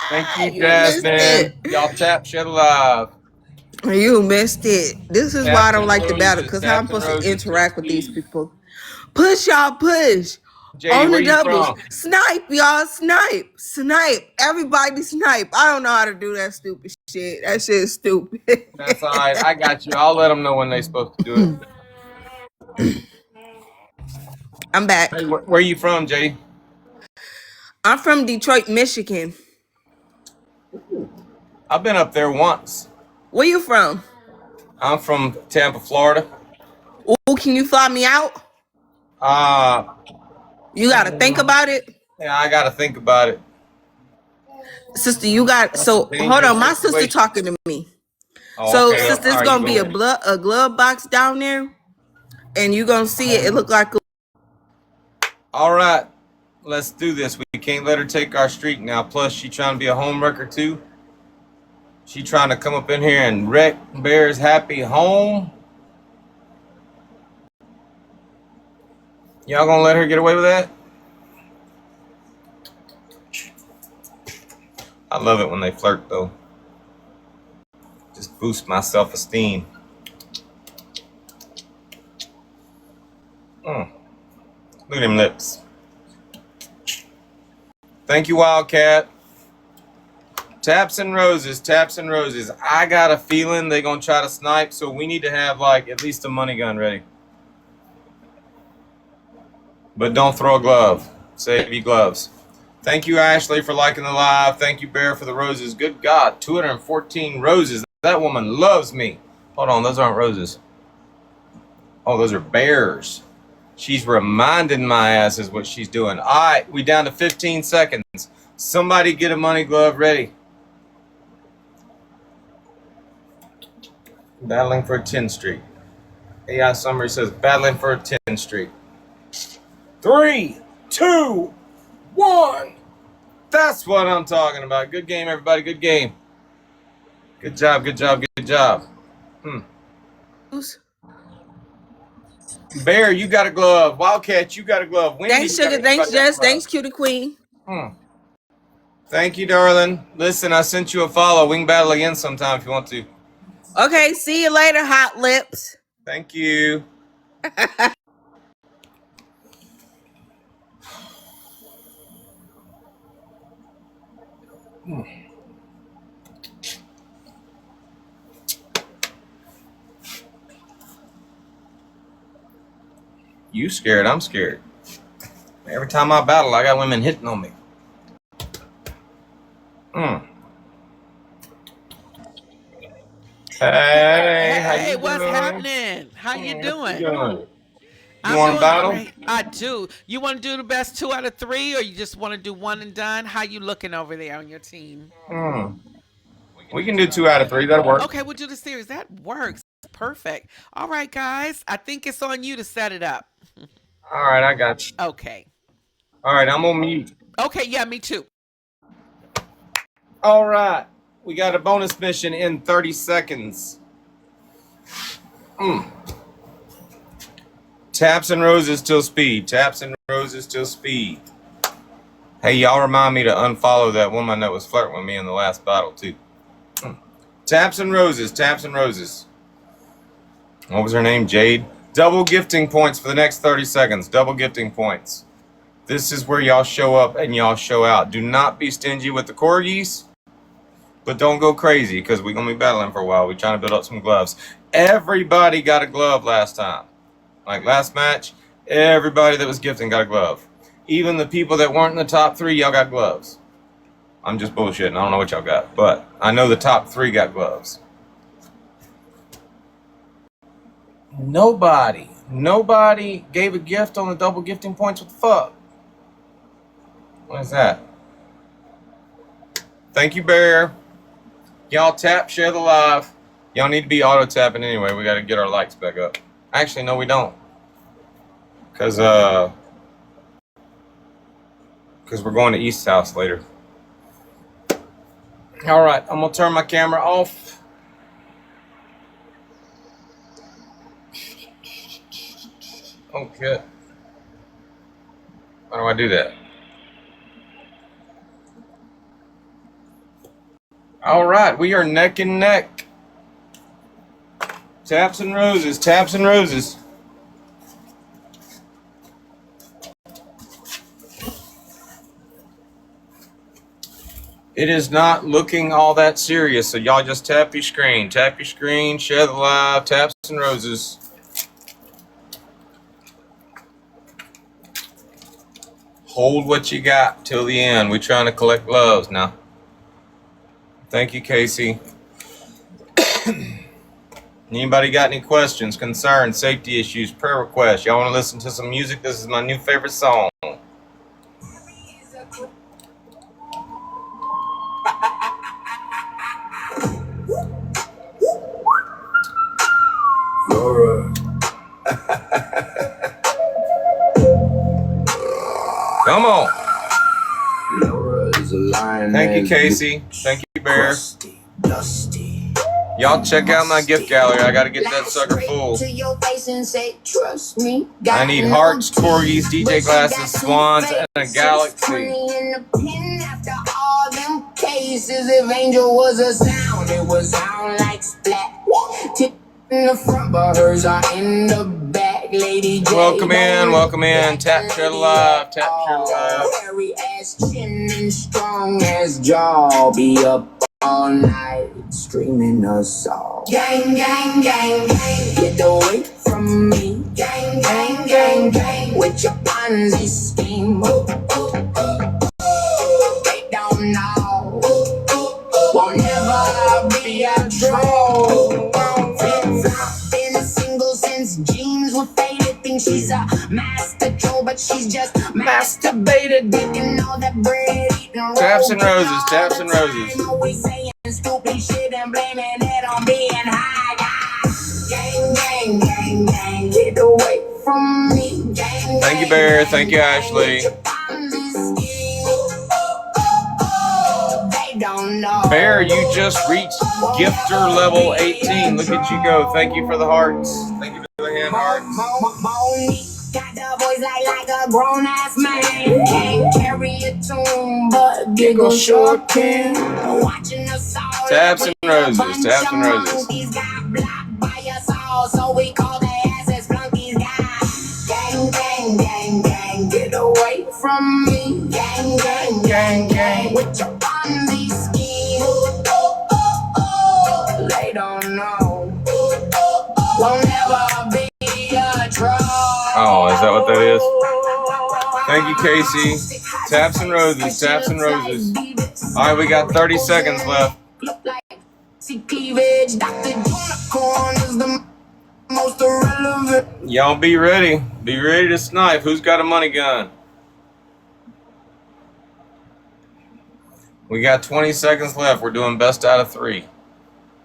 Thank you, Jasmine. Y'all tap, share the live. You missed it. This is Taps why I don't and like the battle, roses, because how I'm taps and supposed to roses, interact with these people. Push, y'all, push. JD, On where the you doubles. from? Snipe, y'all, snipe. Snipe. Everybody snipe. I don't know how to do that stupid shit. That shit is stupid. That's all right. I got you. I'll let them know when they're supposed to do it. I'm back. Hey, where you from, JD? I'm from Detroit, Michigan. I've been up there once. Where you from? I'm from Tampa, Florida. Ooh, can you fly me out? You gotta think about it. Yeah, I gotta think about it. Sister, you got so hold on. My sister talking to me. Oh, okay. Sister, it's gonna be a glove box down there, and you gonna see it. It look like. All right, let's do this. We can't let her take our streak now. Plus, she trying to be a home wrecker too. She trying to come up in here and wreck Bear's happy home. Y'all gonna let her get away with that? I love it when they flirt though. Just boost my self-esteem. Look at them lips. Thank you, Wildcat. Taps and roses, taps and roses. I got a feeling they're gonna try to snipe, so we need to have like at least a money gun ready. But don't throw a glove. Save your gloves. Thank you, Ashley, for liking the live. Thank you, Bear, for the roses. Good God, 214 roses. That woman loves me. Hold on, those aren't roses. Oh, those are bears. She's reminding my ass is what she's doing. All right, we down to 15 seconds. Somebody get a money glove ready. Battling for a 10 streak. AI Summary says battling for a 10 streak. 3, 2, 1. That's what I'm talking about. Good game, everybody. Good game. Good job, good job, good job. Bear, you got a glove. Wildcat, you got a glove. Wendy, Thanks, Sugar. Thanks, Jess. Thanks, Cutie Queen. Thank you, darling. Listen, I sent you a follow. We can battle again sometime if you want to. Okay, see you later, hot lips. Thank you. You scared, I'm scared. Every time I battle, I got women hitting on me. Hey, how you What's doing? happening? How you What doing? you doing? You I'm want to doing battle? great. I do. You want to do the best 2 out of 3, or you just want to do 1 and done? How you looking over there on your team? We can do 2 out of 3. That'll work. Okay, we'll do the series. That works. Perfect. All right, guys. I think it's on you to set it up. All right, I got you. Okay. All right, I'm on mute. Okay, yeah, me too. All right, we got a bonus mission in 30 seconds. Taps and roses till speed. Taps and roses till speed. Hey, y'all remind me to unfollow that woman that was flirting with me in the last battle, too. Taps and roses. Taps and roses. What was her name? Jade? Double gifting points for the next 30 seconds. Double gifting points. This is where y'all show up and y'all show out. Do not be stingy with the corgis, but don't go crazy because we're going to be battling for a while. We're trying to build up some gloves. Everybody got a glove last time. Like last match, everybody that was gifting got a glove. Even the people that weren't in the top 3, y'all got gloves. I'm just bullshitting. I don't know what y'all got, but I know the top 3 got gloves. Nobody gave a gift on the double gifting points. What the fuck? What is that? Thank you, Bear. Y'all tap, share the live. Y'all need to be auto tapping anyway. We got to get our likes back up. Actually, no, we don't. Because we're going to East House later. All right, I'm going to turn my camera off. Okay. How do I do that? All right, we are neck and neck. Taps and roses, taps and roses. It is not looking all that serious, so y'all just tap your screen, share the live, taps and roses. Hold what you got till the end. We're trying to collect gloves now. Thank you, Casey. Anybody got any questions, concerns, safety issues, prayer requests? Y'all want to listen to some music? This is my new favorite song. Laura. Come on. Laura is a lion. Thank you, Casey. Thank you, Bear. Dusty. Y'all check out my gift gallery. I gotta get that sucker full. I need hearts, corgis, DJ glasses, swans, and a galaxy. If Angel was a sound, it would sound like splat. Tip in the front, but hers are in the back. Lady J. Welcome in. Tap share live, tap share live. Hairy ass chin and strong as jaw. Be up all night, screaming a song. Gang, gang, gang, gang, get away from me. Gang, gang, gang, gang, with your Ponzi scheme. They don't know, won't never be a troll. Flip-flop in a single sense jeans with faded. Think she's a master troll, but she's just masturbated. Digging all that bread, eating taps and roses, taps and roses. Always saying stupid shit and blaming it on being high. Gang, gang, gang, gang, get away from me. Gang, thank you, Bear. Thank you, Ashley. Bear, you just reached gifter level 18. Look at you go. Thank you for the hearts. Thank you for the hand hearts. Got the voice like a grown ass man. Can't carry a tune, but giggle short can. Watching us all. Taps and roses, taps and roses. Got blocked by us all, so we call their asses flunkies. Gang, gang, gang, gang, get away from me. Gang, gang, gang, gang, with your Ponzi scheme. They don't know, won't never be a troll. Oh, is that what that is? Thank you, Casey. Taps and roses, taps and roses. All right, we got 30 seconds left. Y'all be ready. Be ready to snipe. Who's got a money gun? We got 20 seconds left. We're doing best out of 3.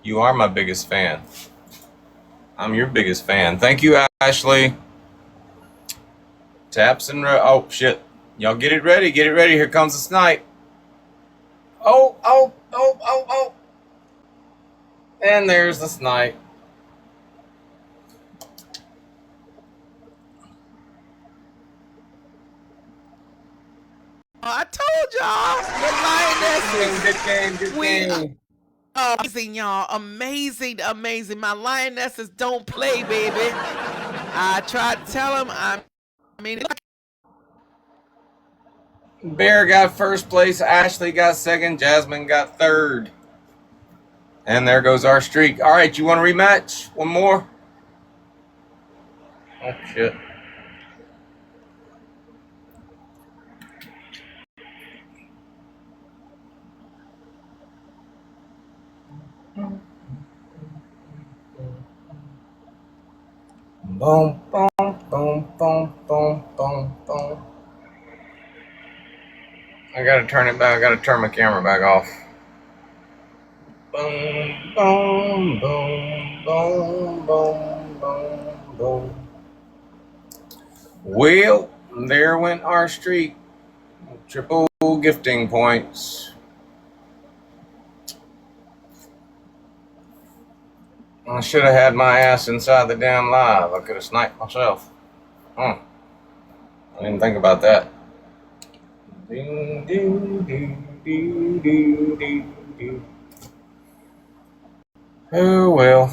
You are my biggest fan. I'm your biggest fan. Thank you, Ashley. Taps and oh shit. Y'all get it ready. Get it ready. Here comes the snipe. Oh. And there's the snipe. I told y'all the lionesses. Good game. Amazing, y'all. Amazing. My lionesses don't play, baby. I tried to tell them. Bear got first place. Ashley got second. Jasmine got third. And there goes our streak. All right, you want a rematch? One more? Oh, shit. Boom, boom, boom, boom, boom, boom, boom. I gotta turn it back. I gotta turn my camera back off. Boom, boom, boom, boom, boom, boom, boom. Well, there went our streak. Triple gifting points. I should have had my ass inside the damn live. I could have sniped myself. I didn't think about that. Ding, ding, ding, ding, ding, ding, ding. Oh well.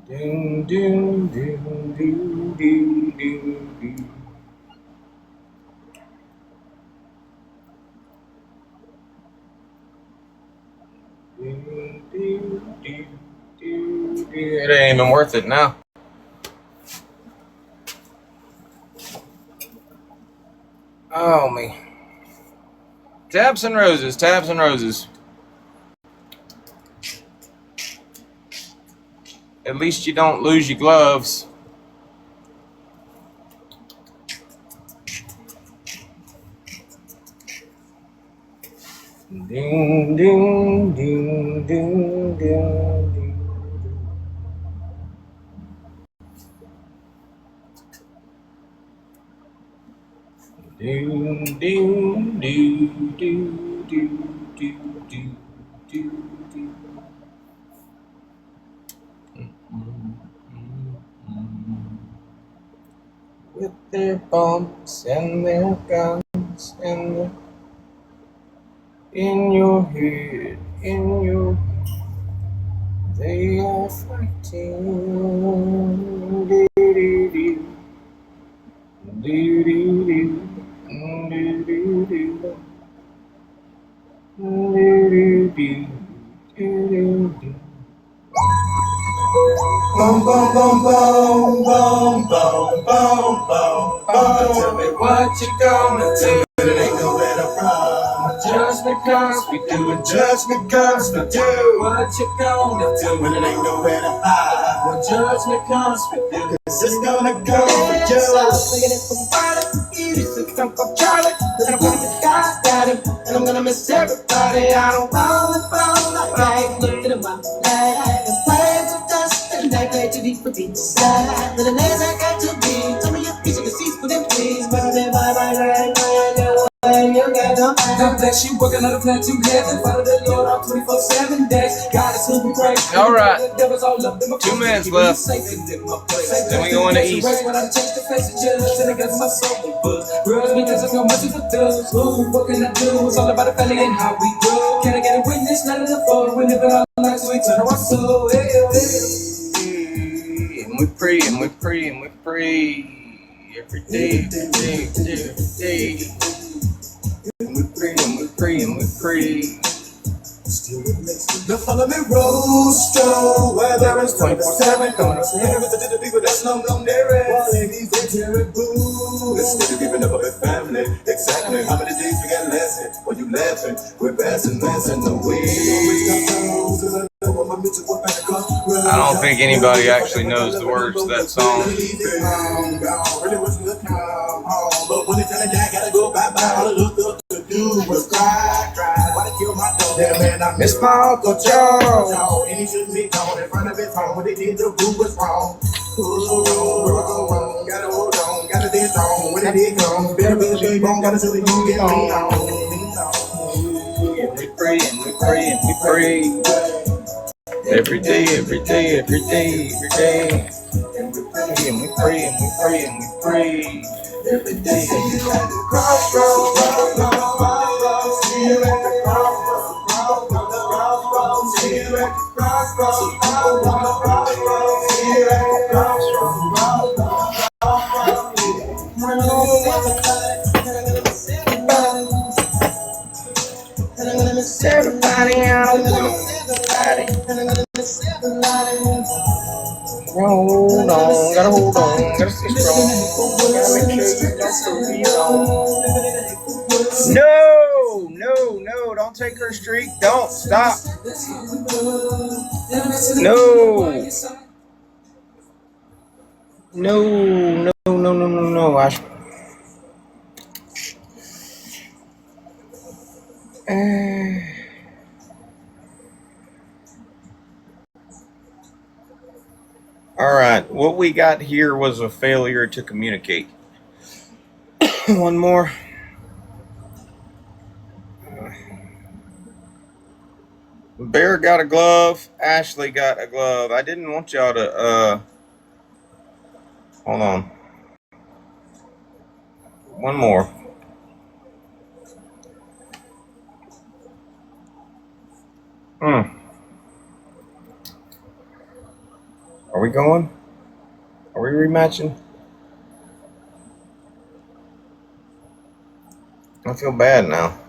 Ding, ding, ding, ding, ding, ding, ding. It ain't even worth it now. Oh me. Taps and roses. At least you don't lose your gloves. Ding, ding, ding, ding, ding, ding. Ding, ding, ding, ding, ding, ding, ding, ding. With their bumps and their guns and their in your head, they are fighting. Boom, boom, boom, boom, boom, boom, boom, boom, boom. Tell me what you gonna do. But it ain't nowhere to run. Judgment comes, we do it. Judgment comes, we do. What you gonna do when it ain't nowhere to hide? When judgment comes, we do. Cause it's gonna go for you. Looking at somebody, easy, I'm from Charlie. Then I'm gonna get God got him. And I'm gonna miss everybody. I don't roll like I look at my life and play with dust. And I play too deep for deep side. But the names I got to be. Tell me your piece of the seats for them, please. But they vibe right. God bless you, working on a plan to heaven. Follow the Lord on 24/7 days. God is who we praise. All right. 2 minutes left. Then we go into East. When I change the face of judge, and I got my soul book. Grudge because there's no mercy for thugs. Ooh, what can I do? It's all about the family and how we grow. Can I get a witness? Not in the phone. We live in our lives, we turn our soul. And we pray, and we pray, and we pray every day, every day. And we pray, and we pray, and we pray. The Follow me, Rosto, where there is 27 corners. Here is the people that's no there is. While ladies, they tear it boo. It's still keeping up with family. Exactly how many days we got lasting? When you laughing, we're passing the way. I don't think anybody actually knows the words to that song. But when it's time to die, gotta go bye-bye. All I looked up to do was cry. Why they kill my dog? Yeah, man, I miss my Uncle Joe. And he shouldn't be gone in front of his home. When they did, the boo was wrong. Wrong, gotta hold on, gotta stay strong. When it did come, better be wrong, gotta still get me on. We pray and we pray and we pray. Every day, every day, every day, every day. And we pray and we pray and we pray and we pray. Every day. Crossroads, see you at the crossroads. See you at the crossroads. See you at the crossroads. And I'm gonna miss everybody. I don't wanna miss everybody. And I'm gonna miss everybody. Hold on, gotta hold on, gotta stay strong. Gotta make sure you don't be alone. No, don't take her streak. Don't stop. No. All right, what we got here was a failure to communicate. One more. Bear got a glove. Ashley got a glove. I didn't want y'all to, hold on. One more. Are we going? Are we rematching? I feel bad now.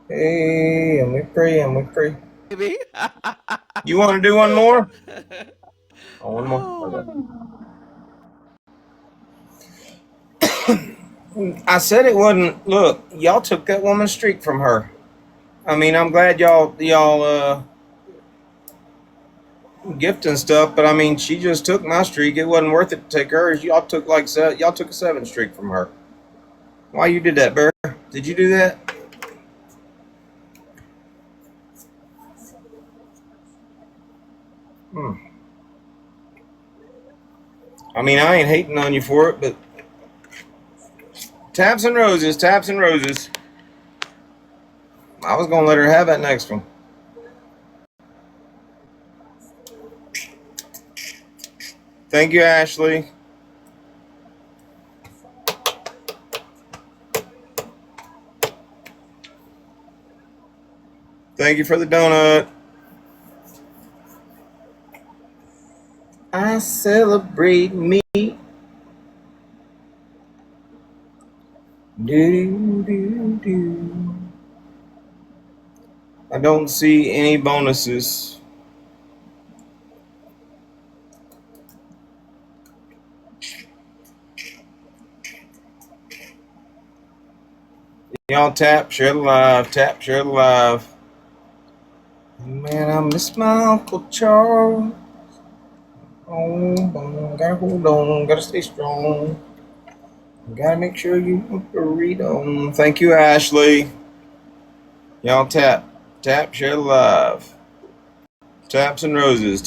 Hey, and we pray. Baby. You want to do one more? Oh, one more. Okay. I said it wasn't. Look, y'all took that woman's streak from her. I mean, I'm glad y'all gift and stuff, but I mean, she just took my streak. It wasn't worth it to take hers. Y'all took a 7 streak from her. Why you did that, Bear? Did you do that? I mean, I ain't hating on you for it, but taps and roses. I was gonna let her have that next one. Thank you, Ashley. Thank you for the donut. I celebrate me. Do. I don't see any bonuses. Y'all tap, share the live. Tap, share the live. Man, I miss my Uncle Charles. Oh, gotta hold on, gotta stay strong. Gotta make sure you read on. Thank you, Ashley. Y'all tap, share the live. Taps and roses.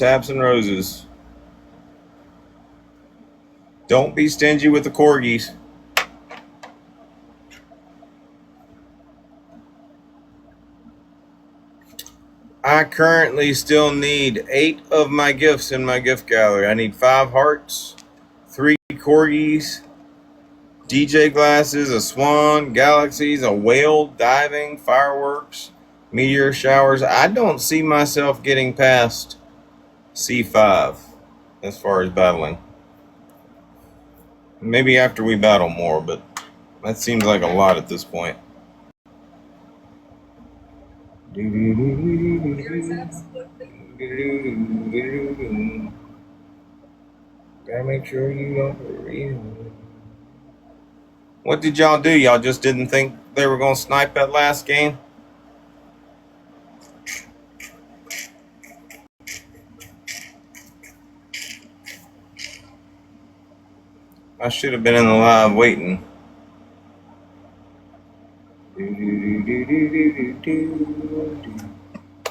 Don't be stingy with the corgis. I currently still need 8 of my gifts in my gift gallery. I need 5 hearts, 3 corgis, DJ glasses, a swan, galaxies, a whale, diving, fireworks, meteor showers. I don't see myself getting past C5 as far as battling. Maybe after we battle more, but that seems like a lot at this point. Gotta make sure you don't read. What did y'all do? Y'all just didn't think they were gonna snipe that last game? I should have been in the live waiting.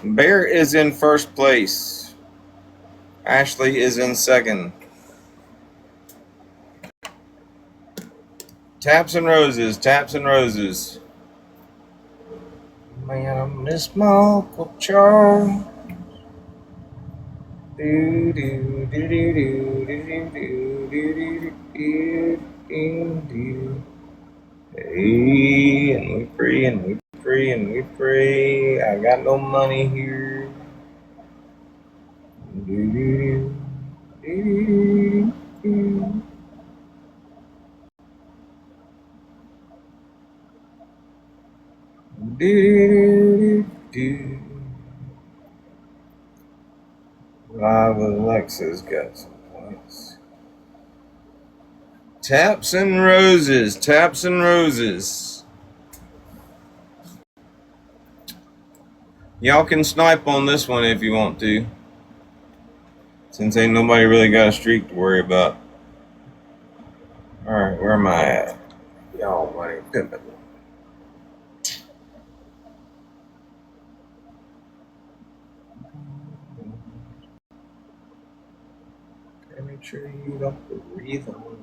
Bear is in first place. Ashley is in second. Taps and roses, taps and roses. Man, I miss my Uncle Charles. Do do do do do do do do do do. Hey, and we pray and we pray and we pray. I got no money here. Do do do do do. Do do. Live with Alexa's got some points. Taps and roses, taps and roses. Y'all can snipe on this one if you want to, since ain't nobody really got a streak to worry about. Alright, where am I at? Y'all money pimping. Make sure you don't breathe on.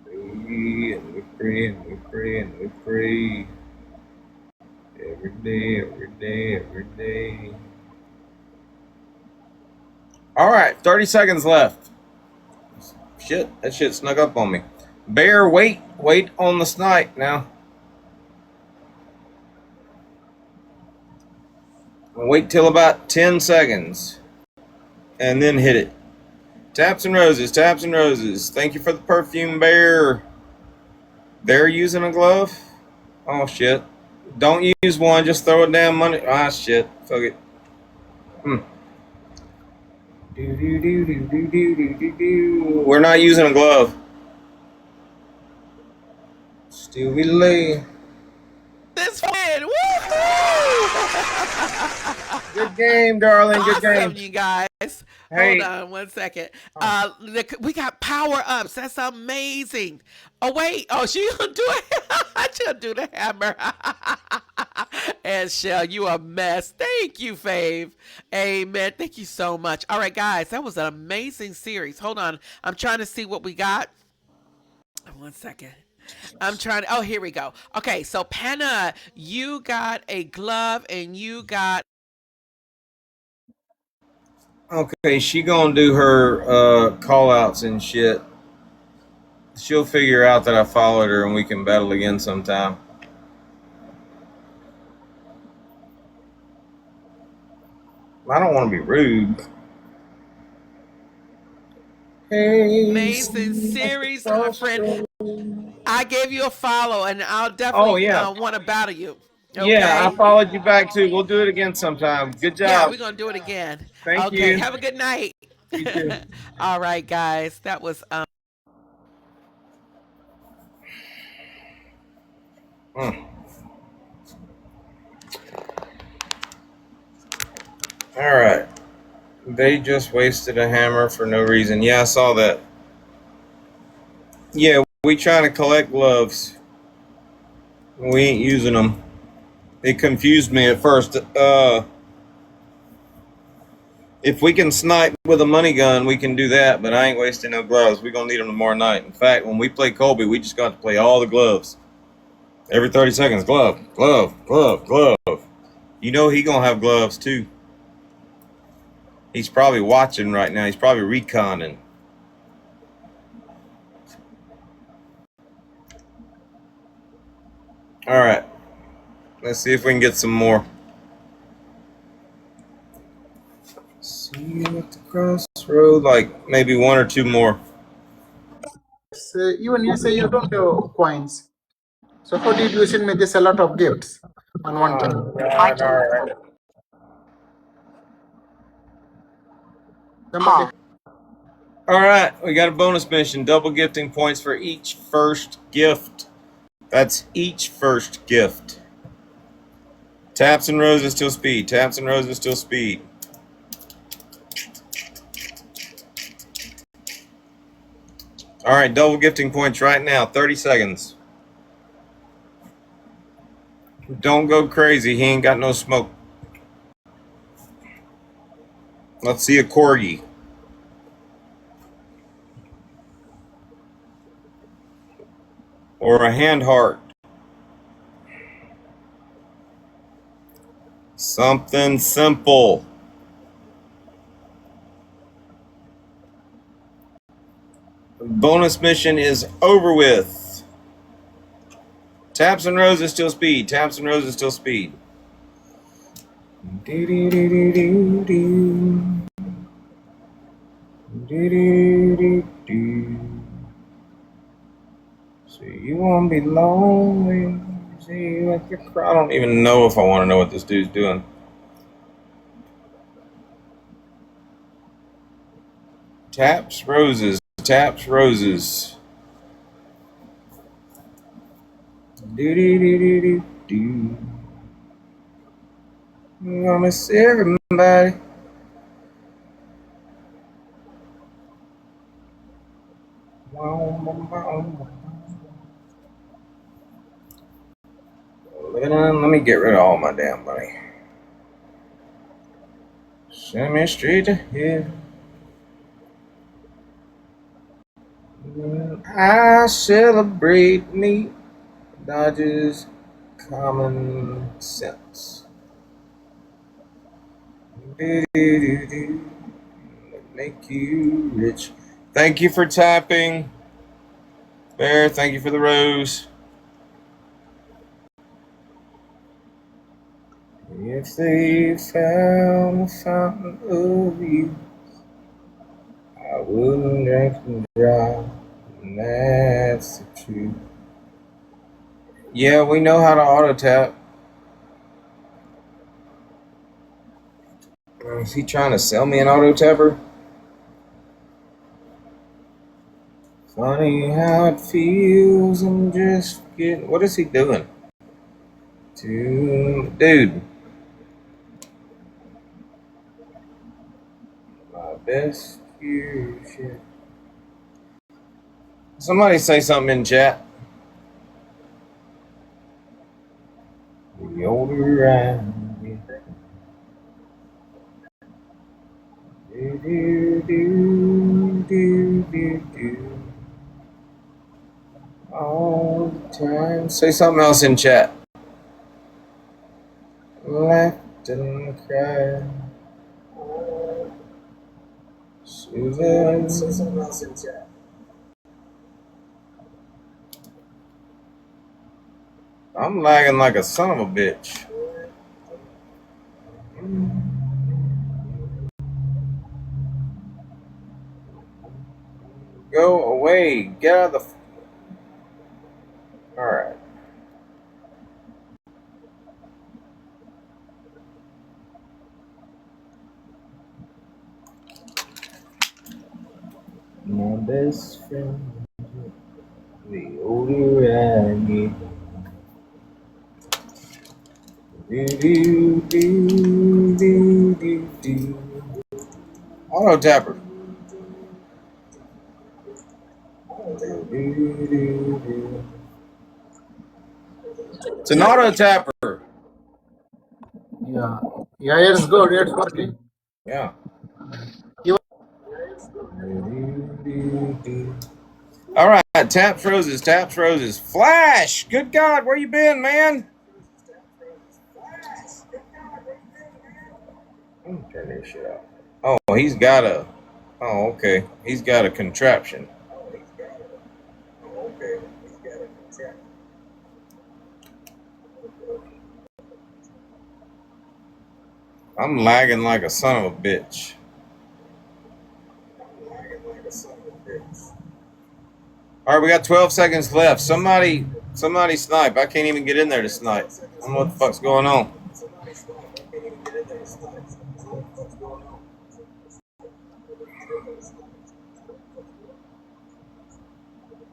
And we pray and we pray and we pray. Every day, every day, every day. Alright, 30 seconds left. Shit, that shit snuck up on me. Bear, wait on the snipe now. Wait till about 10 seconds. And then hit it. Taps and roses, taps and roses. Thank you for the perfume, Bear. They're using a glove? Oh, shit. Don't use one, just throw it down money. Ah, shit. Fuck it. We're not using a glove. Still we lay. This win! Woohoo! Good game, darling. Good Awesome, game. you guys. Hey. Hold on 1 second. We got power ups. That's amazing. Oh wait. Oh, she gonna do it. She'll do the hammer. And Shell, you a mess. Thank you, Fave. Amen. Thank you so much. All right, guys, that was an amazing series. Hold on. I'm trying to see what we got. 1 second. I'm trying to. Oh, here we go. Okay, so Panna, you got a glove and you got. Okay, she gonna do her call outs and shit. She'll figure out that I followed her and we can battle again sometime. I don't want to be rude. Hey, Amazing series, my friend. I gave you a follow, and I'll definitely want to battle you. Okay? Yeah, I followed you back too. We'll do it again sometime. Good job. Yeah, we're gonna do it again. Thank okay, you. have a good night. You too. All right, guys, that was All right. They just wasted a hammer for no reason. Yeah, I saw that. Yeah, we trying to collect gloves. We ain't using them. It confused me at first. If we can snipe with a money gun, we can do that, but I ain't wasting no gloves. We're going to need them tomorrow night. In fact, when we play Colby, we just got to play all the gloves. Every 30 seconds, glove, glove, glove, glove. You know he going to have gloves, too. He's probably watching right now. He's probably reconning. All right. Let's see if we can get some more. See you at the crossroad. Like maybe one or two more. Even you say you don't have coins. So how did you send me this a lot of gifts? Alright, alright. Huh. Alright, we got a bonus mission. Double gifting points for each first gift. That's each first gift. Taps and roses till speed. Taps and roses till speed. Alright, double gifting points right now. 30 seconds. Don't go crazy. He ain't got no smoke. Let's see a corgi. Or a hand heart. Something simple. Bonus mission is over with. Taps and roses till speed. Taps and roses till speed. Do do do do do do. Do do do do. So you won't be lonely. See you at your cry. I don't even know if I want to know what this dude's doing. Taps roses. Taps roses. Do do do do do do. I'm gonna miss everybody. Let me get rid of all my damn money. Send me straight to hell. I celebrate me. Dodge's common sense. Make you rich. Thank you for tapping. Bear, thank you for the rose. If they found a fountain of youth, I wouldn't drink and drive, and that's the truth. Yeah, we know how to auto tap. Is he trying to sell me an auto tapper? Funny how it feels. I'm just getting. What is he doing? Dude. My best future. Somebody say something in chat. The older I get. Do. All the time. Say something else in chat. Laughed and cried. Susan. Say something else in chat. I'm lagging like a son of a bitch. Go away. Get out of the. Alright. My best friend. The older I get. Do. Auto tapper. It's an auto tapper. Yeah. Yeah, it's good. It's working. Yeah. All right, taps roses, taps roses. Flash! Good God, where you been, man? Turn this shit off. Oh, he's got a. Oh, okay. He's got a contraption. I'm lagging like a son of a bitch. All right, we got 12 seconds left. Somebody snipe. I can't even get in there to snipe. don't know what the fuck's going on.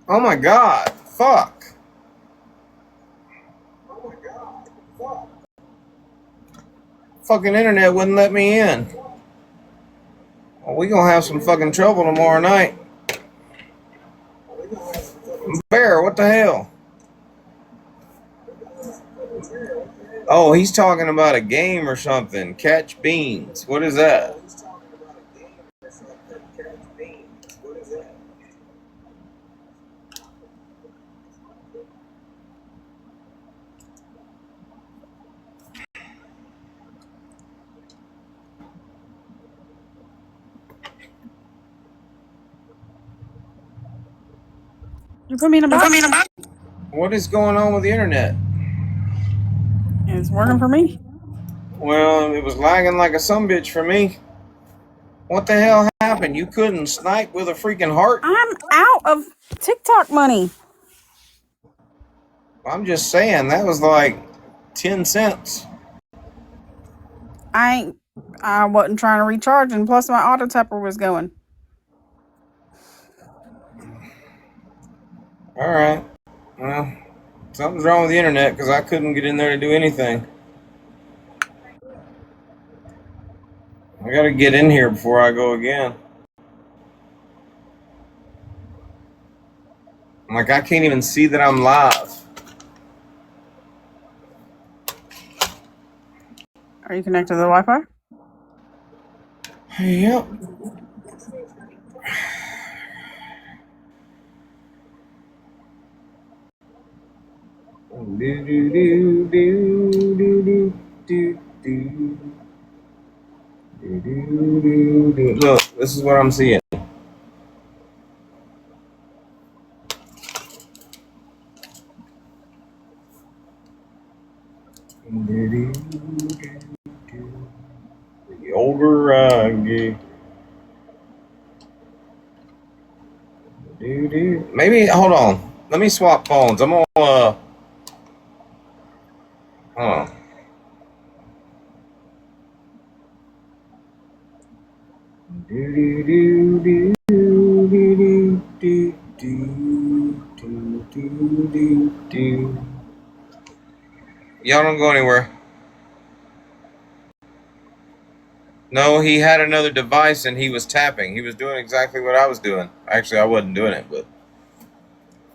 Oh my god. Fuck. Fucking internet wouldn't let me in. Well, we gonna have some fucking trouble tomorrow night. Bear, what the hell? Oh, he's talking about a game or something. Catch beans. What is that? You put me in a box? What is going on with the internet? It's working for me. Well, it was lagging like a sumbitch for me. What the hell happened? You couldn't snipe with a freaking heart? I'm out of TikTok money. I'm just saying, that was like 10 cents. I wasn't trying to recharge, and plus my auto tapper was going. Alright. Well, something's wrong with the internet because I couldn't get in there to do anything. I gotta get in here before I go again. Like, I can't even see that I'm live. Are you connected to the Wi-Fi? Yep. Look, this is what I'm seeing. The older I get. Maybe, hold on. Let me swap phones. I'm gonna, hold on. Y'all don't go anywhere. No, he had another device and he was tapping. He was doing exactly what I was doing. Actually, I wasn't doing it, but.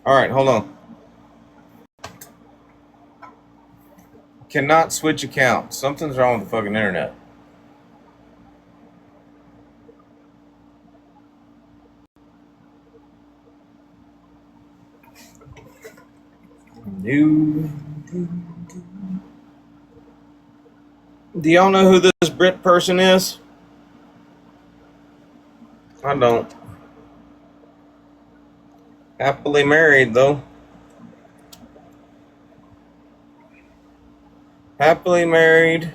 Alright, hold on. Cannot switch accounts. Something's wrong with the fucking internet. Do y'all know who this Brit person is? I don't. Happily married, though. Happily married.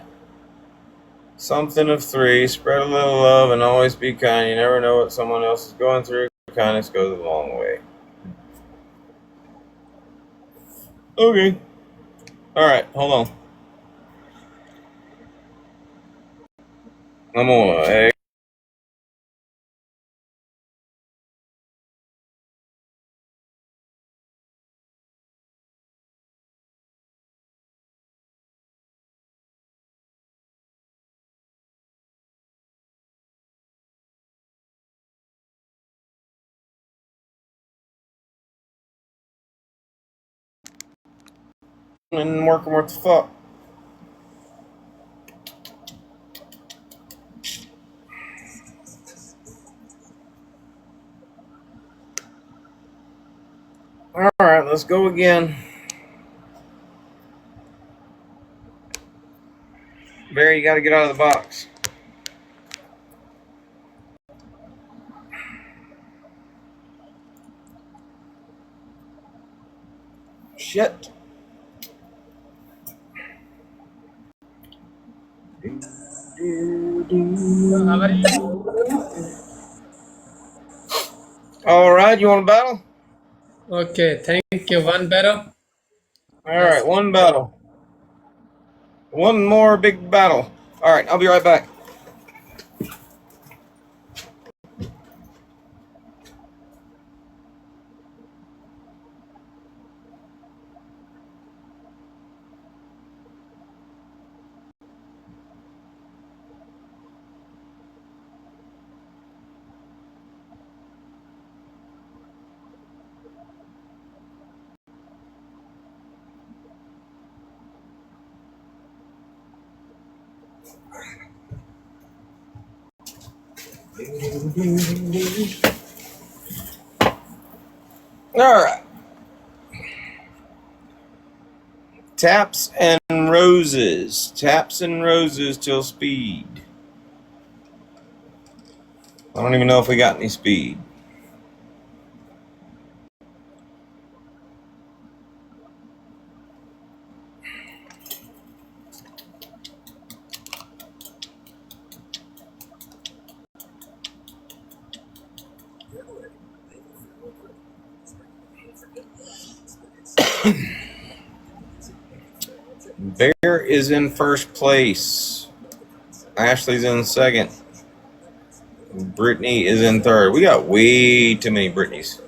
Something of 3. Spread a little love and always be kind. You never know what someone else is going through. Kindness goes a long way. Okay. Alright, hold on. I'm gonna and working what the fuck. Alright, let's go again. Barry, you gotta get out of the box. Shit. How are you? Alright, you want a battle? Okay, thank you. One battle. Alright, one battle. One more big battle. All right, I'll be right back. All right. Taps and roses. Taps and roses till speed. I don't even know if we got any speed. Bear is in first place. Ashley's in second. Brittany is in third. We got way too many Britneys.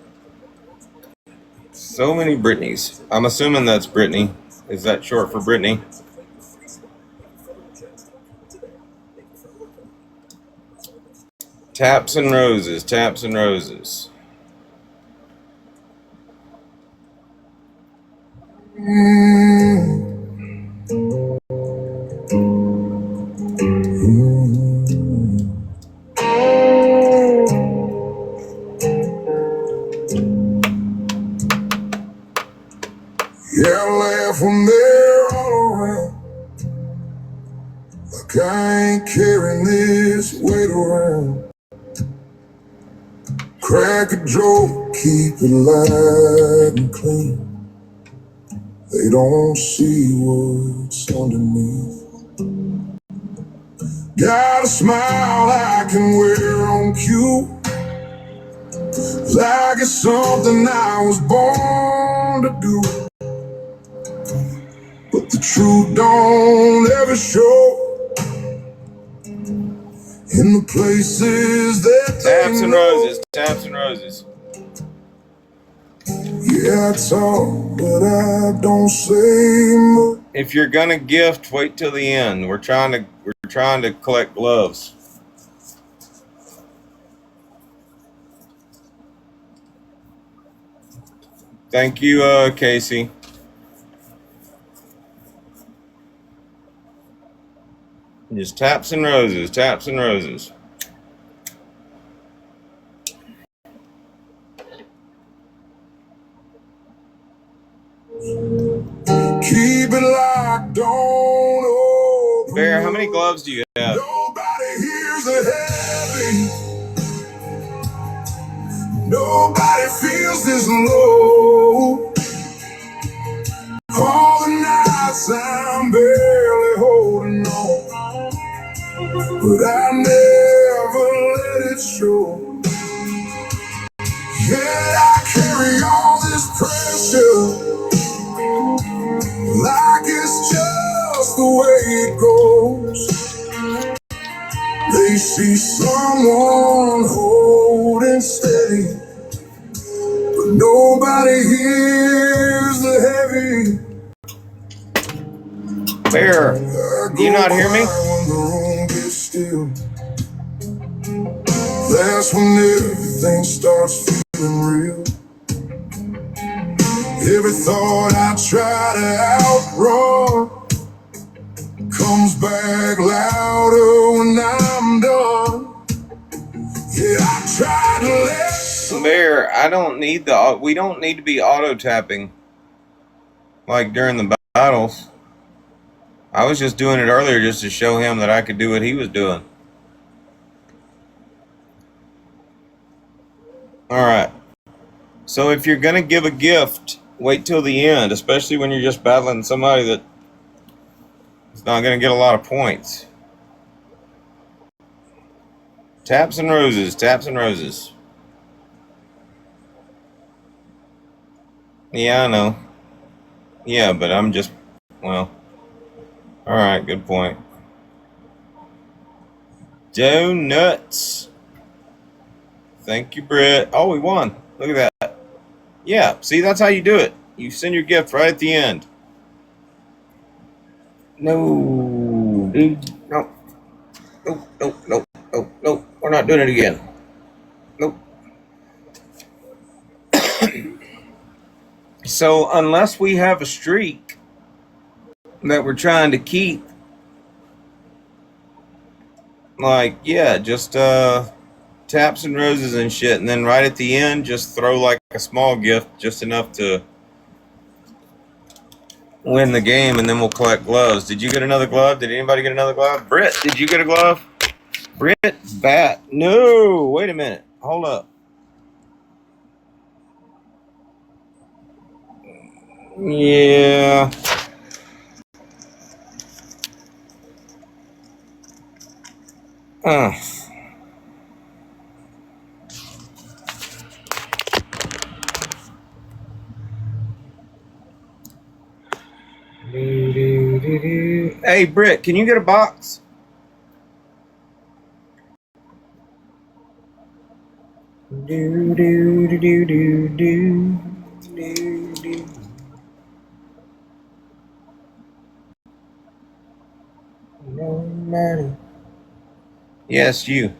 So many Britneys. I'm assuming that's Brittany. Is that short for Brittany? Taps and roses. Taps and roses. Yeah, I laugh when they're all around. Like I ain't carrying this weight around. Crack a joke, keep it light and clean. They don't see what's underneath. Got a smile I can wear on cue. Like it's something I was born to do. But the truth don't ever show in the places that Taps and roses. Taps and roses. Yeah, I talk, but I don't say much. If you're gonna gift, wait till the end. We're trying to collect gloves. Thank you, Casey. Just taps and roses. Taps and roses. Keep it locked, don't open. Bear, how many gloves do you have? Nobody hears the heavy. Nobody feels this low. All the nights I'm barely holding on, but I never let it show. Yeah, I carry all this pressure like it's just the way it goes. They see someone holding steady, but nobody hears the heavy. Bear, do you not hear me? When the room gets still, that's when everything starts feeling real. Every thought I try to outrun comes back louder when I'm done. Yeah, I try to let Bear, we don't need to be auto tapping like during the battles. I was just doing it earlier just to show him that I could do what he was doing. All right. So if you're going to give a gift, wait till the end, especially when you're just battling somebody that is not going to get a lot of points. Taps and roses. Taps and roses. Yeah, I know. Yeah, but I'm just, well, All right, good point. Donuts. Thank you, Britt. Oh, we won. Look at that. Yeah, see, that's how you do it. You send your gift right at the end. No, dude. No. Nope, nope, nope, nope, nope. We're not doing it again. Nope. So, unless we have a streak that we're trying to keep, like, yeah, just taps and roses and shit, and then right at the end, just throw like a small gift, just enough to win the game, and then we'll collect gloves. Did you get another glove? Did anybody get another glove? Britt, did you get a glove? Britt, bat. No, wait a minute. Hold up. Yeah. Uh. Hey, Britt, can you get a box? Do do do do do do do do. Nobody. Yes, you.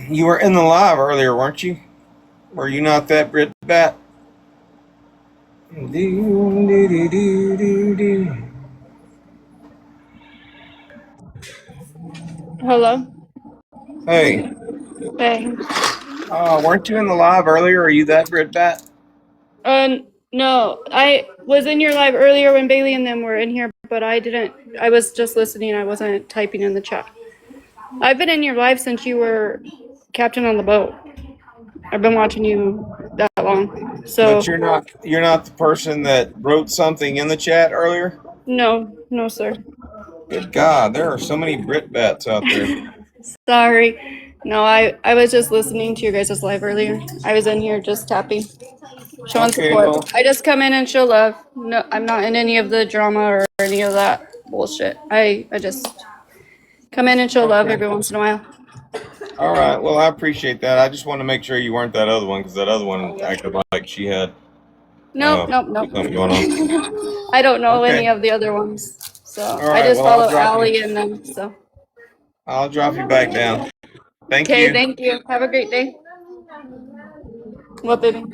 You were in the live earlier, weren't you? Were you not that Brit Bat? Do do do do do do. Hello. Hey. Hey. Weren't you in the live earlier? Are you that Brit Bat? No, I was in your live earlier when Bailey and them were in here, but I didn't. I was just listening. I wasn't typing in the chat. I've been in your live since you were captain on the boat. I've been watching you that long. So But you're not the person that wrote something in the chat earlier? no, sir. Good God, there are so many Brit Bats out there. Sorry. No, I was just listening to your guys' live earlier. I was in here just tapping, showing Okay, support. well, I just come in and show love. No, I'm not in any of the drama or any of that bullshit. I just come in and show love every once in a while. all right. Well, I appreciate that. I just want to make sure you weren't that other one, because that other one acted like she had Nope. something going on. I don't know any Okay. of the other ones. So All I right. just Well, follow Allie and them. So I'll drop you back down. Thank okay, you. thank you. Have a great day. What, baby?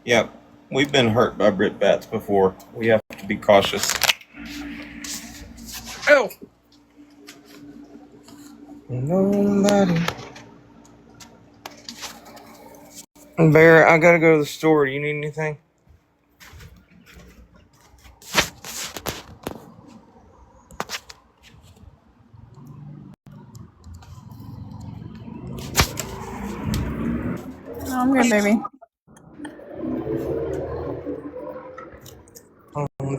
Yeah, we've been hurt by Brit Bats before. We have to be cautious. Oh. Nobody. Bear, I gotta go to the store. Do you need anything? No, I'm good, baby.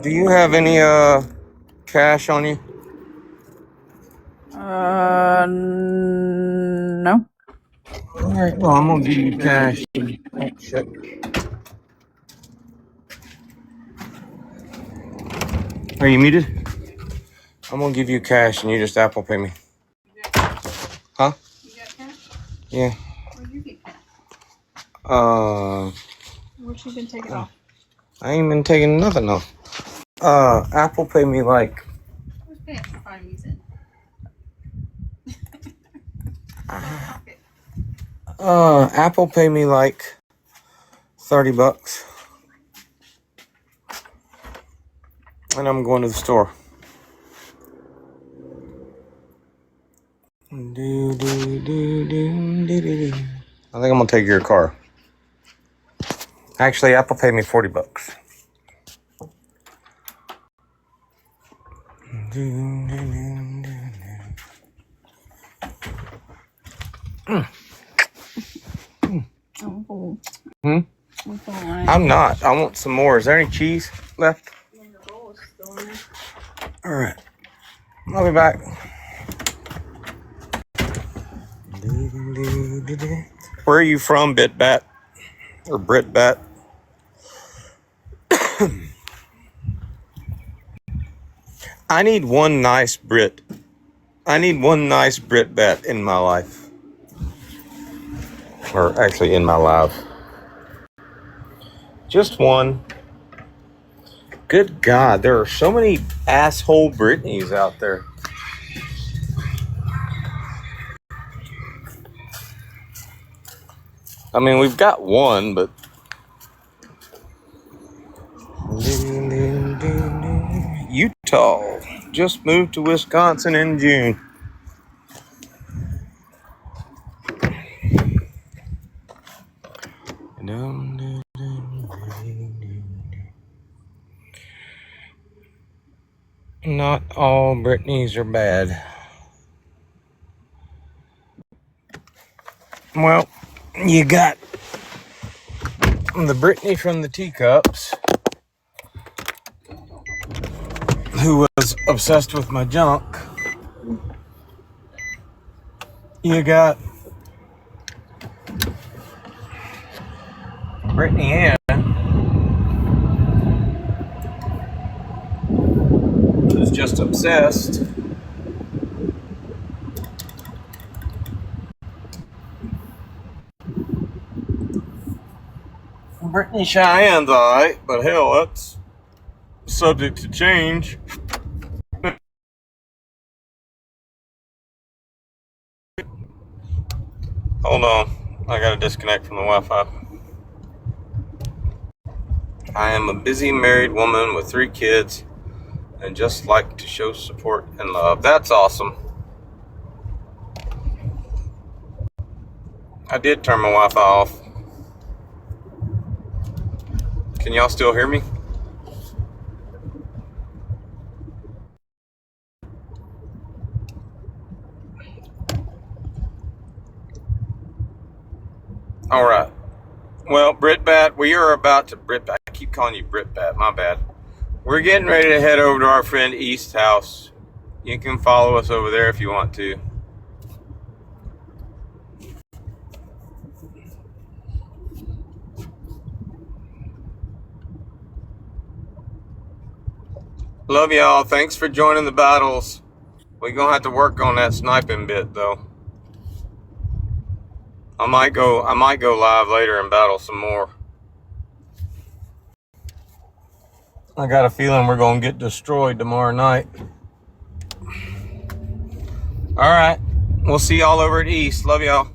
Do you have any cash on you? No. All right. Well, I'm gonna give you cash. Oh, shit. Are you muted? I'm gonna give you cash and you just Apple Pay me. Huh? Yeah. Where'd you get that? What you been taking off? I ain't been taking nothing off. Apple Pay me like. Where's pants? I'll find these in. Apple Pay me like $30, and I'm going to the store. I think I'm gonna take your car. Actually, Apple Pay me $40. Oh. Hmm? I'm not. I want some more. Is there any cheese left? All right. I'll be back. Where are you from, Bitbat? Or Britbat? I need one nice Brit. I need one nice Brit bat in my life. Or actually in my life. Just one. Good God, there are so many asshole Britneys out there. I mean, we've got one, but... Utah. Just moved to Wisconsin in June. Not all Britneys are bad. Well, you got the Britney from the Teacups, who was obsessed with my junk. You got Brittany Ann, who's just obsessed. Brittany Cheyenne's alright, but hell, that's subject to change. Hold on, I gotta disconnect from the Wi-Fi. I am a busy married woman with 3 kids and just like to show support and love. That's awesome. I did turn my Wi-Fi off. Can y'all still hear me? All right. Well, Britbat, we are about to Britbat. I keep calling you Britbat. My bad. We're getting ready to head over to our friend East's house. You can follow us over there if you want to. Love y'all. Thanks for joining the battles. We're gonna have to work on that sniping bit though. I might go live later and battle some more. I got a feeling we're gonna get destroyed tomorrow night. All right. We'll see y'all over at East. Love y'all.